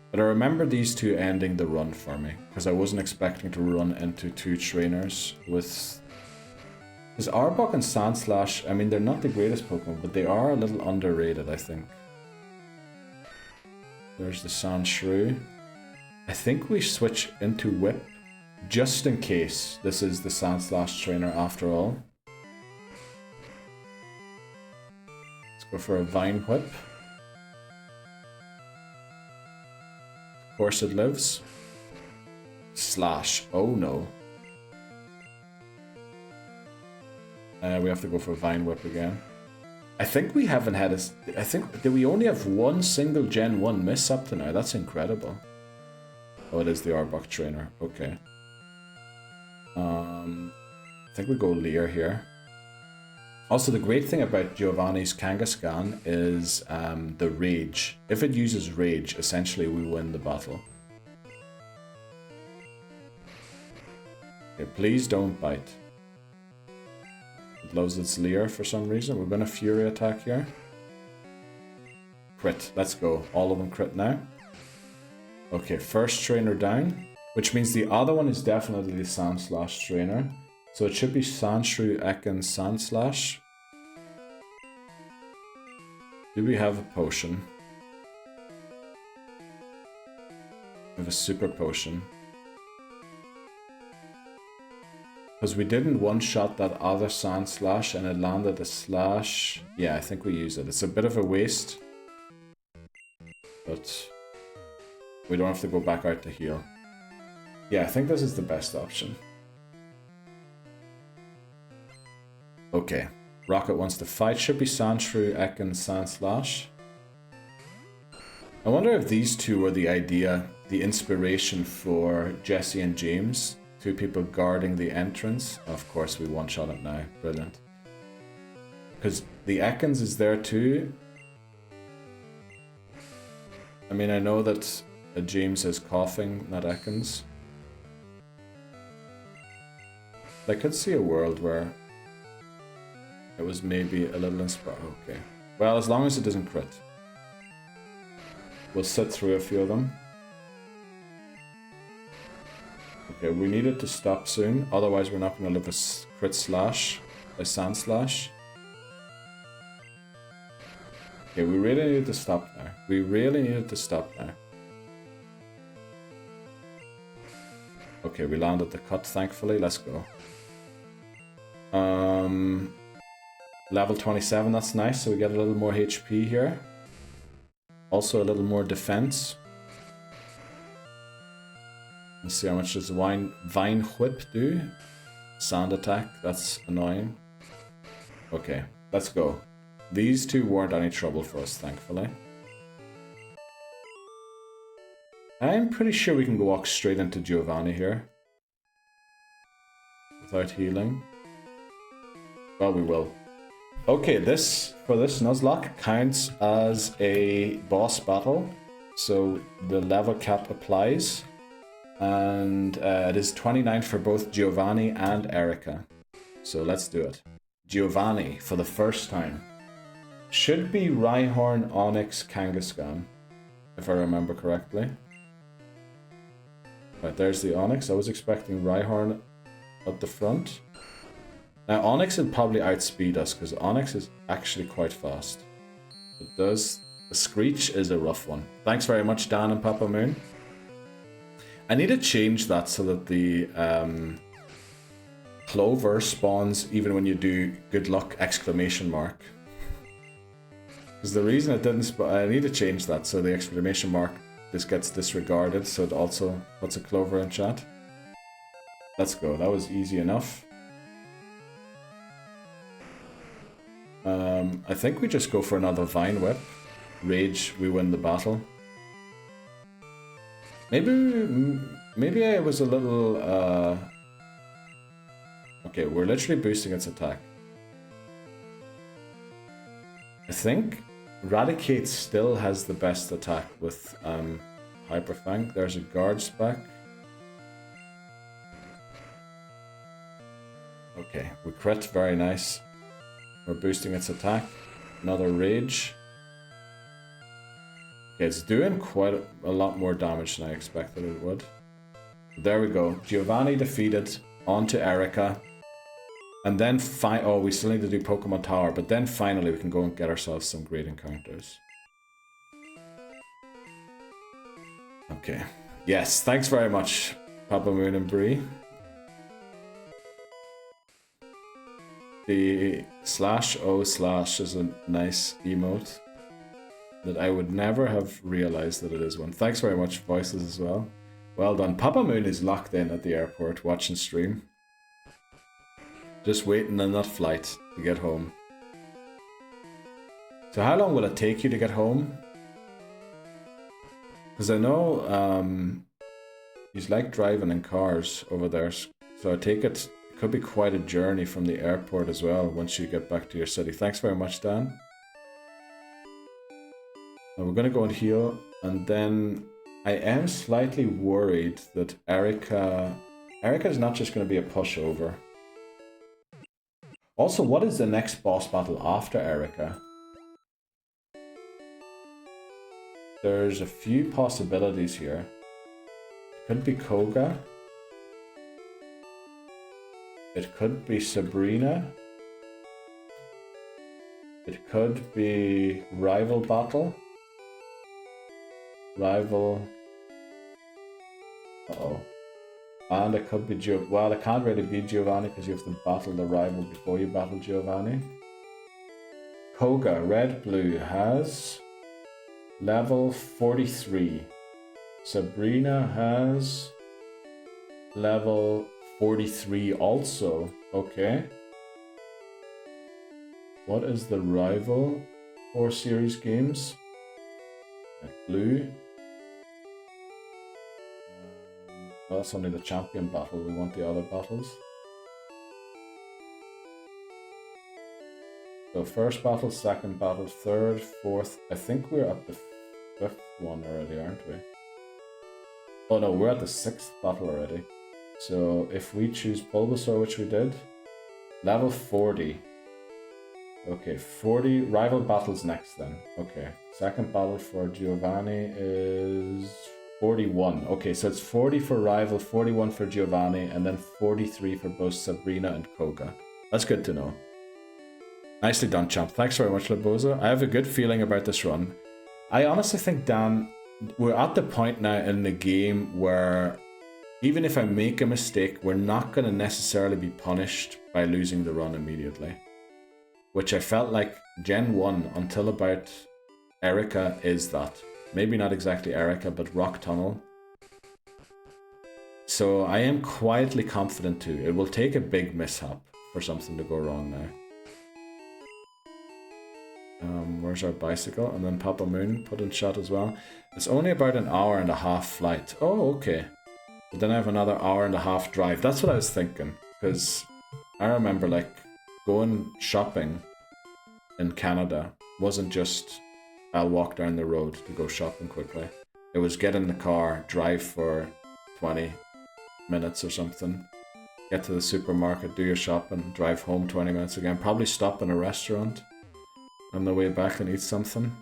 But I remember these two ending the run for me, because I wasn't expecting to run into 2 trainers with... Because Arbok and Sandslash, I mean, they're not the greatest Pokemon, but they are a little underrated, I think. There's the Sandshrew. I think we switch into Whip, just in case this is the Sandslash trainer after all. Let's go for a Vine Whip. Of course it lives. Slash. Oh no. We have to go for Vine Whip again. I think we haven't had a... I think... Did we only have one single Gen 1 miss up to now? That's incredible. Oh, it is the Arbok trainer. Okay. I think we go Leer here. Also, the great thing about Giovanni's Kangaskhan is the Rage. If it uses Rage, essentially we win the battle. Okay, please don't bite. It loves its Leer for some reason. We're going to Fury attack here. Crit. Let's go. All of them crit now. Okay, first trainer down. Which means the other one is definitely the Sandslash trainer. So it should be Sandshrew, Ekin, Sandslash. Do we have a potion? We have a super potion. Because we didn't one-shot that other Sandslash and it landed a slash. Yeah, I think we use it. It's a bit of a waste. But we don't have to go back out to heal. Yeah, I think this is the best option. Okay. Rocket wants to fight. Should be Sandshrew, Ekin, Sandslash. I wonder if these two were the idea, the inspiration for Jesse and James. 2 people guarding the entrance. Of course, we one-shot it now. Brilliant. Because the Ekans is there too. I mean, I know that James is coughing, not Ekans. I could see a world where it was maybe a little inspired. Okay. Well, as long as it doesn't crit. We'll sit through a few of them. Okay, we need it to stop soon, otherwise we're not going to live a crit slash, a sand slash. Okay, we really need to stop now. We really needed to stop now. Okay, we landed the cut, thankfully. Let's go. Level 27, that's nice, so we get a little more HP here. Also a little more defense. Let's see how much does Vine Whip do. Sand attack, that's annoying. Okay, let's go. These two weren't any trouble for us, thankfully. I'm pretty sure we can go walk straight into Giovanni here. Without healing. Well, we will. Okay, for this Nuzlocke counts as a boss battle. So the level cap applies. And it is 29 for both Giovanni and Erica. So let's do it. Giovanni, for the first time. Should be Rhyhorn, Onyx, Kangaskhan, if I remember correctly. Right, there's the Onyx. I was expecting Rhyhorn at the front. Now, Onyx will probably outspeed us, because Onyx is actually quite fast. It does. The Screech is a rough one. Thanks very much, Dan and Papa Moon. I need to change that so that the Clover spawns even when you do good luck exclamation mark. Because the reason it didn't I need to change that so the exclamation mark just gets disregarded, so it also puts a Clover in chat. Let's go, that was easy enough. I think we just go for another Vine Whip. Rage, we win the battle. Maybe I was a little, Okay, we're literally boosting its attack. I think Raticate still has the best attack with Hyper Fang. There's a guard spec. Okay, we crit, very nice. We're boosting its attack. Another Rage. Okay, it's doing quite a lot more damage than I expected it would. There we go. Giovanni defeated. On to Erica. And then oh, we still need to do Pokémon Tower, but then finally we can go and get ourselves some great encounters. Okay. Yes, thanks very much, Papa Moon and Bree. The /O/ is a nice emote that I would never have realized that it is one. Thanks very much, Voices, as well. Well done. Papa Moon is locked in at the airport watching stream. Just waiting on that flight to get home. So how long will it take you to get home? Because I know you like driving in cars over there. So I take it could be quite a journey from the airport as well once you get back to your city. Thanks very much, Dan. Now we're going to go and heal, and then I am slightly worried that Erica is not just going to be a pushover. Also, what is the next boss battle after Erica? There's a few possibilities here. It could be Koga. It could be Sabrina. It could be Rival Battle. Rival. Uh-oh. And it could be well, it can't really be Giovanni because you have to battle the rival before you battle Giovanni. Koga, red blue, has level 43. Sabrina has level 43 also. Okay. What is the rival for series games? Blue. Well, that's only the champion battle. We want the other battles. So first battle, second battle, third, fourth. I think we're at the 5th one already, aren't we? Oh no, we're at the 6th battle already. So if we choose Bulbasaur, which we did, level 40. Okay, 40 rival battles next then. Okay, second battle for Giovanni is 41. Okay, so it's 40 for rival, 41 for Giovanni, and then 43 for both Sabrina and Koga. That's good to know. Nicely done, champ. Thanks very much, Laboza. I have a good feeling about this run. I honestly think, Dan, we're at the point now in the game where even if I make a mistake, we're not going to necessarily be punished by losing the run immediately. Which I felt like Gen 1 until about Erica is that. Maybe not exactly Erica, but Rock Tunnel. So I am quietly confident too. It will take a big mishap for something to go wrong now. Where's our bicycle? And then Papa Moon put in chat as well. It's only about an hour and a half flight. Oh, okay. But then I have another hour and a half drive. That's what I was thinking. Because I remember like going shopping in Canada wasn't just I'll walk down the road to go shopping quickly. It was get in the car, drive for 20 minutes or something, get to the supermarket, do your shopping, drive home 20 minutes again, probably stop in a restaurant on the way back and eat something.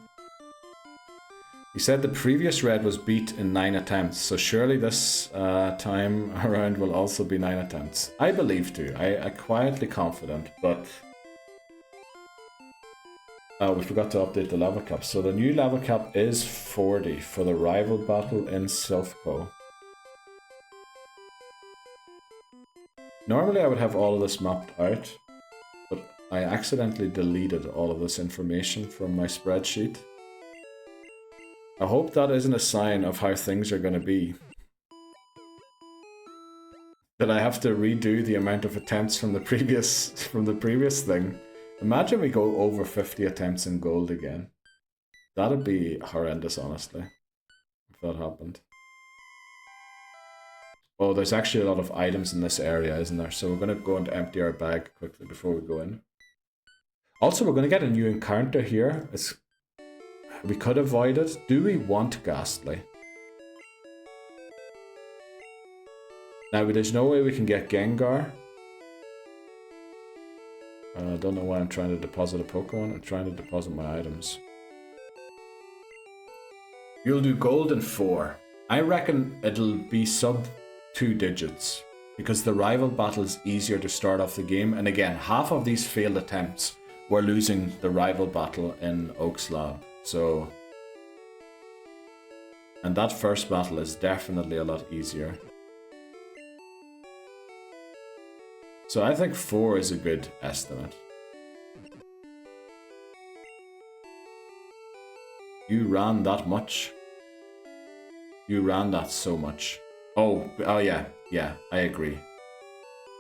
He said the previous red was beat in 9 attempts, so surely this time around will also be 9 attempts. I believe too. I quietly confident, but we forgot to update the level cap. So the new level cap is 40 for the rival battle in Silphco. Normally I would have all of this mapped out, but I accidentally deleted all of this information from my spreadsheet. I hope that isn't a sign of how things are going to be. That I have to redo the amount of attempts from the previous thing. Imagine we go over 50 attempts in gold again. That'd be horrendous, honestly, if that happened. Oh, there's actually a lot of items in this area, isn't there? So we're going to go and empty our bag quickly before we go in. Also, we're going to get a new encounter here. We could avoid it. Do we want Ghastly? Now, there's no way we can get Gengar. I don't know why I'm trying to deposit a Pokemon. I'm trying to deposit my items. You'll do gold and 4. I reckon it'll be sub 2 digits. Because the rival battle is easier to start off the game. And again, half of these failed attempts were losing the rival battle in Oak's Lab. So... and that first battle is definitely a lot easier. So I think 4 is a good estimate. You ran that much. You ran that so much. Oh yeah, I agree.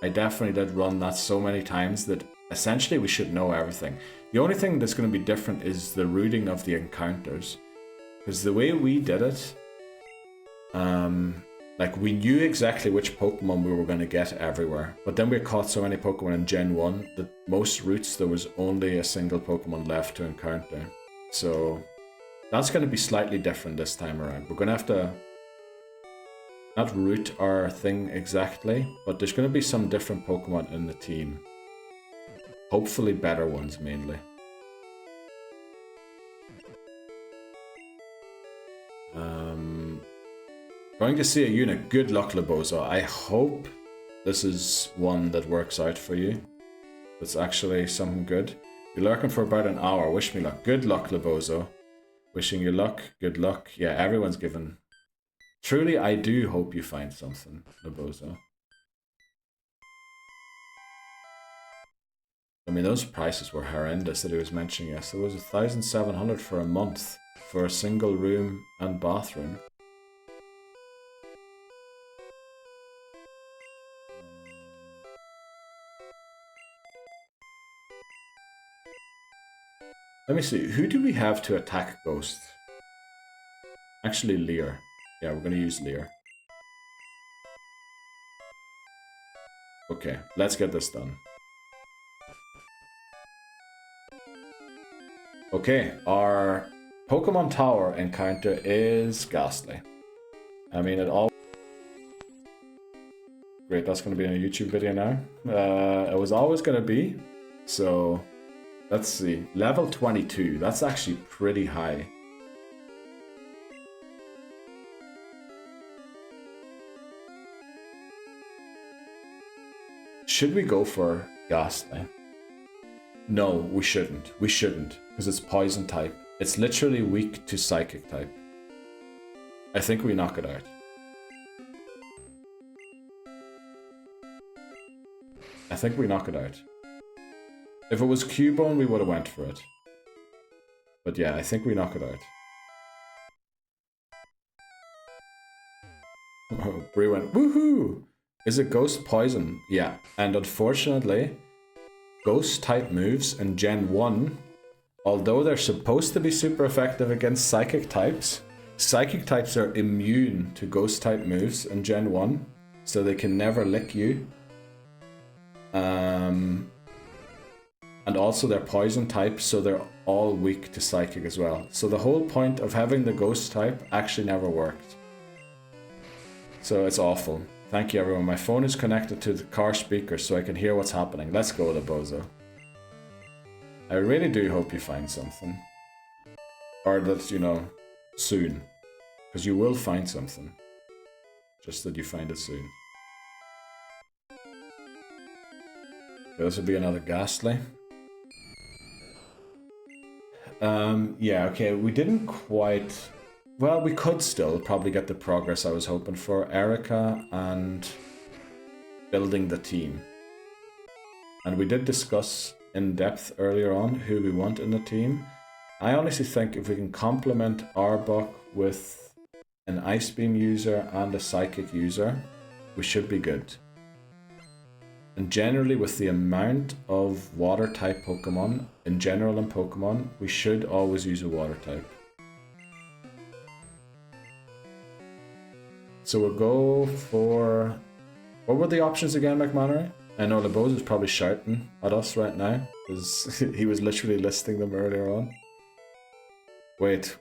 I definitely did run that so many times that essentially we should know everything. The only thing that's going to be different is the routing of the encounters. Because the way we did it, like we knew exactly which Pokemon we were going to get everywhere. But then we caught so many Pokemon in Gen 1 that most routes there was only a single Pokemon left to encounter. So that's going to be slightly different this time around. We're going to have to not route our thing exactly, but there's going to be some different Pokemon in the team. Hopefully better ones mainly. Going to see a unit. Good luck, Labozo. I hope this is one that works out for you. It's actually something good. You're lurking for about an hour. Wish me luck. Good luck, Labozo. Wishing you luck. Good luck. Yeah, everyone's given. Truly, I do hope you find something, Labozo. I mean, those prices were horrendous that he was mentioning yesterday. It was 1,700 for a month for a single room and bathroom. Let me see, who do we have to attack Ghost? Actually, Lear. Yeah, we're going to use Lear. Okay, let's get this done. Okay, our Pokemon Tower encounter is ghastly. I mean, it all... Great, that's going to be in a YouTube video now. It was always going to be. So, let's see. Level 22. That's actually pretty high. Should we go for ghastly? No, we shouldn't. We shouldn't, because it's poison type. It's literally weak to psychic type. I think we knock it out. I think we knock it out. If it was Cubone, we would have went for it. But yeah, I think we knock it out. Oh, Brie went, woohoo! Is it Ghost Poison? Yeah, and unfortunately, Ghost type moves in Gen 1, although they're supposed to be super effective against Psychic types are immune to Ghost type moves in Gen 1, so they can never lick you. And also they're Poison type, so they're all weak to Psychic as well. So the whole point of having the Ghost type actually never worked. So it's awful. Thank you, everyone. My phone is connected to the car speaker so I can hear what's happening. Let's go, Bozo. I really do hope you find something. Or that, you know, soon. Because you will find something. Just that you find it soon. Okay, this will be another ghastly. Yeah, okay, we didn't quite... Well, we could still probably get the progress I was hoping for. Erica and building the team. And we did discuss in depth earlier on who we want in the team. I honestly think if we can complement Arbok with an Ice Beam user and a Psychic user, we should be good. And generally with the amount of water type Pokemon, in general in Pokemon, we should always use a water type. So we'll go for... What were the options again, McMannery? I know LeBose is probably shouting at us right now, because he was literally listing them earlier on. Wait.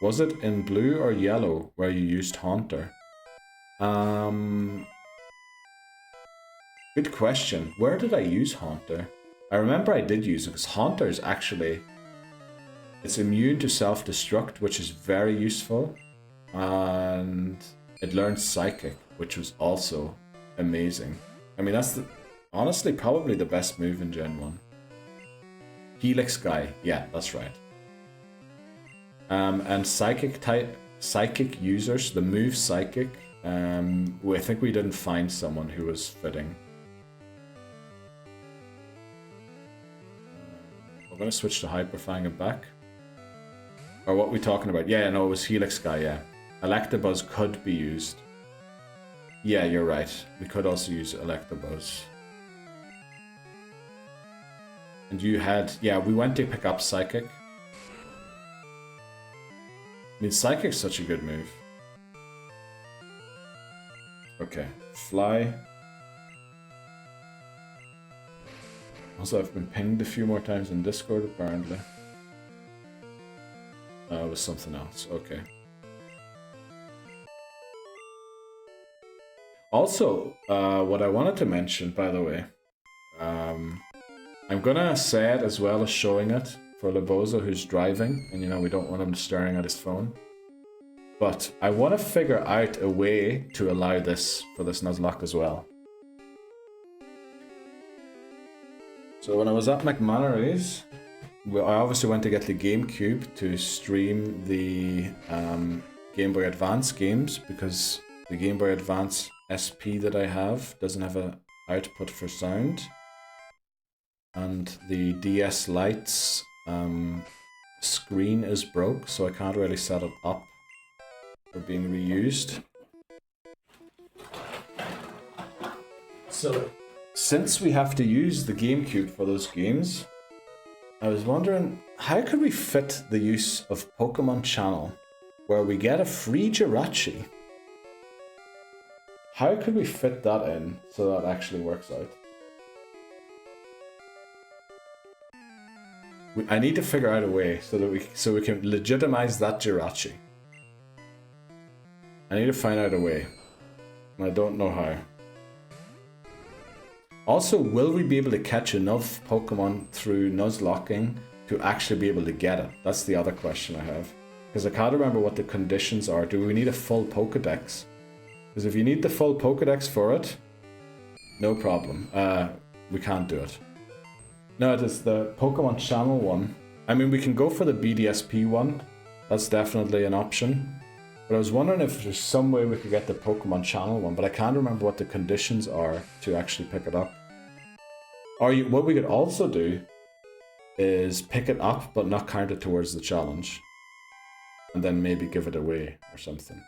Was it in blue or yellow where you used Haunter? Good question. Where did I use Haunter? I remember I did use it, because Haunter is actually... It's immune to self-destruct, which is very useful. And it learns Psychic, which was also amazing. I mean, that's honestly probably the best move in Gen 1. Helix Guy, yeah, that's right. And Psychic users, the move Psychic, I think we didn't find someone who was fitting. We're going to switch to Hyper Fang and back. Or what are we talking about? Yeah, no, it was Helix Guy, yeah. Electabuzz could be used. Yeah, you're right. We could also use Electabuzz. And you had... Yeah, we went to pick up Psychic. I mean, Psychic's such a good move. Okay, Fly. Also, I've been pinged a few more times in Discord, apparently. It was something else. Okay. Also, what I wanted to mention, by the way, I'm gonna say it as well as showing it for Lebozo who's driving, and you know we don't want him staring at his phone. But I want to figure out a way to allow this for this Nuzlocke as well. So when I was at McMannery's, I obviously went to get the GameCube to stream the Game Boy Advance games, because the Game Boy Advance SP that I have doesn't have an output for sound. And the DS Lite's screen is broke, so I can't really set it up for being reused. So, since we have to use the GameCube for those games, I was wondering, how could we fit the use of Pokemon Channel, where we get a free Jirachi? How could we fit that in so that actually works out? I need to figure out a way so that we can legitimize that Jirachi. I need to find out a way. And I don't know how. Also, will we be able to catch enough Pokemon through Nuzlocking to actually be able to get it? That's the other question I have. Because I can't remember what the conditions are. Do we need a full Pokedex? Because if you need the full Pokedex for it, no problem. We can't do it. No, it is the Pokemon Channel one. I mean, we can go for the BDSP one. That's definitely an option. But I was wondering if there's some way we could get the Pokemon Channel one, but I can't remember what the conditions are to actually pick it up. Or what we could also do is pick it up, but not count it towards the challenge. And then maybe give it away or something.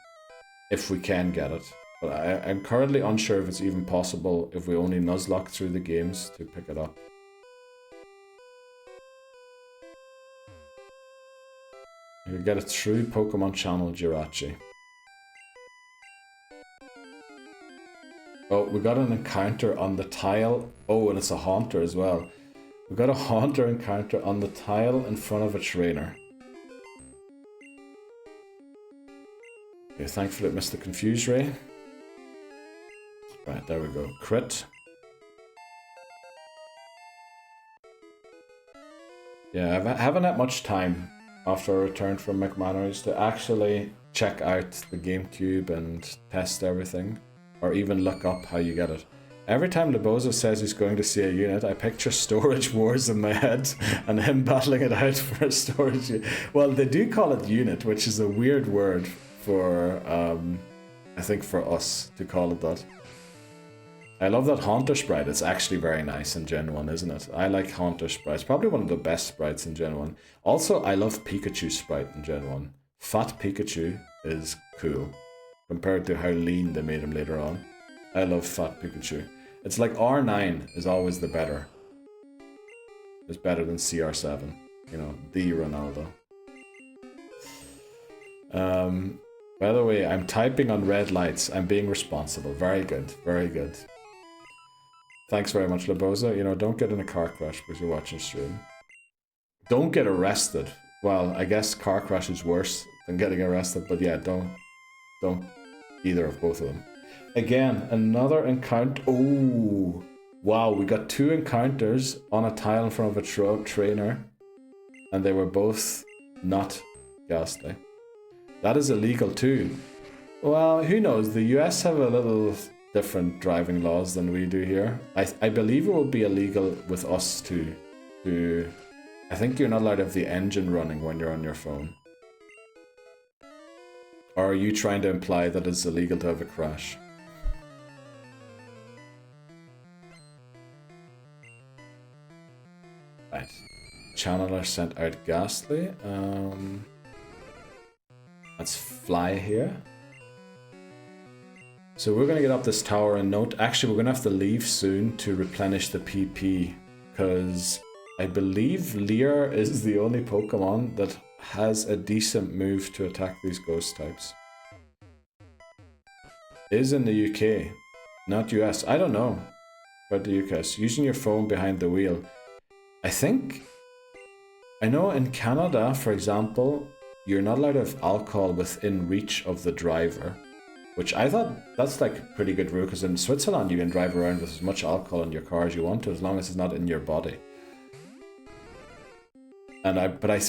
If we can get it. But I'm currently unsure if it's even possible if we only Nuzlocke through the games to pick it up. You can get it through Pokemon Channel Jirachi. Oh, we got an encounter on the tile. Oh, and it's a Haunter as well. We got a Haunter encounter on the tile in front of a trainer. Okay, thankfully it missed the Confuse Ray. Right, there we go. Crit. Yeah, I haven't had much time after I returned from McManus to actually check out the GameCube and test everything, or even look up how you get it. Every time Lebozo says he's going to see a unit, I picture Storage Wars in my head and him battling it out for a storage unit. Well, they do call it unit, which is a weird word for, I think for us to call it that. I love that Haunter sprite. It's actually very nice in Gen 1, isn't it? I like Haunter sprites. Probably one of the best sprites in Gen 1. Also, I love Pikachu sprite in Gen 1. Fat Pikachu is cool compared to how lean they made him later on. I love Fat Pikachu. It's like R9 is always the better. It's better than CR7. You know, the Ronaldo. By the way, I'm typing on red lights. I'm being responsible. Very good. Very good. Thanks very much, Leboza. You know, don't get in a car crash because you're watching stream. Don't get arrested. Well, I guess car crash is worse than getting arrested, but yeah, don't either of both of them. Again, another encounter. Oh, wow, we got 2 encounters on a tile in front of a trainer, and they were both not ghastly. That is illegal too. Well, who knows? The US have a little different driving laws than we do here. I believe it will be illegal with us too. I think you're not allowed to have the engine running when you're on your phone. Or are you trying to imply that it's illegal to have a crash? Right. Channeler sent out Ghastly. Let's fly here. So we're going to get up this tower and note. Actually, we're going to have to leave soon to replenish the PP. Because I believe Leer is the only Pokemon that has a decent move to attack these ghost types. Is in the UK, not US. I don't know about the UK. Using your phone behind the wheel. I know in Canada, for example, you're not allowed to have alcohol within reach of the driver. Which I thought, that's like a pretty good rule, because in Switzerland you can drive around with as much alcohol in your car as you want to, as long as it's not in your body. And I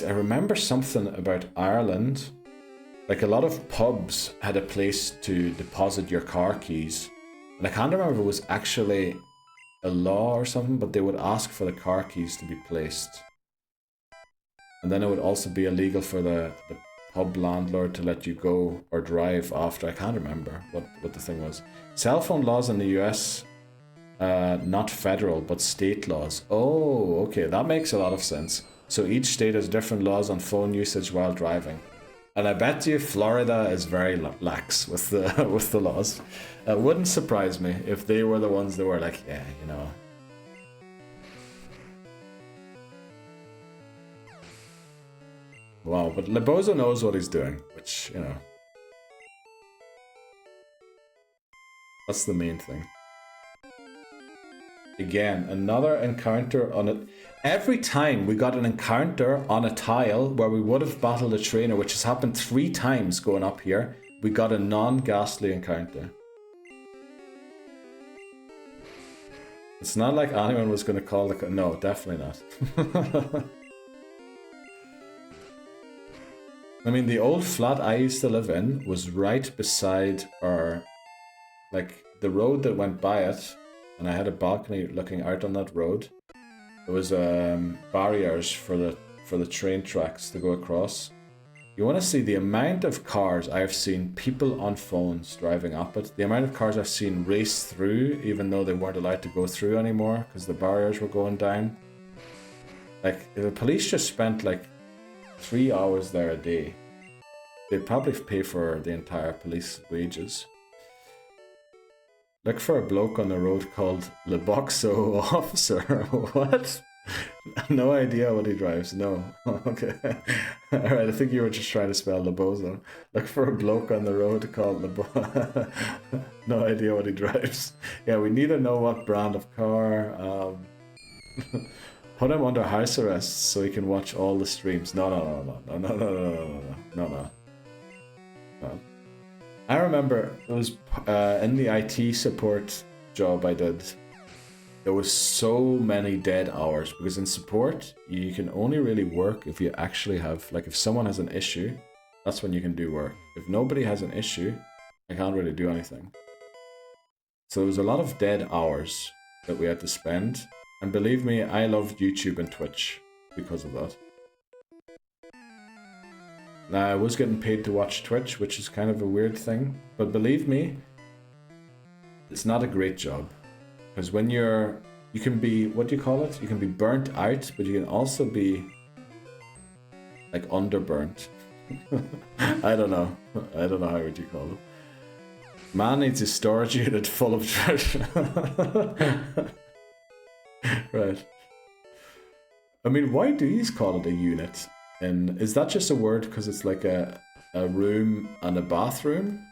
remember something about Ireland, like a lot of pubs had a place to deposit your car keys. And I can't remember if it was actually a law or something, but they would ask for the car keys to be placed. And then it would also be illegal for the pub landlord to let you go or drive after. I can't remember what the thing was. Cell phone laws in the US, not federal, but state laws. Oh, okay, that makes a lot of sense. So each state has different laws on phone usage while driving. And I bet you Florida is very lax with the laws. It wouldn't surprise me if they were the ones that were like, yeah, you know. Wow, but Lebozo knows what he's doing, which, you know. That's the main thing. Again, another encounter on it. Every time we got an encounter on a tile where we would have battled a trainer, which has happened 3 times going up here, we got a non-ghastly encounter. It's not like anyone was going to call the... No, definitely not. I mean, the old flat I used to live in was right beside our... Like, the road that went by it, and I had a balcony looking out on that road. There was barriers for the train tracks to go across. You want to see the amount of cars I've seen people on phones driving up it. The amount of cars I've seen race through, even though they weren't allowed to go through anymore because the barriers were going down. Like, if the police just spent like 3 hours there a day, they'd probably pay for the entire police wages. Look for a bloke on the road called Leboxo Officer. What? No idea what he drives. No. Okay. Alright, I think you were just trying to spell Lebozo. Look for a bloke on the road called Lebo. No idea what he drives. Yeah, we need to know what brand of car. Put him under house arrest so he can watch all the streams. No. I remember it was in the IT support job I did. There was so many dead hours because in support you can only really work if you actually have, like, if someone has an issue, that's when you can do work. If nobody has an issue, I can't really do anything. So there was a lot of dead hours that we had to spend, and believe me, I loved YouTube and Twitch because of that. Now, I was getting paid to watch Twitch, which is kind of a weird thing, but believe me, it's not a great job. Because when you can be, what do you call it? You can be burnt out, but you can also be, like, underburnt. I don't know how would you call it. Man needs a storage unit full of treasure. Right. I mean, why do you call it a unit? And is that just a word because it's like a room and a bathroom?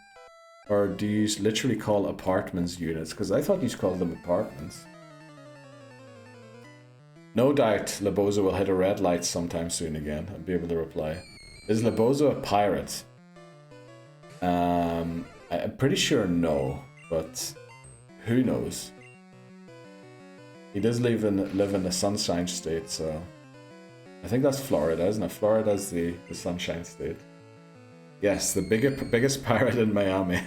Or do you literally call apartments units? Because I thought you called them apartments. No doubt Lebozo will hit a red light sometime soon again and be able to reply. Is Lebozo a pirate? I'm pretty sure no, but who knows? He does live in the Sunshine State, so... I think that's Florida, isn't it? Florida's the Sunshine State. Yes, the biggest pirate in Miami.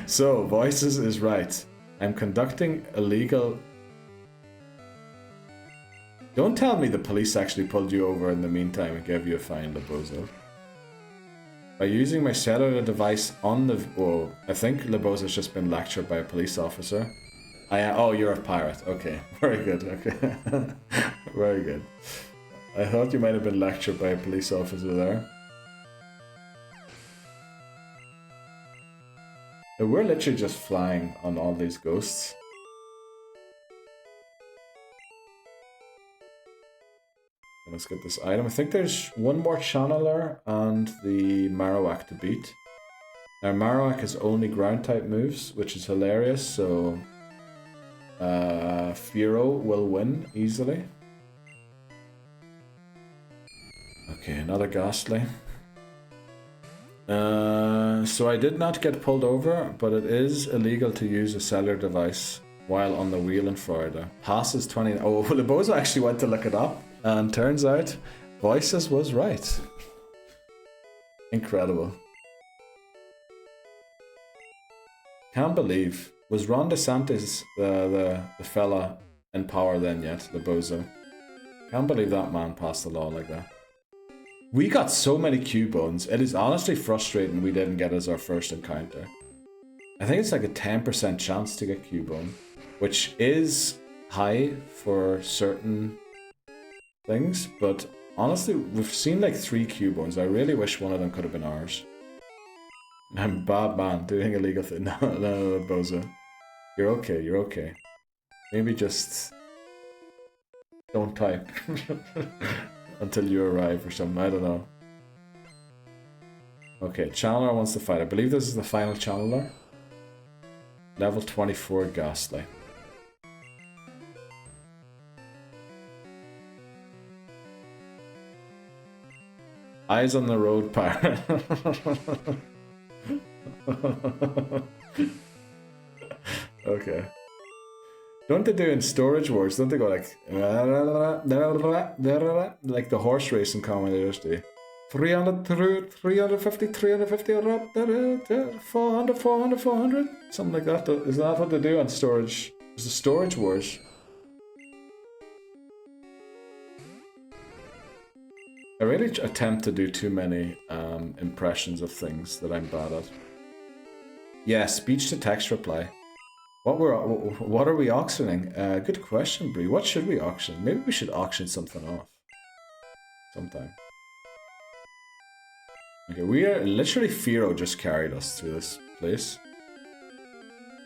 So, Voices is right. I'm conducting illegal... Don't tell me the police actually pulled you over in the meantime and gave you a fine, Lebozo. By using my cellular device on the... Oh, I think Lebozo's just been lectured by a police officer. Oh, you're a pirate. Okay, very good. Okay, very good. I thought you might have been lectured by a police officer there. We're literally just flying on all these ghosts. Let's get this item. I think there's one more channeler and the Marowak to beat. Now Marowak has only ground type moves, which is hilarious, so Furo will win easily. Okay, another Ghastly. So I did not get pulled over, but it is illegal to use a cellular device while on the wheel in Florida. Passes 20... Oh, Lebozo actually went to look it up, and turns out Voices was right. Incredible. Can't believe. Was Ron DeSantis the fella in power then yet, Lebozo? Can't believe that man passed the law like that. We got so many Cubones, it is honestly frustrating we didn't get as our first encounter. I think it's like a 10% chance to get Cubone, which is high for certain things, but honestly, we've seen like 3 Cubones. I really wish one of them could have been ours. I'm a bad man doing illegal thing. No, Bozo. You're okay, you're okay. Maybe just don't type. Until you arrive or something, I don't know. Okay, Channeler wants to fight. I believe this is the final Channeler. Level 24 Ghastly. Eyes on the road, pirate. Okay. Don't they do in Storage Wars? Don't they go like the horse racing commentators do? 300, 350, 350, 400, 400, 400? Something like that. Is that what they do on Storage? Is the Storage Wars? I really attempt to do too many impressions of things that I'm bad at. Yeah, speech to text reply. What are we auctioning? Good question, Bree. What should we auction? Maybe we should auction something off. Sometime. Okay, we are literally Firo just carried us through this place.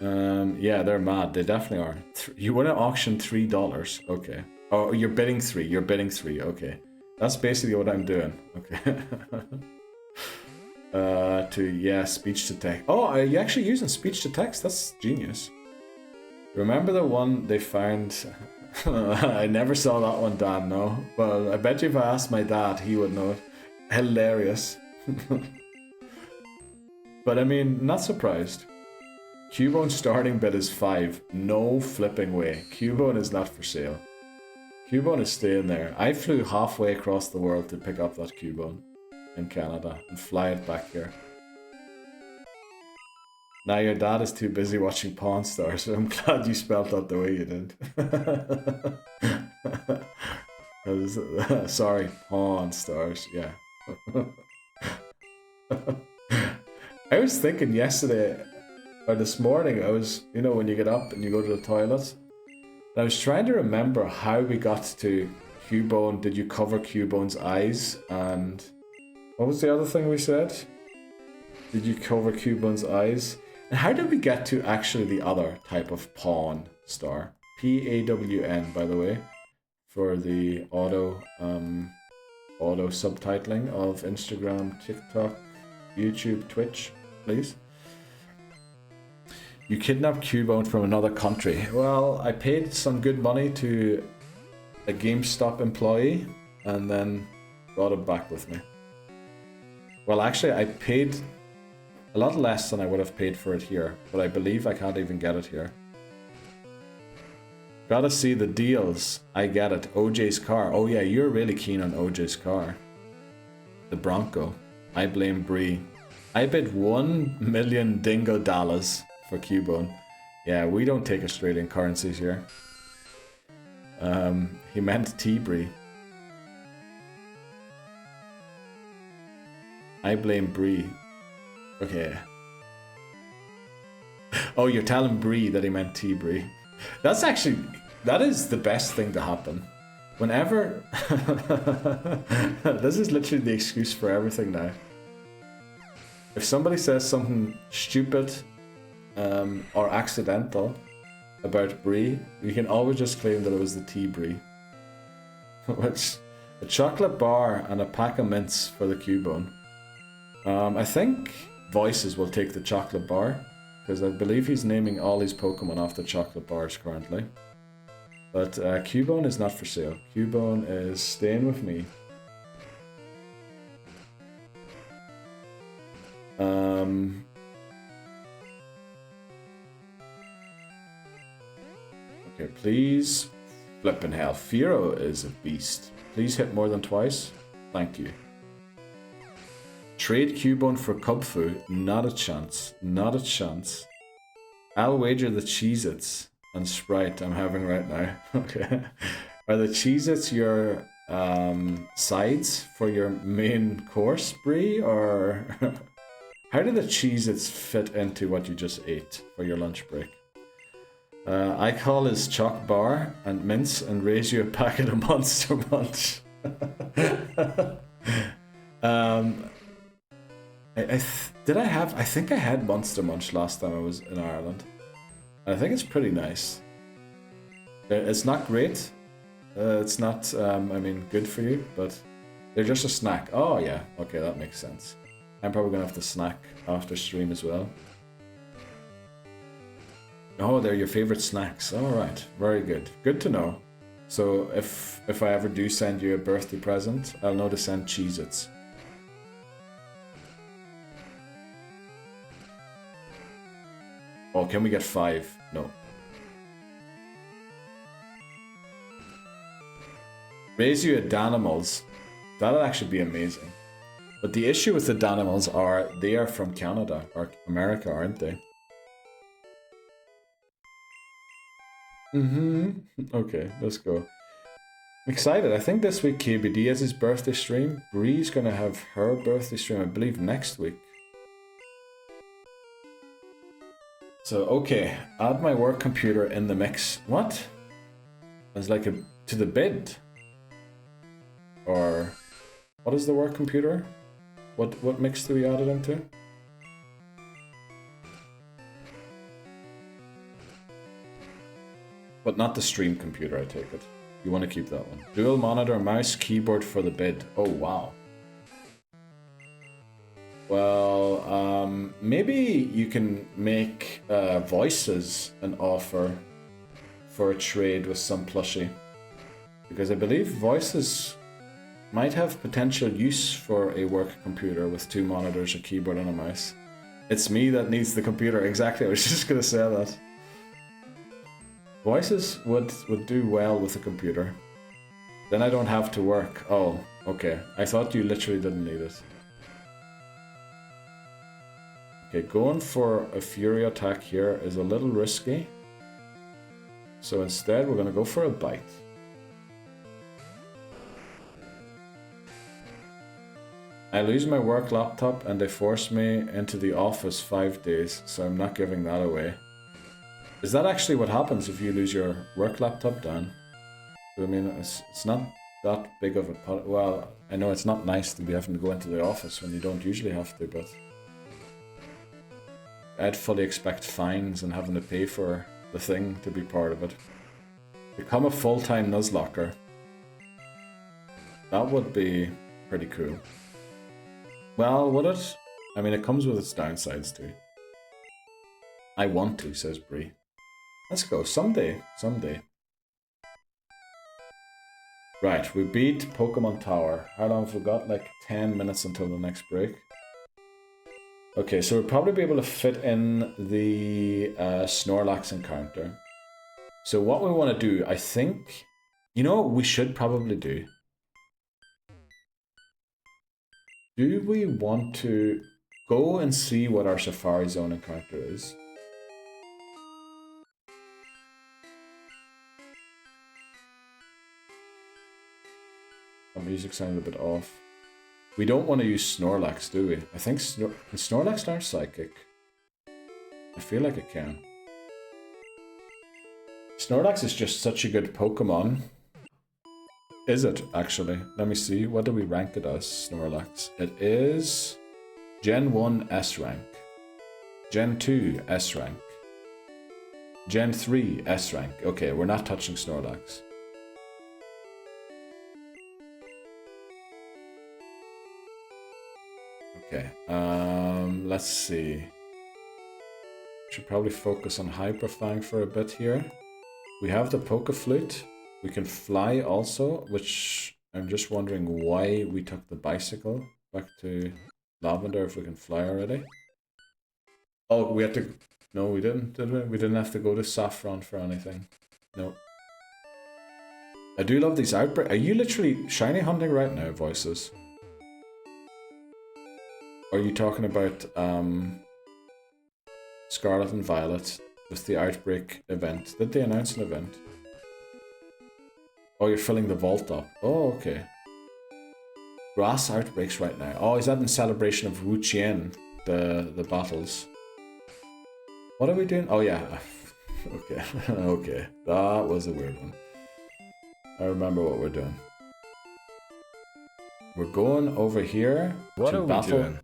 Yeah, they're mad. They definitely are. You want to auction $3? Okay. Oh, you're bidding 3. You're bidding 3. Okay. That's basically what I'm doing. Okay. Speech to text. Oh, are you actually using speech to text? That's genius. Remember the one they found? I never saw that one, Dan, no. But I bet you if I asked my dad, he would know it. Hilarious. But I mean, not surprised. Cubone starting bid is 5. No flipping way. Cubone is not for sale. Cubone is staying there. I flew halfway across the world to pick up that Cubone in Canada and fly it back here. Now your dad is too busy watching Pawn Stars, so I'm glad you spelled that the way you did. Sorry, Pawn Stars, yeah. I was thinking yesterday, or this morning, I was, you know, when you get up and you go to the toilet, I was trying to remember how we got to Cubone. Did you cover Cubone's eyes? And what was the other thing we said? Did you cover Cubone's eyes? And how did we get to actually the other type of pawn star? PAWN, by the way, for the auto subtitling of Instagram, TikTok, YouTube, Twitch, please. You kidnapped Cubone from another country. Well, I paid some good money to a GameStop employee and then brought him back with me. Well, actually, I paid a lot less than I would have paid for it here, but I believe I can't even get it here. Gotta see the deals. I get it. OJ's car. Oh yeah, you're really keen on OJ's car. The Bronco. I blame Bree. I bid 1 million dingo dollars for Cubone. Yeah, we don't take Australian currencies here. He meant T-Bree. I blame Bree. Okay. Oh, you're telling Bree that he meant T-Bree. That's actually, that is the best thing to happen. Whenever, this is literally the excuse for everything now. If somebody says something stupid or accidental about Brie, you can always just claim that it was the T-Brie. Which, a chocolate bar and a pack of mints for the Cubone. I think Voices will take the chocolate bar, because I believe he's naming all his Pokemon off the chocolate bars currently. But Cubone is not for sale. Cubone is staying with me. Okay, please. Flippin' hell. Firo is a beast. Please hit more than twice. Thank you. Trade Cubone for Cubfu. Not a chance. Not a chance. I'll wager the Cheez-Its and Sprite I'm having right now. Okay. Are the Cheez-Its your sides for your main course, Brie? Or how do the Cheez-Its fit into what you just ate for your lunch break? I call his chalk bar and mince and raise you a packet of Monster Munch. I think I had Monster Munch last time I was in Ireland. I think it's pretty nice. It's not great. It's not, good for you, but they're just a snack. Oh yeah, okay, that makes sense. I'm probably gonna have to snack after stream as well. Oh, they're your favorite snacks. All right, very good. Good to know. So if I ever do send you a birthday present, I'll know to send Cheez-Its. Oh, can we get 5? No. Raise you at Danimals. That'd actually be amazing. But the issue with the Danimals are they are from Canada or America, aren't they? Okay, let's go. I'm excited. I think this week KBD has his birthday stream. Bree's gonna have her birthday stream, I believe, next week. So, okay, add my work computer in the mix. What? As like to the bid? Or what is the work computer? What mix do we add it into? But not the stream computer, I take it. You want to keep that one. Dual monitor, mouse, keyboard for the bid. Oh, wow. Well, maybe you can make voices an offer for a trade with some plushie. Because I believe voices might have potential use for a work computer with 2 monitors, a keyboard, and a mouse. It's me that needs the computer, exactly. I was just gonna say that. Voices would do well with a computer. Then I don't have to work. Oh, okay. I thought you literally didn't need it. Okay, going for a Fury attack here is a little risky. So instead, we're gonna go for a bite. I lose my work laptop and they force me into the office 5 days, so I'm not giving that away. Is that actually what happens if you lose your work laptop, Dan? I mean, it's not that big of a... Well, I know it's not nice to be having to go into the office when you don't usually have to, but... I'd fully expect fines and having to pay for the thing to be part of it. Become a full-time Nuzlocker. That would be pretty cool. Well, would it? I mean, it comes with its downsides too. I want to, says Bree. Let's go, someday, someday. Right, we beat Pokémon Tower. How long have we got? Like 10 minutes until the next break. Okay, so we'll probably be able to fit in the Snorlax encounter. So what we want to do, I think... You know what we should probably do? Do we want to go and see what our Safari Zone encounter is? The music sounded a bit off. We don't want to use Snorlax, do we? I think can Snorlax learn Psychic? I feel like it can. Snorlax is just such a good Pokemon. Is it, actually? Let me see. What do we rank it as, Snorlax? It is... Gen 1 S rank. Gen 2 S rank. Gen 3 S rank. Okay, we're not touching Snorlax. Okay, let's see. Should probably focus on Hyperfang for a bit here. We have the Pokeflute. We can fly also, which I'm just wondering why we took the bicycle back to Lavender if we can fly already. Oh, we had to... No, we didn't, did we? We didn't have to go to Saffron for anything. No. I do love these outbreaks. Are you literally shiny hunting right now, Voices? Are you talking about Scarlet and Violet with the Outbreak event? Did they announce an event? Oh, you're filling the vault up. Oh, okay. Grass outbreaks right now. Oh, is that in celebration of Wu Qian, the battles? What are we doing? Oh, yeah. Okay. Okay. That was a weird one. I remember what we're doing. We're going over here what to are battle. we doing?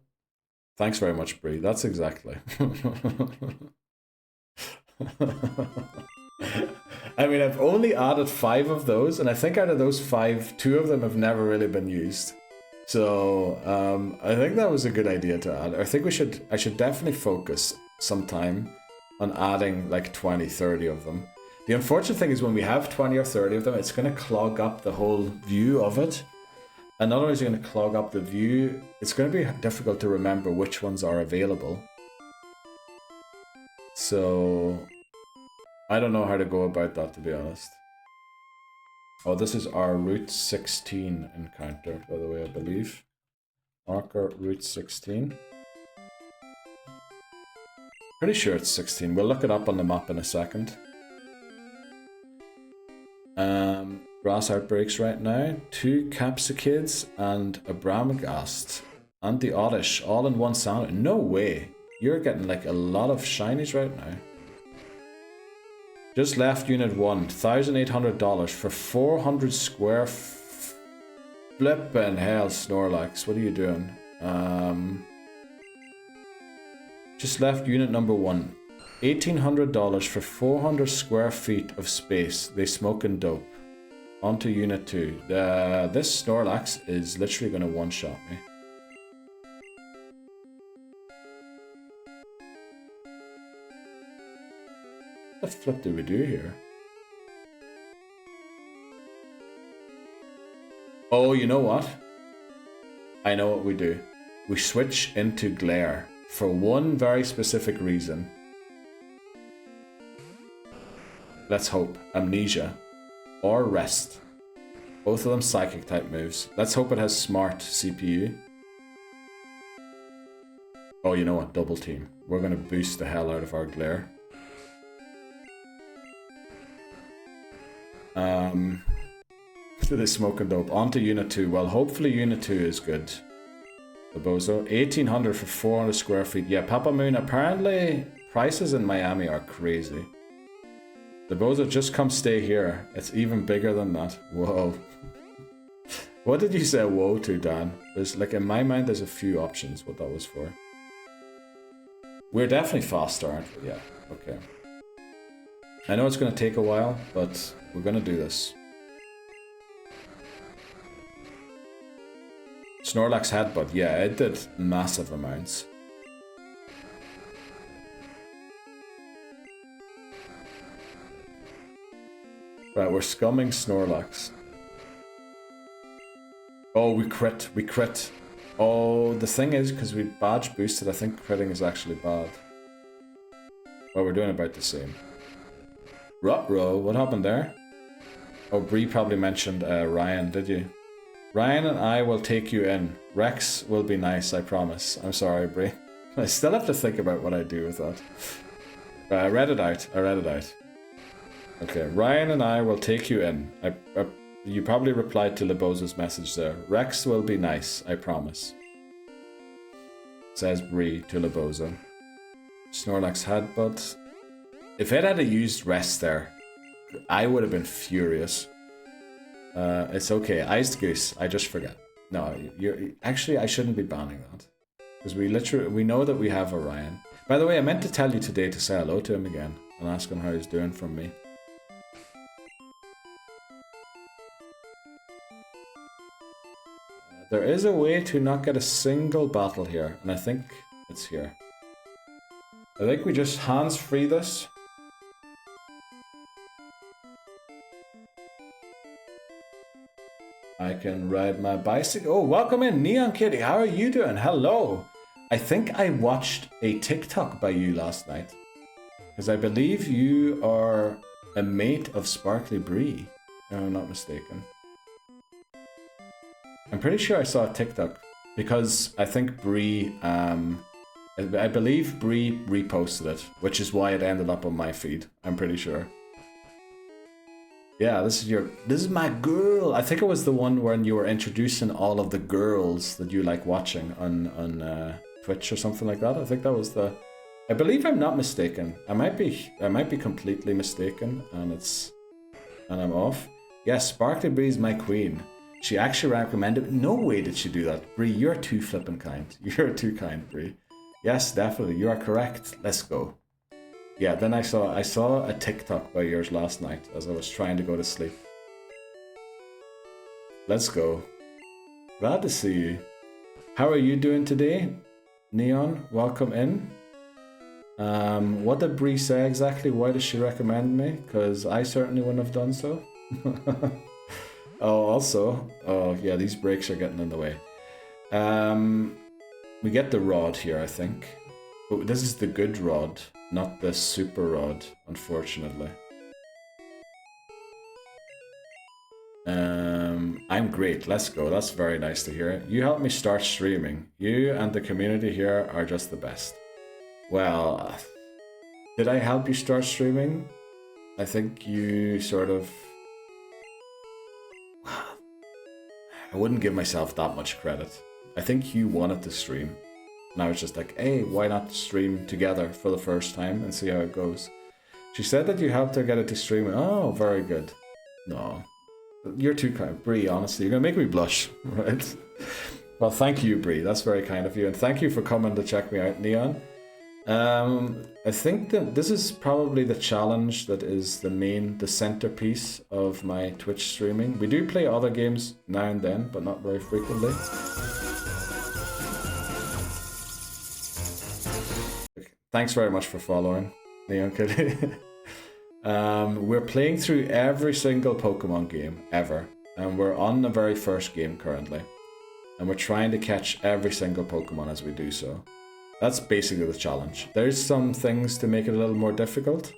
Thanks very much, Bree. That's exactly. I mean, I've only added 5 of those, and I think out of those 5, 2 of them have never really been used. So, I think that was a good idea to add. I think I should definitely focus some time on adding like 20, 30 of them. The unfortunate thing is when we have 20 or 30 of them, it's going to clog up the whole view of it. And not only is it going to clog up the view, it's going to be difficult to remember which ones are available. So I don't know how to go about that, to be honest. Oh, this is our Route 16 encounter, by the way, I believe. Marker Route 16. Pretty sure it's 16. We'll look it up on the map in a second. Grass outbreaks right now. 2 Capsicids and a Bramagast. And the Oddish, all in one sound. No way. You're getting like a lot of shinies right now. Just left Unit 1. $1,800 for 400 square flippin' hell, Snorlax. What are you doing? Just left Unit number 1. $1,800 for 400 square feet of space. They smoke and dope. On to Unit 2. This Snorlax is literally going to one-shot me. What the flip did we do here? Oh, you know what? I know what we do. We switch into Glare for one very specific reason. Let's hope. Amnesia. Or Rest. Both of them psychic type moves. Let's hope it has smart CPU. Oh, you know what? Double team. We're going to boost the hell out of our Glare. To the smoke and dope. On to Unit 2. Well, hopefully Unit 2 is good. The Bozo. 1,800 for 400 square feet. Yeah, Papa Moon. Apparently, prices in Miami are crazy. The Bozo, just come stay here. It's even bigger than that. Whoa. What did you say whoa to, Dan? There's, like, in my mind, there's a few options what that was for. We're definitely faster, aren't we? Yeah, okay. I know it's going to take a while, but we're going to do this. Snorlax Headbutt, yeah, it did massive amounts. Right, we're scumming Snorlax. Oh, we crit. Oh, the thing is, because we badge boosted, I think critting is actually bad. Well, we're doing about the same. Ruh-roh, what happened there? Oh, Bree probably mentioned Ryan, did you? Ryan and I will take you in. Rex will be nice, I promise. I'm sorry, Bree. I still have to think about what I do with that. I read it out. Okay, Ryan and I will take you in. You probably replied to Leboza's message there. Rex will be nice, I promise. Says Bree to Leboza. Snorlax Headbutt. If it had used Rest there, I would have been furious. It's okay. Iced Goose. I just forget. No, actually, I shouldn't be banning that. Because we know that we have Orion. By the way, I meant to tell you today to say hello to him again and ask him how he's doing from me. There is a way to not get a single battle here, and I think it's here. I think we just hands-free this. I can ride my bicycle. Oh, welcome in, Neon Kitty. How are you doing? Hello. I think I watched a TikTok by you last night. Because I believe you are a mate of Sparkly Bree, if I'm not mistaken. I'm pretty sure I saw a TikTok. Because I think Bree, I believe Bree reposted it. Which is why it ended up on my feed. I'm pretty sure. Yeah, this is my girl. I think it was the one when you were introducing all of the girls that you like watching on Twitch or something like that. I think that was the. I believe I'm not mistaken. I might be completely mistaken, and I'm off. Yes, Sparkly Bree's my queen. She actually recommended. No way did she do that, Bree. You're too flippin' kind. You're too kind, Bree. Yes, definitely. You are correct. Let's go. Yeah, then I saw a TikTok by yours last night as I was trying to go to sleep. Let's go. Glad to see you. How are you doing today? Neon, welcome in. What did Bree say exactly? Why does she recommend me? Because I certainly wouldn't have done so. Oh, also, yeah, these brakes are getting in the way. We get the rod here, I think. Oh, this is the good rod. Not the super rod, unfortunately. I'm great. Let's go. That's very nice to hear. You helped me start streaming. You and the community here are just the best. Well, did I help you start streaming? I think you sort of... I wouldn't give myself that much credit. I think you wanted to stream. And I was just like, hey, why not stream together for the first time and see how it goes? She said that you helped her get it to streaming. Oh, very good. No. You're too kind, Bree, honestly. You're going to make me blush, right? Well, thank you, Bree. That's very kind of you. And thank you for coming to check me out, Neon. I think that this is probably the challenge that is the centerpiece of my Twitch streaming. We do play other games now and then, but not very frequently. Thanks very much for following, Neon Kitty. We're playing through every single Pokemon game ever, and we're on the very first game currently. And we're trying to catch every single Pokemon as we do so. That's basically the challenge. There's some things to make it a little more difficult,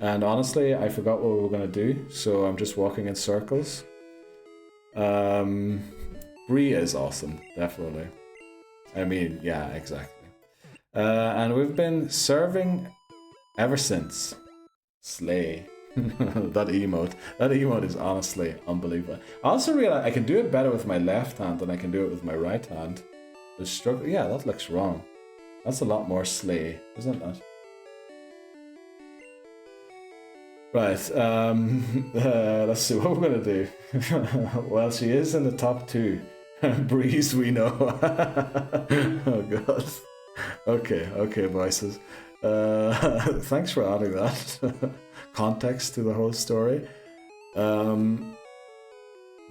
and honestly, I forgot what we were going to do, so I'm just walking in circles. Bree is awesome, definitely. I mean, yeah, exactly. And we've been serving ever since. Slay. That emote is honestly unbelievable. I also realize I can do it better with my left hand than I can do it with my right hand. The struggle, yeah, that looks wrong. That's a lot more slay, isn't it? Right, let's see what we're gonna do. Well, she is in the top 2. Breeze, we know. Oh god. Okay, voices. Thanks for adding that context to the whole story.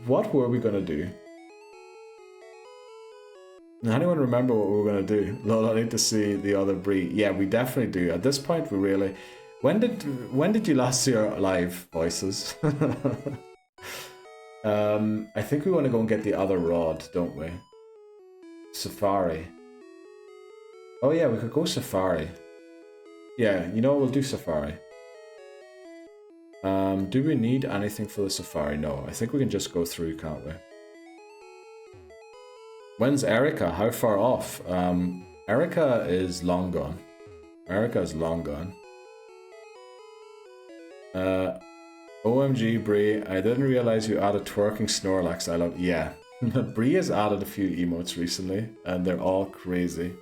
What were we gonna do? Anyone remember what we were gonna do? Lol, I need to see the other Bree. Yeah, we definitely do. At this point, we really. When did you last see our live voices? I think we want to go and get the other rod, don't we? Safari. Oh yeah, we could go Safari. Yeah, you know, we'll do Safari. Do we need anything for the Safari? No, I think we can just go through, can't we? When's Erica? How far off? Erica is long gone. Erica is long gone. OMG, Bree, I didn't realize you added twerking Snorlax. I love... Yeah. Bree has added a few emotes recently, and they're all crazy.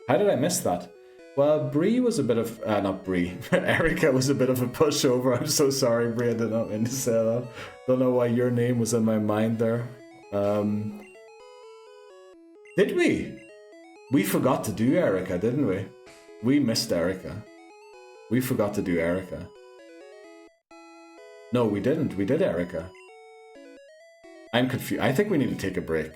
How did I miss that? Well, Bree was a bit of... not Bree. Erica was a bit of a pushover. I'm so sorry, Bree. I did not mean to say that. Don't know why your name was in my mind there. Did we? We forgot to do Erica, didn't we? We missed Erica. We forgot to do Erica. No, we didn't. We did Erica. I'm confused. I think we need to take a break.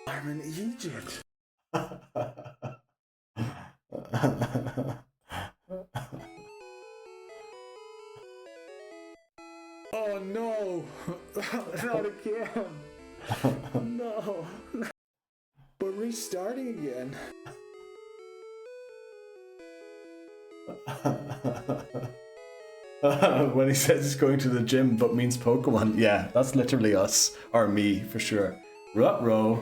I'm in Egypt. Oh no! Not again! No! We're restarting again. When he says he's going to the gym but means Pokemon, yeah, that's literally us. Or me, for sure. Ruh-roh.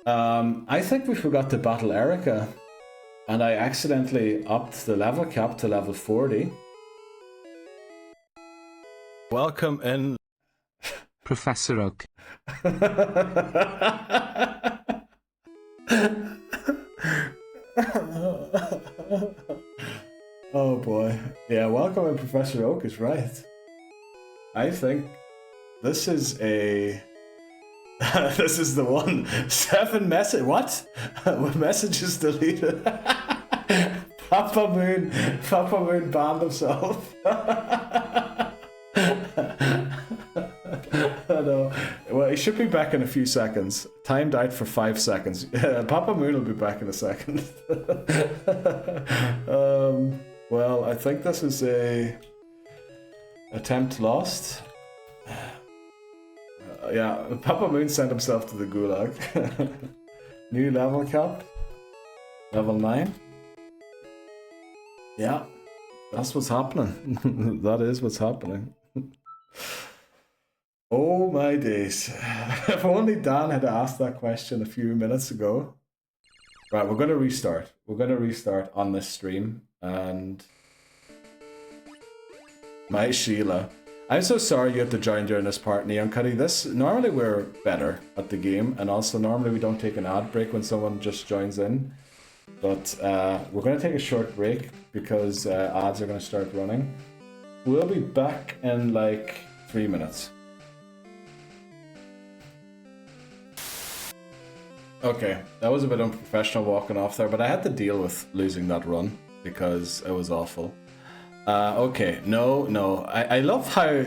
I think we forgot to battle Erica. And I accidentally upped the level cap to level 40. Welcome in, Professor Oak. Oh boy. Yeah, welcome in, Professor Oak is right. I think this is a... this is the one. 7 message... What? Messages deleted. Papa Moon banned himself. I know. Well, he should be back in a few seconds. Timed out for 5 seconds. Papa Moon will be back in a second. Well, I think this is a attempt lost. Yeah, Papa Moon sent himself to the gulag. New level cap. Level 9. Yeah, that's what's happening. That is what's happening. Oh my days. If only Dan had asked that question a few minutes ago. Right, we're going to restart. We're going to restart on this stream. And my Sheila. I'm so sorry you had to join during this part, Neon Cuddy. Normally we're better at the game, and also normally we don't take an ad break when someone just joins in. But we're going to take a short break because ads are going to start running. We'll be back in like 3 minutes. Okay, that was a bit unprofessional walking off there, but I had to deal with losing that run because it was awful. Okay, no. I love how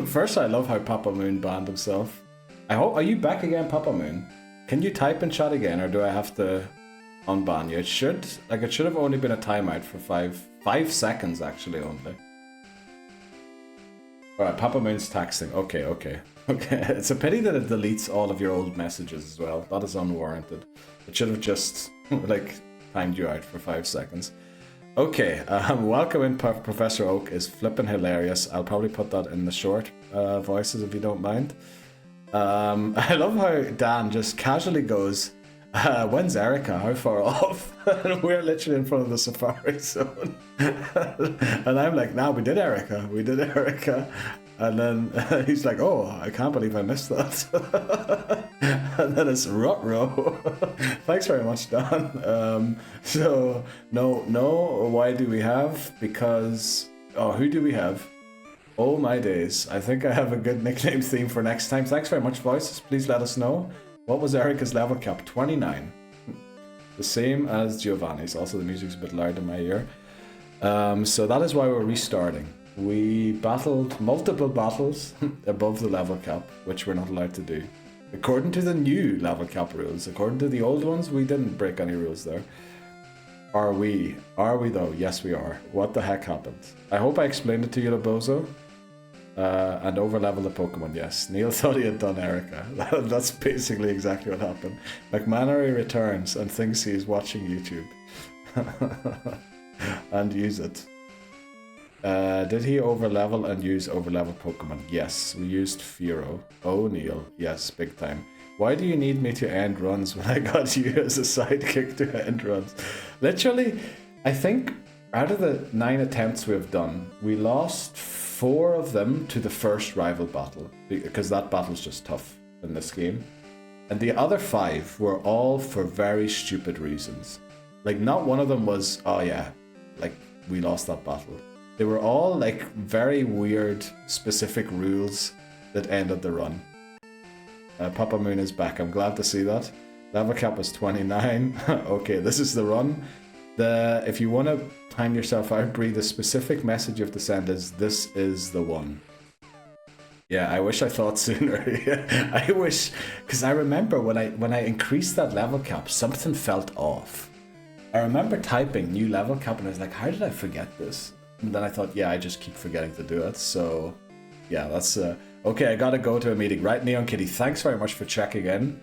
first I love how Papa Moon banned himself. Are you back again, Papa Moon? Can you type in chat again, or do I have to unban you? It should have only been a timeout for 5 seconds actually only. Alright, Papa Moon's texting. Okay. It's a pity that it deletes all of your old messages as well. That is unwarranted. It should have just like timed you out for 5 seconds. Okay, welcome in, Professor Oak is flippin' hilarious. I'll probably put that in the short voices if you don't mind. I love how Dan just casually goes, when's Erica? How far off? And we're literally in front of the Safari Zone. And I'm like, nah, we did Erica. And then he's like, oh, I can't believe I missed that. And then it's Rutro. Thanks very much, Dan. So, no, why do we have? Because, who do we have? Oh my days. I think I have a good nickname theme for next time. Thanks very much, voices. Please let us know. What was Erica's level cap? 29. The same as Giovanni's. Also, the music's a bit loud in my ear. So that is why we're restarting. We battled multiple battles above the level cap, which we're not allowed to do. According to the new level cap rules. According to the old ones, we didn't break any rules there. Are we? Are we though? Yes, we are. What the heck happened? I hope I explained it to you, Lobozo. And overlevel the Pokemon, yes. Neil thought he had done Erica. That's basically exactly what happened. McMannery returns and thinks he's watching YouTube. And use it. Did he overlevel and use overlevel Pokemon? Yes, we used Firo. Oh, Neil. Yes, big time. Why do you need me to end runs when I got you as a sidekick to end runs? Literally, I think out of the 9 attempts we've done, we lost 4 of them to the first rival battle, because that battle's just tough in this game. And the other 5 were all for very stupid reasons. Like, not one of them was, oh yeah, like, we lost that battle. They were all like very weird, specific rules that ended the run. Papa Moon is back. I'm glad to see that. Level cap was 29. Okay, this is the run. If you want to time yourself out, Bree, the specific message you have to send is, this is the one. Yeah, I wish I thought sooner. I wish, because I remember when I increased that level cap, something felt off. I remember typing new level cap and I was like, how did I forget this? And then I thought, yeah, I just keep forgetting to do it. So, yeah, that's... okay, I gotta go to a meeting. Right, Neon Kitty, thanks very much for checking in.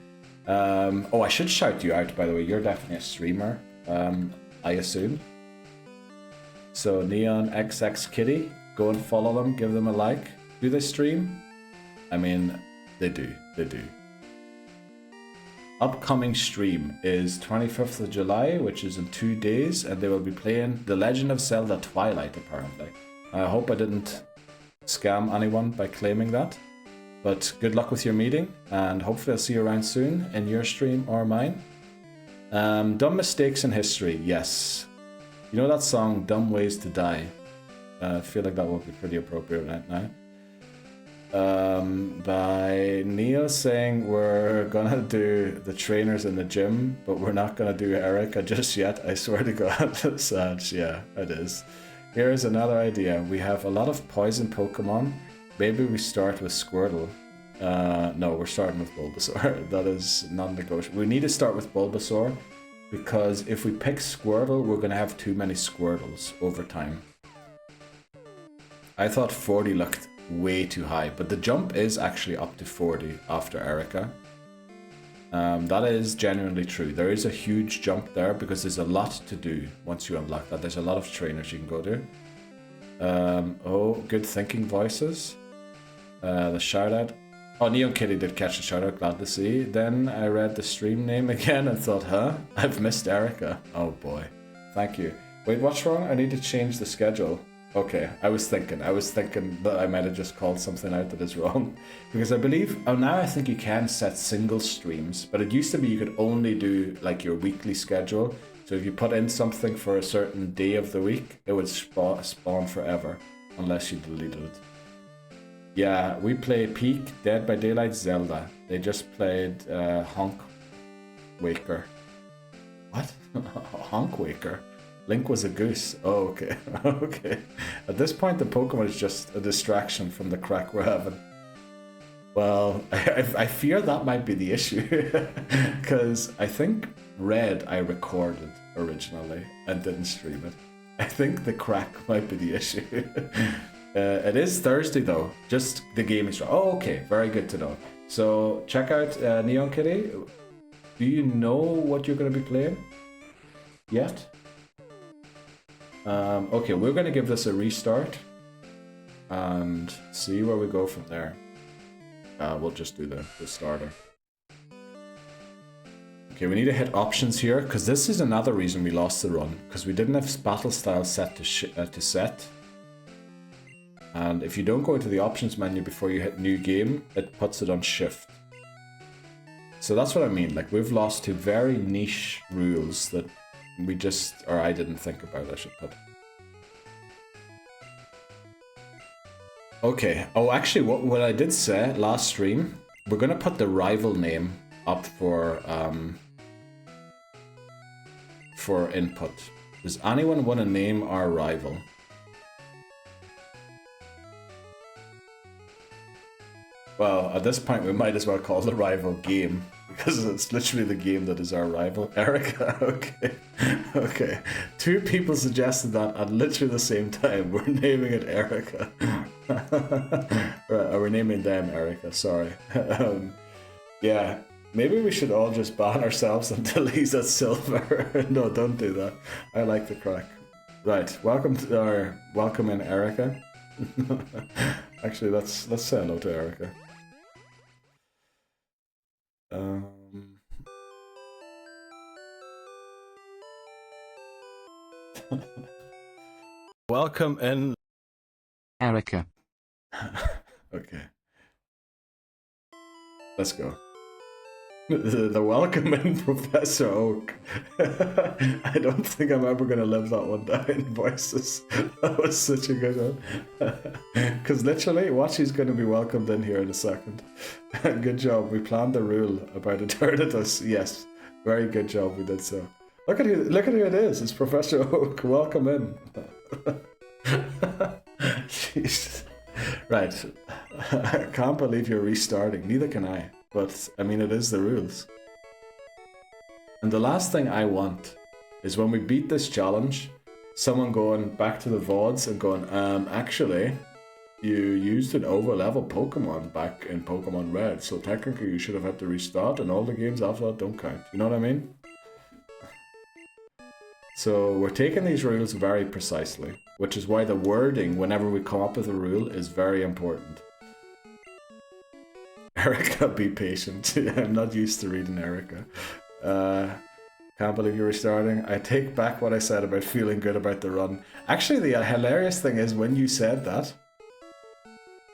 I should shout you out, by the way. You're definitely a streamer, I assume. So, Neon XX Kitty, go and follow them, give them a like. Do they stream? I mean, they do. Upcoming stream is 25th of July, which is in 2 days, and they will be playing The Legend of Zelda Twilight, apparently. I hope I didn't scam anyone by claiming that, but good luck with your meeting, and hopefully I'll see you around soon in your stream or mine. Dumb mistakes in history, yes. You know that song, Dumb Ways to Die? I feel like that would be pretty appropriate right now. By Neil saying we're gonna do the trainers in the gym, but we're not gonna do Erica just yet. I swear to God. Sad. Yeah, it is. Here's another idea. We have a lot of poison Pokemon. Maybe we start with Squirtle. No, we're starting with Bulbasaur. That is non-negotiable. We need to start with Bulbasaur because if we pick Squirtle, we're going to have too many Squirtles over time. I thought 40 looked way too high, but the jump is actually up to 40 after Erica. That is genuinely true. There is a huge jump there because there's a lot to do once you unlock that. There's a lot of trainers you can go to. Oh, good thinking voices. The shout out. Oh, Neon Kitty did catch the shout out, glad to see. Then I read the stream name again and thought, huh? I've missed Erica. Oh boy. Thank you. Wait, what's wrong? I need to change the schedule. Okay, I was thinking that I might have just called something out that is wrong. Because I believe, oh, now I think you can set single streams, but it used to be you could only do like your weekly schedule. So if you put in something for a certain day of the week, it would spawn forever, unless you deleted it. Yeah, we play Peak, Dead by Daylight, Zelda. They just played Honk Waker. What? Honk Waker? Link was a goose. Oh, okay. Okay. At this point, the Pokemon is just a distraction from the crack we're having. Well, I fear that might be the issue. Because I think Red I recorded originally and didn't stream it. I think the crack might be the issue. It is Thursday though. Just the game is... Oh, okay. Very good to know. So check out Neon Kitty. Do you know what you're going to be playing yet? Okay, we're going to give this a restart and see where we go from there. We'll just do the starter. Okay, we need to hit options here because this is another reason we lost the run, because we didn't have battle style set to set. And if you don't go into the options menu before you hit new game, it puts it on shift. So that's what I mean, like we've lost two very niche rules that we just, or I didn't think about, I should put. Okay, oh actually what I did say last stream, we're gonna put the rival name up for input. Does anyone want to name our rival? Well, at this point we might as well call the rival game, because it's literally the game that is our rival. Erica, okay. Okay. Two people suggested that at literally the same time. We're naming it Erica. Right, we're naming them Erica, sorry. Yeah, maybe we should all just ban ourselves until he's at silver. No, don't do that. I like the crack. Right, welcome in Erica. Actually, let's say hello to Erica. Welcome in Erica. Okay. Let's go. The welcome in Professor Oak. I don't think I'm ever going to live that one down, voices. That was such a good one. Because literally, watch, he's going to be welcomed in here in a second. Good job. We planned the rule about Eternatus. Yes, very good job. We did so. Look at who it is. It's Professor Oak. Welcome in. Jeez. Right. I can't believe you're restarting. Neither can I. But, I mean, it is the rules. And the last thing I want is when we beat this challenge, someone going back to the VODs and going, actually, you used an over-level Pokemon back in Pokemon Red, so technically you should have had to restart, and all the games after that don't count. You know what I mean? So we're taking these rules very precisely, which is why the wording, whenever we come up with a rule, is very important. Erica, be patient. I'm not used to reading Erica. Can't believe you're restarting. I take back what I said about feeling good about the run. Actually, the hilarious thing is when you said that,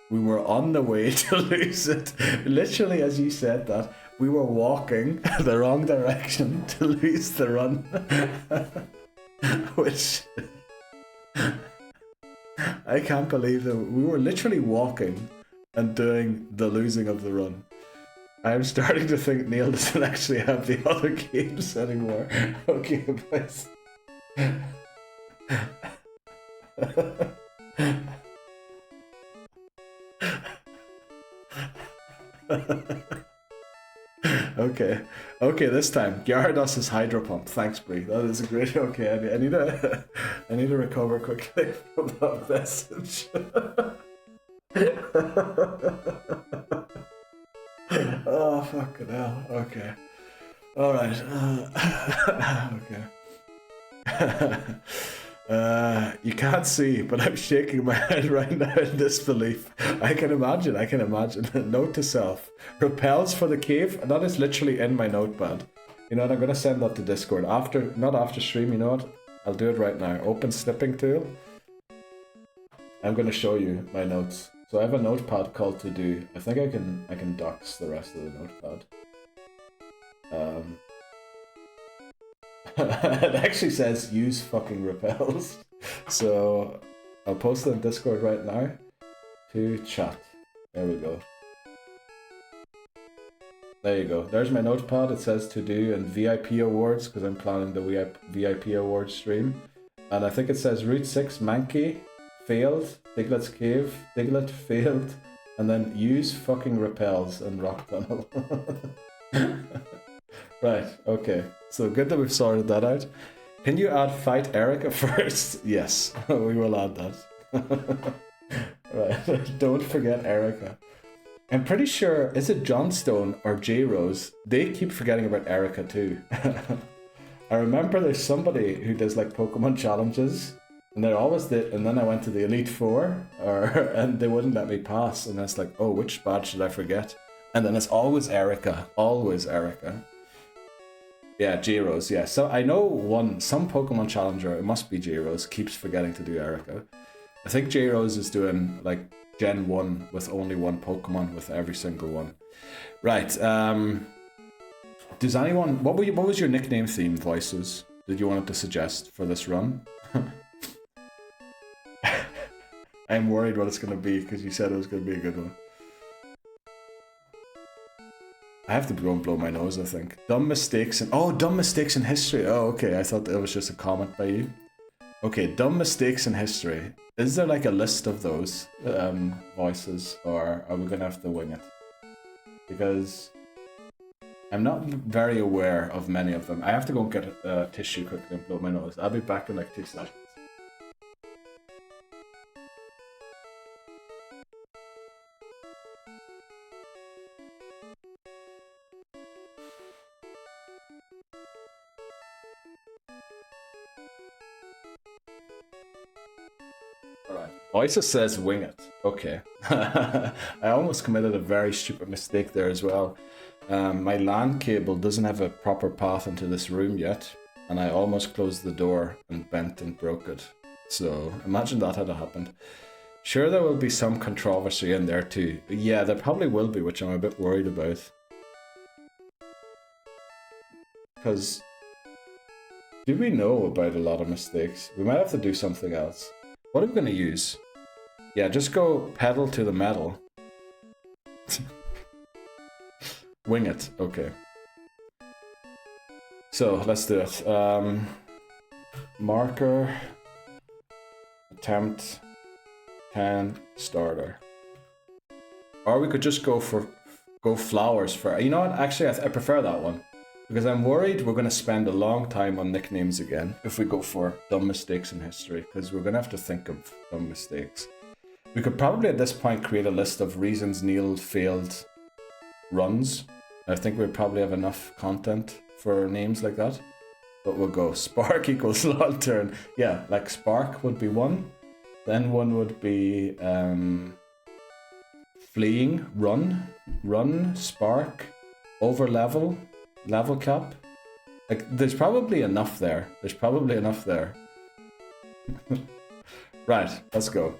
we were on the way to lose it. Literally, as you said that, we were walking the wrong direction to lose the run. Which... I can't believe that we were literally walking and doing the losing of the run. I'm starting to think Neil doesn't actually have the other games anymore. Okay, boys. Okay. Okay, this time. Gyarados is Hydro Pump. Thanks, Bree. That is a great... Okay, I need to... I need to recover quickly from that message. Oh, fucking hell. Okay. Alright. Okay. You can't see, but I'm shaking my head right now in disbelief. I can imagine. Note to self. Repels for the cave. And that is literally in my notepad. You know what? I'm going to send that to Discord. Not after stream, you know what? I'll do it right now. Open snipping tool. I'm going to show you my notes. So I have a notepad called to do. I think I can dox the rest of the notepad. It actually says use fucking repels. So I'll post it in Discord right now to chat. There we go. There you go. There's my notepad. It says to do and VIP awards because I'm planning the VIP awards stream. And I think it says Route 6 Mankey failed. Diglett's Cave. Diglett failed. And then use fucking repels and rock tunnel. Right, okay. So good that we've sorted that out. Can you add Fight Erica first? Yes, we will add that. Right, don't forget Erica. I'm pretty sure, is it Johnstone or J Rose? They keep forgetting about Erica too. I remember there's somebody who does like Pokemon challenges, and they're always and then I went to the Elite Four, and they wouldn't let me pass, and it's like, oh, which badge did I forget? And then it's always Erica, always Erica. Yeah, J-Rose, yeah. So I know some Pokemon challenger, it must be J-Rose, keeps forgetting to do Erica. I think J-Rose is doing like Gen 1 with only one Pokemon with every single one. Right, does anyone, what was your nickname theme, Voices, that you wanted to suggest for this run? I'm worried what it's going to be because you said it was going to be a good one. I have to go and blow my nose, I think. Dumb mistakes in... Oh, dumb mistakes in history. Oh, okay. I thought that was just a comment by you. Okay, dumb mistakes in history. Is there like a list of those voices, or are we going to have to wing it? Because I'm not very aware of many of them. I have to go and get a tissue quickly and blow my nose. I'll be back in like 2 seconds. Voices says wing it. Okay. I almost committed a very stupid mistake there as well. My LAN cable doesn't have a proper path into this room yet, and I almost closed the door and bent and broke it. So imagine that had happened. Sure, there will be some controversy in there too. Yeah, there probably will be, which I'm a bit worried about. Because do we know about a lot of mistakes? We might have to do something else. What are we going to use? Yeah, just go pedal to the metal. Wing it. Okay. So, let's do it. Marker. Attempt. 10. Starter. Or we could just go flowers for... You know what? Actually, I prefer that one. Because I'm worried we're going to spend a long time on nicknames again if we go for dumb mistakes in history, because we're going to have to think of dumb mistakes. We could probably at this point create a list of reasons Neil failed runs. I think we probably have enough content for names like that. But we'll go Spark equals Lantern. Yeah, like Spark would be one. Then one would be Fleeing, Run, Spark, Over Level. Level cap? Like, there's probably enough there. Right, let's go.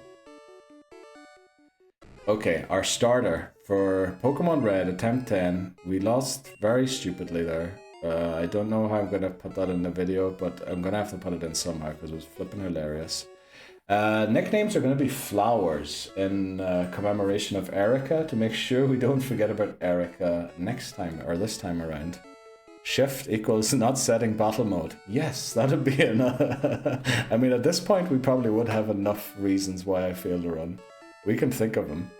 Okay, our starter for Pokemon Red, attempt 10. We lost very stupidly there. I don't know how I'm going to put that in the video, but I'm going to have to put it in somehow because it was flipping hilarious. Nicknames are going to be flowers in commemoration of Erica, to make sure we don't forget about Erica next time, or this time around. Shift equals not setting battle mode. Yes, that'd be enough. I mean, at this point, we probably would have enough reasons why I failed to run. We can think of them.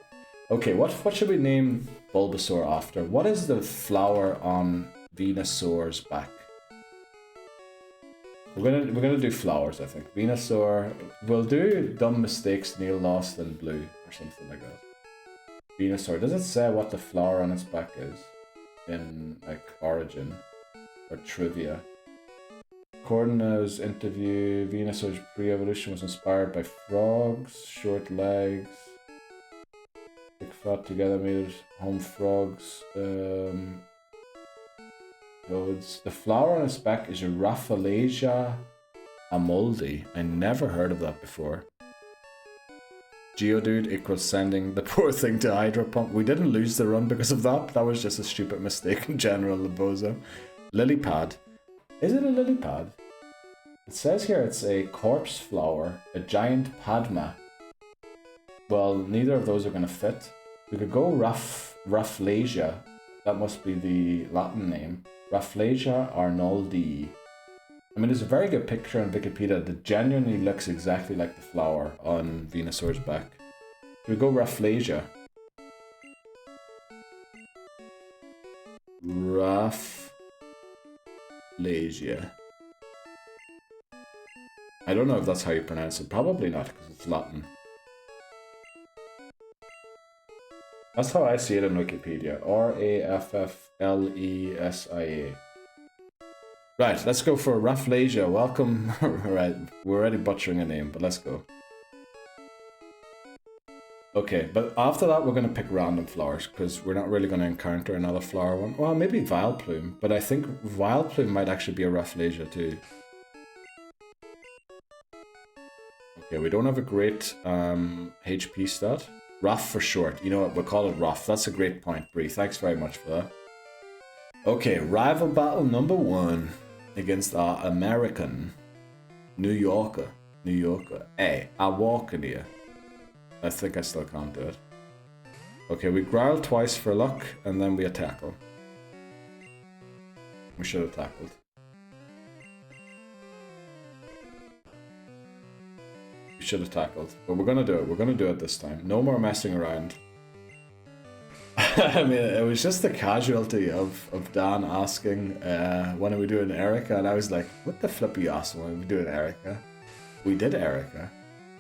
Okay, what should we name Bulbasaur after. What is the flower on Venusaur's back? We're gonna do flowers, I think. Venusaur. We'll do dumb mistakes, Neil lost in blue or something like that. Venusaur. Does it say what the flower on its back is in like origin or trivia? According to his interview, Venusaur's pre-evolution was inspired by frogs, short legs, big fat together made home frogs, toads. The flower on its back is a Rafflesia amoldi. I never heard of that before. Geodude equals sending the poor thing to Hydro Pump. We didn't lose the run because of that. That was just a stupid mistake in general, Labozo. Lily pad. Is it a lily pad? It says here it's a corpse flower, a giant Padma. Well, neither of those are going to fit. We could go Rafflesia. That must be the Latin name. Rafflesia arnoldi. I mean, there's a very good picture on Wikipedia that genuinely looks exactly like the flower on Venusaur's back. We go Rafflesia. Rafflesia. I don't know if that's how you pronounce it. Probably not, because it's Latin. That's how I see it in Wikipedia. Rafflesia. Right, let's go for Rafflesia. Welcome. Right, we're already butchering a name, but let's go. Okay, but after that we're going to pick random flowers, because we're not really going to encounter another flower one. Well, maybe Vileplume, but I think Vileplume might actually be a Rafflesia too. Okay, we don't have a great HP stat. Raff for short. You know what, we'll call it Raff. That's a great point, Bree. Thanks very much for that. Okay, rival battle number 1 against our American New Yorker. Hey, I walk in here. I think I still can't do it. Okay, we growl twice for luck, and then we tackle. We should have tackled. Should have tackled, but we're gonna do it. We're gonna do it this time. No more messing around. I mean, it was just the casualty of Dan asking, when are we doing Erica? And I was like, what the flip are you asking when are we doing Erica? We did Erica.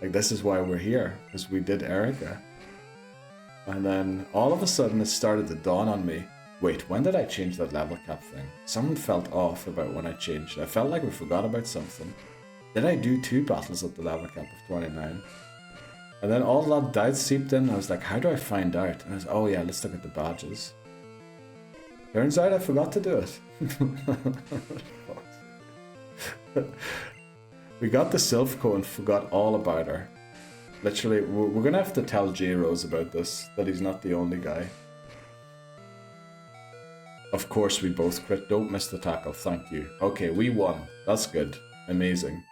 Like, this is why we're here, because we did Erica. And then all of a sudden it started to dawn on me, wait, when did I change that level cap thing? Something felt off about when I changed. I felt like we forgot about something. Did I do 2 battles at the level cap of 29? And then all that doubt seeped in. I was like, how do I find out? And I was, oh yeah, let's look at the badges. Turns out I forgot to do it. We got the Silphco and forgot all about her. Literally, we're gonna have to tell J-Rose about this, that he's not the only guy. Of course we both crit. Don't miss the tackle, thank you. Okay, we won. That's good. Amazing.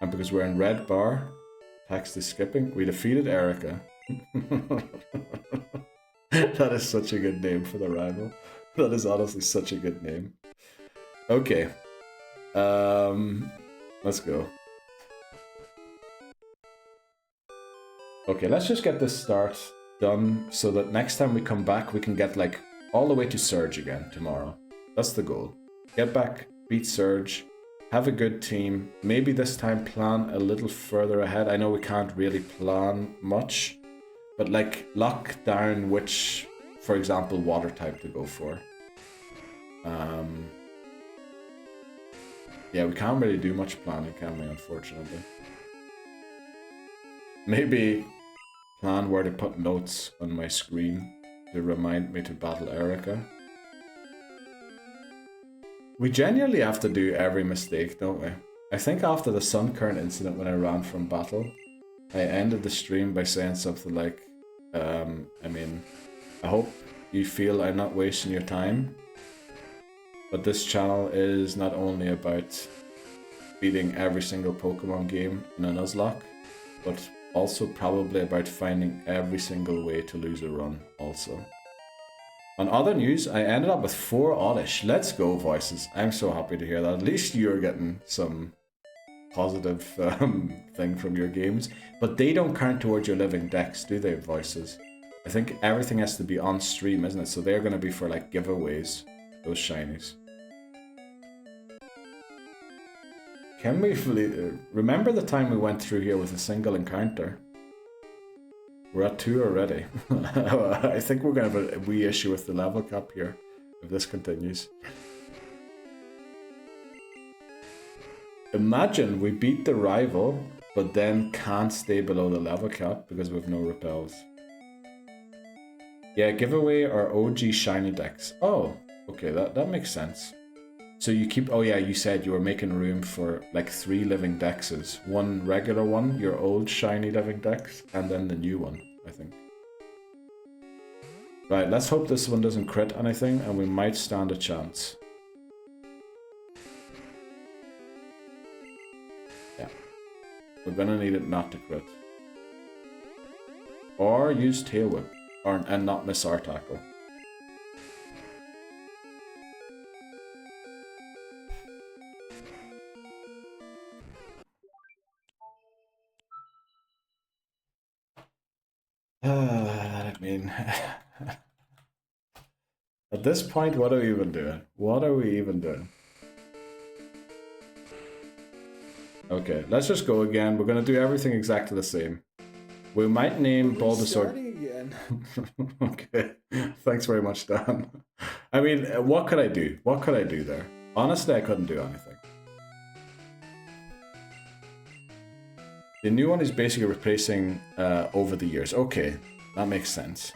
And because we're in red bar, text is skipping, we defeated Erica. That is such a good name for the rival. That is honestly such a good name. Okay. Let's go. Okay, let's just get this start done so that next time we come back we can get like all the way to Surge again tomorrow. That's the goal. Get back, beat Surge. Have a good team. Maybe this time plan a little further ahead. I know we can't really plan much, but like lock down which, for example, water type to go for. Yeah, we can't really do much planning, can we, unfortunately. Maybe plan where to put notes on my screen to remind me to battle Erica. We genuinely have to do every mistake, don't we? I think after the Sun Current incident when I ran from battle, I ended the stream by saying something like, I mean, I hope you feel I'm not wasting your time, but this channel is not only about beating every single Pokemon game in a Nuzlocke, but also probably about finding every single way to lose a run also. On other news, I ended up with 4 oddish. Let's go, voices. I'm so happy to hear that. At least you're getting some positive thing from your games. But they don't count towards your living dex, do they, voices? I think everything has to be on stream, isn't it? So they're going to be for like giveaways, those shinies. Can we remember the time we went through here with a single encounter? We're at 2 already. I think we're going to have a wee issue with the level cap here if this continues. Imagine we beat the rival, but then can't stay below the level cap because we have no repels. Yeah, giveaway or OG shiny decks. Oh, okay, that makes sense. So you keep, oh yeah, you said you were making room for like 3 living dexes. One regular one, your old shiny living dex, and then the new one, I think. Right, let's hope this one doesn't crit anything, and we might stand a chance. Yeah. We're gonna need it not to crit. Or use Tail Whip, and not miss our tackle. I mean, at this point, what are we even doing? What are we even doing? Okay, let's just go again. We're gonna do everything exactly the same. We might name Bulbasaur. Again. Okay, thanks very much, Dan. I mean, what could I do? What could I do there? Honestly, I couldn't do anything. The new one is basically replacing over the years. Okay, that makes sense.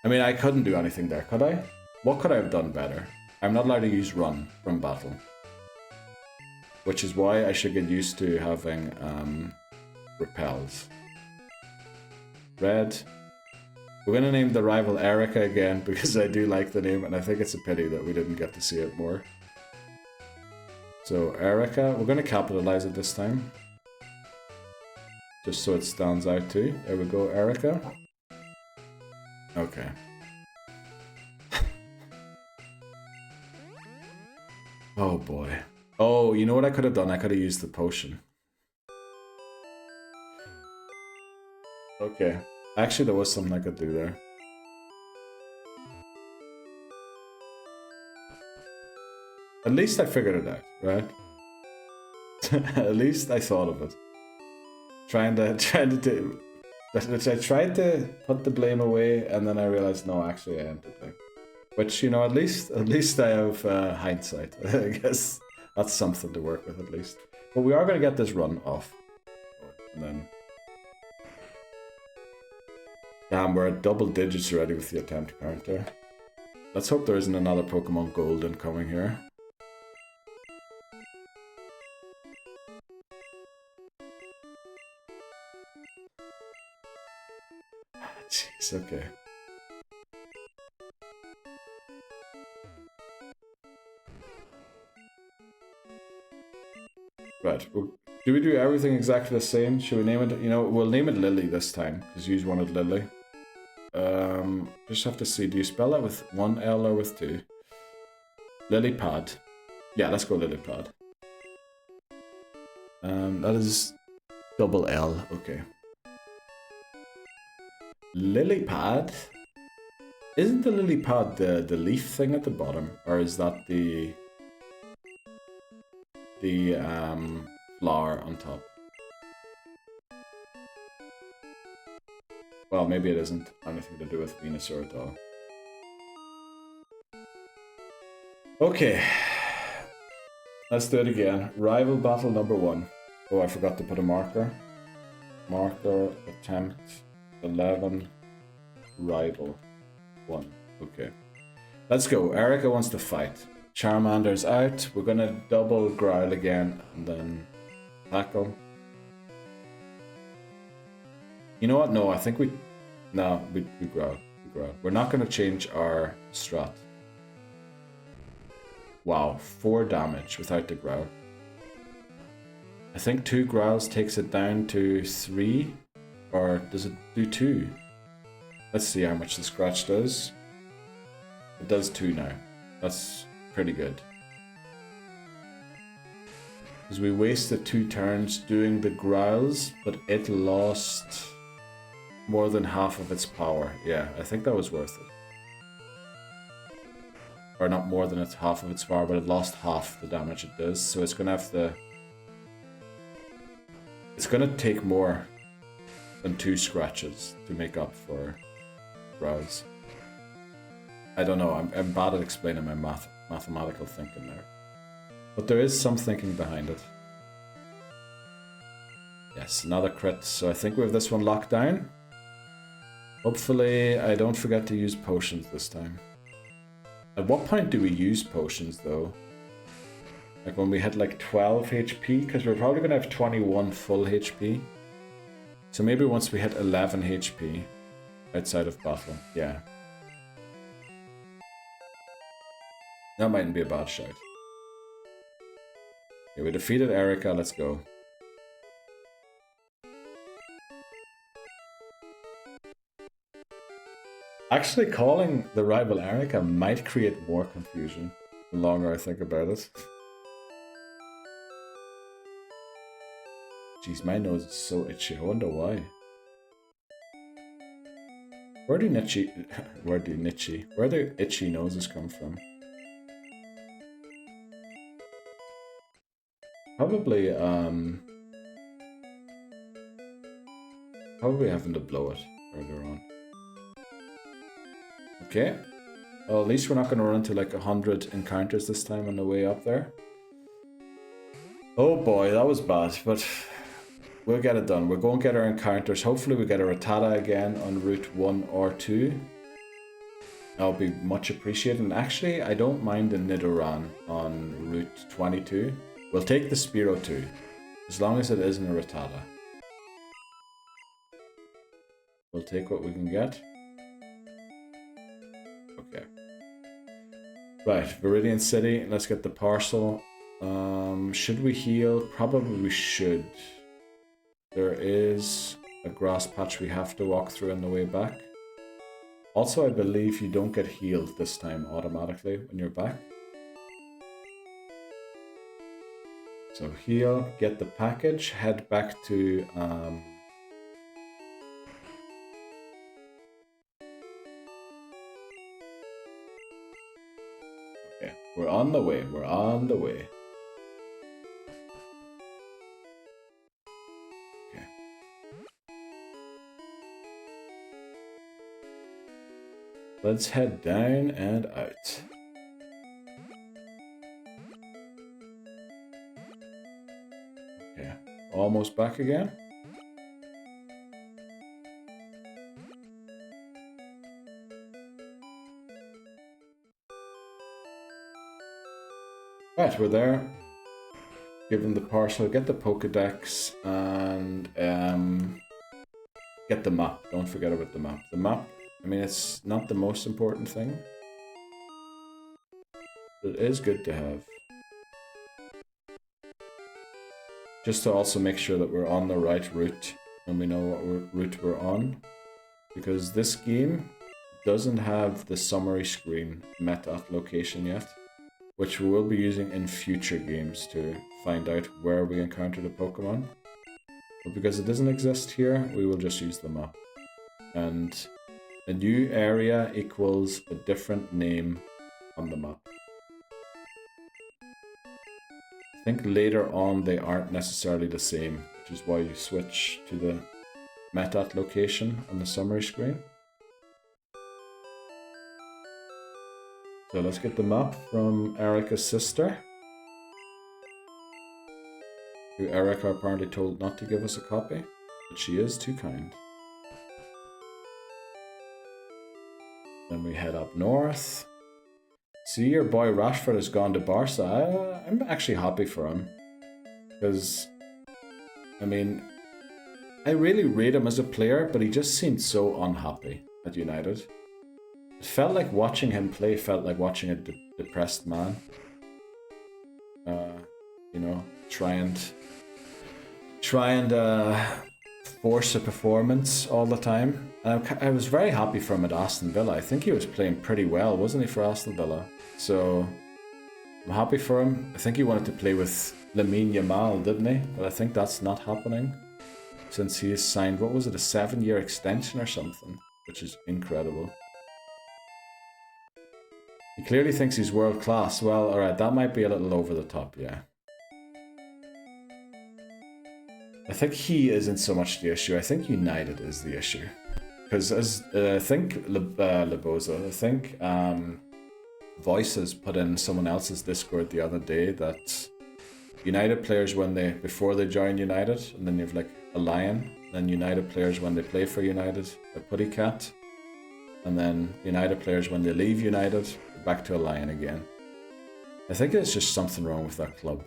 I mean, I couldn't do anything there, could I? What could I have done better? I'm not allowed to use run from battle. Which is why I should get used to having repels. Red. We're going to name the rival Erica again because I do like the name and I think it's a pity that we didn't get to see it more. So Erica, we're going to capitalize it this time. Just so it stands out too. There we go, Erica. Okay. Oh boy. Oh, you know what I could have done? I could have used the potion. Okay. Actually, there was something I could do there. At least I figured it out, right? At least I thought of it. I tried to put the blame away, and then I realized, no, actually I ended it. Which, you know, at least I have hindsight. I guess that's something to work with, at least. But we are going to get this run off. And then... Damn, we're at double digits already with the attempt counter. Let's hope there isn't another Pokemon Golden coming here. Jeez, okay. Right, well, do we do everything exactly the same? Should we name it, you know, we'll name it Lily this time, because you wanted Lily. Just have to see, do you spell that with 1 L or with 2? Lilypad. Yeah, let's go Lilypad. That is double L, okay. Lilypad? Isn't the Lilypad the leaf thing at the bottom? Or is that the flower on top? Well, maybe it isn't anything to do with Venusaur at all. Okay. Let's do it again. Rival battle number 1. Oh, I forgot to put a marker. Marker, attempt, 11, rival, 1. Okay. Let's go. Erica wants to fight. Charmander's out. We're gonna double growl again and then tackle. You know what? No, I think we growl. We growl. We're not gonna change our strat. Wow, 4 damage without the growl. I think 2 growls takes it down to 3, or does it do 2? Let's see how much the scratch does. It does 2 now. That's pretty good. Because we wasted 2 turns doing the growls, but it lost more than half of its power. Yeah, I think that was worth it. Or not more than its half of its power, but it lost half the damage it does. So it's gonna have to... It's gonna take more than 2 scratches to make up for Rouse. I don't know, I'm bad at explaining my mathematical thinking there. But there is some thinking behind it. Yes, another crit, so I think we have this one locked down. Hopefully I don't forget to use potions this time. At what point do we use potions though? Like when we hit like 12 HP? Because we're probably going to have 21 full HP. So maybe once we hit 11 HP outside of battle. Yeah. That mightn't be a bad shout. Okay, we defeated Erica, let's go. Actually, calling the rival Erica might create more confusion the longer I think about it. Jeez, my nose is so itchy. I wonder why. Where do itchy noses come from? Probably having to blow it earlier on. Okay. Well, at least we're not going to run into like 100 encounters this time on the way up there. Oh boy, that was bad, but we'll get it done. We're going to get our encounters. Hopefully we get a Rattata again on Route 1 or 2. That'll be much appreciated. And actually, I don't mind the Nidoran on Route 22. We'll take the Spearow too, as long as it isn't a Rattata. We'll take what we can get. Okay. Right, Viridian City, let's get the parcel. Should we heal? Probably we should. There is a grass patch we have to walk through on the way back. Also, I believe you don't get healed this time automatically when you're back. So heal, get the package, head back to okay, we're on the way, we're on the way. Okay. Let's head down and out. Almost back again. Right, we're there. Given the parcel, get the Pokédex and get the map. Don't forget about the map. The map, I mean, it's not the most important thing, but it is good to have. Just to also make sure that we're on the right route and we know what route we're on. Because this game doesn't have the summary screen met at location yet, which we will be using in future games to find out where we encounter the Pokemon. But because it doesn't exist here, we will just use the map. And a new area equals a different name on the map. I think later on they aren't necessarily the same, which is why you switch to the Metat location on the summary screen. So let's get the map from Erica's sister, who Erica apparently told not to give us a copy, but she is too kind. Then we head up north. See, your boy Rashford has gone to Barca. I'm actually happy for him. Because, I mean, I really rate him as a player, but he just seemed so unhappy at United. It felt like watching him play felt like watching a depressed man. You know, try and force a performance all the time. I was very happy for him at Aston Villa. I think he was playing pretty well, wasn't he, for Aston Villa? So I'm happy for him. I think he wanted to play with Lamine Yamal, didn't he? But I think that's not happening. since he has signed, what was it, a 7-year extension or something, which is incredible. He clearly thinks he's world class. Well, alright, that might be a little over the top, yeah. I think he isn't so much the issue. I think United is the issue. Because as I think Lebozo, I think Voices put in someone else's Discord the other day that United players before they join United, and then you have like a lion, then United players when they play for United, a putty cat, and then United players when they leave United, back to a lion again. I think it's just something wrong with that club.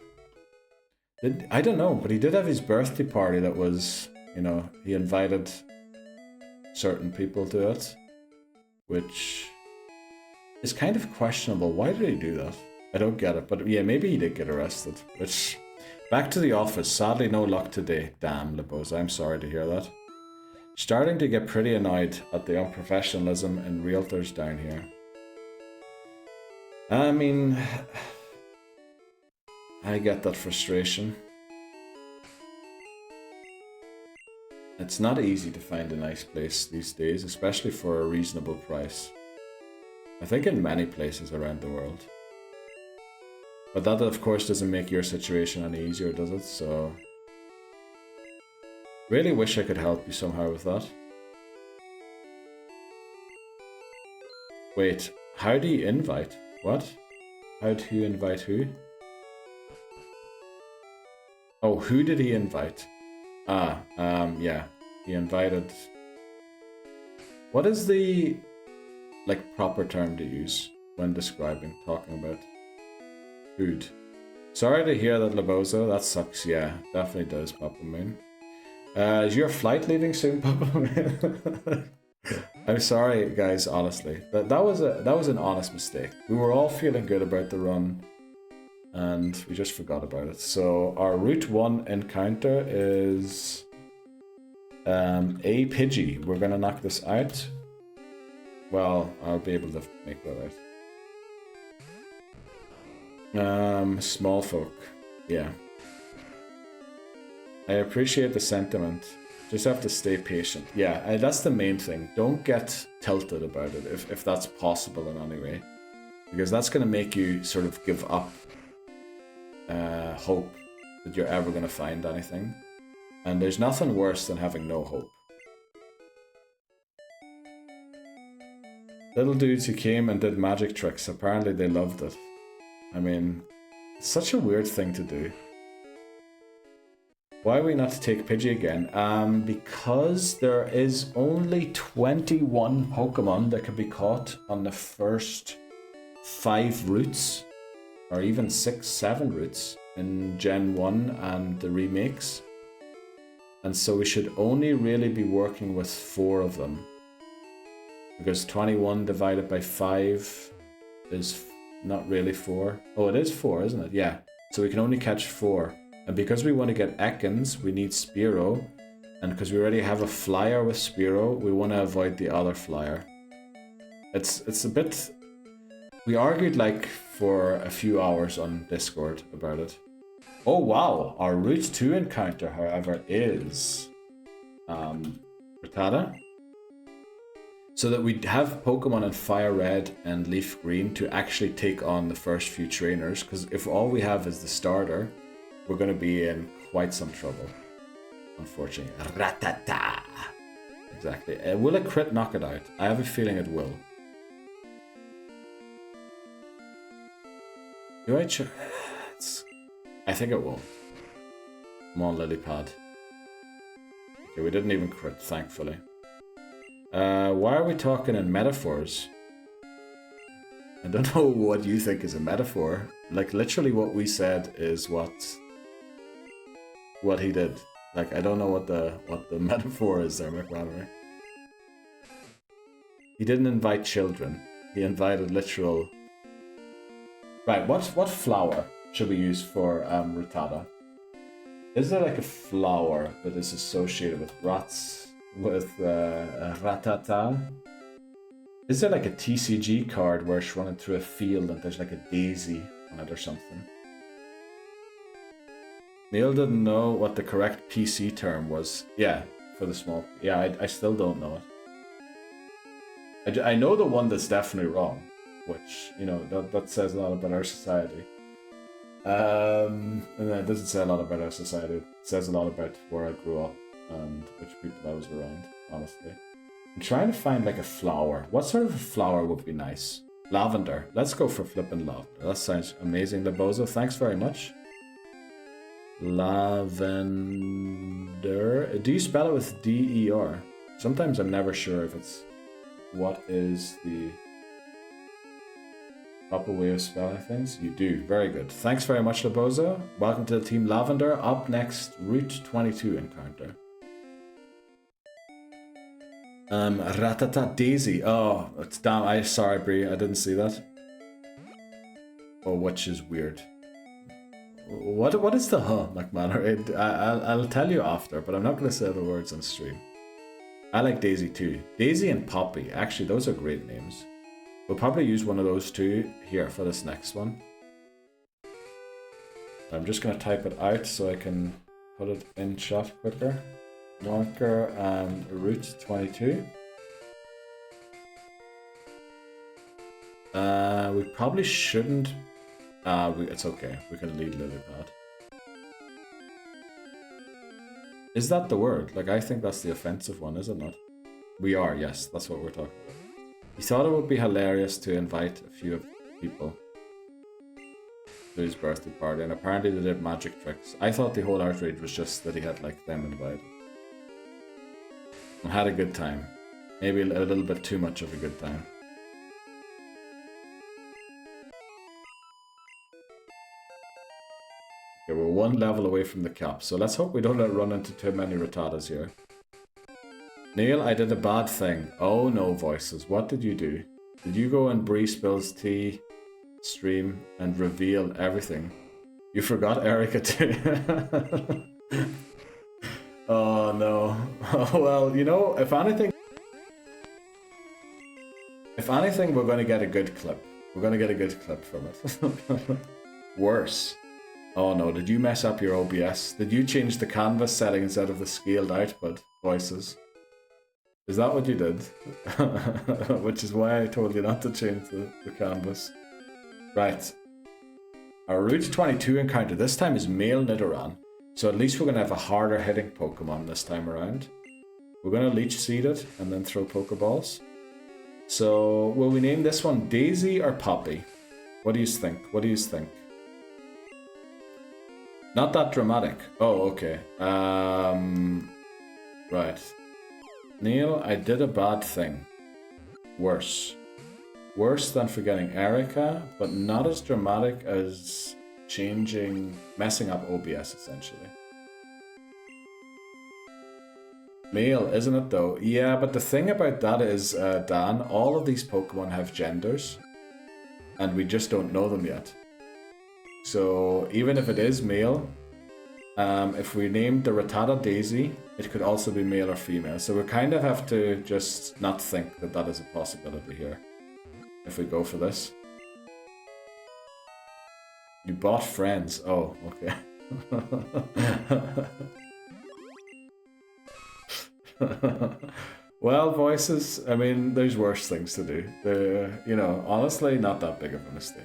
I don't know, but he did have his birthday party that was, you know, he invited certain people to it, which is kind of questionable. Why did he do that? I don't get it, but yeah, maybe he did get arrested. Which, back to the office. Sadly, no luck today. Damn, Lebosa, I'm sorry to hear that. Starting to get pretty annoyed at the unprofessionalism in realtors down here. I mean, I get that frustration. It's not easy to find a nice place these days, especially for a reasonable price. I think in many places around the world. But that, of course, doesn't make your situation any easier, does it? So, really wish I could help you somehow with that. Wait, how do you invite? What? How do you invite who? Oh, who did he invite? Yeah. He invited... What is the, like, proper term to use when talking about food? Sorry to hear that, Lebozo. That sucks. Yeah, definitely does, Papa Moon. Is your flight leaving soon, Papa Moon? I'm sorry, guys, honestly. That was an honest mistake. We were all feeling good about the run, and we just forgot about it. So our Route 1 encounter is a Pidgey. We're gonna knock this out. Well, I'll be able to make that out. Small folk. Yeah. I appreciate the sentiment. Just have to stay patient. Yeah, that's the main thing. Don't get tilted about it if that's possible in any way. Because that's going to make you sort of give up hope that you're ever going to find anything. And there's nothing worse than having no hope. Little dudes who came and did magic tricks, apparently they loved it. I mean, it's such a weird thing to do. Why are we not to take Pidgey again? Because there is only 21 Pokemon that can be caught on the first 5 routes, or even 6, 7 routes in Gen 1 and the remakes. And so we should only really be working with 4 of them. Because 21 divided by 5 is not really 4. Oh, it is 4, isn't it? Yeah. So we can only catch 4. And because we want to get Ekans, we need Spearow. And because we already have a flyer with Spearow, we want to avoid the other flyer. It's a bit... We argued like for a few hours on Discord about it. Oh wow, our Route 2 encounter, however, is... Rattata. So that we have Pokemon in Fire Red and Leaf Green to actually take on the first few trainers. Because if all we have is the starter, we're going to be in quite some trouble, unfortunately. Rattata! Exactly. Will a crit knock it out? I have a feeling it will. Do I check? I think it will. Come on, Lilypad. Okay, we didn't even crit, thankfully. Why are we talking in metaphors? I don't know what you think is a metaphor. Like, literally what we said is what he did. Like, I don't know what the metaphor is there, McManary. He didn't invite children. He invited literal... Right, what flower should we use for Rattata? Is there like a flower that is associated with rats, with Rattata? Is there like a TCG card where it's running through a field and there's like a daisy on it or something? Neil didn't know what the correct PC term was. Yeah, for the small. Yeah, I still don't know it. I know the one that's definitely wrong, which, you know, that says a lot about our society. And it doesn't say a lot about our society. It says a lot about where I grew up and which people I was around, honestly. I'm trying to find like a flower. What sort of a flower would be nice? Lavender. Let's go for flippin' lavender. That sounds amazing, Lebozo. Thanks very much. Lavender. Do you spell it with D-E-R? Sometimes I'm never sure if it's... What is the proper way of spelling things? You do. Very good. Thanks very much, Lebozo. Welcome to the team Lavender. Up next, Route 22 encounter. Ratata Daisy. Oh, it's damn. Sorry, Brie. I didn't see that. Oh, which is weird. What is the McManor? I'll tell you after, but I'm not going to say the words on stream. I like Daisy too. Daisy and Poppy. Actually, those are great names. We'll probably use one of those two here for this next one. I'm just going to type it out so I can put it in chat quicker. Wonker and Route 22. We probably shouldn't. It's okay. We can lead Lillipad. Is that the word? Like, I think that's the offensive one, is it not? We are, yes. That's what we're talking about. He thought it would be hilarious to invite a few of people to his birthday party, and apparently they did magic tricks. I thought the whole outrage was just that he had, like, them invited. And had a good time. Maybe a little bit too much of a good time. Okay, we're one level away from the cap, so let's hope we don't run into too many retardas here. Neil, I did a bad thing. Oh no, Voices. What did you do? Did you go and Bree spills tea stream and reveal everything? You forgot Erica too. Oh no. Oh, well, you know, if anything, we're going to get a good clip. We're going to get a good clip from it. Worse. Oh no, did you mess up your OBS? Did you change the canvas setting instead of the scaled output, Voices? Is that what you did? Which is why I told you not to change the canvas. Right. Our Route 22 encounter this time is male Nidoran. So at least we're going to have a harder hitting Pokemon this time around. We're going to Leech Seed it and then throw Pokeballs. So will we name this one Daisy or Poppy? What do you think? What do you think? Not that dramatic. Oh, okay. Right. Neil, I did a bad thing. Worse. Worse than forgetting Erica, but not as dramatic as messing up OBS, essentially. Male, isn't it though? Yeah, but the thing about that is, Dan, all of these Pokemon have genders, and we just don't know them yet. So even if it is male, if we named the Rattata Daisy, it could also be male or female. So we kind of have to just not think that that is a possibility here, if we go for this. You bought friends. Oh, okay. Well, Voices, I mean, there's worse things to do. You know, honestly, not that big of a mistake.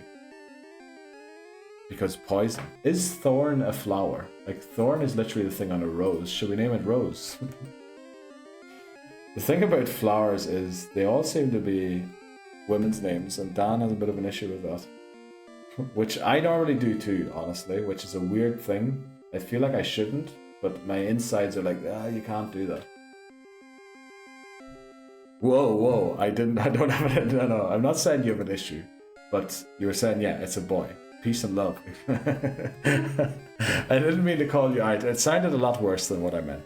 Because poison. Is thorn a flower? Like, thorn is literally the thing on a rose. Should we name it Rose? The thing about flowers is they all seem to be women's names, and Dan has a bit of an issue with that. Which I normally do too, honestly, which is a weird thing. I feel like I shouldn't, but my insides are like, you can't do that. Whoa, I don't have it. No, I'm not saying you have an issue, but you were saying, yeah, it's a boy. Peace and love. I didn't mean to call you out. It sounded a lot worse than what I meant.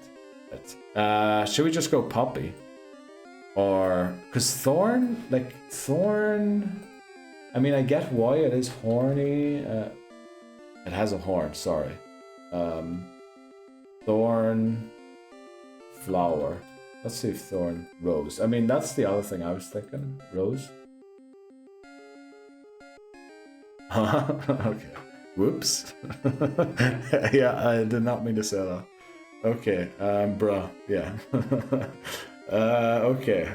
But, should we just go Poppy? Or, because Thorn, I mean, I get why it is horny. It has a horn, sorry. Thorn, flower. Let's see if Thorn, Rose. I mean, that's the other thing I was thinking. Rose? Okay. Whoops. Yeah, I did not mean to say that. Okay, bruh, yeah. Okay.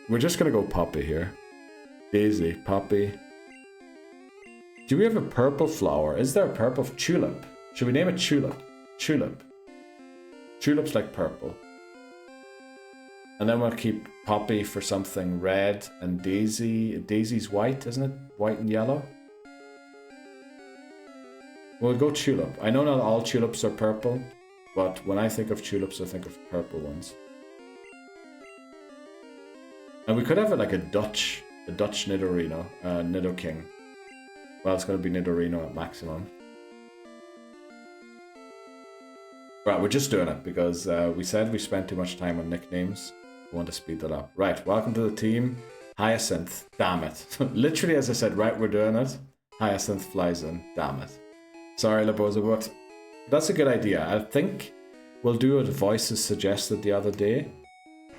We're just gonna go Poppy here. Daisy, Poppy. Do we have a purple flower? Is there a purple tulip? Should we name it Tulip? Tulip. Tulip's like purple. And then we'll keep Poppy for something red, and Daisy. Daisy's white, isn't it? White and yellow. We'll go Tulip. I know not all tulips are purple, but when I think of tulips, I think of purple ones. And we could have it like a Dutch Nidorino, Nidoking. Well, it's going to be Nidorino at maximum. Right, we're just doing it because we said we spent too much time on nicknames. We want to speed that up. Right, welcome to the team. Hyacinth, damn it. Literally as I said, right, we're doing it. Hyacinth flies in, damn it. Sorry, Laboza, but that's a good idea. I think we'll do what Voices suggested the other day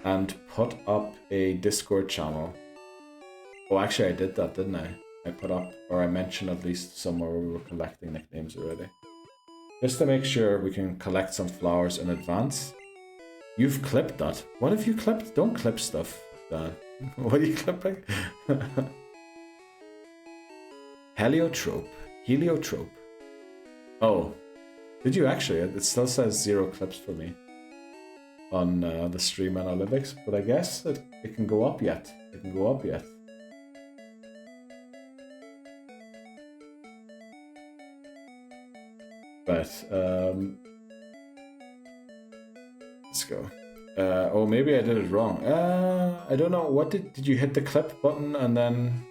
and put up a Discord channel. Oh, actually I did that, didn't I? I put up, or I mentioned at least somewhere where we were collecting nicknames already. Just to make sure we can collect some flowers in advance. You've clipped that. What have you clipped? Don't clip stuff, Dan. What are you clipping? Heliotrope. Heliotrope. Oh. Did you actually? It still says 0 clips for me on the stream analytics, but I guess it can go up yet. It can go up yet. Right, let's go. Oh, maybe I did it wrong. I don't know. What did you hit the clip button and then?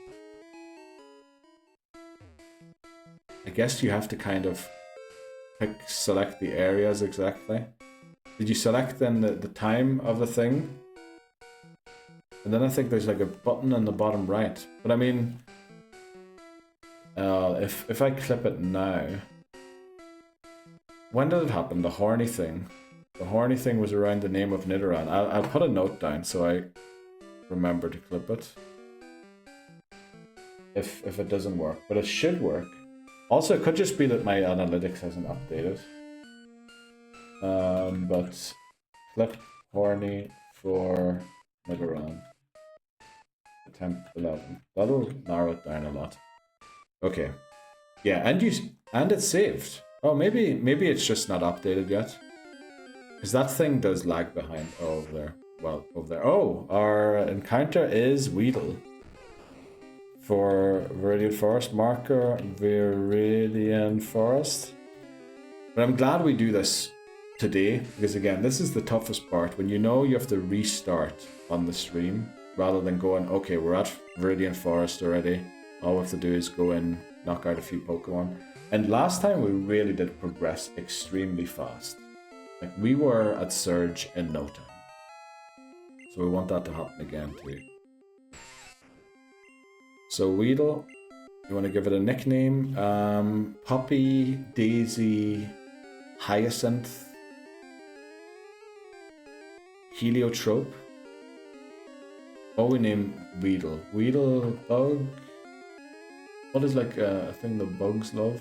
I guess you have to kind of select the areas exactly. Did you select then the time of the thing? And then I think there's like a button in the bottom right. But I mean, if I clip it now. When did it happen? The horny thing. The horny thing was around the name of Nidoran. I'll put a note down so I remember to clip it. If it doesn't work, but it should work. Also, it could just be that my analytics hasn't updated. But clip horny for Nidoran. Attempt 11. That'll narrow it down a lot. Okay. Yeah, and it's saved. Oh, maybe it's just not updated yet. Because that thing does lag behind. Oh, over there. Well, over there. Oh, our encounter is Weedle. For Viridian Forest. Marker, Viridian Forest. But I'm glad we do this today. Because again, this is the toughest part. When you know you have to restart on the stream. Rather than going, okay, we're at Viridian Forest already. All we have to do is go in, knock out a few Pokemon. And last time we really did progress extremely fast. Like we were at Surge in no time. So we want that to happen again too. So Weedle, you want to give it a nickname? Poppy, Daisy, Hyacinth, Heliotrope. Oh, we name Weedle. Weedle, Bug. What is like a thing the bugs love?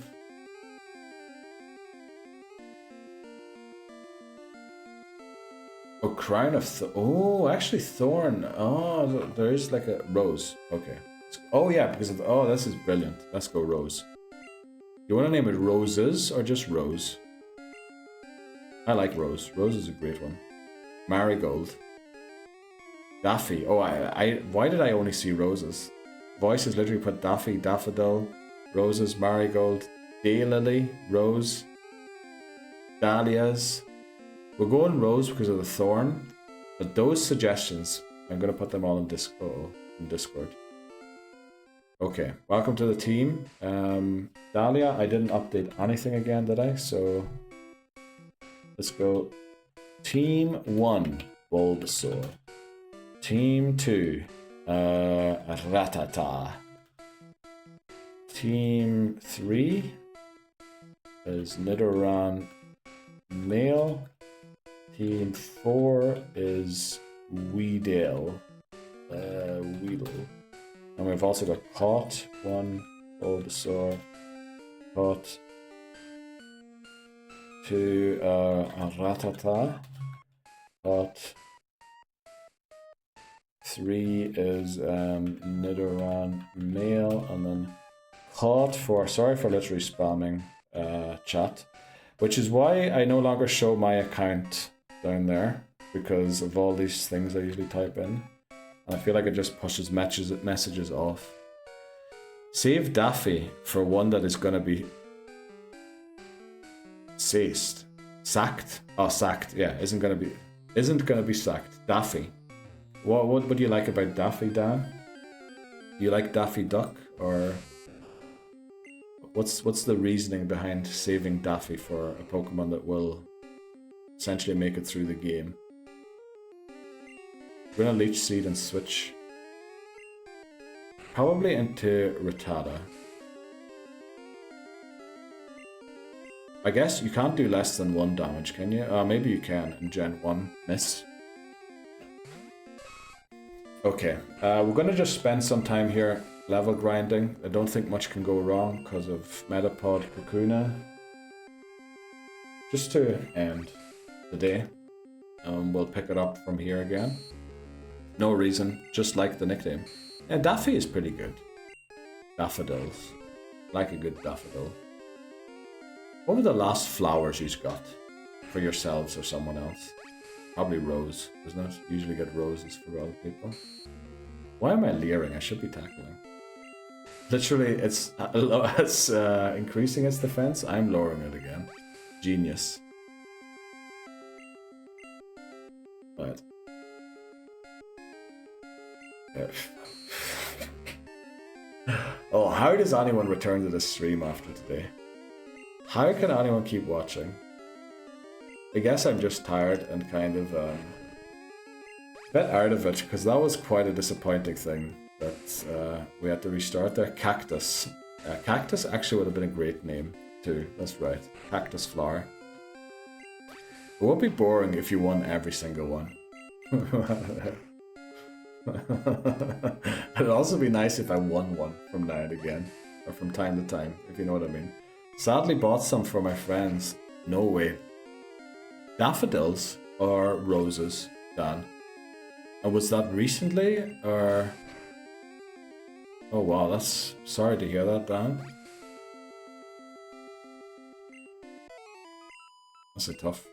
Oh, Crown of oh, actually Thorn. Oh, there is like a Rose. Okay. Oh yeah, because of oh, this is brilliant. Let's go Rose. You want to name it Roses or just Rose? I like Rose. Rose is a great one. Marigold. Daffy. Oh, why did I only see roses? Voices literally put Daffy, Daffodil, Roses, Marigold, Daylily, Rose, Dahlias. We're going Rose because of the Thorn, but those suggestions, I'm going to put them all in Discord. Okay, welcome to the team. Dahlia, I didn't update anything again, did I? So, let's go. Team 1, Bulbasaur. Team 2, Rattata. Team 3 is Nidoran male. Team 4 is Weedle. And we've also got Caught. 1, Bulbasaur, hot, 2 Rattata, hot, 3 is Nidoran male, and then hot for, sorry for literally spamming chat, which is why I no longer show my account down there, because of all these things I usually type in. And I feel like it just pushes messages off. Save Daffy for one that is gonna be sacked. Oh, sacked. Yeah, isn't gonna be sacked. Daffy. What do you like about Daffy, Dan? Do you like Daffy Duck, or what's the reasoning behind saving Daffy for a Pokemon that will essentially make it through the game? We're gonna Leech Seed and switch probably into Rattata. I guess you can't do less than 1 damage, can you? Maybe you can in Gen 1. Miss. Okay, we're gonna just spend some time here level grinding. I don't think much can go wrong because of Metapod Kakuna. Just to end the day. We'll pick it up from here again. No reason, just like the nickname. Yeah, Daffy is pretty good. Daffodils. Like a good daffodil. What were the last flowers you got? For yourselves or someone else? Probably rose, isn't it? Usually get roses for other people. Why am I leering? I should be tackling. Literally, it's increasing its defense. I'm lowering it again. Genius. Right. Oh, how does anyone return to the stream after today? How can anyone keep watching? I guess I'm just tired and kind of a bit out of it, because that was quite a disappointing thing that we had to restart there. Cactus. Cactus actually would have been a great name too. That's right. Cactus flower. It would be boring if you won every single one. It'd also be nice if I won one from now and again, or from time to time, if you know what I mean. Sadly bought some for my friends. No way. Daffodils or roses, Dan? And was that recently, or... Oh wow, that's... Sorry to hear that, Dan. That's a tough...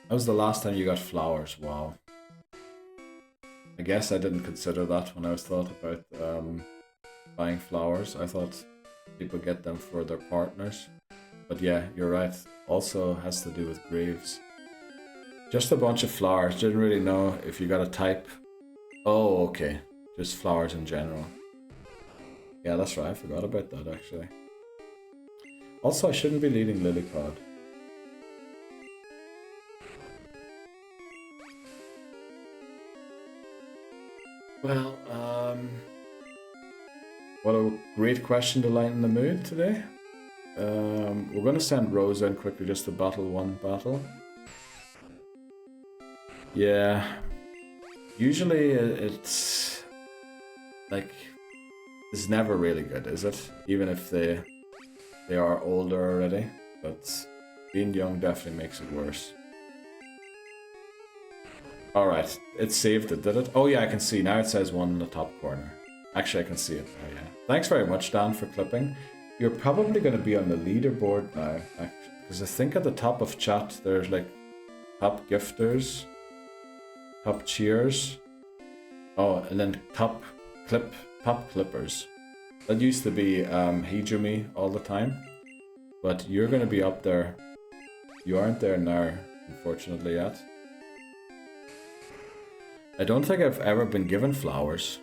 That was the last time you got flowers, wow. I guess I didn't consider that when I was thought about buying flowers. I thought people get them for their partners. But yeah, you're right. Also has to do with graves. Just a bunch of flowers. Didn't really know if you got a type. Oh, okay. Just flowers in general. Yeah, that's right. I forgot about that actually. Also, I shouldn't be leading Lilypod. Well, what a great question to lighten the mood today. We're gonna send Rose in quickly just to battle one battle. Yeah. Usually it's like it's never really good, is it? Even if they are older already, but being young definitely makes it worse. Alright, it saved it, did it? Oh yeah, I can see. Now it says 1 in the top corner. Actually, I can see it now, yeah. Thanks very much, Dan, for clipping. You're probably going to be on the leaderboard now, actually. Because I think at the top of chat, there's like top gifters, top cheers. Oh, and then top clippers. That used to be Hijumi all the time. But you're going to be up there. You aren't there now, unfortunately, yet. I don't think I've ever been given flowers.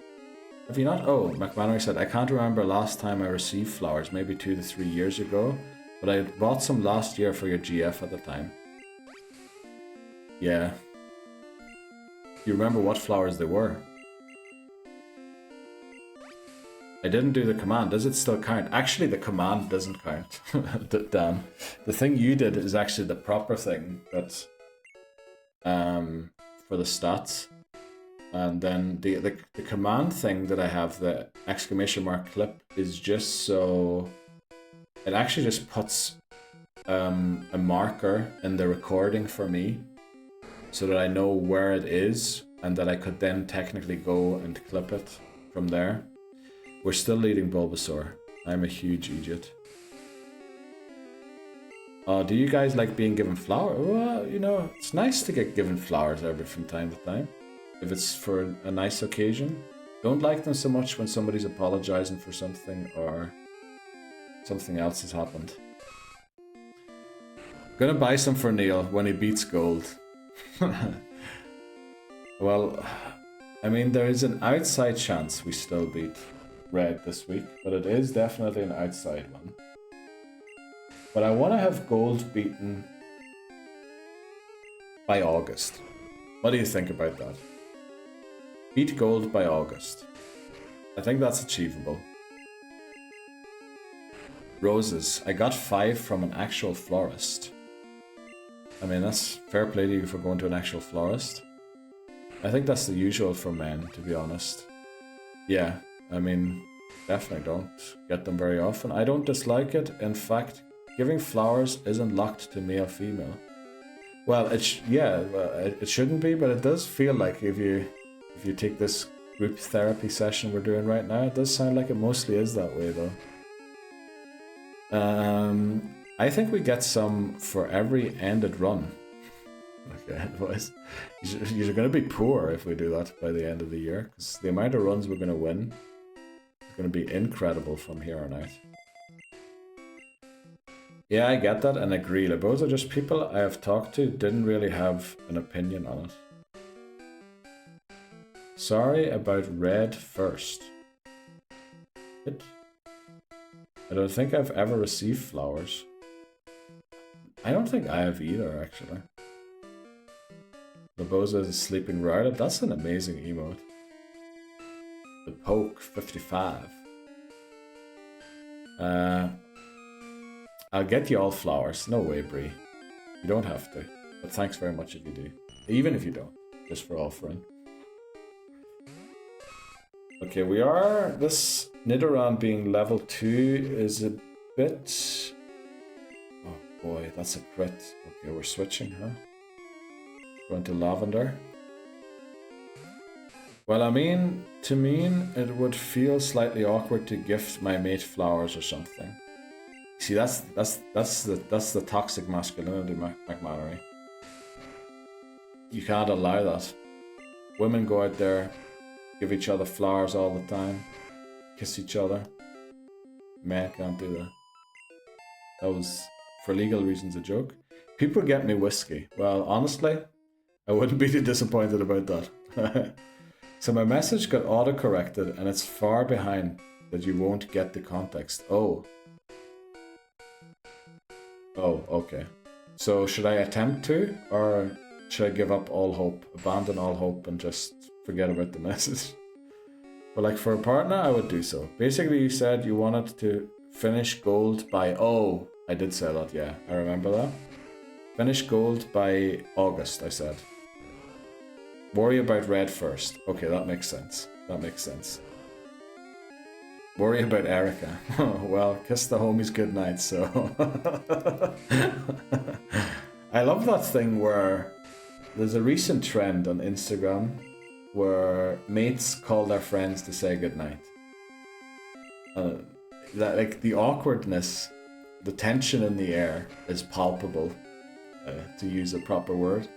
Have you not? Oh, McManary said, I can't remember last time I received flowers, maybe 2 to 3 years ago. But I bought some last year for your GF at the time. Yeah. You remember what flowers they were? I didn't do the command. Does it still count? Actually, the command doesn't count. Damn. The thing you did is actually the proper thing, but for the stats. And then the command thing that I have, the exclamation mark clip, is just so it actually just puts a marker in the recording for me so that I know where it is and that I could then technically go and clip it from there. We're still leading Bulbasaur. I'm a huge idiot. Do you guys like being given flowers? Well, you know, it's nice to get given flowers from time to time. If it's for a nice occasion. Don't like them so much when somebody's apologizing for something or something else has happened. Gonna buy some for Neil when he beats gold. Well, I mean, there is an outside chance we still beat red this week, but it is definitely an outside one. But I want to have gold beaten by August. What do you think about that? Beat gold by August. I think that's achievable. Roses. I got 5 from an actual florist. I mean, that's fair play to you for going to an actual florist. I think that's the usual for men, to be honest. Yeah, I mean, definitely don't get them very often. I don't dislike it. In fact, giving flowers isn't locked to male-female. Well, it shouldn't be, but it does feel like if you take this group therapy session we're doing right now, it does sound like it mostly is that way, though. I think we get some for every ended run. Okay, boys. You're going to be poor if we do that by the end of the year, because the amount of runs we're going to win is going to be incredible from here on out. Yeah, I get that and agree. Those are just people I have talked to, didn't really have an opinion on it. Sorry about red first. I don't think I've ever received flowers. I don't think I have either, actually. Laboza is sleeping routed. That's an amazing emote. The Poke 55. I'll get you all flowers. No way, Bree. You don't have to. But thanks very much if you do. Even if you don't. Just for offering. Okay, we are... This Nidoran being level 2 is a bit... Oh boy, that's a crit. Okay, we're switching, huh? Going to Lavender. Well, I mean, to me, it would feel slightly awkward to gift my mate flowers or something. See, that's the toxic masculinity, McMallory. You can't allow that. Women go out there, give each other flowers all the time, kiss each other. Men can't do that. That was, for legal reasons, a joke. People get me whiskey. Well, honestly, I wouldn't be too disappointed about that. So my message got auto-corrected and it's far behind that you won't get the context. Oh, okay. So should I attempt to, or should I give up all hope, abandon all hope and just forget about the message? But like for a partner, I would do so. Basically, you said you wanted to finish gold by... Oh, I did say that, yeah. I remember that. Finish gold by August, I said. Worry about red first. Okay, that makes sense. That makes sense. Worry about Erica. Well, kiss the homies goodnight, so... I love that thing where there's a recent trend on Instagram where mates call their friends to say goodnight. That, like, the awkwardness, the tension in the air is palpable, to use a proper word.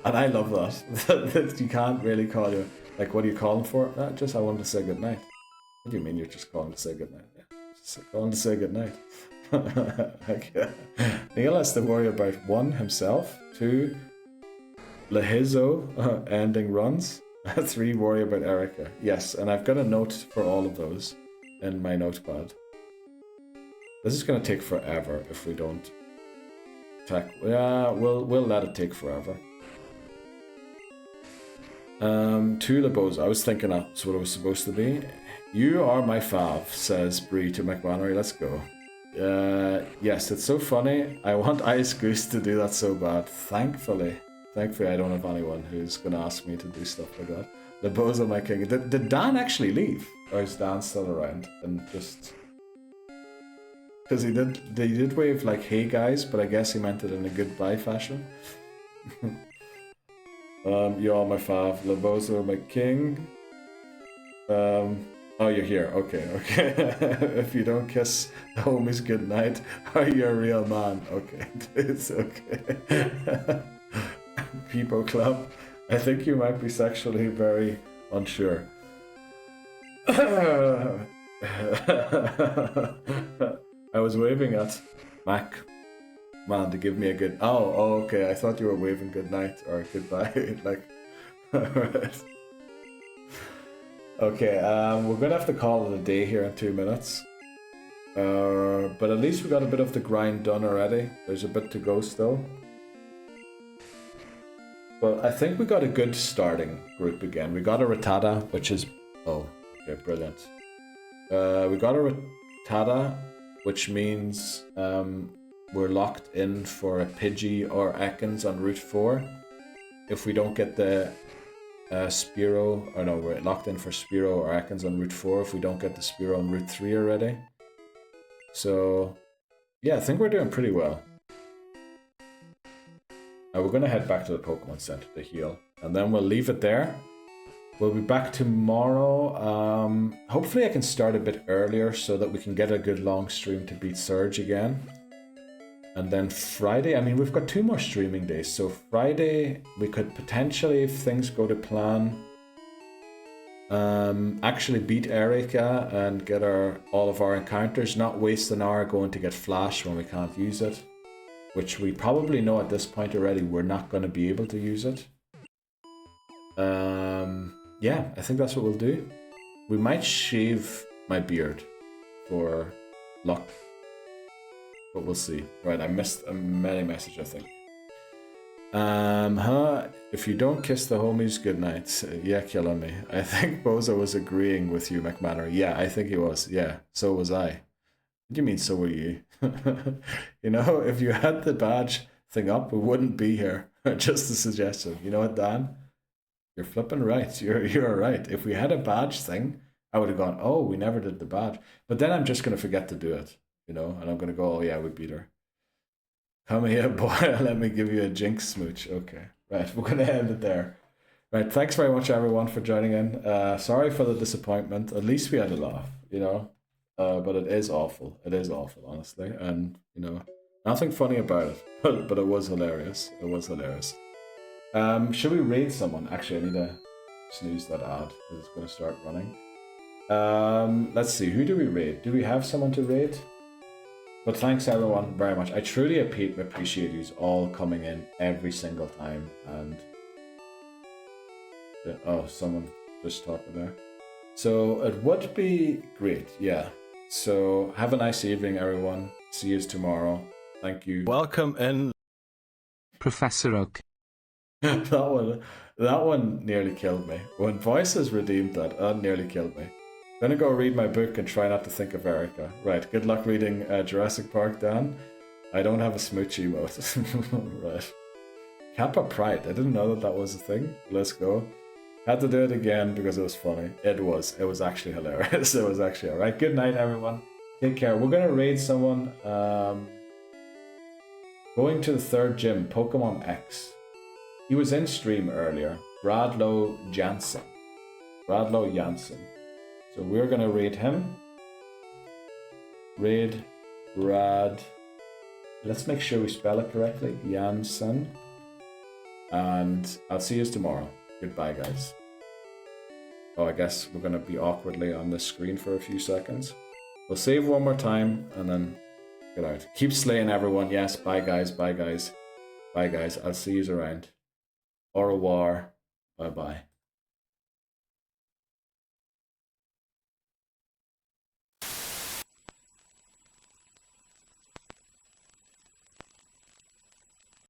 And I love that. That you can't really call you... Like, what are you calling for? Just, I wanted to say goodnight. What do you mean you're just calling to say goodnight? Yeah, just calling to say goodnight. Okay. Neil has to worry about 1, himself. 2, Lehizo ending runs. 3, worry about Erica. Yes, and I've got a note for all of those in my notepad. This is going to take forever if we don't... Yeah, we'll let it take forever. 2 Labos. I was thinking that's what it was supposed to be. You are my fav, says Bree to McMannery. Let's go. Yes, it's so funny. I want Ice Goose to do that so bad. Thankfully. Thankfully, I don't have anyone who's going to ask me to do stuff like that. Lebozo, my king. Did Dan actually leave? Or is Dan still around? And just... Because they did wave like, hey guys, but I guess he meant it in a goodbye fashion. You all my fav. Lebozo, my king. Oh, you're here. Okay. If you don't kiss the homies goodnight, are you a real man? Okay, it's okay. People Club, I think you might be sexually very unsure. I was waving at Mac Man to give me a good... Oh, okay, I thought you were waving good night or goodbye. Like, alright. Okay, we're gonna have to call it a day here in 2 minutes. But at least we got a bit of the grind done already. There's a bit to go still. But I think we got a good starting group again. We got a Rattata, which is... Oh, okay, brilliant. We got a Rattata, which means we're locked in for a Pidgey or Ekans on Route 4. If we don't get the Spearow... Oh no, we're locked in for Spearow or Ekans on Route 4 if we don't get the Spearow on Route 3 already. So, yeah, I think we're doing pretty well. Now we're going to head back to the Pokemon Center to heal. And then we'll leave it there. We'll be back tomorrow. Hopefully I can start a bit earlier so that we can get a good long stream to beat Surge again. And then Friday, I mean, we've got 2 more streaming days. So Friday, we could potentially, if things go to plan, actually beat Erica and get all of our encounters. Not waste an hour going to get Flash when we can't use it. Which we probably know at this point already we're not going to be able to use it. Yeah, I think that's what we'll do. We might shave my beard for luck. But we'll see. Right, I missed a many message, I think. If you don't kiss the homies goodnight, yeah, killing me. I think Bozo was agreeing with you, McManner. Yeah, I think he was. Yeah, so was I. What do you mean, so were you? You know, if you had the badge thing up, we wouldn't be here. Just a suggestion. You know what, Dan? You're flipping right. You're right. If we had a badge thing, I would have gone, oh, we never did the badge. But then I'm just going to forget to do it, you know, and I'm going to go, oh, yeah, we beat her. Come here, boy. Let me give you a jinx smooch. Okay. Right. We're going to end it there. Right. Thanks very much, everyone, for joining in. Sorry for the disappointment. At least we had a laugh, you know. But it is awful. It is awful, honestly. And, you know, nothing funny about it. But it was hilarious. It was hilarious. Should we raid someone? Actually, I need to snooze that ad because it's going to start running. Let's see. Who do we raid? Do we have someone to raid? But thanks, everyone, very much. I truly appreciate you all coming in every single time. And... oh, someone just talking there. So it would be great, yeah. So have a nice evening, everyone. See you tomorrow. Thank you. Welcome in, Professor Oak. that one nearly killed me. When Voices redeemed that nearly killed me. I'm gonna go read my book and try not to think of Erica. Right, good luck reading Jurassic Park, Dan. I don't have a smooch emote. Right. Kappa Pride. I didn't know that was a thing. Let's go. Had to do it again because it was funny. It was actually hilarious. It was actually alright. Good night, everyone. Take care. We're gonna raid someone. Going to the 3rd gym, Pokemon X. He was in stream earlier. Bradlow Jansen. So we're gonna raid him. Raid Brad. Let's make sure we spell it correctly. Jansen. And I'll see you tomorrow. Goodbye, guys. Oh, I guess we're going to be awkwardly on this screen for a few seconds. We'll save one more time and then get out. Keep slaying, everyone. Yes, bye, guys. Bye, guys. Bye, guys. I'll see you around. Au revoir. Bye-bye.